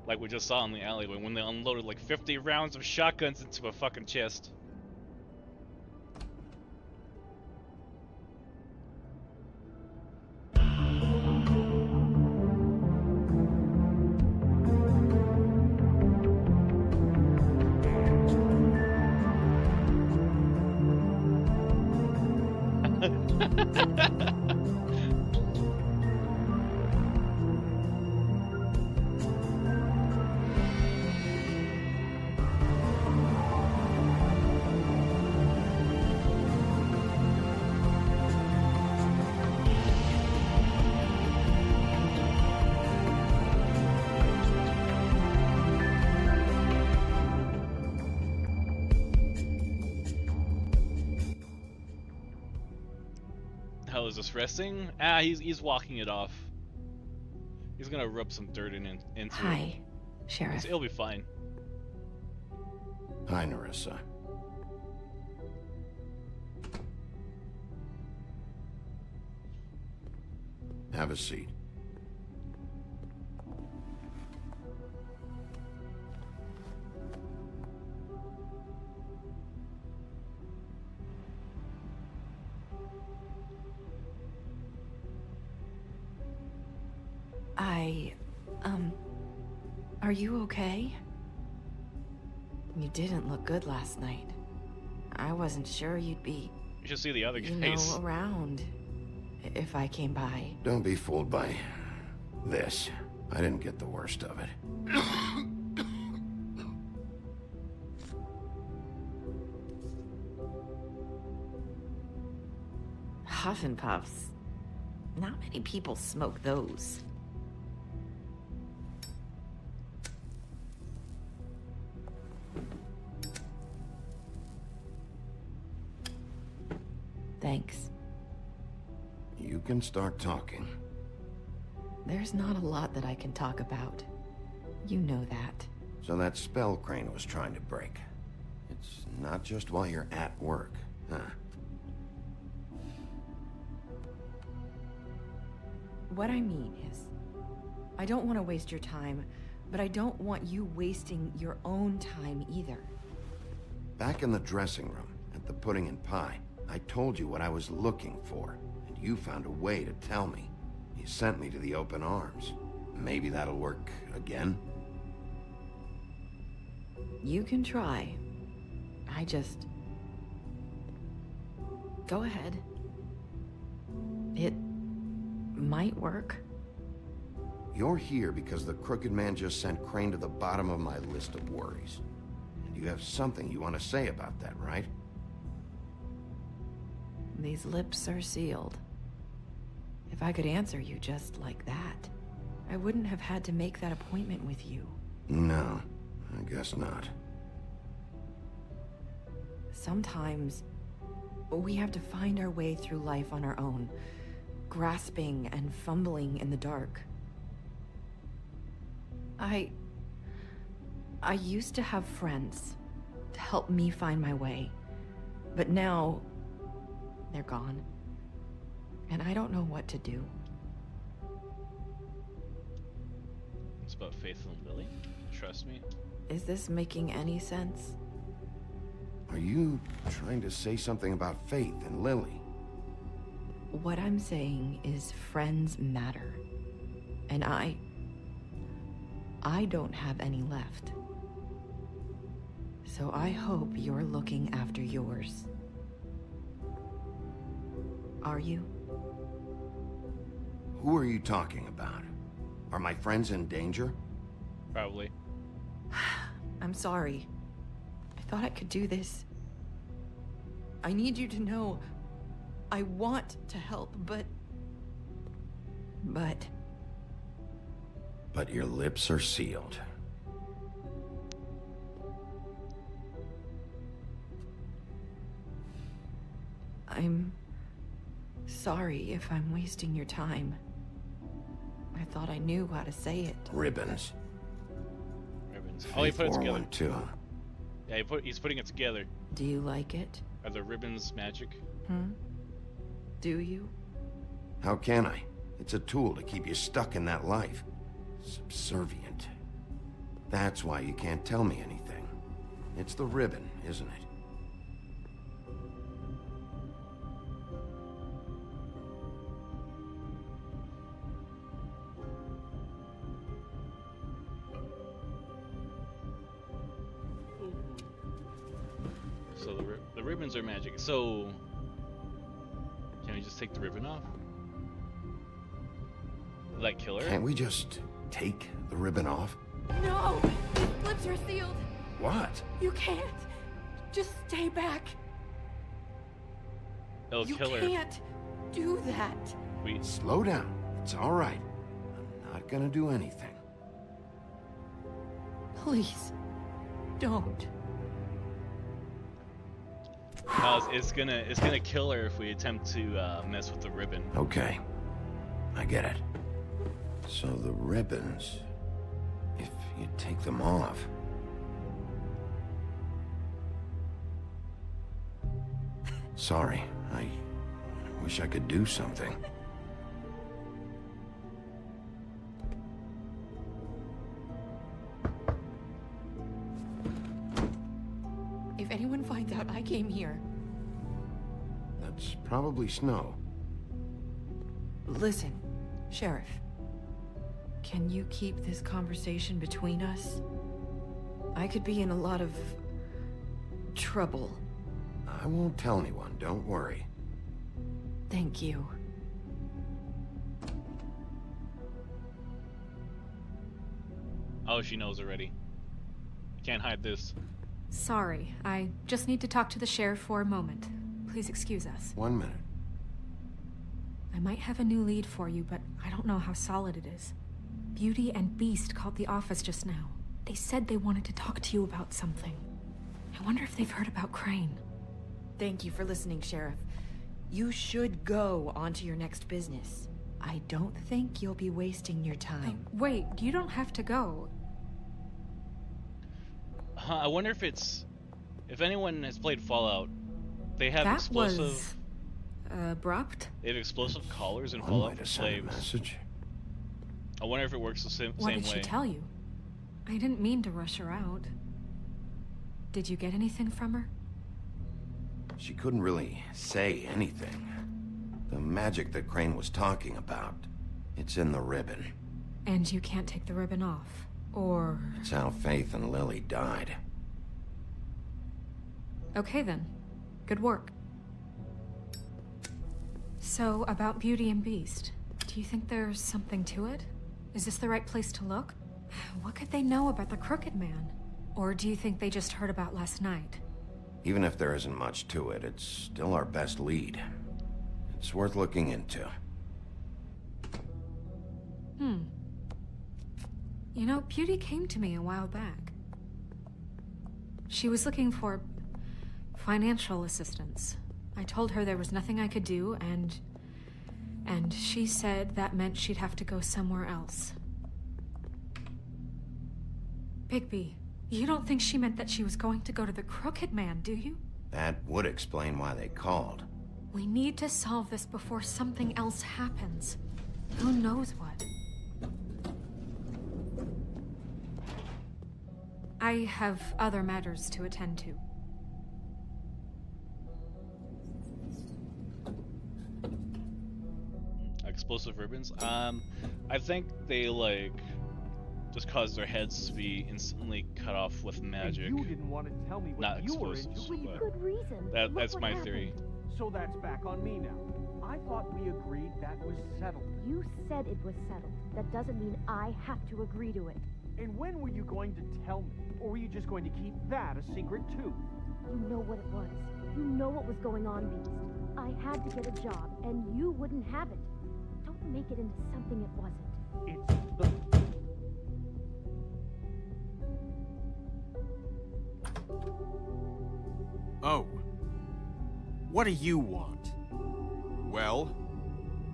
Like we just saw in the alleyway when they unloaded like 50 rounds of shotguns into a fucking chest. How is this resting? Ah, he's walking it off. He's gonna rub some dirt into it. Hi, Sheriff. It'll be fine. Hi, Nerissa. Have a seat. Are you okay? You didn't look good last night. I wasn't sure you'd be... You should see the other you guys. know, around. If I came by. Don't be fooled by this. I didn't get the worst of it. Huff and Puffs. Not many people smoke those. Thanks. You can start talking. There's not a lot that I can talk about. You know that. So that spell Crane was trying to break. It's not just while you're at work, huh? What I mean is, I don't want to waste your time, but I don't want you wasting your own time either. Back in the dressing room, at the pudding and pie, I told you what I was looking for, and you found a way to tell me. You sent me to the open arms. Maybe that'll work again? You can try. I just... Go ahead. It might work. You're here because the Crooked Man just sent Crane to the bottom of my list of worries. And you have something you want to say about that, right? These lips are sealed. If I could answer you just like that, I wouldn't have had to make that appointment with you. No, I guess not. Sometimes, we have to find our way through life on our own, grasping and fumbling in the dark. I used to have friends to help me find my way, but now they're gone, and I don't know what to do. It's about Faith and Lily. Trust me. Is this making any sense? Are you trying to say something about Faith and Lily? What I'm saying is friends matter. And I don't have any left. So I hope you're looking after yours. Are you? Who are you talking about? Are my friends in danger? Probably. I'm sorry. I thought I could do this. I need you to know I want to help, but your lips are sealed. I'm sorry if I'm wasting your time. I thought I knew how to say it. Ribbons. Ribbons. Oh, he put it together. Too. Yeah, he's putting it together. Do you like it? Are the ribbons magic? Do you? How can I? It's a tool to keep you stuck in that life. Subservient. That's why you can't tell me anything. It's the ribbon, isn't it? So the ribbons are magic. So can we just take the ribbon off? Will that kill her? Can't we just take the ribbon off? No! His lips are sealed! What? You can't! Just stay back! It'll kill her. You can't do that! Slow down. It's all right. I'm not gonna do anything. Please, don't. No, it's gonna kill her if we attempt to mess with the ribbon. Okay, I get it. So the ribbons, if you take them off... Sorry, I wish I could do something. If anyone finds out I came here... That's probably Snow. Listen, Sheriff. Can you keep this conversation between us? I could be in a lot of trouble. I won't tell anyone, don't worry. Thank you. Oh, she knows already. Can't hide this. Sorry, I just need to talk to the sheriff for a moment. Please excuse us. 1 minute. I might have a new lead for you, but I don't know how solid it is. Beauty and Beast called the office just now. They said they wanted to talk to you about something. I wonder if they've heard about Crane. Thank you for listening, Sheriff. You should go on to your next business. I don't think you'll be wasting your time. Wait, you don't have to go. I wonder if anyone has played Fallout, they have That explosive... was abrupt. They have explosive collars in One Fallout way for to send a slaves. message. I wonder if it works the same What way. did she tell you? I didn't mean to rush her out. Did you get anything from her? She couldn't really say anything. The magic that Crane was talking about, it's in the ribbon. And you can't take the ribbon off, or... It's how Faith and Lily died. Okay then. Good work. So, about Beauty and Beast, do you think there's something to it? Is this the right place to look? What could they know about the Crooked Man? Or do you think they just heard about last night? Even if there isn't much to it, it's still our best lead. It's worth looking into. You know, Beauty came to me a while back. She was looking for financial assistance. I told her there was nothing I could do, and she said that meant she'd have to go somewhere else. Bigby, you don't think she meant that she was going to go to the Crooked Man, do you? That would explain why they called. We need to solve this before something else happens. Who knows what? I have other matters to attend to. Explosive ribbons? I think they, just cause their heads to be instantly cut off with magic. And you didn't want to tell me what Not you were explosives, into. but Good reason. that's my theory. So that's back on me now. I thought we agreed that was settled. You said it was settled. That doesn't mean I have to agree to it. And when were you going to tell me? Or were you just going to keep that a secret too? You know what it was. You know what was going on, Beast. I had to get a job, and you wouldn't have it. Don't make it into something it wasn't. It's the... Oh. What do you want? Well,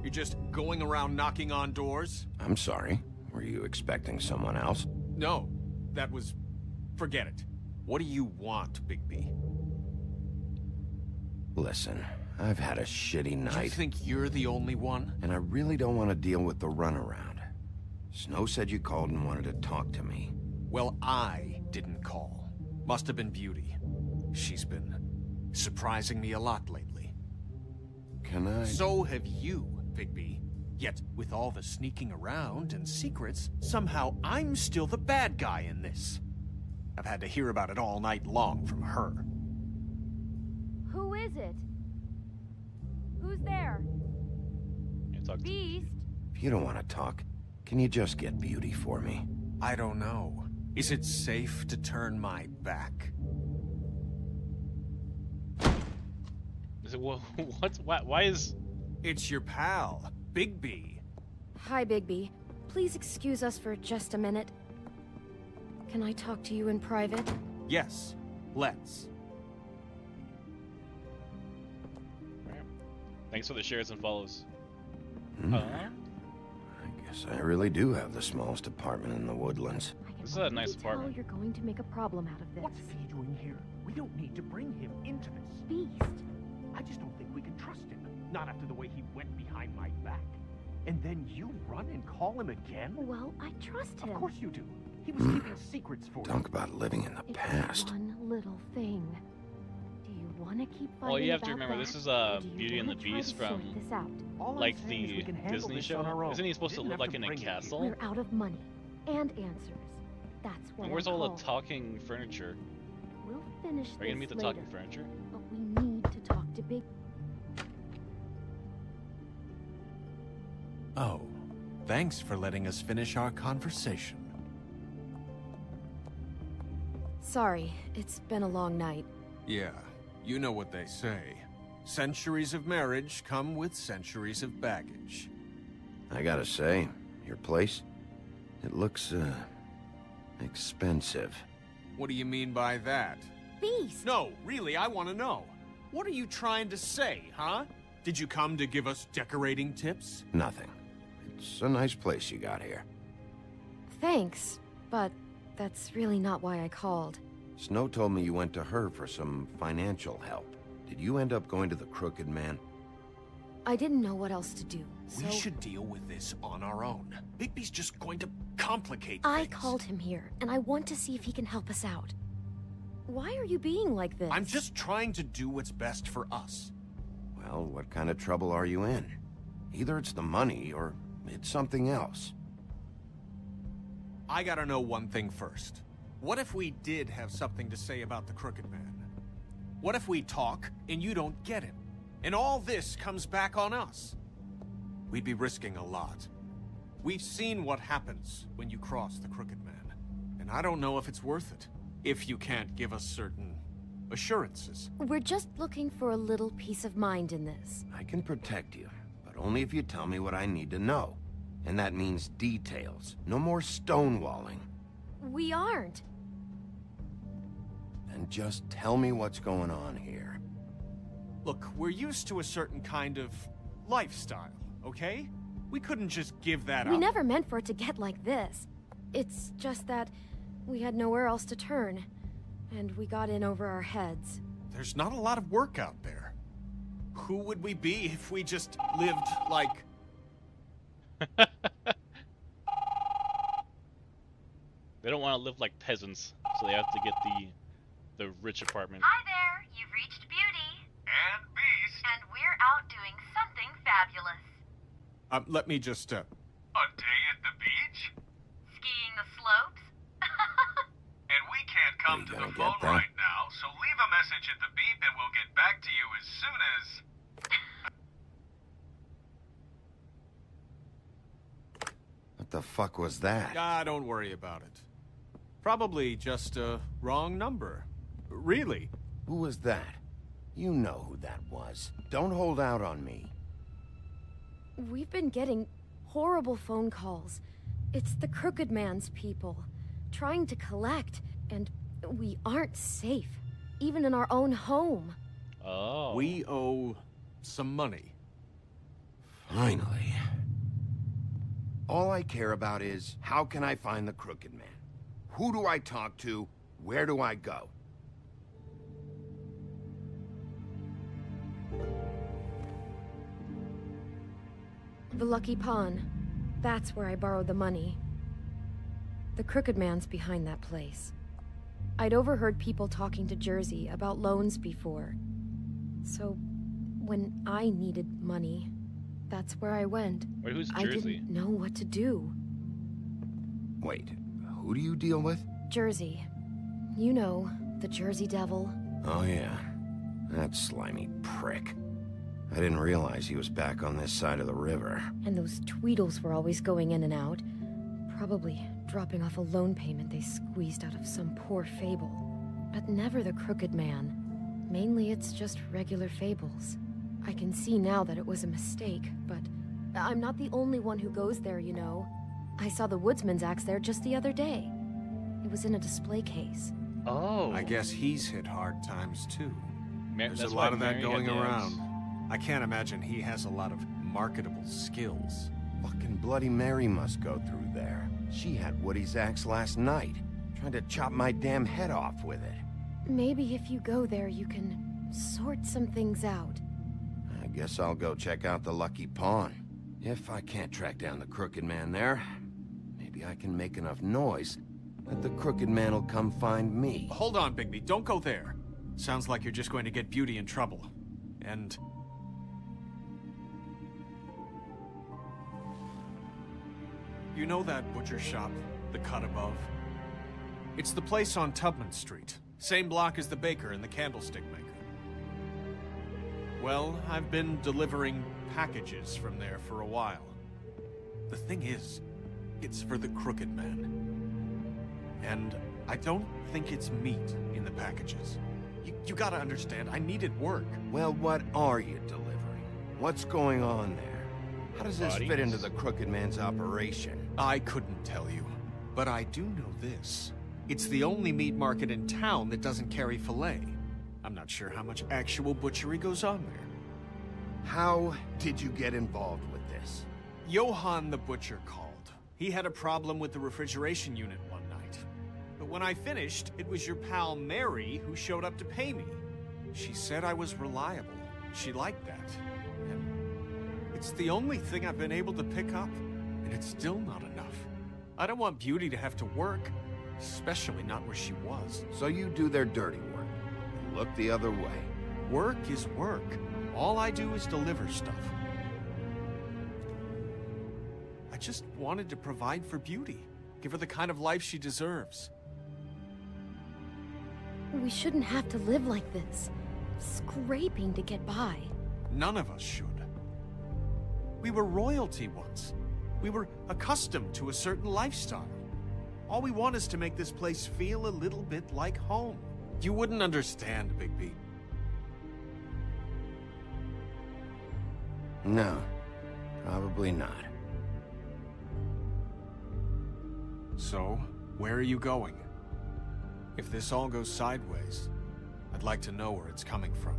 you're just going around knocking on doors? I'm sorry. Were you expecting someone else? No, that was... Forget it. What do you want, Bigby? Listen, I've had a shitty night. You think you're the only one? And I really don't want to deal with the runaround. Snow said you called and wanted to talk to me. Well, I didn't call. Must have been Beauty. She's been surprising me a lot lately. Can I... So have you, Bigby. Yet, with all the sneaking around and secrets, somehow I'm still the bad guy in this. I've had to hear about it all night long from her. Who is it? Who's there? Beast? If you don't want to talk, can you just get Beauty for me? I don't know. Is it safe to turn my back? Is it, why is... It's your pal, Bigby. Hi, Bigby. Please excuse us for just a minute. Can I talk to you in private? Yes, let's. Thanks for the shares and follows. I guess I really do have the smallest apartment in the Woodlands. This is a nice apartment. You're going to make a problem out of this. What's he doing here? We don't need to bring him into this. Beast. I just don't think we can trust him. Not after the way he went behind my back. And then you run and call him again? Well, I trust him. Of course you do. He was keeping secrets for you. Talk about living in the past. One little thing. Do you want to keep fighting Well, you have to about remember, that, this is or do you Beauty and the wanna try to Beast sort from, this out? like, the Disney show. Isn't he supposed to live, like, in a castle? We're out of money and answers. That's what And where's I all called. the talking furniture? We'll finish Are you gonna this meet the later, talking furniture? but we need to talk to Big. Oh, thanks for letting us finish our conversation. Sorry, it's been a long night. Yeah, you know what they say. Centuries of marriage come with centuries of baggage. I gotta say, your place, it looks, expensive. What do you mean by that? Beast! No, really, I want to know. What are you trying to say, huh? Did you come to give us decorating tips? Nothing. It's a nice place you got here. Thanks, but that's really not why I called. Snow told me you went to her for some financial help. Did you end up going to the Crooked Man? I didn't know what else to do, so... We should deal with this on our own. Bigby's just going to complicate I things. called him here, and I want to see if he can help us out. Why are you being like this? I'm just trying to do what's best for us. Well, what kind of trouble are you in? Either it's the money, or it's something else. I gotta know one thing first. What if we did have something to say about the Crooked Man? What if we talk, and you don't get him? And all this comes back on us? We'd be risking a lot. We've seen what happens when you cross the Crooked Man. And I don't know if it's worth it. If you can't give us certain assurances. We're just looking for a little peace of mind in this. I can protect you, but only if you tell me what I need to know. And that means details. No more stonewalling. We aren't. Then just tell me what's going on here. Look, we're used to a certain kind of lifestyle, okay? We couldn't just give that up. We never meant for it to get like this. It's just that we had nowhere else to turn, and we got in over our heads. There's not a lot of work out there. Who would we be if we just lived like... They don't want to live like peasants, so they have to get the rich apartment. Hi there, you've reached Beauty. And Beast. And we're out doing something fabulous. Let me just, A day at the beach? Skiing the slopes? And we can't come to the phone right now, so leave a message at the beep and we'll get back to you as soon as... What the fuck was that? Ah, don't worry about it. Probably just a wrong number. Really. Who was that? You know who that was. Don't hold out on me. We've been getting horrible phone calls. It's the Crooked Man's people, trying to collect, and we aren't safe, even in our own home. Oh. We owe some money. Finally. All I care about is, how can I find the Crooked Man? Who do I talk to? Where do I go? The Lucky Pawn. That's where I borrowed the money. The Crooked Man's behind that place. I'd overheard people talking to Jersey about loans before. So, when I needed money, that's where I went. Wait, who's I Jersey? didn't know what to do. Wait, who do you deal with? Jersey. You know, the Jersey Devil. Oh yeah, that slimy prick. I didn't realize he was back on this side of the river. And those Tweedles were always going in and out. Probably dropping off a loan payment they squeezed out of some poor fable. But never the Crooked Man. Mainly it's just regular fables. I can see now that it was a mistake, but I'm not the only one who goes there, you know. I saw the woodsman's axe there just the other day. It was in a display case. Oh. I guess he's hit hard times too. There's a that's lot why of that Mary going had the axe. around. I can't imagine he has a lot of marketable skills. Fucking Bloody Mary must go through there. She had Woody's axe last night, trying to chop my damn head off with it. Maybe if you go there, you can sort some things out. I guess I'll go check out the Lucky Pawn. If I can't track down the Crooked Man there, maybe I can make enough noise that the Crooked Man will come find me. Hold on, Bigby. Don't go there. Sounds like you're just going to get Beauty in trouble. And... you know that butcher shop, the cut above? It's the place on Tubman Street. Same block as the baker and the candlestick maker. Well, I've been delivering packages from there for a while. The thing is, it's for the Crooked Man. And I don't think it's meat in the packages. You gotta understand, I needed work. Well, what are you delivering? What's going on there? How does this fit into the Crooked Man's operation? I couldn't tell you, but I do know this. It's the only meat market in town that doesn't carry filet. I'm not sure how much actual butchery goes on there. How did you get involved with this? Johann the butcher called. He had a problem with the refrigeration unit one night. But when I finished, it was your pal Mary who showed up to pay me. She said I was reliable. She liked that. And it's the only thing I've been able to pick up, and it's still not enough. I don't want Beauty to have to work, especially not where she was. So you do their dirty work, and look the other way. Work is work. All I do is deliver stuff. I just wanted to provide for Beauty. Give her the kind of life she deserves. We shouldn't have to live like this, scraping to get by. None of us should. We were royalty once. We were accustomed to a certain lifestyle. All we want is to make this place feel a little bit like home. You wouldn't understand, Bigby. No, probably not. So, where are you going? If this all goes sideways, I'd like to know where it's coming from.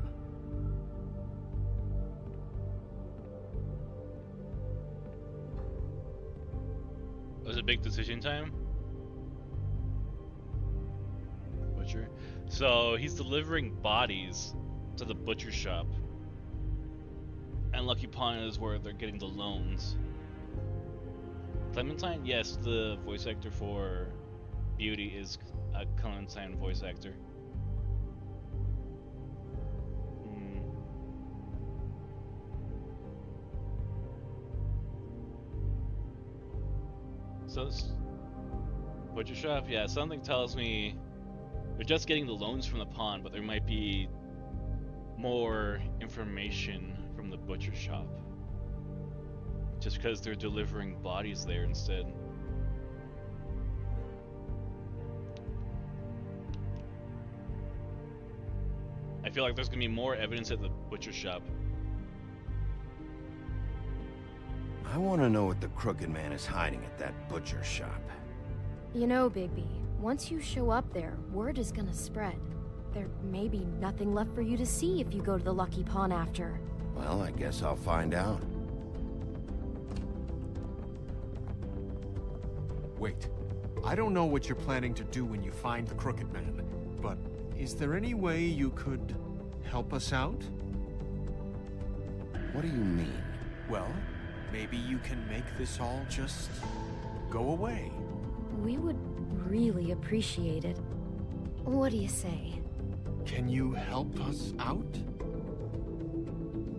Was it big decision time? Butcher. So he's delivering bodies to the butcher shop. And Lucky Pond is where they're getting the loans. Clementine? Yes, the voice actor for Beauty is a Clementine voice actor. So this butcher shop, yeah, something tells me they're just getting the loans from the pond, but there might be more information from the butcher shop. Just because they're delivering bodies there instead. I feel like there's gonna be more evidence at the butcher shop. I want to know what the Crooked Man is hiding at that butcher shop. You know, Bigby, once you show up there, word is gonna spread. There may be nothing left for you to see if you go to the Lucky Pond after. Well, I guess I'll find out. Wait. I don't know what you're planning to do when you find the Crooked Man, but is there any way you could help us out? What do you mean? Well, maybe you can make this all just go away. We would really appreciate it. What do you say? Can you help us out?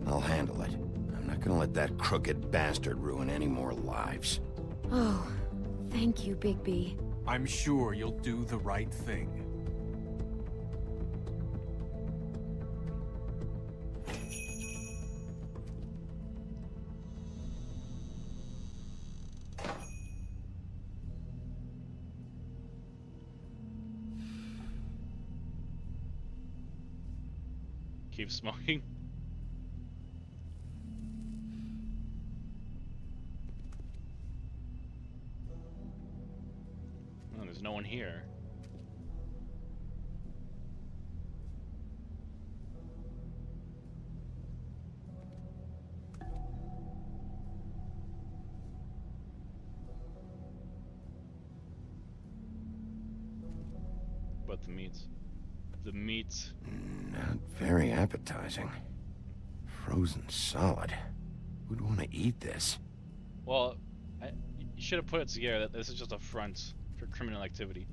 I'll handle it. I'm not gonna let that crooked bastard ruin any more lives. Oh, thank you, Bigby. I'm sure you'll do the right thing. Keep smoking. Oh, there's no one here. But the meats. The meats. Not very appetizing. Frozen solid. Who'd want to eat this? Well, you should have put it together that this is just a front for criminal activity.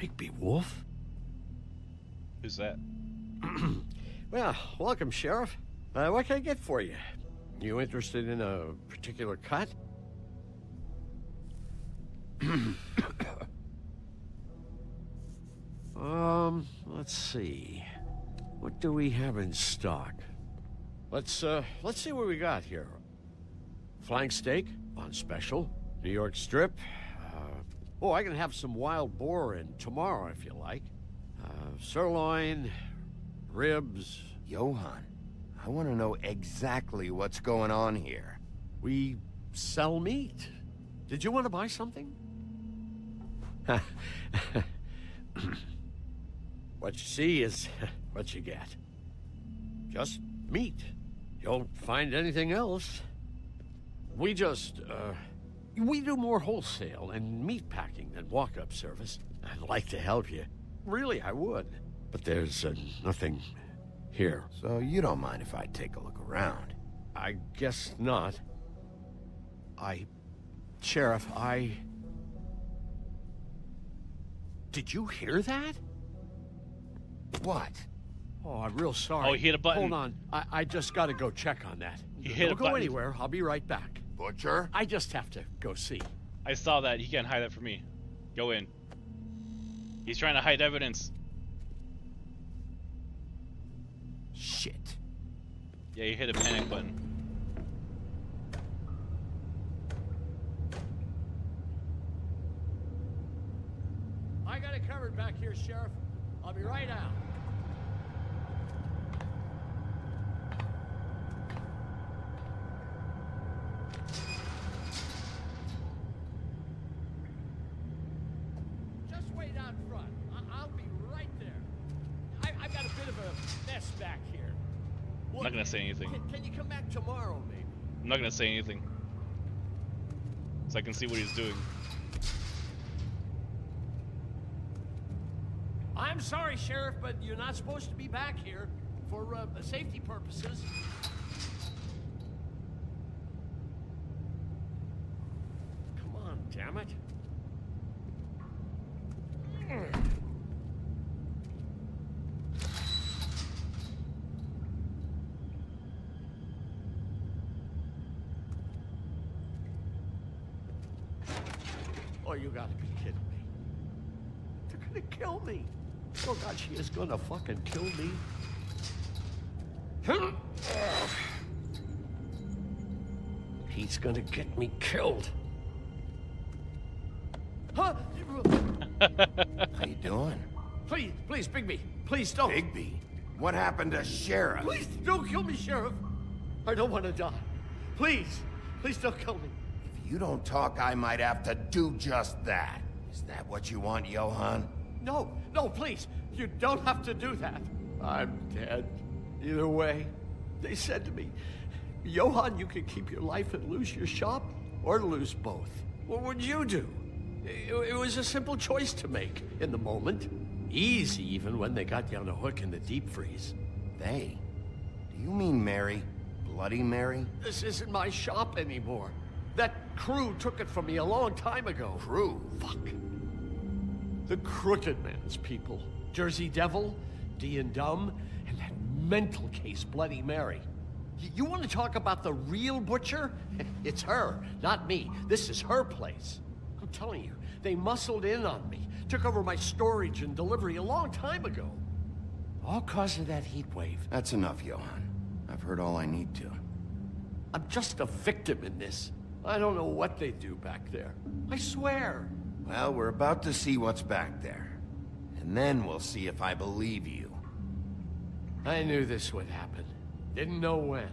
Bigby Wolf? Who's that? Well, welcome, Sheriff. What can I get for you? You interested in a particular cut? Let's see. What do we have in stock? Let's see what we got here. Flank steak on special. New York strip. Oh, I can have some wild boar in tomorrow if you like. Sirloin, ribs. Johann, I want to know exactly what's going on here. We sell meat. Did you want to buy something? What you see is what you get. Just meat. You don't find anything else. We just, we do more wholesale and meat packing than walk-up service. I'd like to help you. Really, I would. But there's nothing here. So you don't mind if I take a look around? I guess not. Sheriff, Did you hear that? What? Oh, I'm real sorry. Oh, he hit a button. Hold on. I just gotta go check on that. You hit a Don't button. go anywhere. I'll be right back. Butcher? I just have to go see. I saw that. He can't hide that from me. Go in. He's trying to hide evidence. Shit. Yeah, you hit a panic button. I got it covered back here, Sheriff. I'll be right out. Just wait out front. I'll be right there. I've got a bit of a mess back here. I'm not gonna say anything. Can you come back tomorrow, maybe? I'm not gonna say anything. So I can see what he's doing. I'm sorry, Sheriff, but you're not supposed to be back here for safety purposes. Come on, damn it. Oh, you gotta be kidding me. They're gonna kill me. Oh God, she is gonna fucking kill me. He's gonna get me killed. Huh? How you doing? Please, Bigby. Please don't. Bigby? What happened to Sheriff? Please don't kill me, Sheriff. I don't want to die. Please don't kill me. If you don't talk, I might have to do just that. Is that what you want, Johann? No, please. You don't have to do that. I'm dead. Either way, they said to me, Johann, you can keep your life and lose your shop, or lose both. What would you do? It was a simple choice to make in the moment. Easy, even when they got you on a hook in the deep freeze. They? Do you mean Mary? Bloody Mary? This isn't my shop anymore. That crew took it from me a long time ago. Crew? Fuck. The Crooked Man's people. Jersey Devil, D and Dumb, and that mental case, Bloody Mary. You want to talk about the real butcher? It's her, not me. This is her place. I'm telling you, they muscled in on me, took over my storage and delivery a long time ago. All cause of that heat wave. That's enough, Johann. I've heard all I need to. I'm just a victim in this. I don't know what they do back there. I swear. Well, we're about to see what's back there. And then we'll see if I believe you. I knew this would happen. Didn't know when.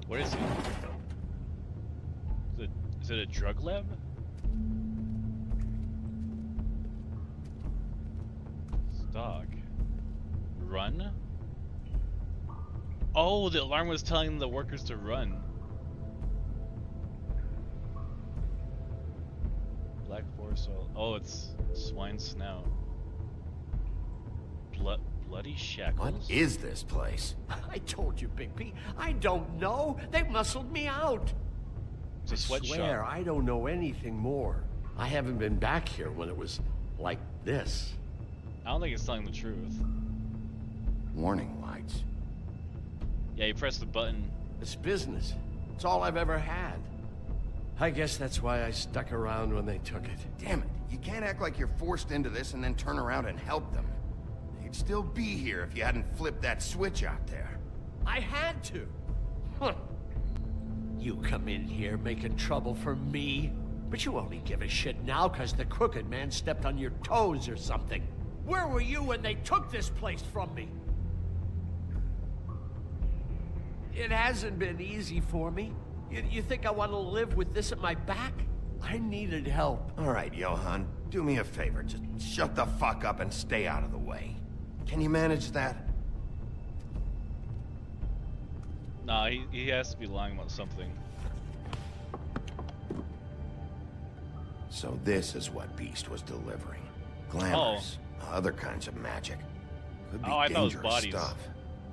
What is it? Is it a drug lab? Stock. Run? Oh, the alarm was telling the workers to run. Black forest oil. Oh, it's swine snout. Bloody shackles? What is this place? I told you, Bigby. I don't know. They muscled me out. It's a sweatshop. I swear, I don't know anything more. I haven't been back here when it was like this. I don't think it's telling the truth. Warning lights. Yeah, you press the button. It's business. It's all I've ever had. I guess that's why I stuck around when they took it. Damn it. You can't act like you're forced into this and then turn around and help them. They'd still be here if you hadn't flipped that switch out there. I had to. Huh. You come in here making trouble for me, but you only give a shit now because the Crooked Man stepped on your toes or something. Where were you when they took this place from me? It hasn't been easy for me. You think I want to live with this at my back? I needed help. All right, Johan, do me a favor. Just shut the fuck up and stay out of the way. Can you manage that? Nah, he has to be lying about something. So this is what Beast was delivering. Glamours, other kinds of magic. Could be I thought it was dangerous bodies. stuff.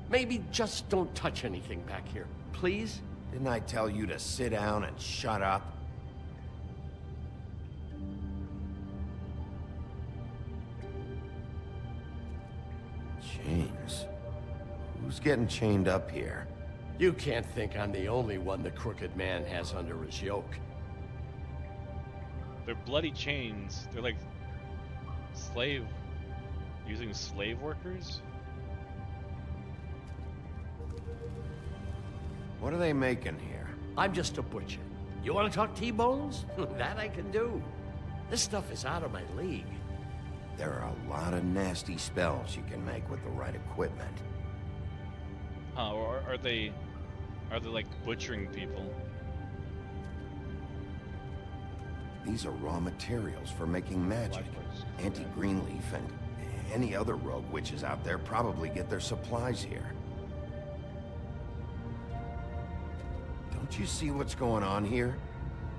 Maybe just don't touch anything back here, please? Didn't I tell you to sit down and shut up? Chains. Who's getting chained up here? You can't think I'm the only one the Crooked Man has under his yoke. They're bloody chains. They're like using slave workers? What are they making here? I'm just a butcher. You want to talk T-bones? That I can do. This stuff is out of my league. There are a lot of nasty spells you can make with the right equipment. Huh, or are they like butchering people? These are raw materials for making magic. Anti-Greenleaf and any other rogue witches out there probably get their supplies here. Don't you see what's going on here?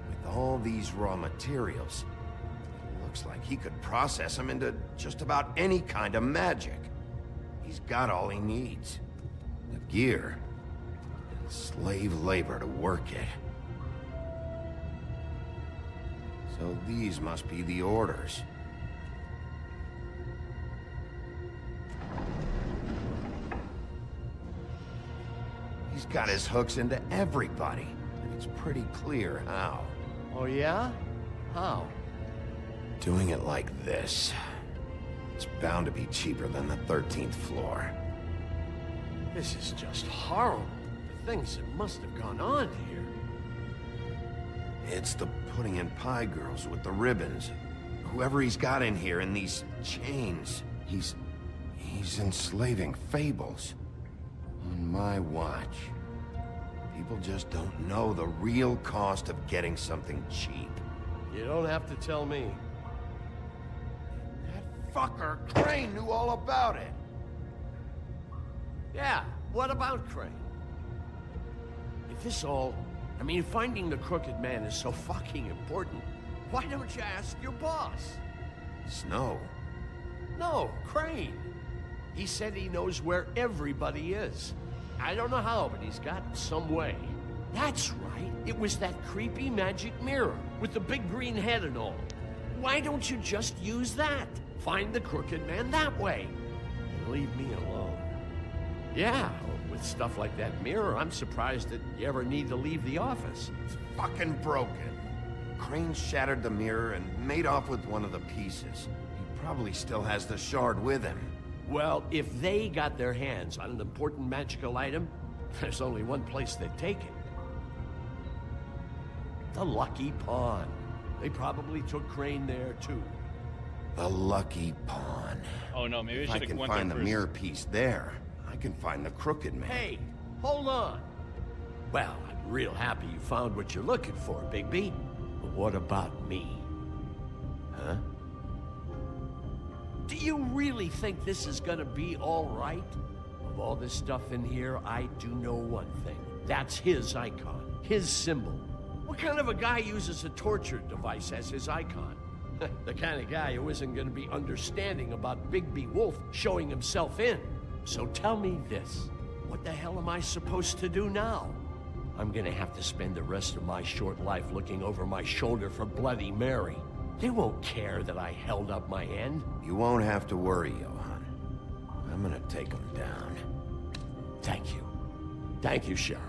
With all these raw materials, it looks like he could process them into just about any kind of magic. He's got all he needs. The gear and slave labor to work it. So these must be the orders. He's got his hooks into everybody, and it's pretty clear how. Oh yeah? How? Doing it like this. It's bound to be cheaper than the 13th floor. This is just horrible. The things that must have gone on here. It's the putting in pie girls with the ribbons. Whoever he's got in here in these chains, he's enslaving fables. On my watch. People just don't know the real cost of getting something cheap. You don't have to tell me. That fucker Crane knew all about it. Yeah, what about Crane? If this all... I mean, finding the Crooked Man is so fucking important, why don't you ask your boss? Snow? No, Crane. He said he knows where everybody is. I don't know how, but he's got some way. That's right. It was that creepy magic mirror with the big green head and all. Why don't you just use that? Find the Crooked Man that way. And leave me alone. Yeah, with stuff like that mirror, I'm surprised that you ever need to leave the office. It's fucking broken. Crane shattered the mirror and made off with one of the pieces. He probably still has the shard with him. Well, if they got their hands on an important magical item, there's only one place they'd take it. The Lucky Pawn. They probably took Crane there, too. The Lucky Pawn. Oh no, maybe I if should I have can went find the there first. mirror piece there, I can find the Crooked Man. Hey, hold on. Well, I'm real happy you found what you're looking for, Bigby. But what about me? Huh? Do you really think this is gonna be all right? Of all this stuff in here, I do know one thing. That's his icon, his symbol. What kind of a guy uses a torture device as his icon? The kind of guy who isn't gonna be understanding about Bigby Wolf showing himself in. So tell me this. What the hell am I supposed to do now? I'm gonna have to spend the rest of my short life looking over my shoulder for Bloody Mary. They won't care that I held up my end. You won't have to worry, Johan. I'm gonna take him down. Thank you. Thank you, Sheriff.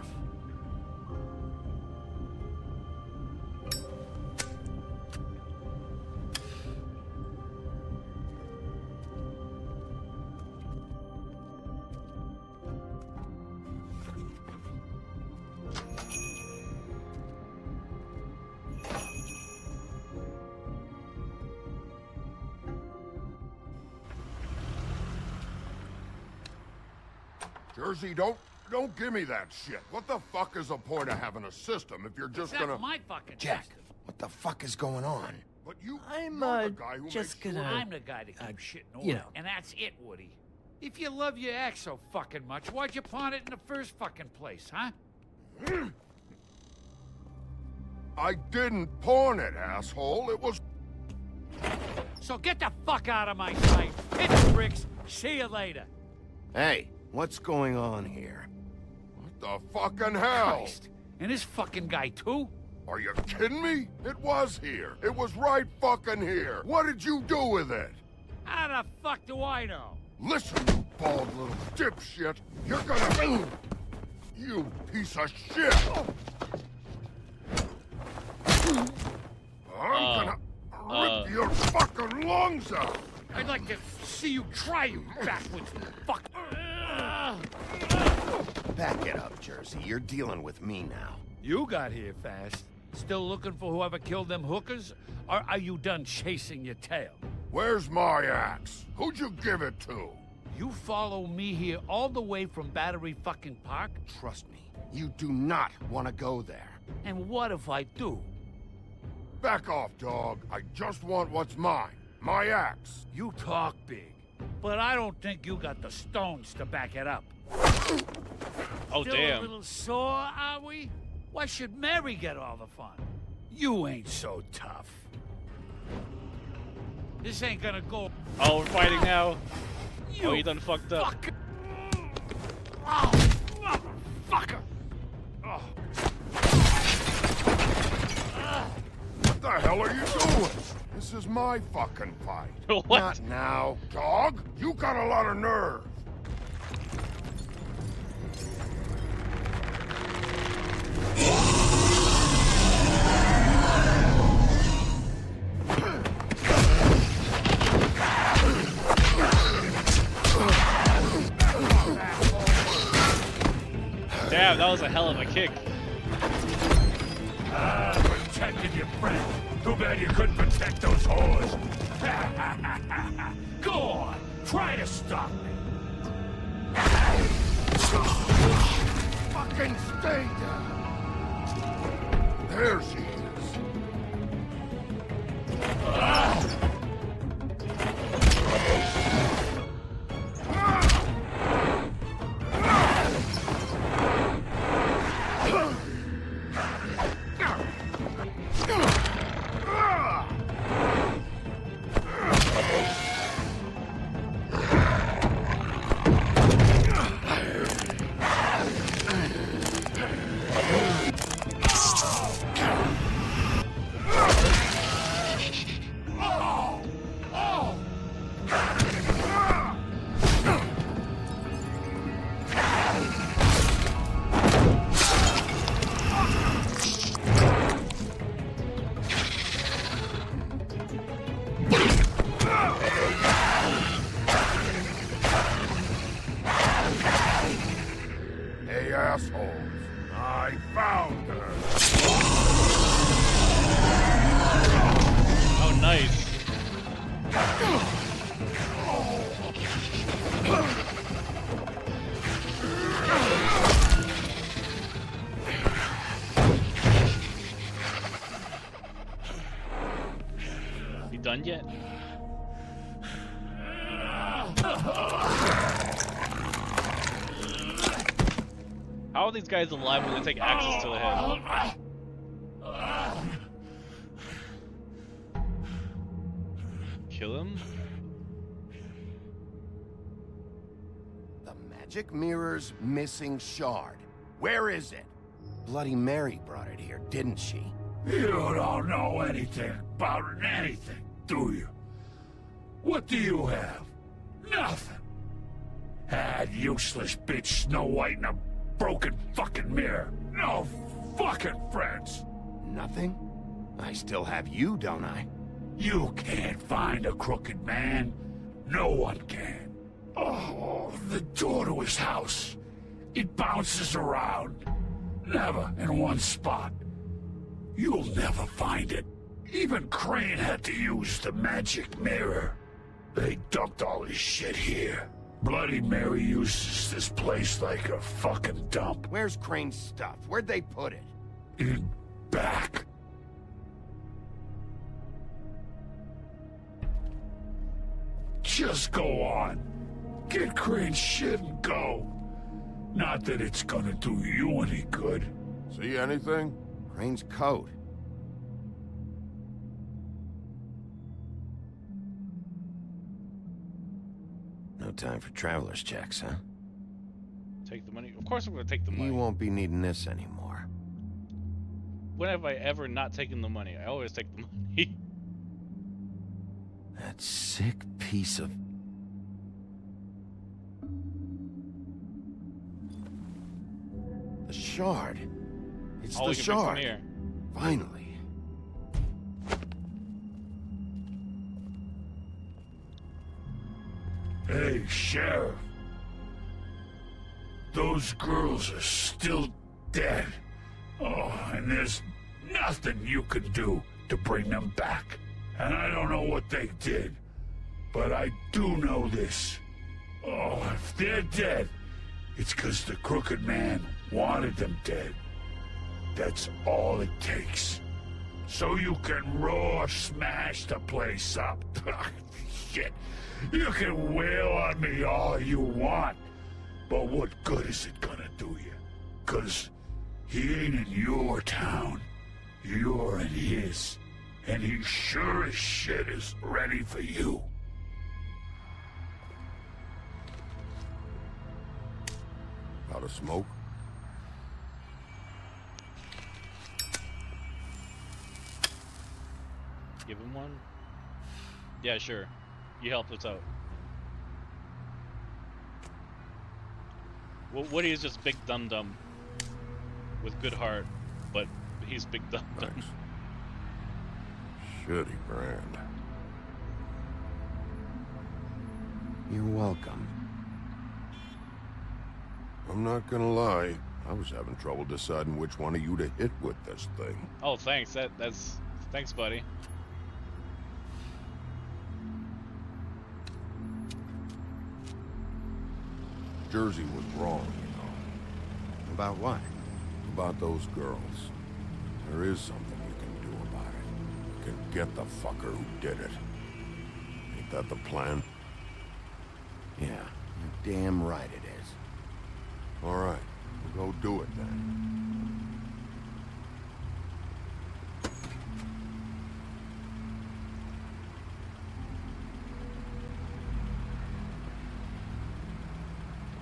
Jersey, don't give me that shit. What the fuck is the point of having a system if you're just gonna... That's my fucking Jack, system. what the fuck is going on? But you... I'm, you're the guy who just makes gonna... I'm the guy that keeps shit in order. you know. And that's it, Woody. If you love your ex so fucking much, why'd you pawn it in the first fucking place, huh? I didn't pawn it, asshole. It was... So get the fuck out of my sight. Hit the bricks. See you later. Hey, what's going on here? What the fucking hell? Christ. And this fucking guy, too? Are you kidding me? It was here. It was right fucking here. What did you do with it? How the fuck do I know? Listen, you bald little dipshit. You're gonna... You piece of shit. I'm gonna rip your fucking lungs out. I'd like to see you try, you backwards fuck. Back it up, Jersey. You're dealing with me now. You got here fast. Still looking for whoever killed them hookers? Or are you done chasing your tail? Where's my axe? Who'd you give it to? You follow me here all the way from Battery fucking Park? Trust me, you do not want to go there. And what if I do? Back off, dog. I just want what's mine. My axe. You talk big, but I don't think you got the stones to back it up. Oh, Still damn. a little sore, are we? Why should Mary get all the fun? You ain't so tough. This ain't gonna go. Oh, we're fighting now. You Oh, he done fucked up. Oh, motherfucker! Oh. What the hell are you doing? This is my fucking fight. What? Not now. Dog, you got a lot of nerve. Damn, that was a hell of a kick. Protected your friend. Too bad you couldn't protect those whores. Go on, try to stop me. Fucking stay down. There she is. Hey, assholes. I found her. Oh, nice. You done yet? How are these guys alive when they take axes to the head? kill him? The magic mirror's missing shard. Where is it? Bloody Mary brought it here, didn't she? You don't know anything about anything, do you? What do you have? Nothing. That useless bitch Snow White and a broken fucking mirror. No fucking friends. Nothing? I still have you, don't I? You can't find a crooked man. No one can. Oh, the door to his house. It bounces around. Never in one spot. You'll never find it. Even Crane had to use the magic mirror. They dumped all his shit here. Bloody Mary uses this place like a fucking dump. Where's Crane's stuff? Where'd they put it? In back. Just go on. Get Crane's shit and go. Not that it's gonna do you any good. See anything? Crane's coat. No time for traveler's checks, huh? Take the money? Of course I'm gonna take the money. You won't be needing this anymore. When have I ever not taken the money? I always take the money. That sick piece of... The shard. It's Oh, the we can fix one shard. here. Finally. Hey, Sheriff. Those girls are still dead. Oh, and there's nothing you can do to bring them back. And I don't know what they did, but I do know this. Oh, if they're dead, it's 'cause the Crooked Man wanted them dead. That's all it takes. So you can raw smash the place up. Shit. You can wail on me all you want, but what good is it gonna do you? 'Cause he ain't in your town. You're in his. And he sure as shit is ready for you. Out of smoke? Give him one? Yeah, sure. You helped us out. Well, Woody is just big dum-dum with good heart, but he's big dum-dum. Nice. Shitty brand. You're welcome. I'm not gonna lie. I was having trouble deciding which one of you to hit with this thing. Oh, thanks. Thanks, buddy. Jersey was wrong, you know. About what? About those girls. There is something you can do about it. You can get the fucker who did it. Ain't that the plan? Yeah, you're damn right it is. All right, we'll go do it then.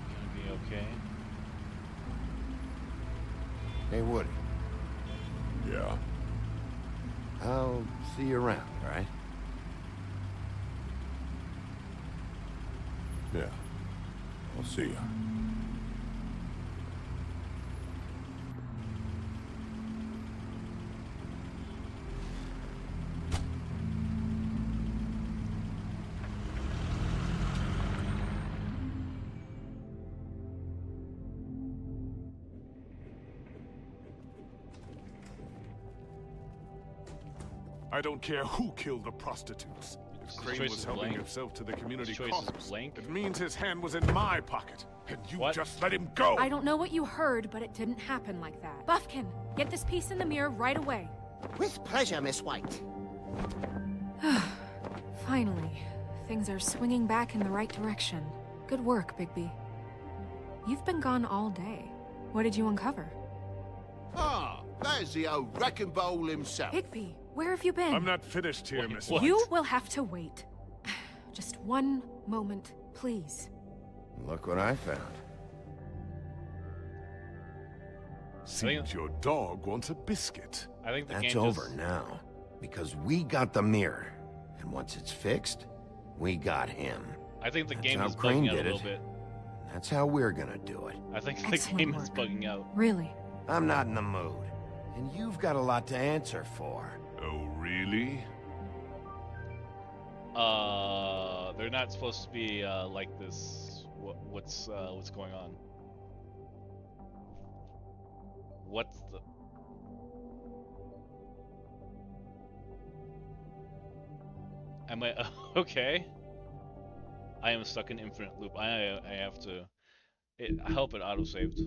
Gonna be okay. Hey, Woody. Yeah? I'll see you around, all right? Yeah. I'll see ya. I don't care who killed the prostitutes. If Crane was helping himself to the community cause, it means his hand was in my pocket, and you just let him go! I don't know what you heard, but it didn't happen like that. Buffkin, get this piece in the mirror right away. With pleasure, Miss White. Finally, things are swinging back in the right direction. Good work, Bigby. You've been gone all day. What did you uncover? Ah, there's the old wrecking bowl himself. Bigby, where have you been? I'm not finished here, Miss White. You will have to wait. Just one moment, please. Look what I found. Seems your dog wants a biscuit. I think the That's game over now, because we got the mirror, and once it's fixed, we got him. I think the That's game how is Crane bugging out a did little it. bit. That's how we're gonna do it. I think the Excellent game work. is bugging out. Really? I'm not in the mood, and you've got a lot to answer for. Oh, really? They're not supposed to be like this. What's going on? What's the? Am I okay? I am stuck in infinite loop. I have to. I hope it auto-saved.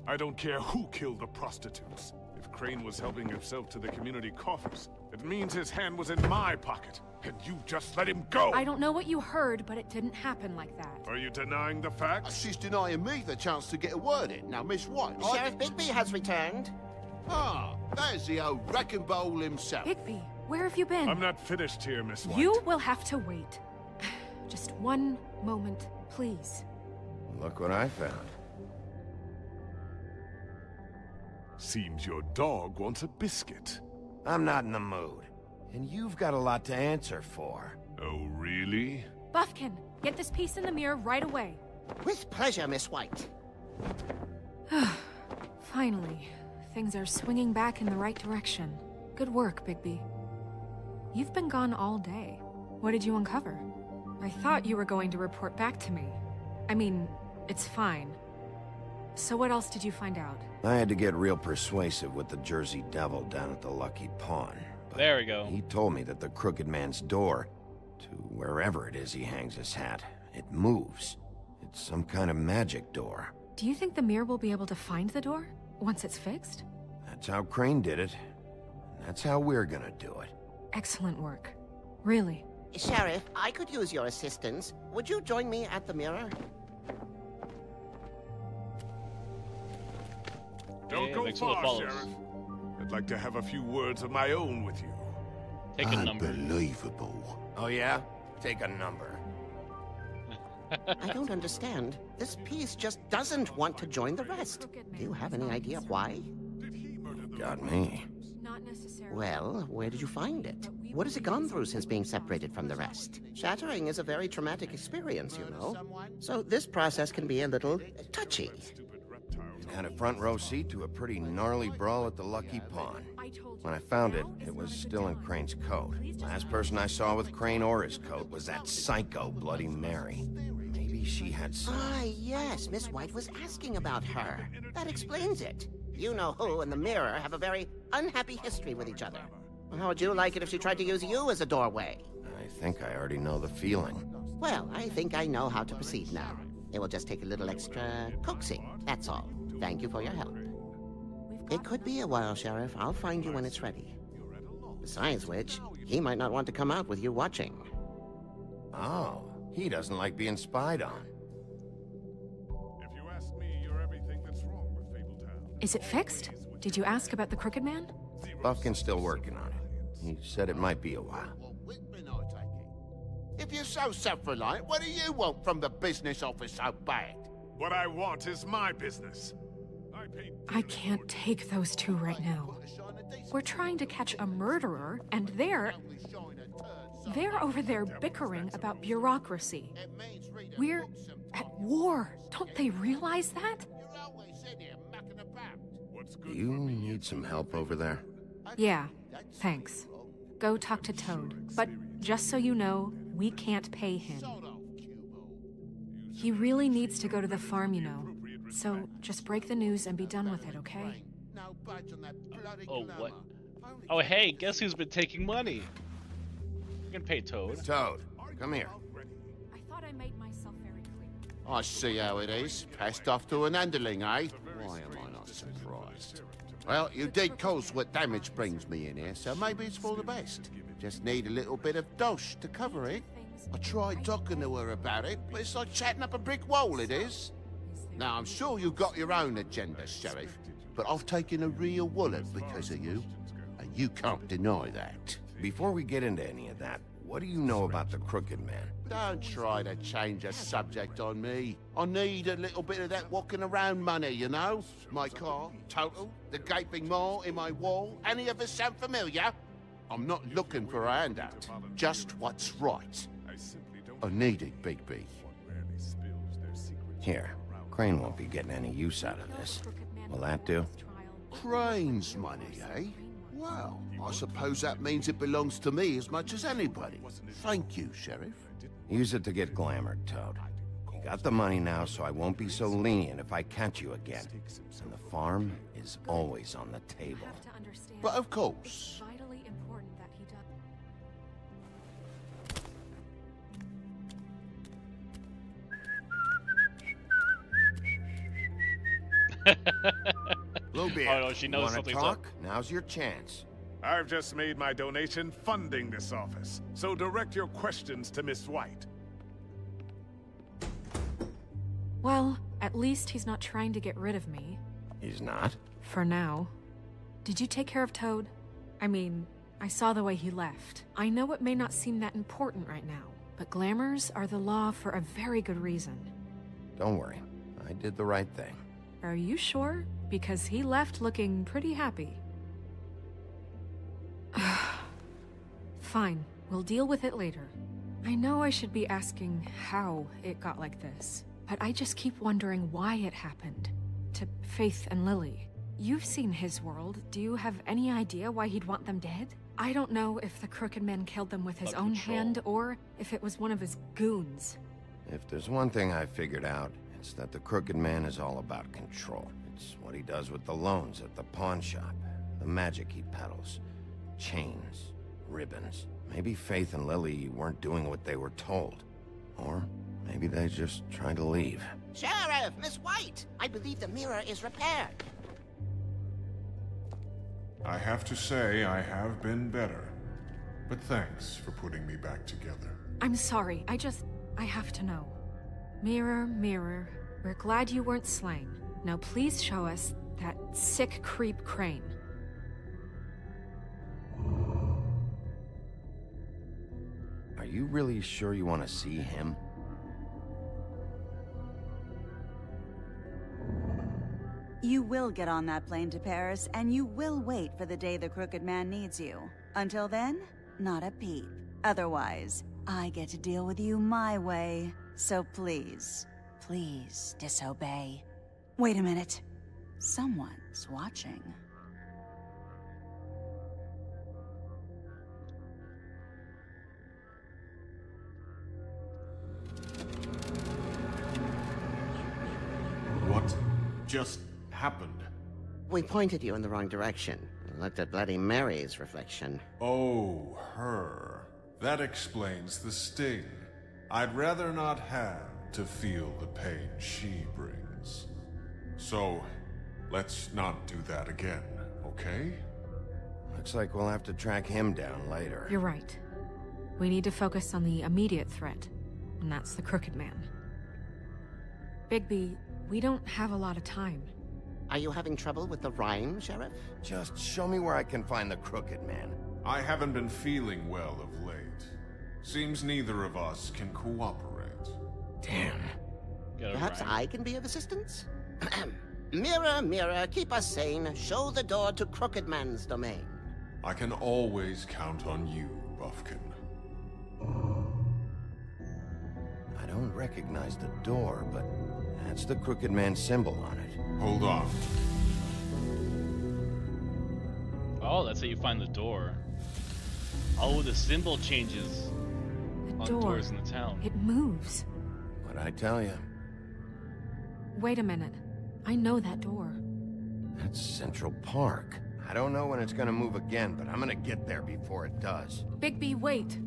I don't care who killed the prostitutes. If Crane was helping himself to the community coffers, it means his hand was in my pocket, and you just let him go! I don't know what you heard, but it didn't happen like that. Are you denying the facts? She's denying me the chance to get a word in. Now, Miss White... Sheriff Bigby has returned. Ah, there's the old wrecking bowl himself. Bigby, where have you been? I'm not finished here, Miss White. You will have to wait. Just one moment, please. Look what I found. Seems your dog wants a biscuit. I'm not in the mood, and you've got a lot to answer for. Oh, really? Buffkin, get this piece in the mirror right away. With pleasure, Miss White. Finally, things are swinging back in the right direction. Good work, Bigby. You've been gone all day. What did you uncover? I thought you were going to report back to me. I mean, it's fine. So what else did you find out? I had to get real persuasive with the Jersey Devil down at the Lucky Pawn. There we go. He told me that the Crooked Man's door, to wherever it is he hangs his hat, it moves. It's some kind of magic door. Do you think the mirror will be able to find the door once it's fixed? That's how Crane did it. And that's how we're gonna do it. Excellent work. Really. Sheriff, I could use your assistance. Would you join me at the mirror? Don't go far, Sheriff. I'd like to have a few words of my own with you. Take a number. Unbelievable. Oh yeah? Take a number. I don't understand. This piece just doesn't want to join the rest. Do you have any idea why? Got me. Not necessarily. Well, where did you find it? What has it gone through since being separated from the rest? Shattering is a very traumatic experience, you know. So this process can be a little touchy. Had a front row seat to a pretty gnarly brawl at the Lucky Pawn. When I found it, it was still in Crane's coat. Last person I saw with Crane or his coat was that psycho Bloody Mary. Maybe she had some... Ah, yes, Miss White was asking about her. That explains it. You know who and the mirror have a very unhappy history with each other. How would you like it if she tried to use you as a doorway? I think I already know the feeling. Well, I think I know how to proceed now. It will just take a little extra coaxing, that's all. Thank you for your help. It could be a while, Sheriff. I'll find you when it's ready. Besides which, he might not want to come out with you watching. Oh, he doesn't like being spied on. If you ask me, you're everything that's wrong with Fabletown. Is it fixed? Did you ask about the Crooked Man? Buffkin's still working on it. He said it might be a while. If you're so self-reliant, what do you want from the business office so bad? What I want is my business. I can't take those two right now. We're trying to catch a murderer, and they're over there bickering about bureaucracy. We're at war. Don't they realize that? Do you need some help over there? Yeah, thanks. Go talk to Toad. But just so you know, we can't pay him. He really needs to go to the farm, you know. So just break the news and be done with it, okay? Oh, what? Oh, hey, guess who's been taking money? You can pay Toad. Toad, come here. I thought I made myself very clear. I see how it is. Passed off to an underling, eh? Why am I not surprised? Well, you did cause what damage brings me in here, so maybe it's for the best. Just need a little bit of dosh to cover it. I tried talking to her about it, but it's like chatting up a brick wall, it is. Now, I'm sure you've got your own agenda, Sheriff, but I've taken a real wallet because of you, and you can't deny that. Before we get into any of that, what do you know about the Crooked Man? Don't try to change the subject on me. I need a little bit of that walking around money, you know? My car, total, the gaping maw in my wall. Any of us sound familiar? I'm not looking for a handout, just what's right. I need it, Bigby. Here, Crane won't be getting any use out of this. Will that do? Crane's money, eh? Well, I suppose that means it belongs to me as much as anybody. Thank you, Sheriff. Use it to get glamored, Toad. You got the money now, so I won't be so lenient if I catch you again. And the farm is always on the table. But of course. Bluebeard, oh, no, she knows something's talk? Now's your chance. I've just made my donation funding this office, so direct your questions to Miss White. Well, at least he's not trying to get rid of me. He's not? For now. Did you take care of Toad? I mean, I saw the way he left. I know it may not seem that important right now, but glamours are the law for a very good reason. Don't worry. I did the right thing. Are you sure? Because he left looking pretty happy. Fine, we'll deal with it later. I know I should be asking how it got like this, but I just keep wondering why it happened. To Faith and Lily. You've seen his world. Do you have any idea why he'd want them dead? I don't know if the Crooked Man killed them with his own hand, or if it was one of his goons. If there's one thing I figured out, it's that the Crooked Man is all about control. It's what he does with the loans at the pawn shop, the magic he peddles, chains, ribbons. Maybe Faith and Lily weren't doing what they were told. Or maybe they just tried to leave. Sheriff, Miss White! I believe the mirror is repaired. I have to say I have been better. But thanks for putting me back together. I'm sorry, I have to know. Mirror, mirror, we're glad you weren't slain. Now please show us that sick creep Crane. Are you really sure you want to see him? You will get on that plane to Paris, and you will wait for the day the Crooked Man needs you. Until then, not a peep. Otherwise, I get to deal with you my way. So please, please disobey. Wait a minute. Someone's watching. What just happened? We pointed you in the wrong direction. Looked at Bloody Mary's reflection. Oh, her. That explains the sting. I'd rather not have to feel the pain she brings. So, let's not do that again, okay? Looks like we'll have to track him down later. You're right. We need to focus on the immediate threat, and that's the Crooked Man. Bigby, we don't have a lot of time. Are you having trouble with the rhyme, Sheriff? Just show me where I can find the Crooked Man. I haven't been feeling well of late. Seems neither of us can cooperate. Damn. Perhaps I can be of assistance? Mirror, mirror, keep us sane. Show the door to Crooked Man's domain. I can always count on you, Buffkin. I don't recognize the door, but that's the Crooked Man symbol on it. Hold on. Oh, that's how you find the door. Oh, the symbol changes on door. doors in the town. It moves. What'd I tell you? Wait a minute. I know that door. That's Central Park. I don't know when it's gonna move again, but I'm gonna get there before it does. Bigby, wait.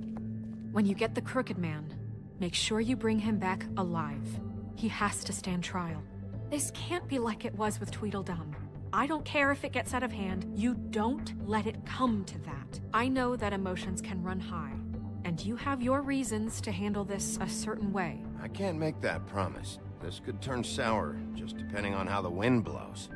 When you get the Crooked Man, make sure you bring him back alive. He has to stand trial. This can't be like it was with Tweedledum. I don't care if it gets out of hand. You don't let it come to that. I know that emotions can run high, and you have your reasons to handle this a certain way. I can't make that promise. This could turn sour, just depending on how the wind blows.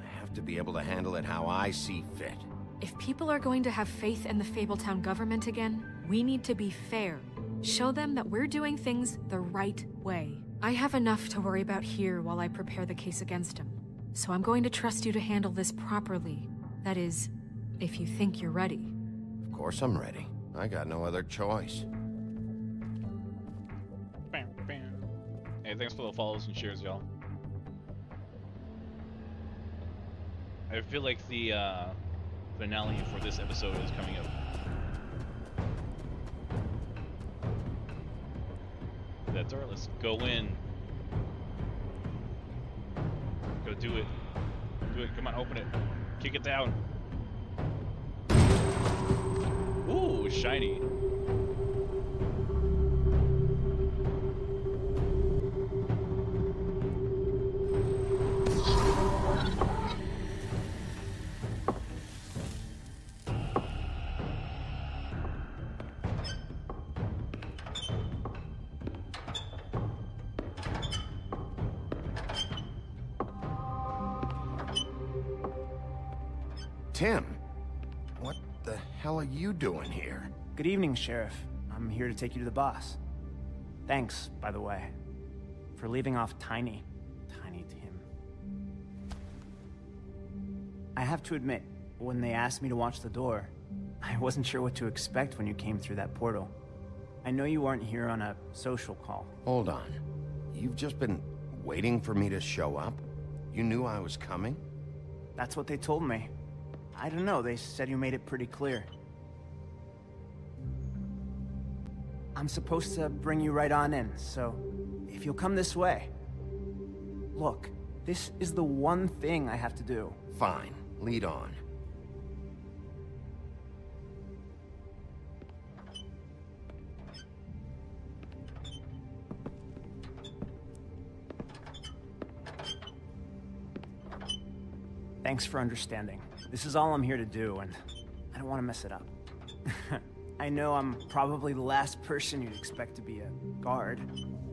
I have to be able to handle it how I see fit. If people are going to have faith in the Fabletown government again, we need to be fair. Show them that we're doing things the right way. I have enough to worry about here while I prepare the case against him. So I'm going to trust you to handle this properly. That is, if you think you're ready. Of course I'm ready. I got no other choice. Hey, thanks for the follows and shares, y'all. I feel like the finale for this episode is coming up. That's alright, let's go in. Go do it. Do it, come on, open it. Kick it down. Ooh, shiny. Tim, what the hell are you doing here? Good evening, Sheriff. I'm here to take you to the boss. Thanks, by the way, for leaving off Tiny Tim. I have to admit, when they asked me to watch the door, I wasn't sure what to expect when you came through that portal. I know you weren't here on a social call. Hold on. You've just been waiting for me to show up? You knew I was coming? That's what they told me. I don't know, they said you made it pretty clear. I'm supposed to bring you right on in, so if you'll come this way. Look, this is the one thing I have to do. Fine, lead on. Thanks for understanding. This is all I'm here to do, and I don't want to mess it up. I know I'm probably the last person you'd expect to be a guard,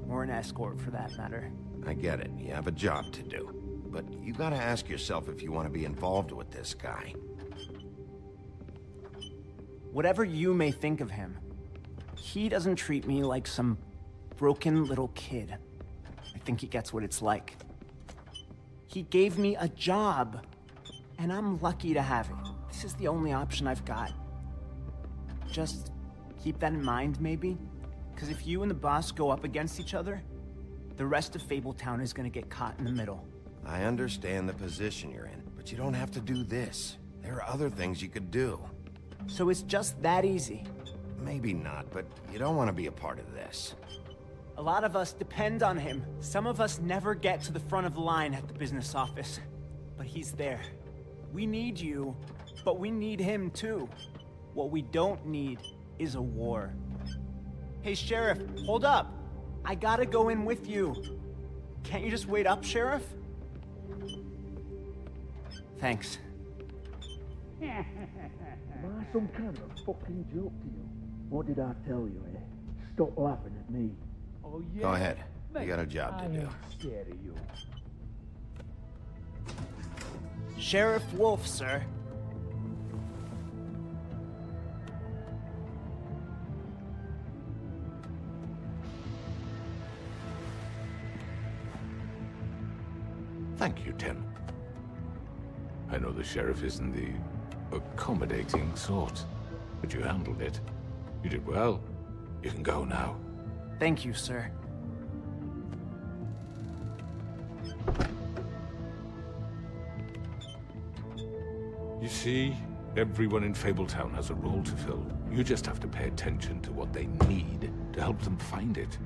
or an escort for that matter. I get it, you have a job to do. But you gotta ask yourself if you want to be involved with this guy. Whatever you may think of him, he doesn't treat me like some broken little kid. I think he gets what it's like. He gave me a job, and I'm lucky to have it. This is the only option I've got. Just keep that in mind, maybe? Because if you and the boss go up against each other, the rest of Fabletown is gonna get caught in the middle. I understand the position you're in, but you don't have to do this. There are other things you could do. So it's just that easy? Maybe not, but you don't want to be a part of this. A lot of us depend on him. Some of us never get to the front of the line at the business office. But he's there. We need you, but we need him too. What we don't need is a war. Hey, Sheriff, hold up. I gotta go in with you. Can't you just wait up, Sheriff? Thanks. Am I some kind of fucking joke to you? What did I tell you, eh? Stop laughing at me. Oh, yeah? Go ahead. You got a job to do. I ain't scared of you. Sheriff Wolf, sir. Thank you, Tim. I know the sheriff isn't the accommodating sort, but you handled it. You did well. You can go now. Thank you, sir. You see, everyone in Fabletown has a role to fill. You just have to pay attention to what they need to help them find it.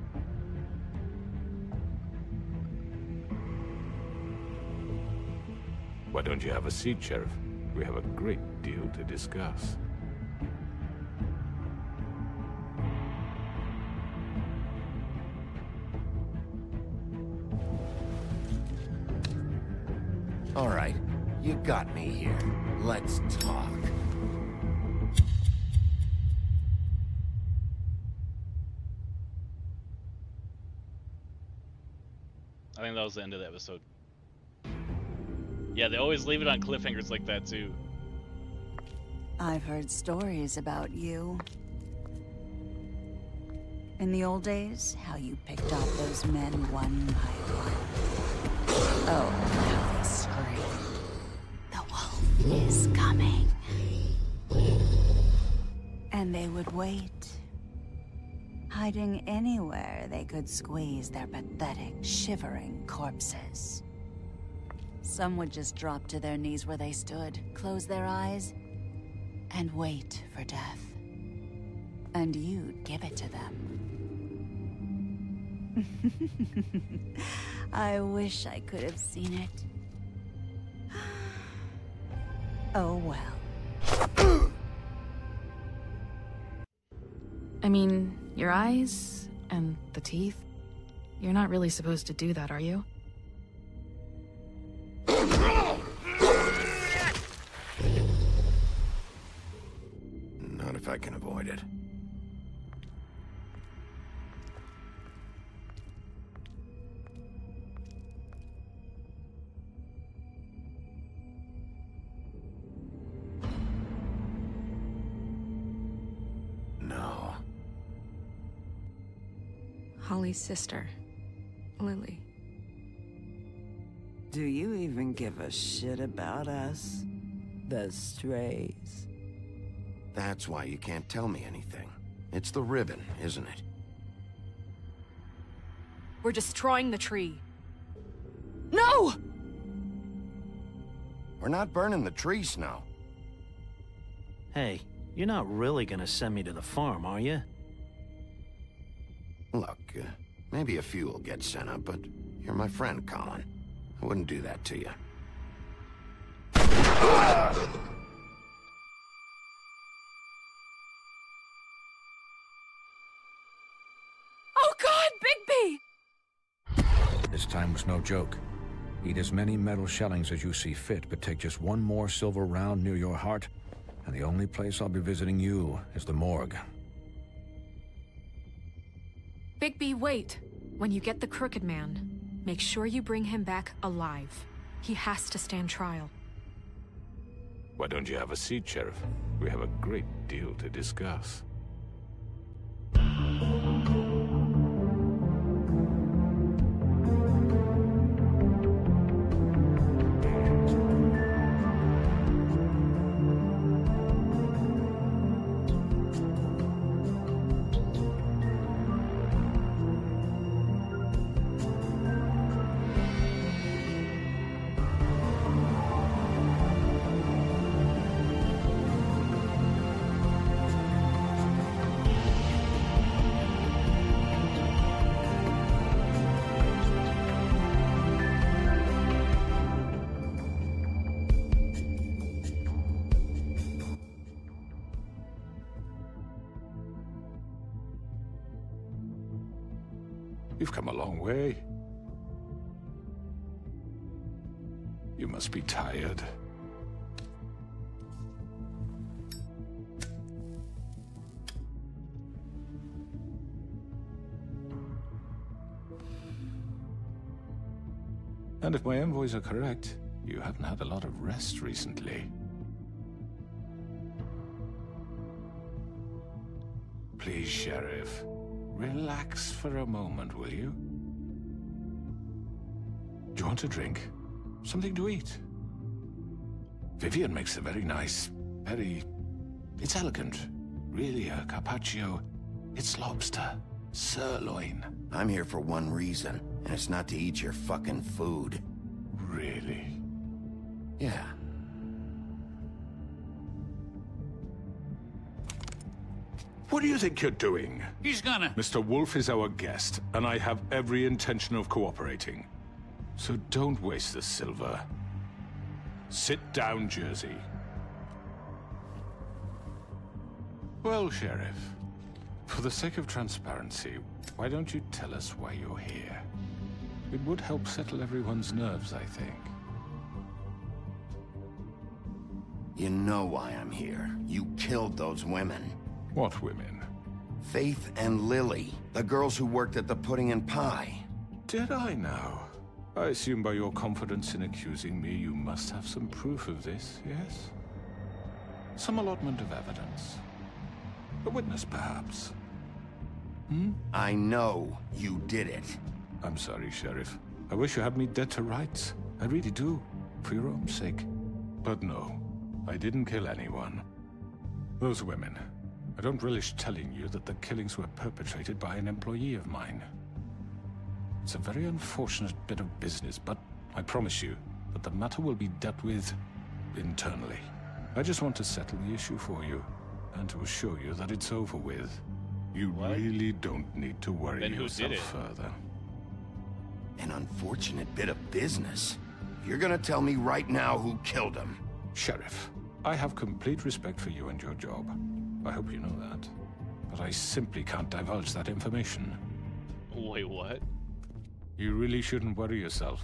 Why don't you have a seat, Sheriff? We have a great deal to discuss. All right. You got me here. Let's talk. I think that was the end of the episode. Yeah, they always leave it on cliffhangers like that too. I've heard stories about you. In the old days, how you picked off those men one by one. Oh, how they screamed. The wolf is coming. And they would wait, hiding anywhere they could squeeze their pathetic, shivering corpses. Some would just drop to their knees where they stood, close their eyes, and wait for death. And you'd give it to them. I wish I could have seen it. Oh well. I mean, your eyes and the teeth. You're not really supposed to do that, are you? Not if I can avoid it. No. Holly's sister, Lily. Do you even give a shit about us? The strays. That's why you can't tell me anything. It's the ribbon, isn't it? We're destroying the tree. No! We're not burning the tree, Snow. Hey, you're not really gonna send me to the farm, are you? Look, maybe a few will get sent up, but you're my friend, Colin. I wouldn't do that to you. Oh God, Bigby! This time was no joke. Eat as many metal shellings as you see fit, but take just one more silver round near your heart, and the only place I'll be visiting you is the morgue. Bigby, wait. When you get the Crooked Man, make sure you bring him back alive. He has to stand trial. Why don't you have a seat, Sheriff? We have a great deal to discuss. You've come a long way. You must be tired. And if my envoys are correct, you haven't had a lot of rest recently. Please, Sheriff. Relax for a moment, will you? Do you want a drink? Something to eat? Vivian makes a very nice, it's elegant. Really, a carpaccio. It's lobster. Sirloin. I'm here for one reason, and it's not to eat your fucking food. Really? Yeah. What do you think you're doing? He's gonna... Mr. Wolf is our guest, and I have every intention of cooperating. So don't waste the silver. Sit down, Jersey. Well, Sheriff, for the sake of transparency, why don't you tell us why you're here? It would help settle everyone's nerves, I think. You know why I'm here. You killed those women. What women? Faith and Lily, the girls who worked at the Pudding and Pie. Did I now? I assume by your confidence in accusing me, you must have some proof of this, yes? Some allotment of evidence. A witness, perhaps? I know you did it. I'm sorry, Sheriff. I wish you had me dead to rights. I really do, for your own sake. But no, I didn't kill anyone. Those women. I don't relish telling you that the killings were perpetrated by an employee of mine. It's a very unfortunate bit of business, but I promise you that the matter will be dealt with internally. I just want to settle the issue for you, and to assure you that it's over with. You really don't need to worry yourself further. An unfortunate bit of business. You're gonna tell me right now who killed him. Sheriff, I have complete respect for you and your job. I hope you know that. But I simply can't divulge that information. Wait, what? You really shouldn't worry yourself.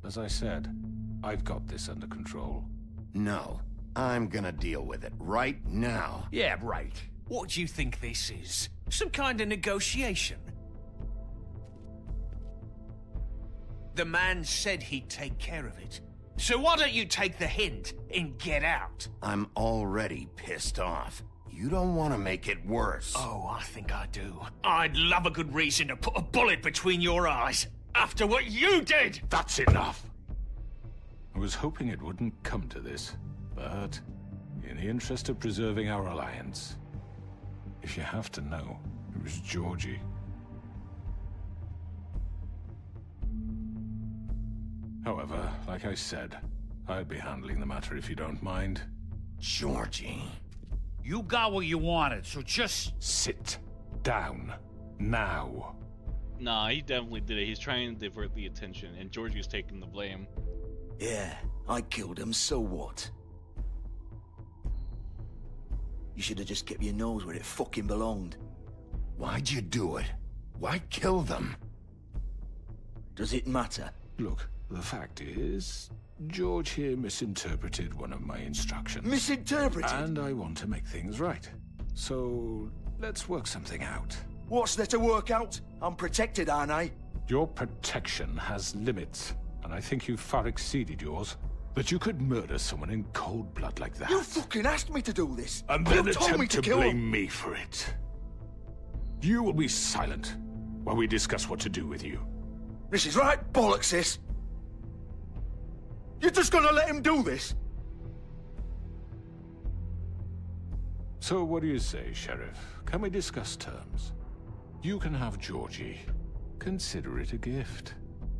As I said, I've got this under control. No, I'm gonna deal with it right now. Yeah, right. What do you think this is? Some kind of negotiation? The man said he'd take care of it. So why don't you take the hint and get out? I'm already pissed off. You don't want to make it worse. Oh, I think I do. I'd love a good reason to put a bullet between your eyes. After what you did! That's enough! I was hoping it wouldn't come to this, but in the interest of preserving our alliance, if you have to know, it was Georgie. However, like I said, I'd be handling the matter if you don't mind. Georgie. You got what you wanted, so just... Sit down. Now. Nah, he definitely did it. He's trying to divert the attention, and Georgie's taking the blame. Yeah, I killed him, so what? You should have just kept your nose where it fucking belonged. Why'd you do it? Why kill them? Does it matter? Look, the fact is, George here misinterpreted one of my instructions. Misinterpreted? And I want to make things right. So, let's work something out. What's there to work out? I'm protected, aren't I? Your protection has limits, and I think you've far exceeded yours. But you could murder someone in cold blood like that. You fucking asked me to do this! And then you told me attempt to kill blame him. me for it. You will be silent while we discuss what to do with you. This is right bollocks, sis. You're just gonna let him do this? So what do you say, Sheriff? Can we discuss terms? You can have Georgie. Consider it a gift,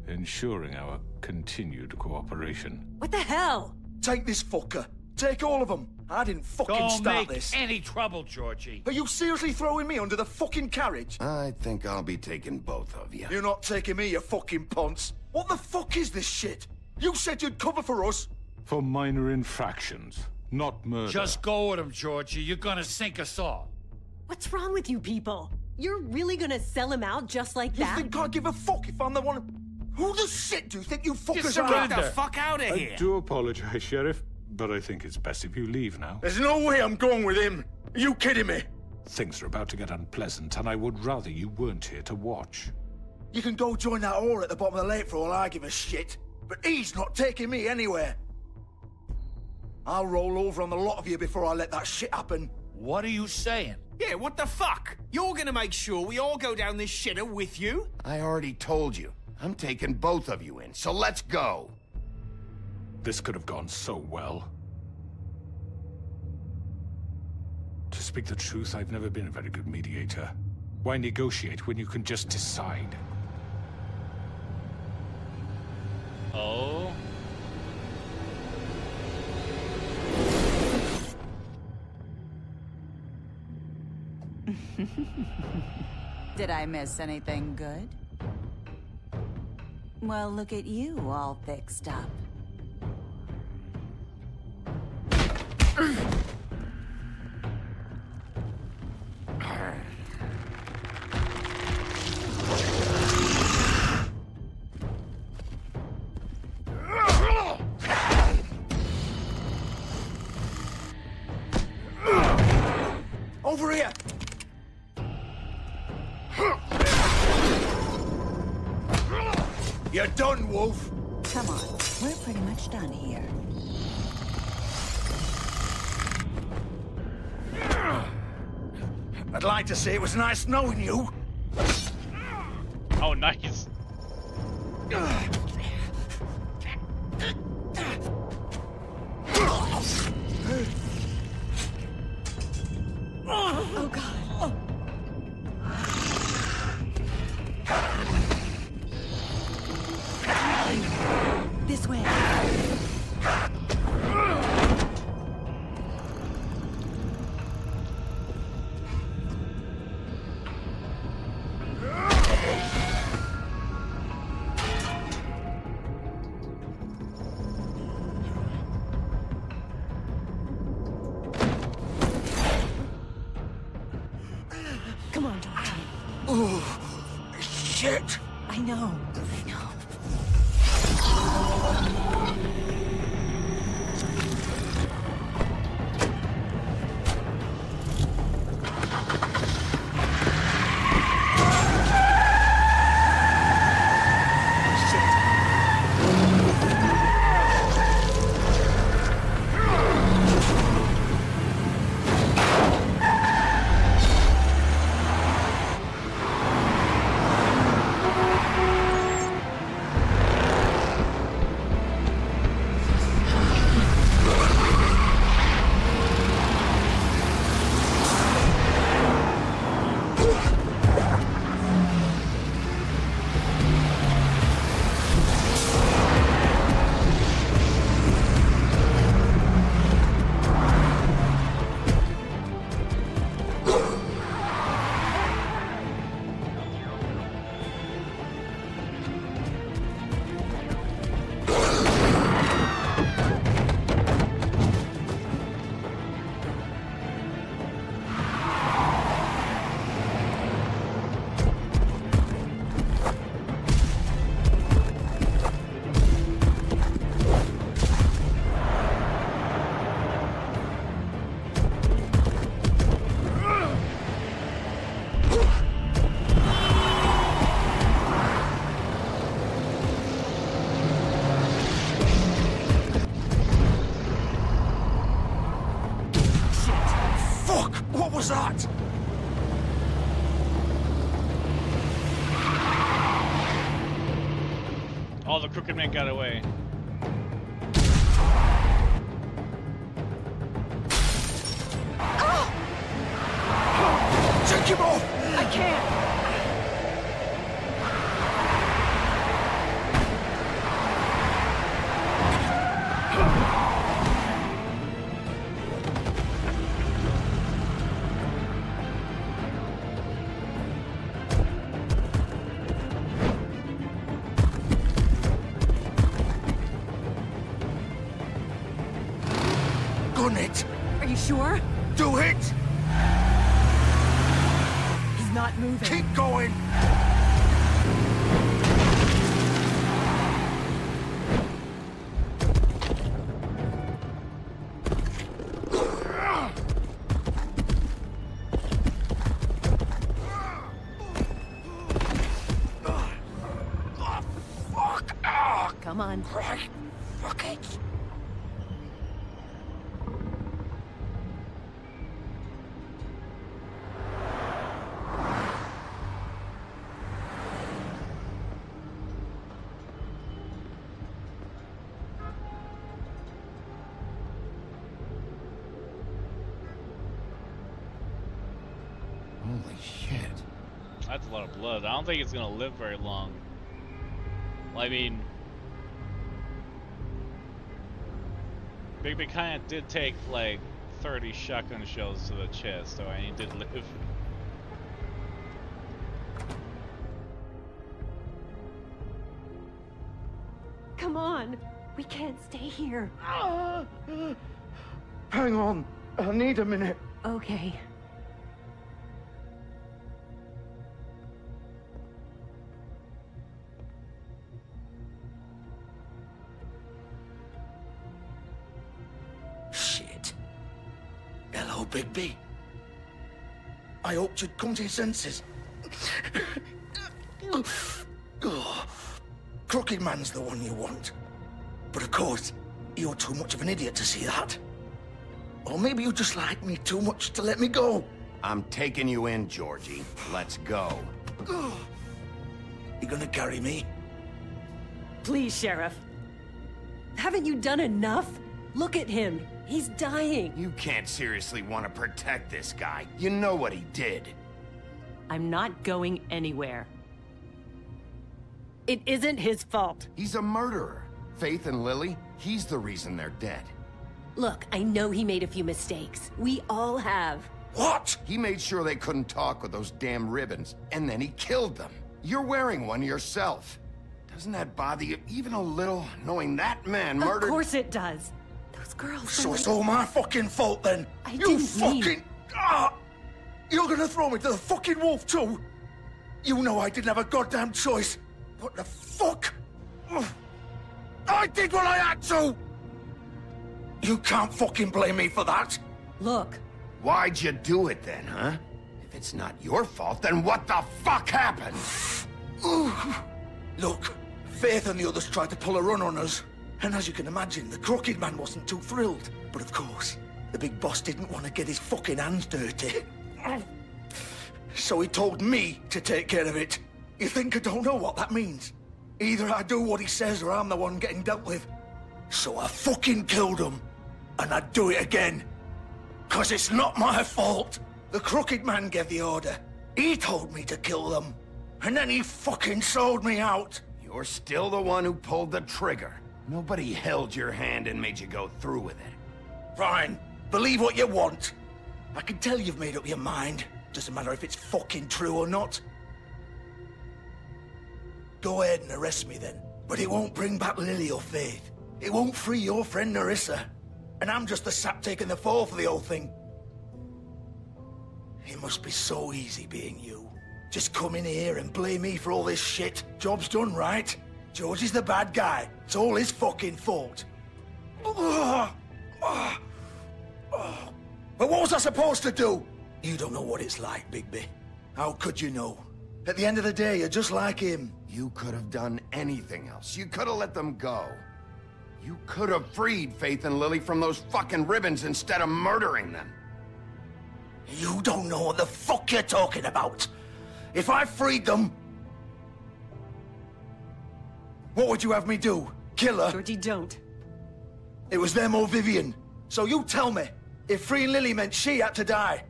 ensuring our continued cooperation. What the hell? Take this fucker. Take all of them. I didn't fucking start this. Don't make any trouble, Georgie. Are you seriously throwing me under the fucking carriage? I think I'll be taking both of you. You're not taking me, you fucking ponce. What the fuck is this shit? You said you'd cover for us. For minor infractions, not murder. Just go with him, Georgie. You're gonna sink us all. What's wrong with you people? You're really gonna sell him out just like that? You think I give a fuck if I'm the one... Who the shit do you think you fuckers Get are? the fuck out of here! I do apologize, Sheriff, but I think it's best if you leave now. There's no way I'm going with him. Are you kidding me? Things are about to get unpleasant, and I would rather you weren't here to watch. You can go join that whore at the bottom of the lake for all I give a shit. But he's not taking me anywhere. I'll roll over on the lot of you before I let that shit happen. What are you saying? Yeah, what the fuck? You're gonna make sure we all go down this shitter with you? I already told you. I'm taking both of you in, so let's go. This could have gone so well. To speak the truth, I've never been a very good mediator. Why negotiate when you can just decide? Oh. Did I miss anything good? Well, look at you, all fixed up. Over here! You're done, Wolf! Come on, we're pretty much done here. I'd like to say it was nice knowing you. Oh, nice. Oh, God. This way. Come on, George. Oh, shit! I know. I know. What was that? Oh, the crooked man got away. Take him off! I can't! Gun it! Are you sure? Do it! He's not moving. Keep going! Come on. Right. Fuck it. Holy shit. That's a lot of blood. I don't think it's gonna live very long. Well, I mean, Big kind of did take like 30 shotgun shells to the chest, so he did live. Come on. We can't stay here. Hang on. I need a minute. Okay. Shit. Hello, Bigby. I hoped you'd come to your senses. Crooked Man's the one you want. But of course, you're too much of an idiot to see that. Or maybe you just like me too much to let me go. I'm taking you in, Georgie. Let's go. You gonna carry me? Please, Sheriff. Haven't you done enough? Look at him. He's dying. You can't seriously want to protect this guy. You know what he did. I'm not going anywhere. It isn't his fault. He's a murderer. Faith and Lily, he's the reason they're dead. Look, I know he made a few mistakes. We all have. What? He made sure they couldn't talk with those damn ribbons, and then he killed them. You're wearing one yourself. Doesn't that bother you even a little, knowing that man murdered— Of course it does. Those girls— So it's all my fucking fault then? You fucking— You're gonna throw me to the fucking wolf too? You know I didn't have a goddamn choice. What the fuck? I did what I had to! You can't fucking blame me for that. Look. Why'd you do it then, huh? If it's not your fault, then what the fuck happened? Look, Faith and the others tried to pull a run on us. And as you can imagine, the Crooked Man wasn't too thrilled. But of course, the big boss didn't want to get his fucking hands dirty. So he told me to take care of it. You think I don't know what that means? Either I do what he says or I'm the one getting dealt with. So I fucking killed him. And I'd do it again. 'Cause it's not my fault. The Crooked Man gave the order. He told me to kill them. And then he fucking sold me out. You're still the one who pulled the trigger. Nobody held your hand and made you go through with it. Fine. Believe what you want. I can tell you've made up your mind. Doesn't matter if it's fucking true or not. Go ahead and arrest me then. But it won't bring back Lily or Faith. It won't free your friend Nerissa. And I'm just the sap taking the fall for the whole thing. It must be so easy being you. Just come in here and blame me for all this shit. Job's done, right? George is the bad guy. It's all his fucking fault. But what was I supposed to do? You don't know what it's like, Bigby. How could you know? At the end of the day, you're just like him. You could have done anything else. You could have let them go. You could have freed Faith and Lily from those fucking ribbons instead of murdering them. You don't know what the fuck you're talking about. If I freed them... What would you have me do? Kill her? Georgie, don't. It was them or Vivian. So you tell me, if freeing Lily meant she had to die.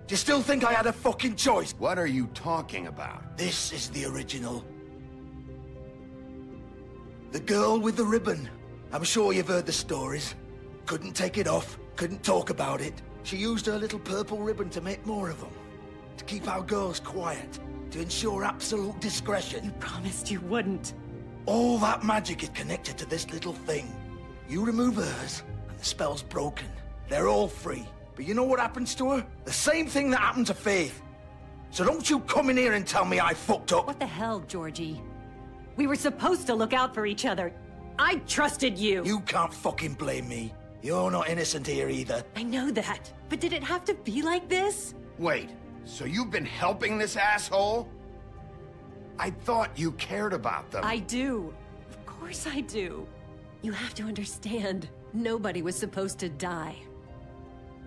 Do you still think I had a fucking choice? What are you talking about? This is the original. The girl with the ribbon. I'm sure you've heard the stories. Couldn't take it off, couldn't talk about it. She used her little purple ribbon to make more of them. To keep our girls quiet. To ensure absolute discretion. You promised you wouldn't. All that magic is connected to this little thing. You remove hers, and the spell's broken. They're all free. But you know what happens to her? The same thing that happened to Faith. So don't you come in here and tell me I fucked up. What the hell, Georgie? We were supposed to look out for each other. I trusted you. You can't fucking blame me. You're not innocent here either. I know that. But did it have to be like this? Wait, so you've been helping this asshole? I thought you cared about them. I do. Of course I do. You have to understand, nobody was supposed to die.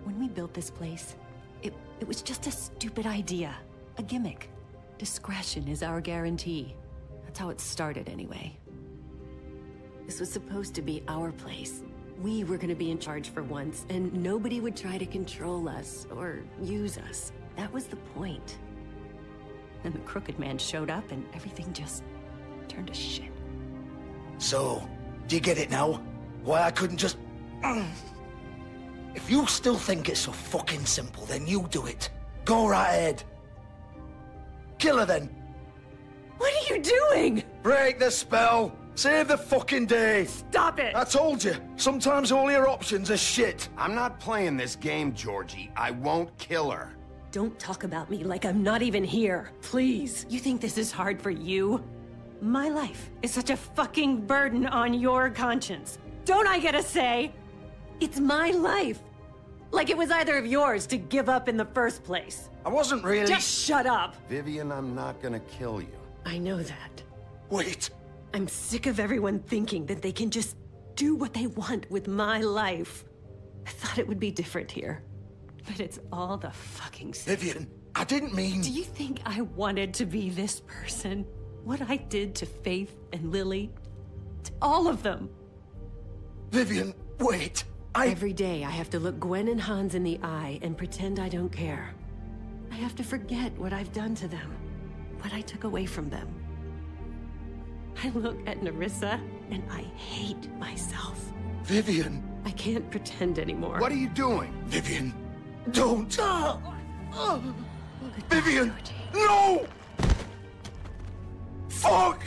When we built this place, it was just a stupid idea. A gimmick. Discretion is our guarantee. That's how it started anyway. This was supposed to be our place. We were gonna be in charge for once, and nobody would try to control us or use us. That was the point. Then the Crooked Man showed up and everything just turned to shit. So, do you get it now? Why I couldn't just... If you still think it's so fucking simple, then you do it. Go right ahead. Kill her then. What are you doing? Break the spell. Save the fucking day. Stop it. I told you. Sometimes all your options are shit. I'm not playing this game, Georgie. I won't kill her. Don't talk about me like I'm not even here. Please. You think this is hard for you? My life is such a fucking burden on your conscience. Don't I get a say? It's my life. Like it was either of yours to give up in the first place. I wasn't really... Just shut up! Vivian, I'm not gonna kill you. I know that. Wait. I'm sick of everyone thinking that they can just do what they want with my life. I thought it would be different here. But it's all the fucking same. Vivian, I didn't mean... Do you think I wanted to be this person? What I did to Faith and Lily? To all of them? Vivian, wait. Every day I have to look Gwen and Hans in the eye and pretend I don't care. I have to forget what I've done to them. What I took away from them. I look at Nerissa and I hate myself. Vivian. I can't pretend anymore. What are you doing? Vivian, don't. Vivian, no! Fuck!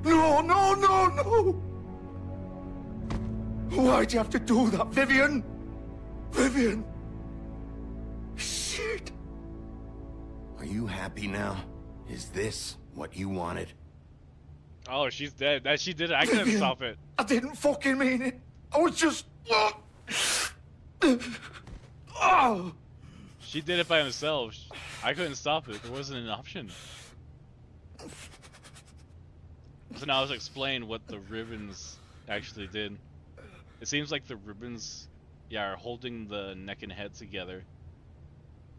No, no, no, no! Why'd you have to do that, Vivian? Vivian! Shit! Are you happy now? Is this what you wanted? Oh, she's dead. That she did it. I couldn't stop it. I didn't fucking mean it. I was just... Oh! She did it by herself. I couldn't stop it. There wasn't an option. So now let's explain what the ribbons actually did. It seems like the ribbons, yeah, are holding the neck and head together.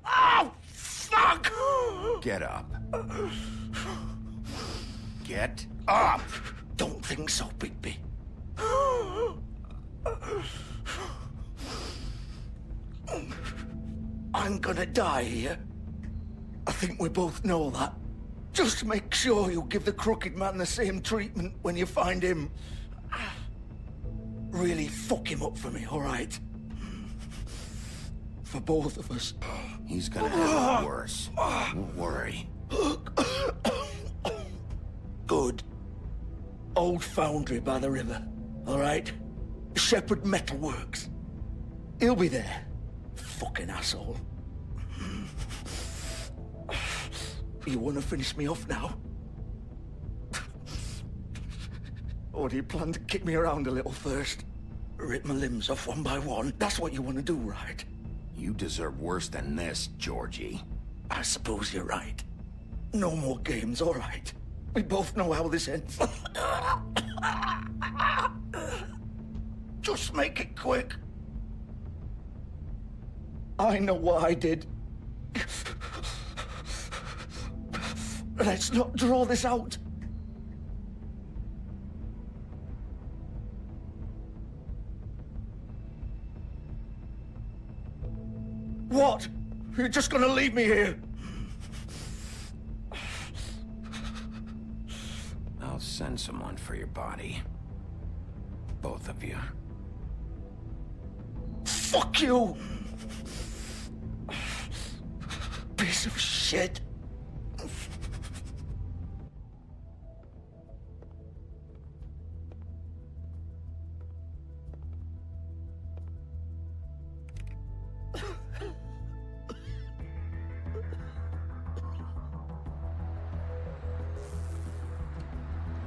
Oh, fuck! Get up. Get up! Don't think so, Bigby. I'm gonna die here. I think we both know that. Just make sure you give the Crooked Man the same treatment when you find him. Really fuck him up for me, all right? For both of us. He's gonna have it worse. Don't worry. Good. Old foundry by the river, all right? Shepherd Metalworks. He'll be there. Fucking asshole. You want to finish me off now? Or do you plan to kick me around a little first? Rip my limbs off one by one? That's what you want to do, right? You deserve worse than this, Georgie. I suppose you're right. No more games, all right? We both know how this ends. Just make it quick. I know what I did. Let's not draw this out. What? You're just gonna leave me here? I'll send someone for your body. Both of you. Fuck you! Piece of shit.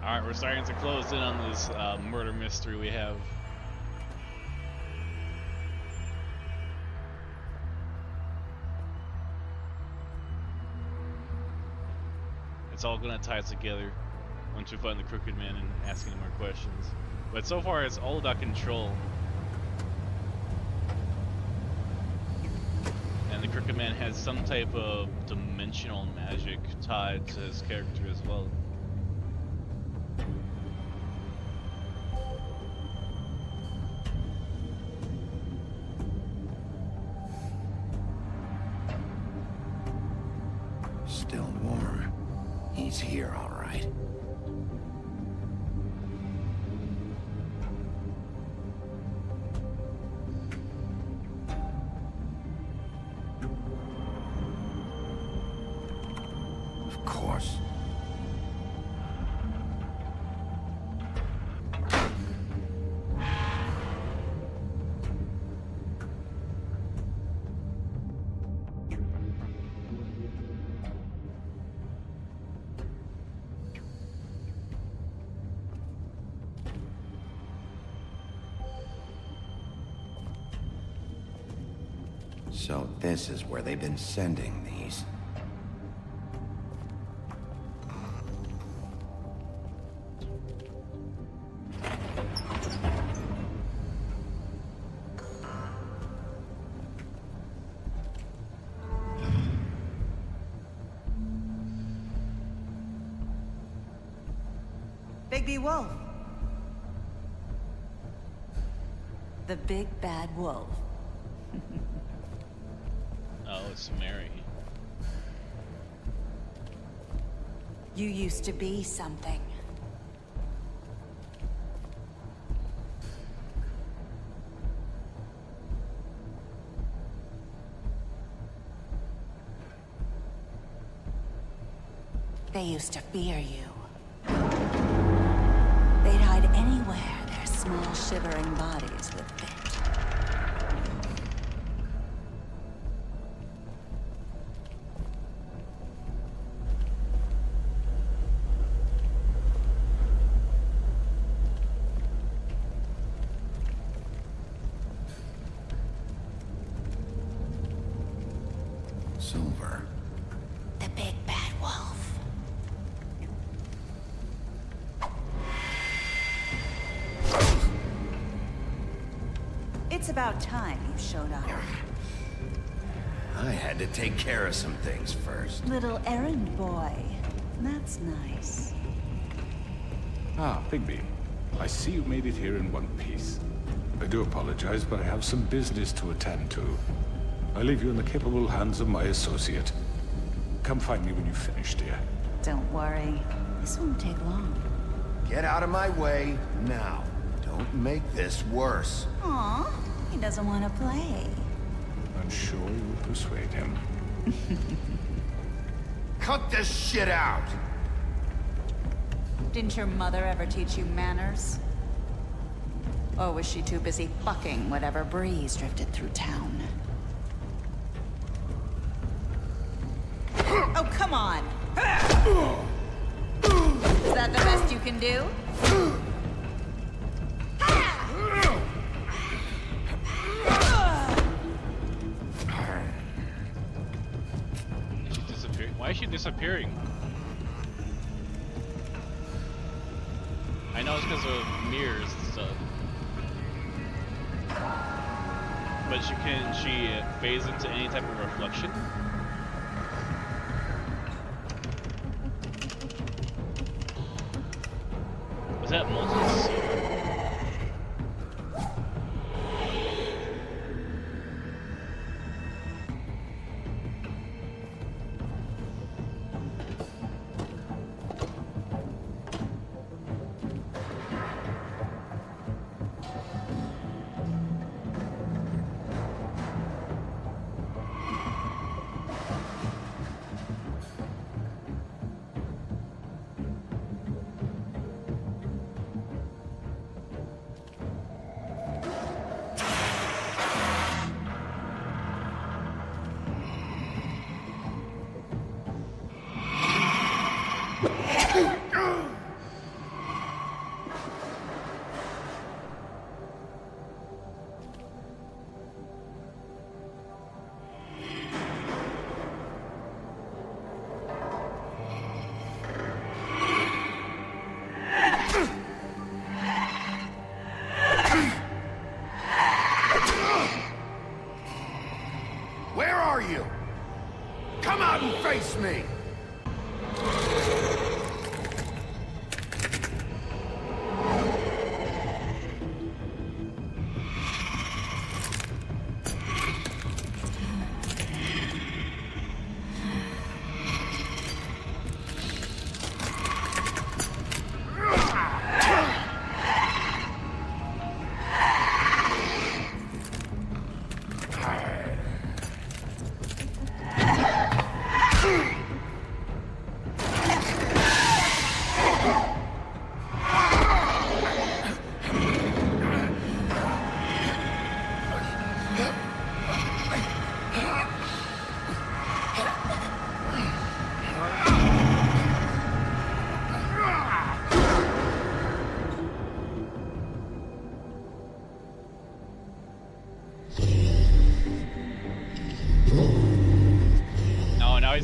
Alright, we're starting to close in on this murder mystery we have. It's all gonna tie together once we find the Crooked Man and ask any more questions. But so far, it's all about control. And the Crooked Man has some type of dimensional magic tied to his character as well. Still warm. He's here, all right. Of course. So this is where they've been sending these. Bigby Wolf. The big bad wolf. Oh, it's Mary. You used to be something. They used to fear you. They'd hide anywhere their small, shivering bodies would fit. Silver. The big bad wolf. It's about time you showed up. I had to take care of some things first. Little errand boy. That's nice. Ah, Bigby. I see you made it here in one piece. I do apologize, but I have some business to attend to. I leave you in the capable hands of my associate. Come find me when you've finished, dear. Don't worry. This won't take long. Get out of my way now. Don't make this worse. Aw, he doesn't want to play. I'm sure you'll persuade him. Cut this shit out! Didn't your mother ever teach you manners? Or was she too busy fucking whatever breeze drifted through town? Oh, come on! Is that the best you can do? She's disappearing. Why is she disappearing? I know it's because of mirrors and stuff. But she phase into any type of reflection? Was that Moses?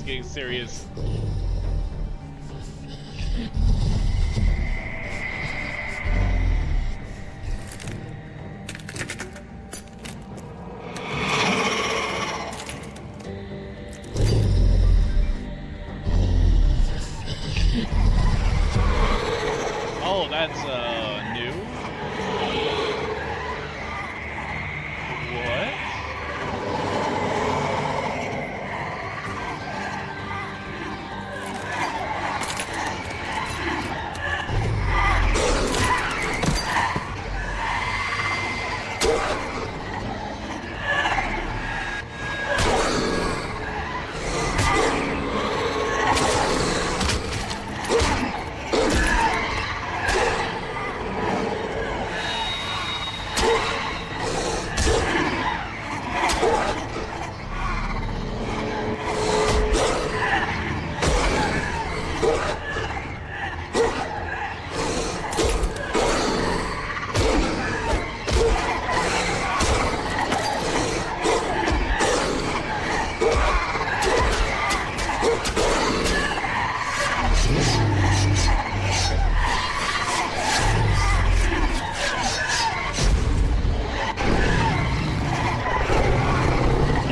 getting serious. Oh, that's new. What?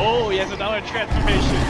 Oh, he has another transformation.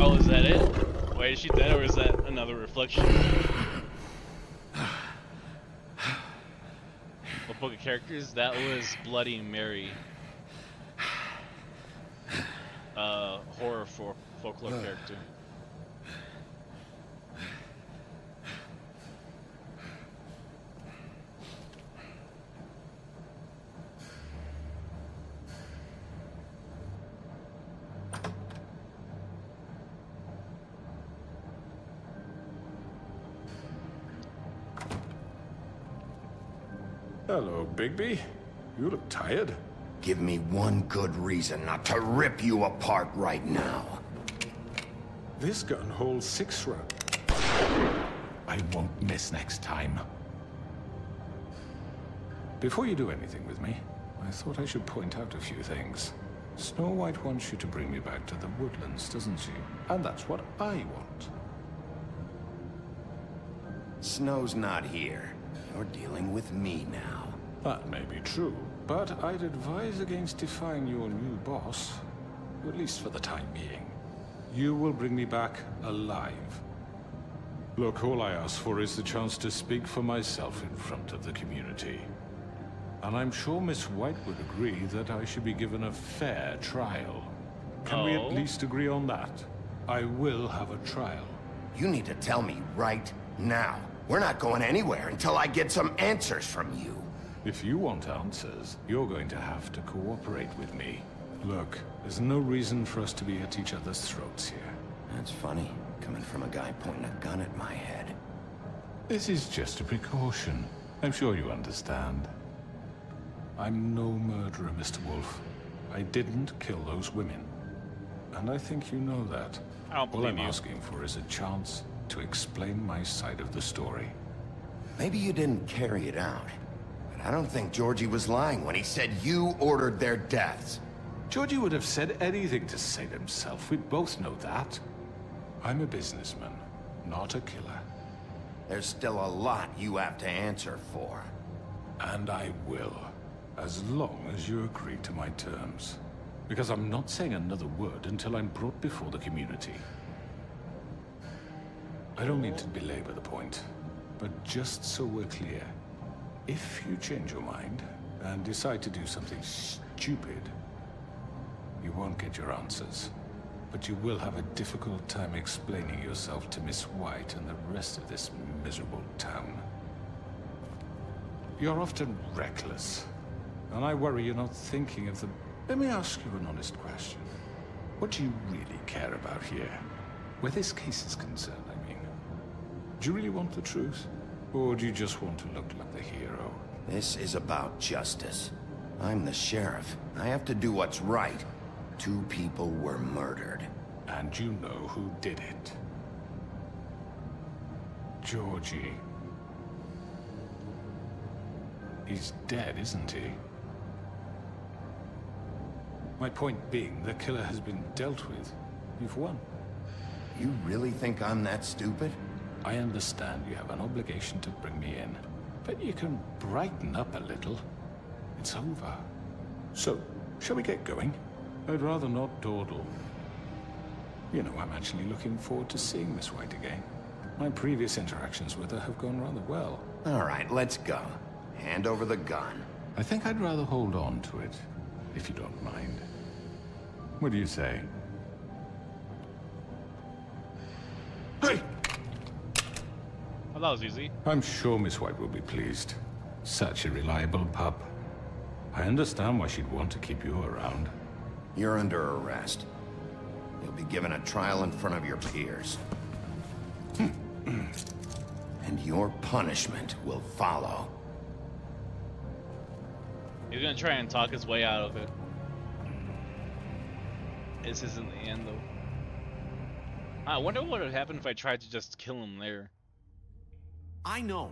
Oh, is that it? Wait, is she dead or is that another reflection? What book of characters? That was Bloody Mary. Horror folklore character. Hello, Bigby. You look tired. Give me one good reason not to rip you apart right now. This gun holds 6 rounds. I won't miss next time. Before you do anything with me, I thought I should point out a few things. Snow White wants you to bring me back to the woodlands, doesn't she? And that's what I want. Snow's not here. You're dealing with me now. That may be true, but I'd advise against defying your new boss, at least for the time being. You will bring me back alive. Look, all I ask for is the chance to speak for myself in front of the community. And I'm sure Miss White would agree that I should be given a fair trial. Can we at least agree on that? I will have a trial. You need to tell me right now. We're not going anywhere until I get some answers from you. If you want answers, you're going to have to cooperate with me. Look, there's no reason for us to be at each other's throats here. That's funny, coming from a guy pointing a gun at my head. This is just a precaution. I'm sure you understand. I'm no murderer, Mr. Wolf. I didn't kill those women. And I think you know that. All I'm asking for is a chance to explain my side of the story. Maybe you didn't carry it out, but I don't think Georgie was lying when he said you ordered their deaths. Georgie would have said anything to save himself. We both know that. I'm a businessman, not a killer. There's still a lot you have to answer for. And I will, as long as you agree to my terms. Because I'm not saying another word until I'm brought before the community. I don't mean to belabor the point, but just so we're clear, if you change your mind and decide to do something stupid, you won't get your answers. But you will have a difficult time explaining yourself to Miss White and the rest of this miserable town. You're often reckless, and I worry you're not thinking of the... Let me ask you an honest question. What do you really care about here? Where this case is concerned, I mean. Do you really want the truth? Or do you just want to look like the hero? This is about justice. I'm the sheriff. I have to do what's right. 2 people were murdered. And you know who did it. Georgie. He's dead, isn't he? My point being, the killer has been dealt with. You've won. You really think I'm that stupid? I understand you have an obligation to bring me in, but you can brighten up a little. It's over. So, shall we get going? I'd rather not dawdle. You know, I'm actually looking forward to seeing Miss White again. My previous interactions with her have gone rather well. All right, let's go. Hand over the gun. I think I'd rather hold on to it, if you don't mind. What do you say? Hey! Well, that was easy. I'm sure Miss White will be pleased. Such a reliable pup. I understand why she'd want to keep you around. You're under arrest. You'll be given a trial in front of your peers. And your punishment will follow. He's gonna try and talk his way out of it. This isn't the end, though. I wonder what would happen if I tried to just kill him there. I know.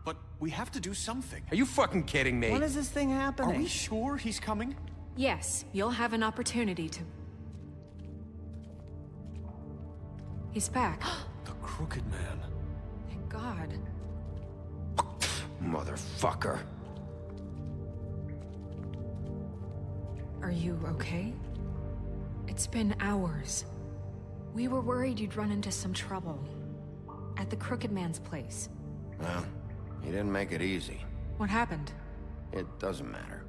But we have to do something. Are you fucking kidding me? When is this thing happening? Are we sure he's coming? Yes, you'll have an opportunity to... He's back. The Crooked Man. Thank God. Motherfucker. Are you okay? It's been hours. We were worried you'd run into some trouble. At the Crooked Man's place. Well, he didn't make it easy. What happened? It doesn't matter.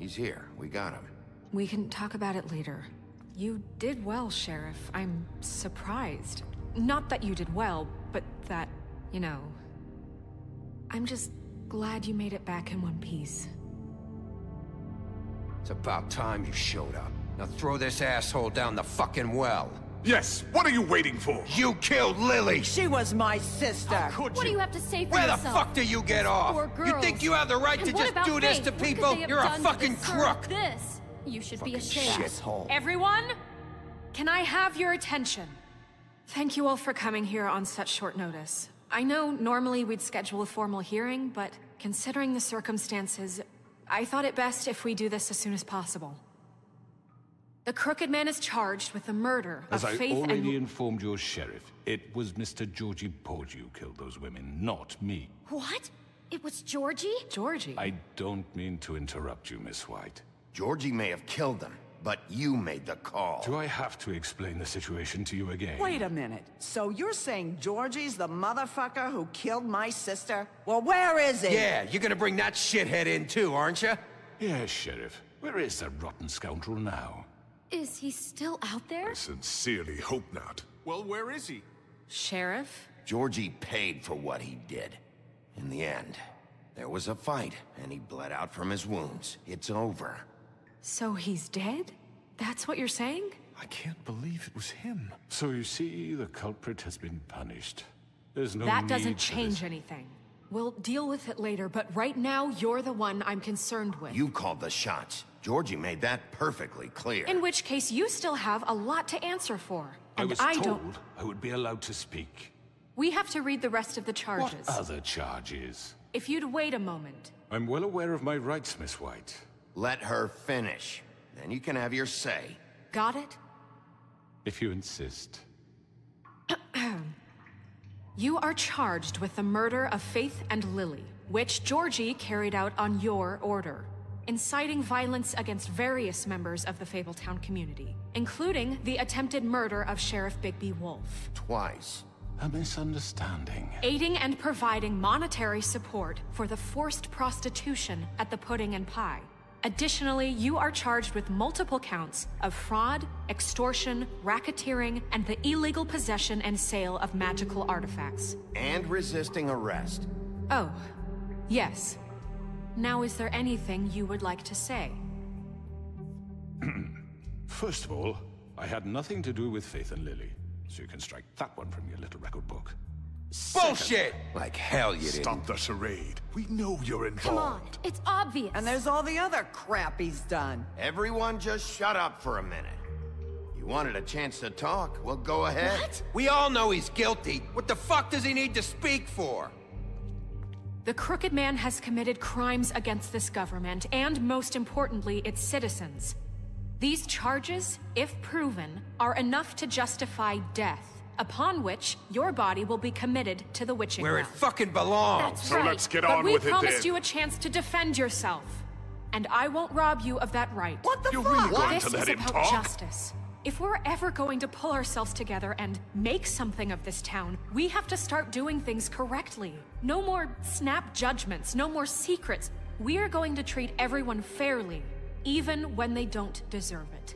He's here. We got him. We can talk about it later. You did well, Sheriff. I'm surprised. Not that you did well, but that, you know... I'm just glad you made it back in one piece. It's about time you showed up. Now throw this asshole down the fucking well. Yes, what are you waiting for? You killed Lily! She was my sister! What do you have to say for Where yourself? the fuck do you get off? You think you have the right to just do this to people? You're a fucking crook! This? You should be ashamed. Shithole. Everyone, can I have your attention? Thank you all for coming here on such short notice. I know normally we'd schedule a formal hearing, but considering the circumstances, I thought it best if we do this as soon as possible. The Crooked Man is charged with the murder of As Faith I already and... informed your sheriff, it was Mr. Georgie Porgy who killed those women, not me. What? It was Georgie? Georgie? I don't mean to interrupt you, Miss White. Georgie may have killed them, but you made the call. Do I have to explain the situation to you again? Wait a minute. So you're saying Georgie's the motherfucker who killed my sister? Well, where is he? Yeah, you're gonna bring that shithead in too, aren't you? Yes, Sheriff. Where is that rotten scoundrel now? Is he still out there? I sincerely hope not. Well, where is he? Sheriff? Georgie paid for what he did. In the end, there was a fight, and he bled out from his wounds. It's over. So he's dead? That's what you're saying? I can't believe it was him. So you see, the culprit has been punished. There's no That need doesn't for change this. anything. We'll deal with it later, but right now, you're the one I'm concerned with. You called the shots. Georgie made that perfectly clear. In which case, you still have a lot to answer for. I And was I told don't... I would be allowed to speak. We have to read the rest of the charges. What other charges? If you'd wait a moment. I'm well aware of my rights, Miss White. Let her finish. Then you can have your say. Got it? If you insist. You are charged with the murder of Faith and Lily, which Georgie carried out on your order, inciting violence against various members of the Fabletown community, including the attempted murder of Sheriff Bigby Wolf. Twice. A misunderstanding. Aiding and providing monetary support for the forced prostitution at the Pudding and Pie. Additionally, you are charged with multiple counts of fraud, extortion, racketeering, and the illegal possession and sale of magical artifacts. And resisting arrest. Oh, yes. Now, is there anything you would like to say? First of all, I had nothing to do with Faith and Lily, so you can strike that one from your little record book. Bullshit! Like hell you didn't. Stop the charade. We know you're involved. Come on, it's obvious. And there's all the other crap he's done. Everyone just shut up for a minute. You wanted a chance to talk? Well, go ahead. What? We all know he's guilty. What the fuck does he need to speak for? The Crooked Man has committed crimes against this government, and most importantly, its citizens. These charges, if proven, are enough to justify death, upon which your body will be committed to the witching Where it well. fucking belongs. That's So right. let's get but on we with it promised then. you a chance to defend yourself, and I won't rob you of that right. What the You're fuck? really going This to let is him about talk? justice. If we're ever going to pull ourselves together and make something of this town, we have to start doing things correctly. No more snap judgments, no more secrets. We are going to treat everyone fairly, even when they don't deserve it.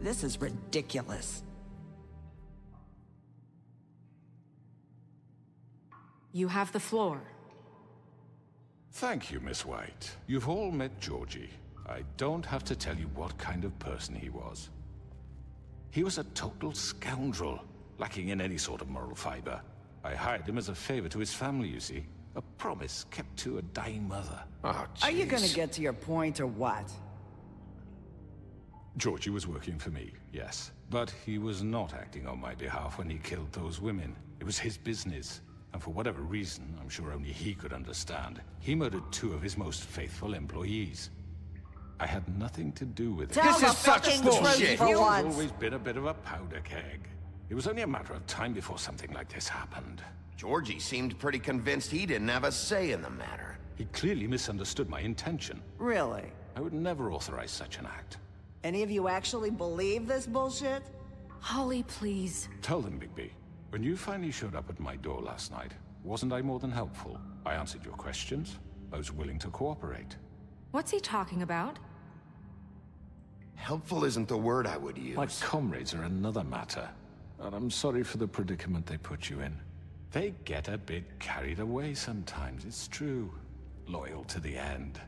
This is ridiculous. You have the floor. Thank you, Miss White. You've all met Georgie. I don't have to tell you what kind of person he was. He was a total scoundrel, lacking in any sort of moral fiber. I hired him as a favor to his family, you see. A promise kept to a dying mother. Oh, Are you gonna jeez. get to your point or what? Georgie was working for me, yes. But he was not acting on my behalf when he killed those women. It was his business. And for whatever reason, I'm sure only he could understand, he murdered 2 of his most faithful employees. I had nothing to do with it. Tell the fucking truth for He's once. always been a bit of a powder keg. It was only a matter of time before something like this happened. Georgie seemed pretty convinced he didn't have a say in the matter. He clearly misunderstood my intention. Really? I would never authorize such an act. Any of you actually believe this bullshit? Holly, please. Tell them, Bigby. When you finally showed up at my door last night, wasn't I more than helpful? I answered your questions. I was willing to cooperate. What's he talking about? Helpful isn't the word I would use. My comrades are another matter. And I'm sorry for the predicament they put you in. They get a bit carried away sometimes, it's true. Loyal to the end.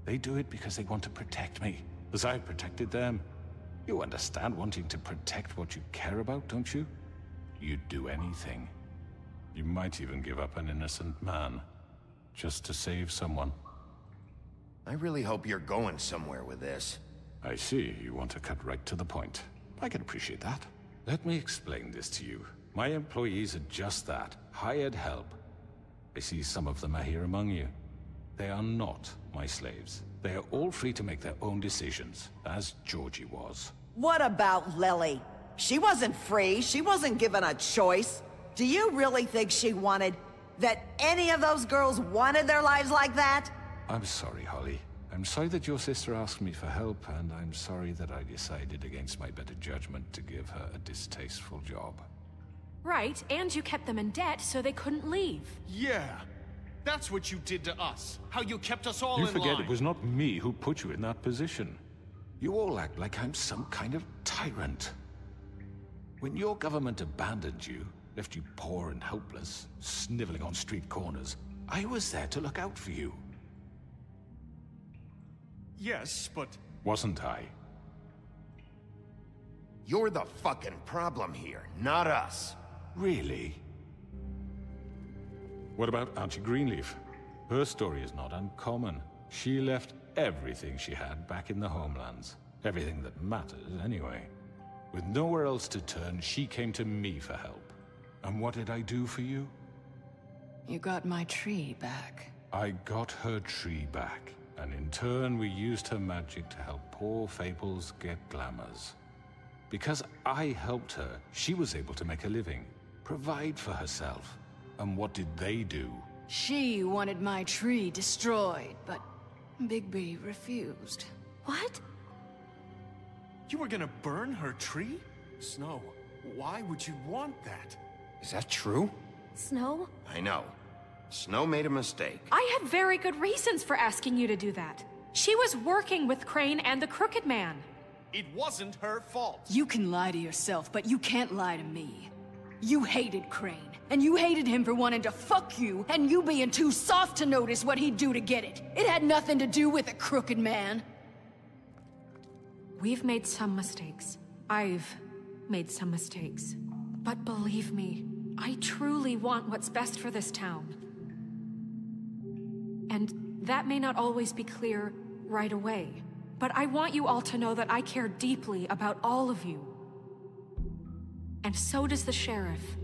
They do it because they want to protect me, as I've protected them. You understand wanting to protect what you care about, don't you? You'd do anything. You might even give up an innocent man, just to save someone. I really hope you're going somewhere with this. I see, you want to cut right to the point. I can appreciate that. Let me explain this to you. My employees are just that, hired help. I see some of them are here among you. They are not my slaves. They are all free to make their own decisions, as Georgie was. What about Lily? She wasn't free. She wasn't given a choice. Do you really think she wanted... that any of those girls wanted their lives like that? I'm sorry, Holly. I'm sorry that your sister asked me for help, and I'm sorry that I decided against my better judgment to give her a distasteful job. Right, and you kept them in debt so they couldn't leave. Yeah. That's what you did to us. How you kept us all You in forget line. it was not me who put you in that position. You all act like I'm some kind of tyrant. When your government abandoned you, left you poor and helpless, sniveling on street corners, I was there to look out for you. Yes, but... Wasn't I? You're the fucking problem here, not us. Really? What about Auntie Greenleaf? Her story is not uncommon. She left everything she had back in the homelands. Everything that matters, anyway. With nowhere else to turn, she came to me for help. And what did I do for you? You got my tree back. I got her tree back. And in turn, we used her magic to help poor Fables get glamours. Because I helped her, she was able to make a living, provide for herself. And what did they do? She wanted my tree destroyed, but Bigby refused. What? You were gonna burn her tree? Snow, why would you want that? Is that true? Snow? I know. Snow made a mistake. I had very good reasons for asking you to do that. She was working with Crane and the Crooked Man. It wasn't her fault. You can lie to yourself, but you can't lie to me. You hated Crane, and you hated him for wanting to fuck you, and you being too soft to notice what he'd do to get it. It had nothing to do with the Crooked Man. We've made some mistakes. I've made some mistakes. But believe me, I truly want what's best for this town. And that may not always be clear right away. But I want you all to know that I care deeply about all of you. And so does the sheriff.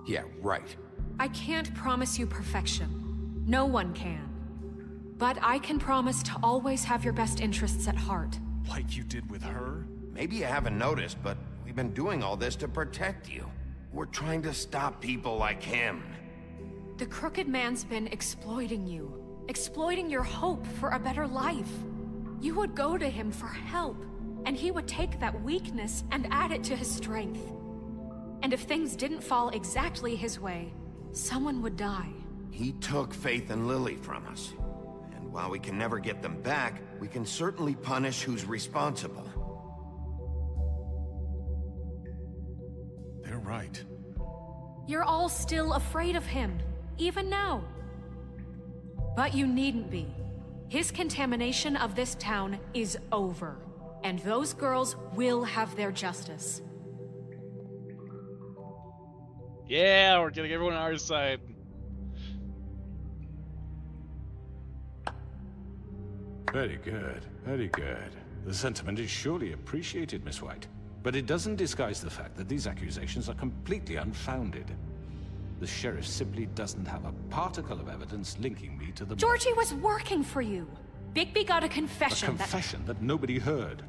Yeah, right. I can't promise you perfection. No one can. But I can promise to always have your best interests at heart. Like you did with her? Maybe you haven't noticed, but we've been doing all this to protect you. We're trying to stop people like him. The Crooked Man's been exploiting you. Exploiting your hope for a better life. You would go to him for help, and he would take that weakness and add it to his strength. And if things didn't fall exactly his way, someone would die. He took Faith and Lily from us. And while we can never get them back, we can certainly punish who's responsible. They're right. You're all still afraid of him, even now. But you needn't be. His contamination of this town is over, and those girls will have their justice. Yeah, we're getting everyone on our side. Very good, very good. The sentiment is surely appreciated, Miss White. But it doesn't disguise the fact that these accusations are completely unfounded. The sheriff simply doesn't have a particle of evidence linking me to the... Georgie was working for you. Bigby got a confession. A confession that nobody heard.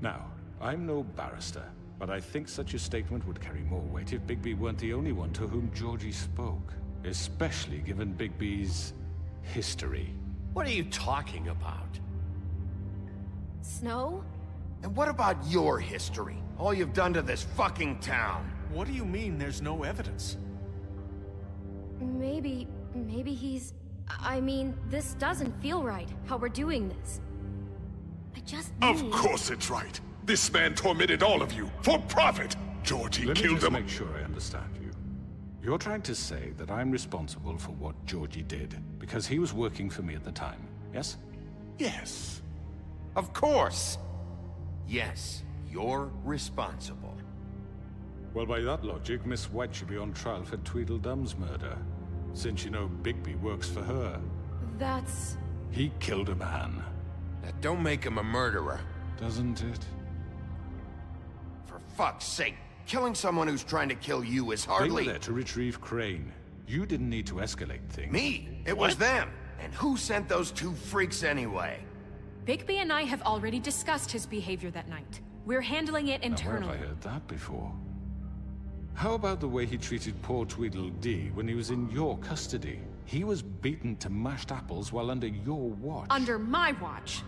Now, I'm no barrister, but I think such a statement would carry more weight if Bigby weren't the only one to whom Georgie spoke. Especially given Bigby's history. What are you talking about? Snow? And what about your history? All you've done to this fucking town. What do you mean there's no evidence? Maybe he's... I mean, this doesn't feel right, how we're doing this. I just need... Of course it's right. This man tormented all of you, for profit! Georgie killed them. Let me just make sure I understand you. You're trying to say that I'm responsible for what Georgie did, because he was working for me at the time, yes? Yes. Of course! Yes, you're responsible. Well, by that logic, Miss White should be on trial for Tweedledum's murder. Since you know Bigby works for her. That's... He killed a man. That don't make him a murderer. Doesn't it? For fuck's sake, killing someone who's trying to kill you is hardly... They were there to retrieve Crane. You didn't need to escalate things. Me? It was them. And who sent those two freaks anyway? Bigby and I have already discussed his behavior that night. We're handling it internally. Where have I heard that before? How about the way he treated poor Tweedledee when he was in your custody? He was beaten to mashed apples while under your watch. Under my watch.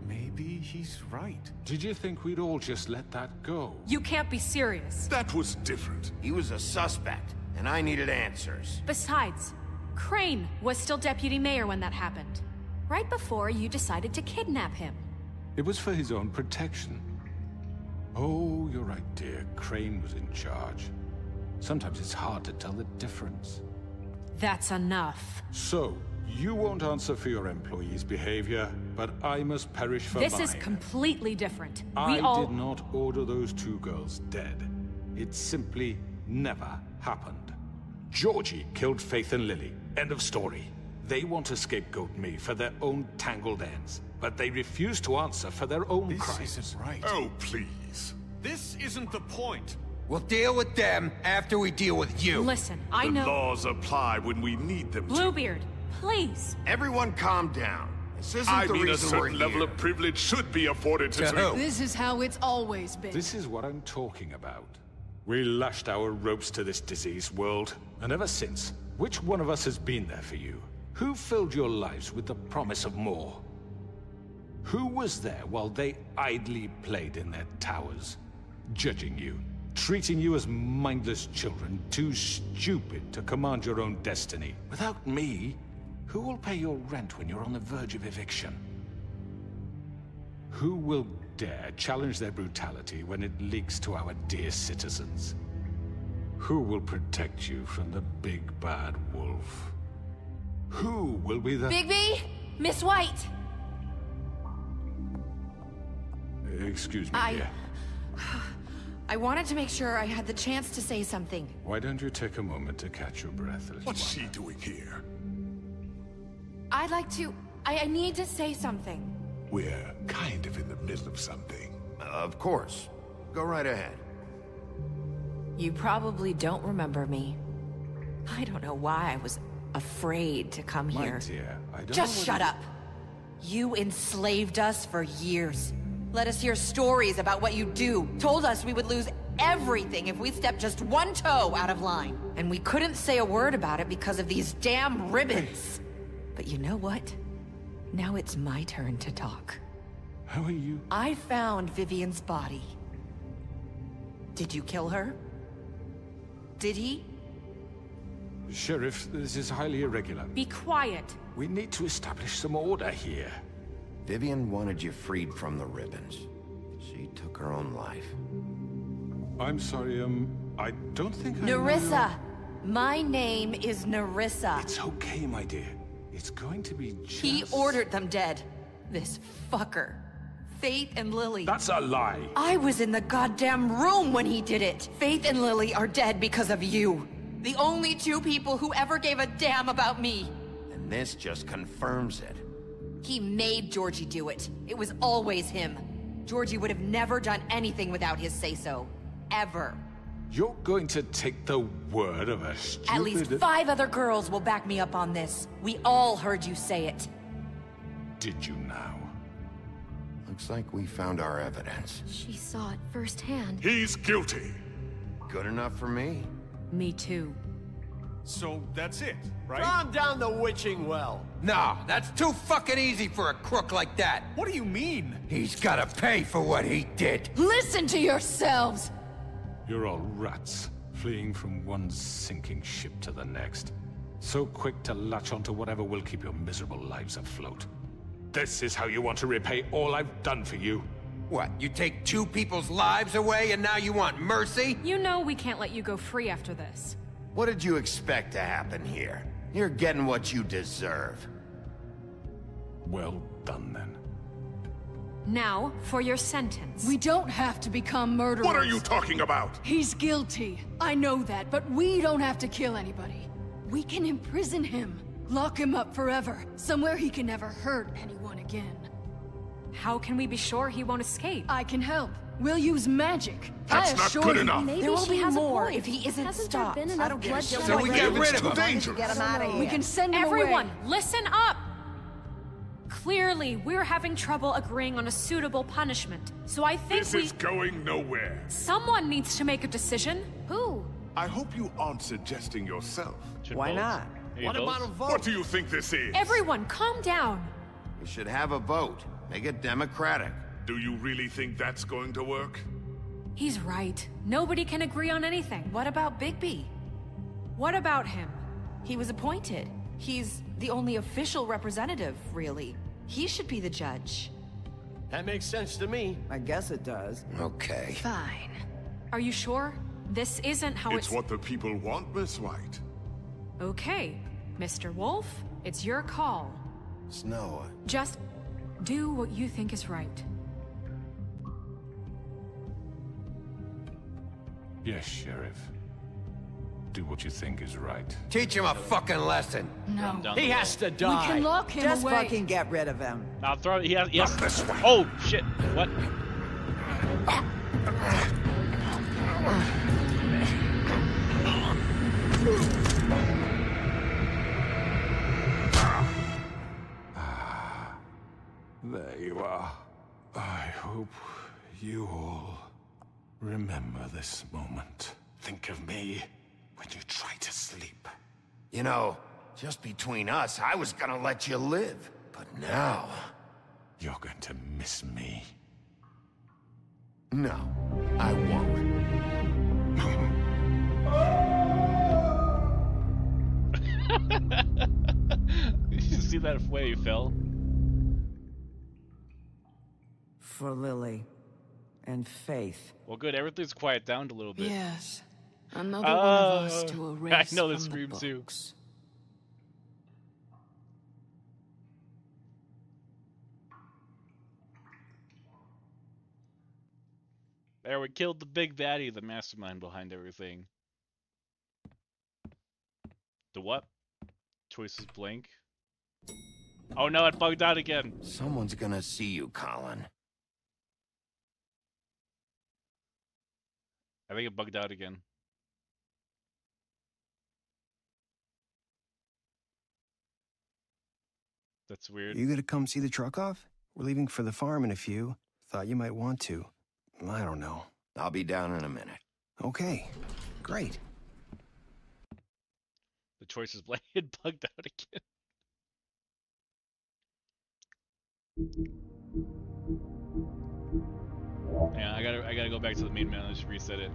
Maybe he's right. Did you think we'd all just let that go? You can't be serious. That was different. He was a suspect, and I needed answers. Besides, Crane was still deputy mayor when that happened. Right before you decided to kidnap him. It was for his own protection. Oh, you're right, dear. Crane was in charge. Sometimes it's hard to tell the difference. That's enough. So, you won't answer for your employees' behavior, but I must perish for mine. This is completely different. I did not order those two girls dead. It simply never happened. Georgie killed Faith and Lily. End of story. They want to scapegoat me for their own tangled ends, but they refuse to answer for their own crimes. This isn't right. Oh, please. This isn't the point. We'll deal with them after we deal with you. Listen, I know... The laws apply when we need them to. Bluebeard, please. Everyone calm down. This isn't the reason we're here. a certain level of privilege should be afforded to who? This is how it's always been. This is what I'm talking about. We lashed our ropes to this diseased world, and ever since, which one of us has been there for you? Who filled your lives with the promise of more? Who was there while they idly played in their towers, judging you, treating you as mindless children, too stupid to command your own destiny? Without me, who will pay your rent when you're on the verge of eviction? Who will dare challenge their brutality when it leaks to our dear citizens? Who will protect you from the big bad wolf? Who will be the... Bigby? Miss White! Excuse me, dear. I wanted to make sure I had the chance to say something. Why don't you take a moment to catch your breath? What's she doing here? I'd like to... I need to say something. We're kind of in the middle of something. Of course. Go right ahead. You probably don't remember me. I don't know why I was afraid to come here. My dear, I don't Just shut up. You enslaved us for years. Let us hear stories about what you do. Told us we would lose everything if we stepped just one toe out of line. And we couldn't say a word about it because of these damn ribbons. But you know what? Now it's my turn to talk. How are you? I found Vivian's body. Did you kill her? Did he? Sheriff, this is highly irregular. Be quiet. We need to establish some order here. Vivian wanted you freed from the ribbons. She took her own life. I'm sorry, I don't think I Nerissa! My name is Nerissa. It's okay, my dear. It's going to be just... He ordered them dead. This fucker. Faith and Lily. That's a lie. I was in the goddamn room when he did it. Faith and Lily are dead because of you. The only two people who ever gave a damn about me. And this just confirms it. He made Georgie do it. It was always him. Georgie would have never done anything without his say-so. Ever. You're going to take the word of a stupid... At least 5 other girls will back me up on this. We all heard you say it. Did you now? Looks like we found our evidence. She saw it firsthand. He's guilty. Good enough for me. Me too. So that's it, right? Calm down the witching well. No, that's too fucking easy for a crook like that. What do you mean? He's gotta pay for what he did. Listen to yourselves! You're all rats, fleeing from one sinking ship to the next. So quick to latch onto whatever will keep your miserable lives afloat. This is how you want to repay all I've done for you? What, you take 2 people's lives away and now you want mercy? You know we can't let you go free after this. What did you expect to happen here? You're getting what you deserve. Well done, then. Now, for your sentence. We don't have to become murderers. What are you talking about? He's guilty. I know that, but we don't have to kill anybody. We can imprison him. Lock him up forever. Somewhere he can never hurt anyone again. How can we be sure he won't escape? I can help. We'll use magic. That's not good enough. Maybe there will be more if he isn't stopped. I don't get it. So we get rid of him. Get him out of here. We can send him Everyone, away. listen up! Clearly, we're having trouble agreeing on a suitable punishment. So I think This is going nowhere. Someone needs to make a decision. Who? I hope you aren't suggesting yourself. Why not? What about a vote? What do you think this is? Everyone, calm down. We should have a vote. Make it democratic. Do you really think that's going to work? He's right. Nobody can agree on anything. What about Bigby? What about him? He was appointed. He's the only official representative, really. He should be the judge. That makes sense to me. I guess it does. Okay. Fine. Are you sure? This isn't how It's what the people want, Miss White. Okay, Mr. Wolf, it's your call. Snow. Just do what you think is right. Yes, Sheriff. Do what you think is right. Teach him a fucking lesson. No. He has to die. We can lock him Just away. fucking get rid of him. I'll throw it. Yes. Oh, shit. What? There you are. I hope you all remember this moment. Think of me when you try to sleep. You know, just between us, I was gonna let you live. But now... You're going to miss me. No, I won't. Did you see that way he fell? For Lily. And Faith. Well, good. Everything's quiet down a little bit. Yes. Another one of us to erase I know the from scream the too. books. There, we killed the big baddie, the mastermind behind everything. The what? Choices blank. Oh no, it bugged out again. Someone's gonna see you, Colin. I think it bugged out again. That's weird. You gonna come see the truck off? We're leaving for the farm in a few. Thought you might want to. I don't know. I'll be down in a minute. Okay, great. The choices blank. It bugged out again. Yeah, I gotta go back to the main menu. Just reset it.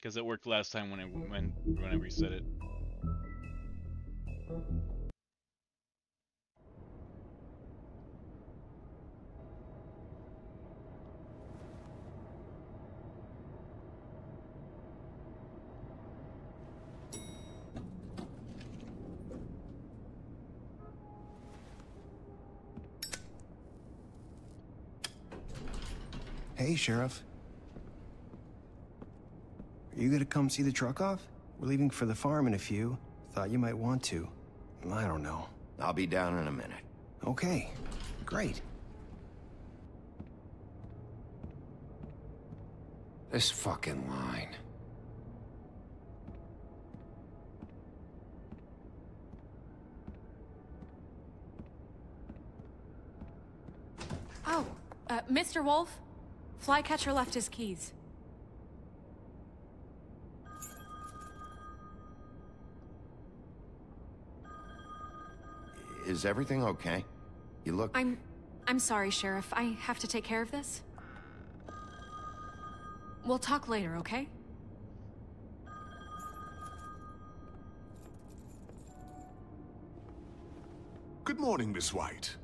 Because it worked last time when I reset it. Hey, Sheriff. Are you gonna come see the truck off? We're leaving for the farm in a few. Thought you might want to. I don't know. I'll be down in a minute. Okay, great. This fucking line. Oh, Mr. Wolf? Flycatcher left his keys. Is everything okay? You look... I'm sorry, Sheriff. I have to take care of this. We'll talk later, okay? Good morning, Miss White.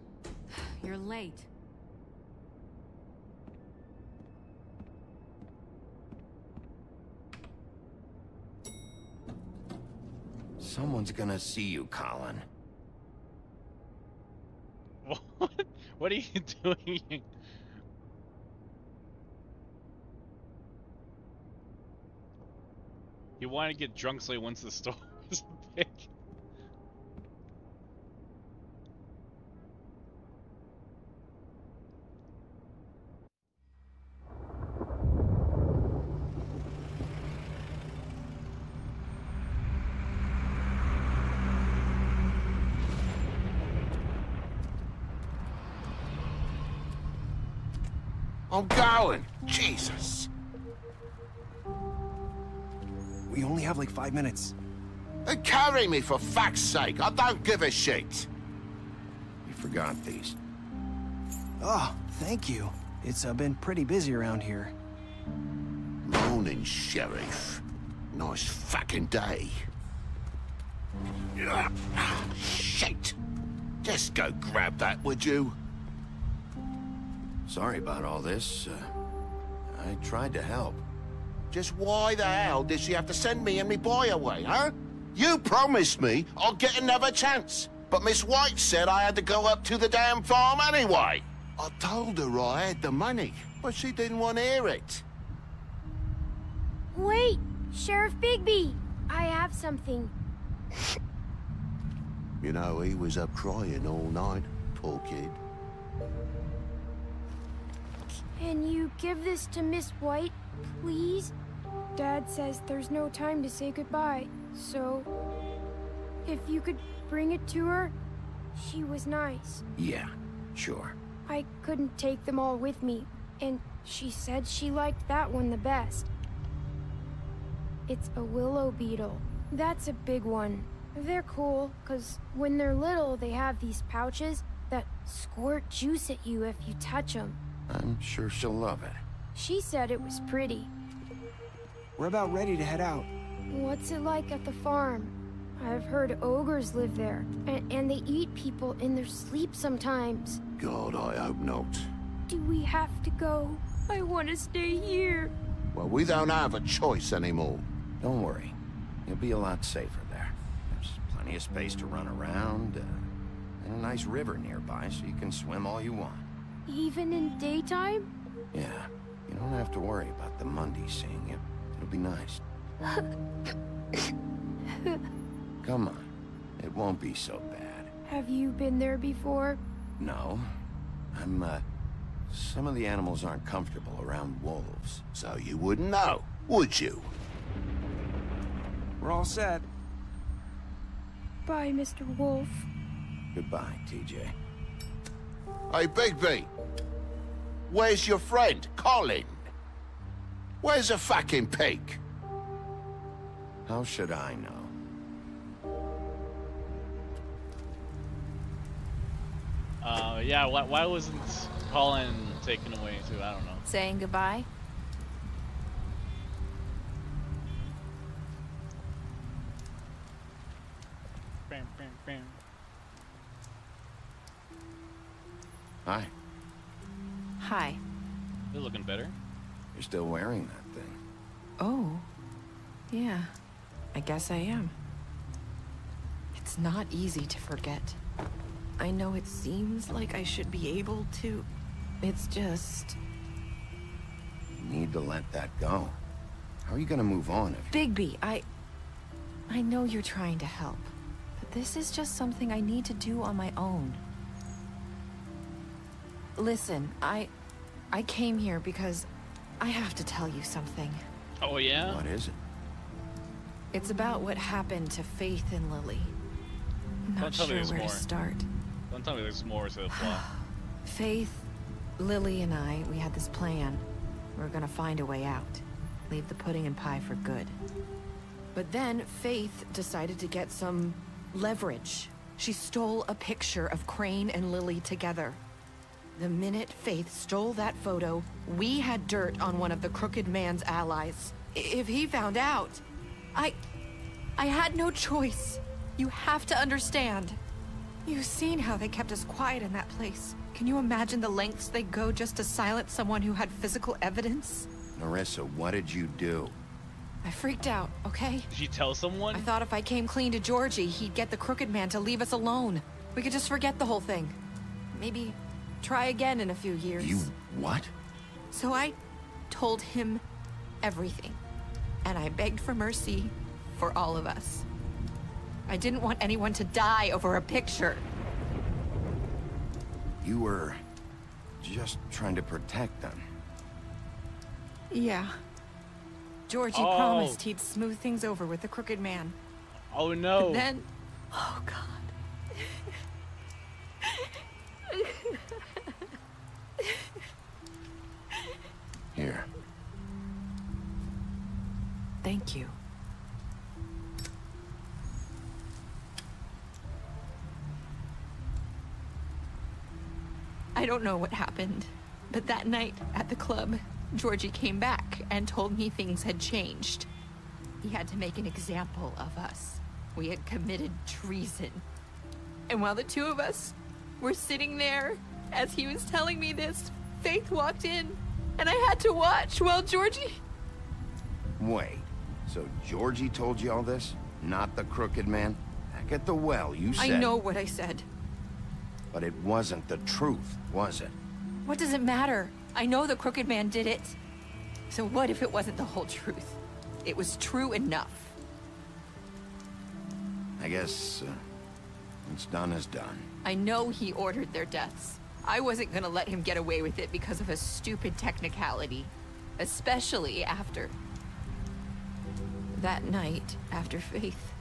You're late. Someone's gonna see you, Colin. What? What are you doing? You want to get drunk so he wants the store is big. I'm going! Jesus! We only have like 5 minutes. Then carry me, for fuck's sake! I don't give a shit! You forgot these. Oh, thank you. It's been pretty busy around here. Morning, Sheriff. Nice fucking day. Shit! Just go grab that, would you? Sorry about all this. I tried to help. Just why the hell did she have to send me and me boy away, huh? You promised me I'd get another chance, but Miss White said I had to go up to the damn farm anyway. I told her I had the money, but she didn't want to hear it. Wait, Sheriff Bigby, I have something. You know, he was up crying all night, poor kid. Can you give this to Miss White, please? Dad says there's no time to say goodbye, so if you could bring it to her, she was nice. Yeah, sure. I couldn't take them all with me, and she said she liked that one the best. It's a willow beetle. That's a big one. They're cool, 'cause when they're little, they have these pouches that squirt juice at you if you touch them. I'm sure she'll love it. She said it was pretty. We're about ready to head out. What's it like at the farm? I've heard ogres live there, and they eat people in their sleep sometimes. God, I hope not. Do we have to go? I want to stay here. Well, we don't have a choice anymore. Don't worry. You'll be a lot safer there. There's plenty of space to run around, and a nice river nearby so you can swim all you want. Even in daytime? Yeah, you don't have to worry about the Mundies seeing you. It'll be nice. Come on. It won't be so bad. Have you been there before? No. Some of the animals aren't comfortable around wolves. So you wouldn't know, would you? We're all set. Bye, Mr. Wolf. Goodbye, TJ. Hey, Bigby. Where's your friend, Colin? Where's the fucking pig? How should I know? Yeah, why wasn't Colin taken away too? I don't know. Saying goodbye? Bam, bam, bam. Hi. Hi. You're looking better. You're still wearing that thing. Oh. Yeah. I guess I am. It's not easy to forget. I know it seems like I should be able to. It's just... You need to let that go. How are you gonna move on if... Bigby, I know you're trying to help, but this is just something I need to do on my own. Listen, I came here because I have to tell you something. Oh, yeah? What is it? It's about what happened to Faith and Lily. I'm not sure where to start. Don't tell me there's more to the plot. Faith, Lily, and I, we had this plan. We were gonna find a way out. Leave the pudding and pie for good. But then Faith decided to get some leverage. She stole a picture of Crane and Lily together. The minute Faith stole that photo, we had dirt on one of the Crooked Man's allies. If he found out, I had no choice. You have to understand. You've seen how they kept us quiet in that place. Can you imagine the lengths they go just to silence someone who had physical evidence? Narissa, what did you do? I freaked out, okay? Did you tell someone? I thought if I came clean to Georgie, he'd get the Crooked Man to leave us alone. We could just forget the whole thing. Maybe try again in a few years. You what? So I told him everything. And I begged for mercy for all of us. I didn't want anyone to die over a picture. You were just trying to protect them. Yeah. Georgie promised he'd smooth things over with the Crooked Man. Oh no. But then... Oh God. Here. Thank you. I don't know what happened, but that night at the club, Georgie came back and told me things had changed. He had to make an example of us. We had committed treason. And while the two of us were sitting there, as he was telling me this, Faith walked in, and I had to watch while Georgie... Wait, so Georgie told you all this? Not the Crooked Man? Back at the well, you said... I know what I said. But it wasn't the truth, was it? What does it matter? I know the Crooked Man did it. So what if it wasn't the whole truth? It was true enough. I guess, what's done is done. I know he ordered their deaths. I wasn't gonna let him get away with it because of a stupid technicality. Especially after... that night, after Faith.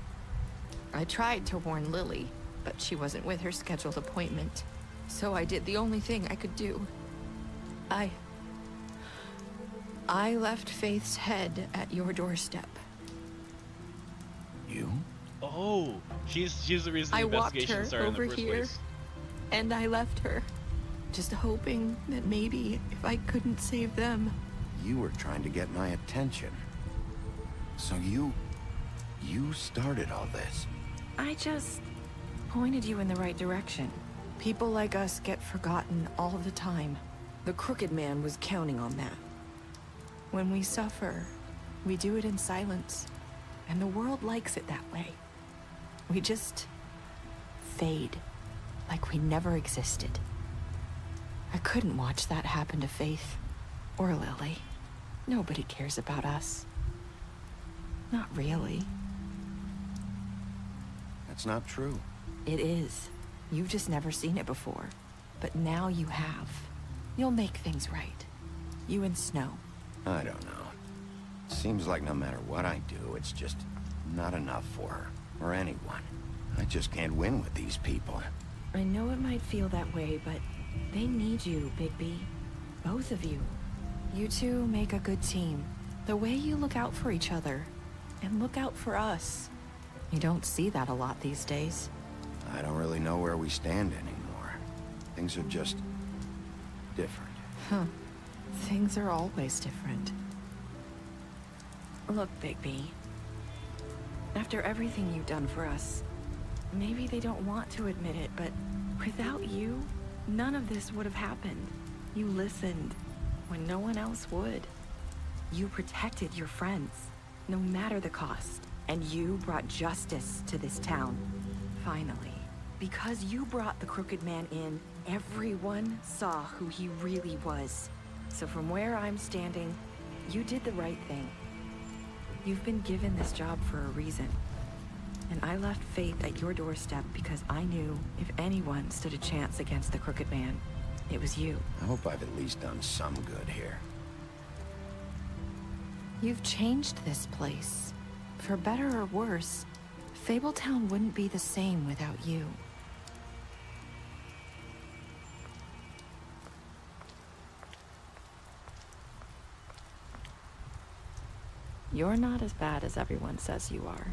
I tried to warn Lily, but she wasn't with her scheduled appointment. So I did the only thing I could do. I left Faith's head at your doorstep. You? Oh, she's the reason the investigation started in the first place. And I left her, just hoping that maybe if I couldn't save them. You were trying to get my attention. So you started all this. I just pointed you in the right direction. People like us get forgotten all the time. The Crooked Man was counting on that. When we suffer, we do it in silence. And the world likes it that way. We just fade, like we never existed. I couldn't watch that happen to Faith, or Lily. Nobody cares about us. Not really. That's not true. It is. You've just never seen it before. But now you have. You'll make things right. You and Snow. I don't know. Seems like no matter what I do, it's just not enough for her, or anyone. I just can't win with these people. I know it might feel that way, but they need you, Bigby. Both of you. You two make a good team. The way you look out for each other, and look out for us. You don't see that a lot these days. I don't really know where we stand anymore. Things are just different. Huh. Things are always different. Look, Bigby. After everything you've done for us, maybe they don't want to admit it, but without you, none of this would have happened. You listened when no one else would. You protected your friends, no matter the cost. And you brought justice to this town. Finally. Because you brought the Crooked Man in, everyone saw who he really was. So from where I'm standing, you did the right thing. You've been given this job for a reason. And I left Faith at your doorstep because I knew if anyone stood a chance against the Crooked Man, it was you. I hope I've at least done some good here. You've changed this place. For better or worse, Fabletown wouldn't be the same without you. You're not as bad as everyone says you are.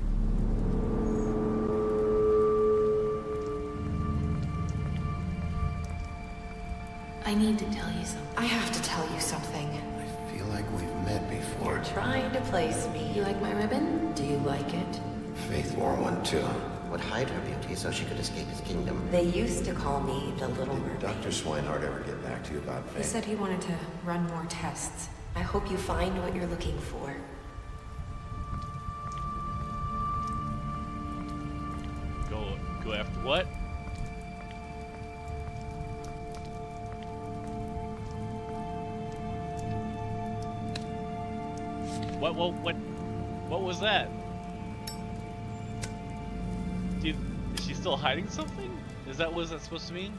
I need to tell you something. I have to tell you something. I feel like we've met before. You're trying to place me. You like my ribbon? Do you like it? Faith wore one too. Would hide her beauty so she could escape his kingdom. They used to call me the Little Did Mermaid. Dr. Swinehart ever get back to you about Faith? He said he wanted to run more tests. I hope you find what you're looking for. Go after what? What was that? Is she still hiding something? What is that supposed to mean?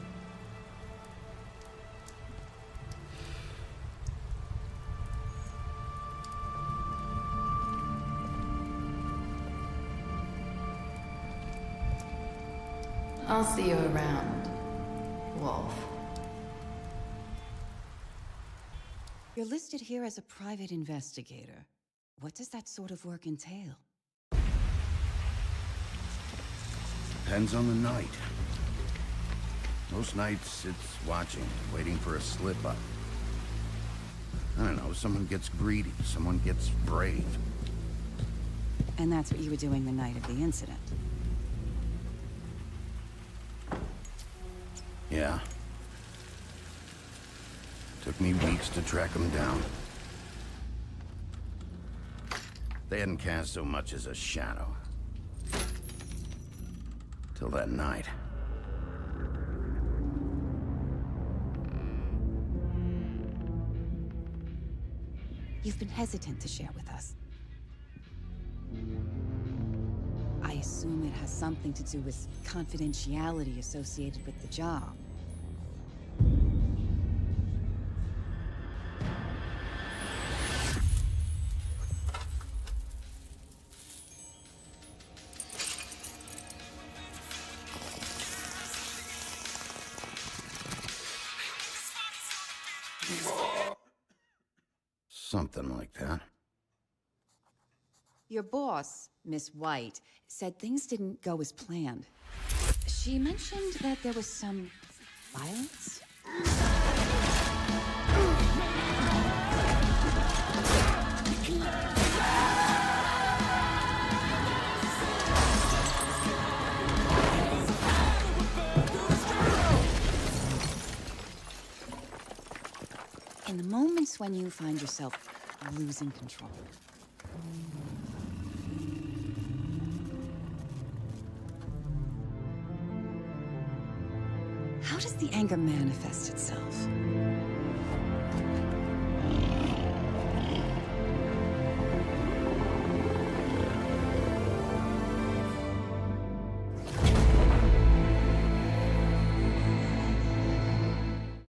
I'll see you around, Wolf. You're listed here as a private investigator. What does that sort of work entail? Depends on the night. Most nights, it's watching, waiting for a slip-up. I don't know, someone gets greedy, someone gets brave. And that's what you were doing the night of the incident. Yeah. Took me weeks to track them down. They hadn't cast so much as a shadow. Till that night. You've been hesitant to share with us. I assume it has something to do with confidentiality associated with the job. Something like that. Your boss, Miss White, said things didn't go as planned. She mentioned that there was some violence? In the moments when you find yourself losing control. How does the anger manifest itself?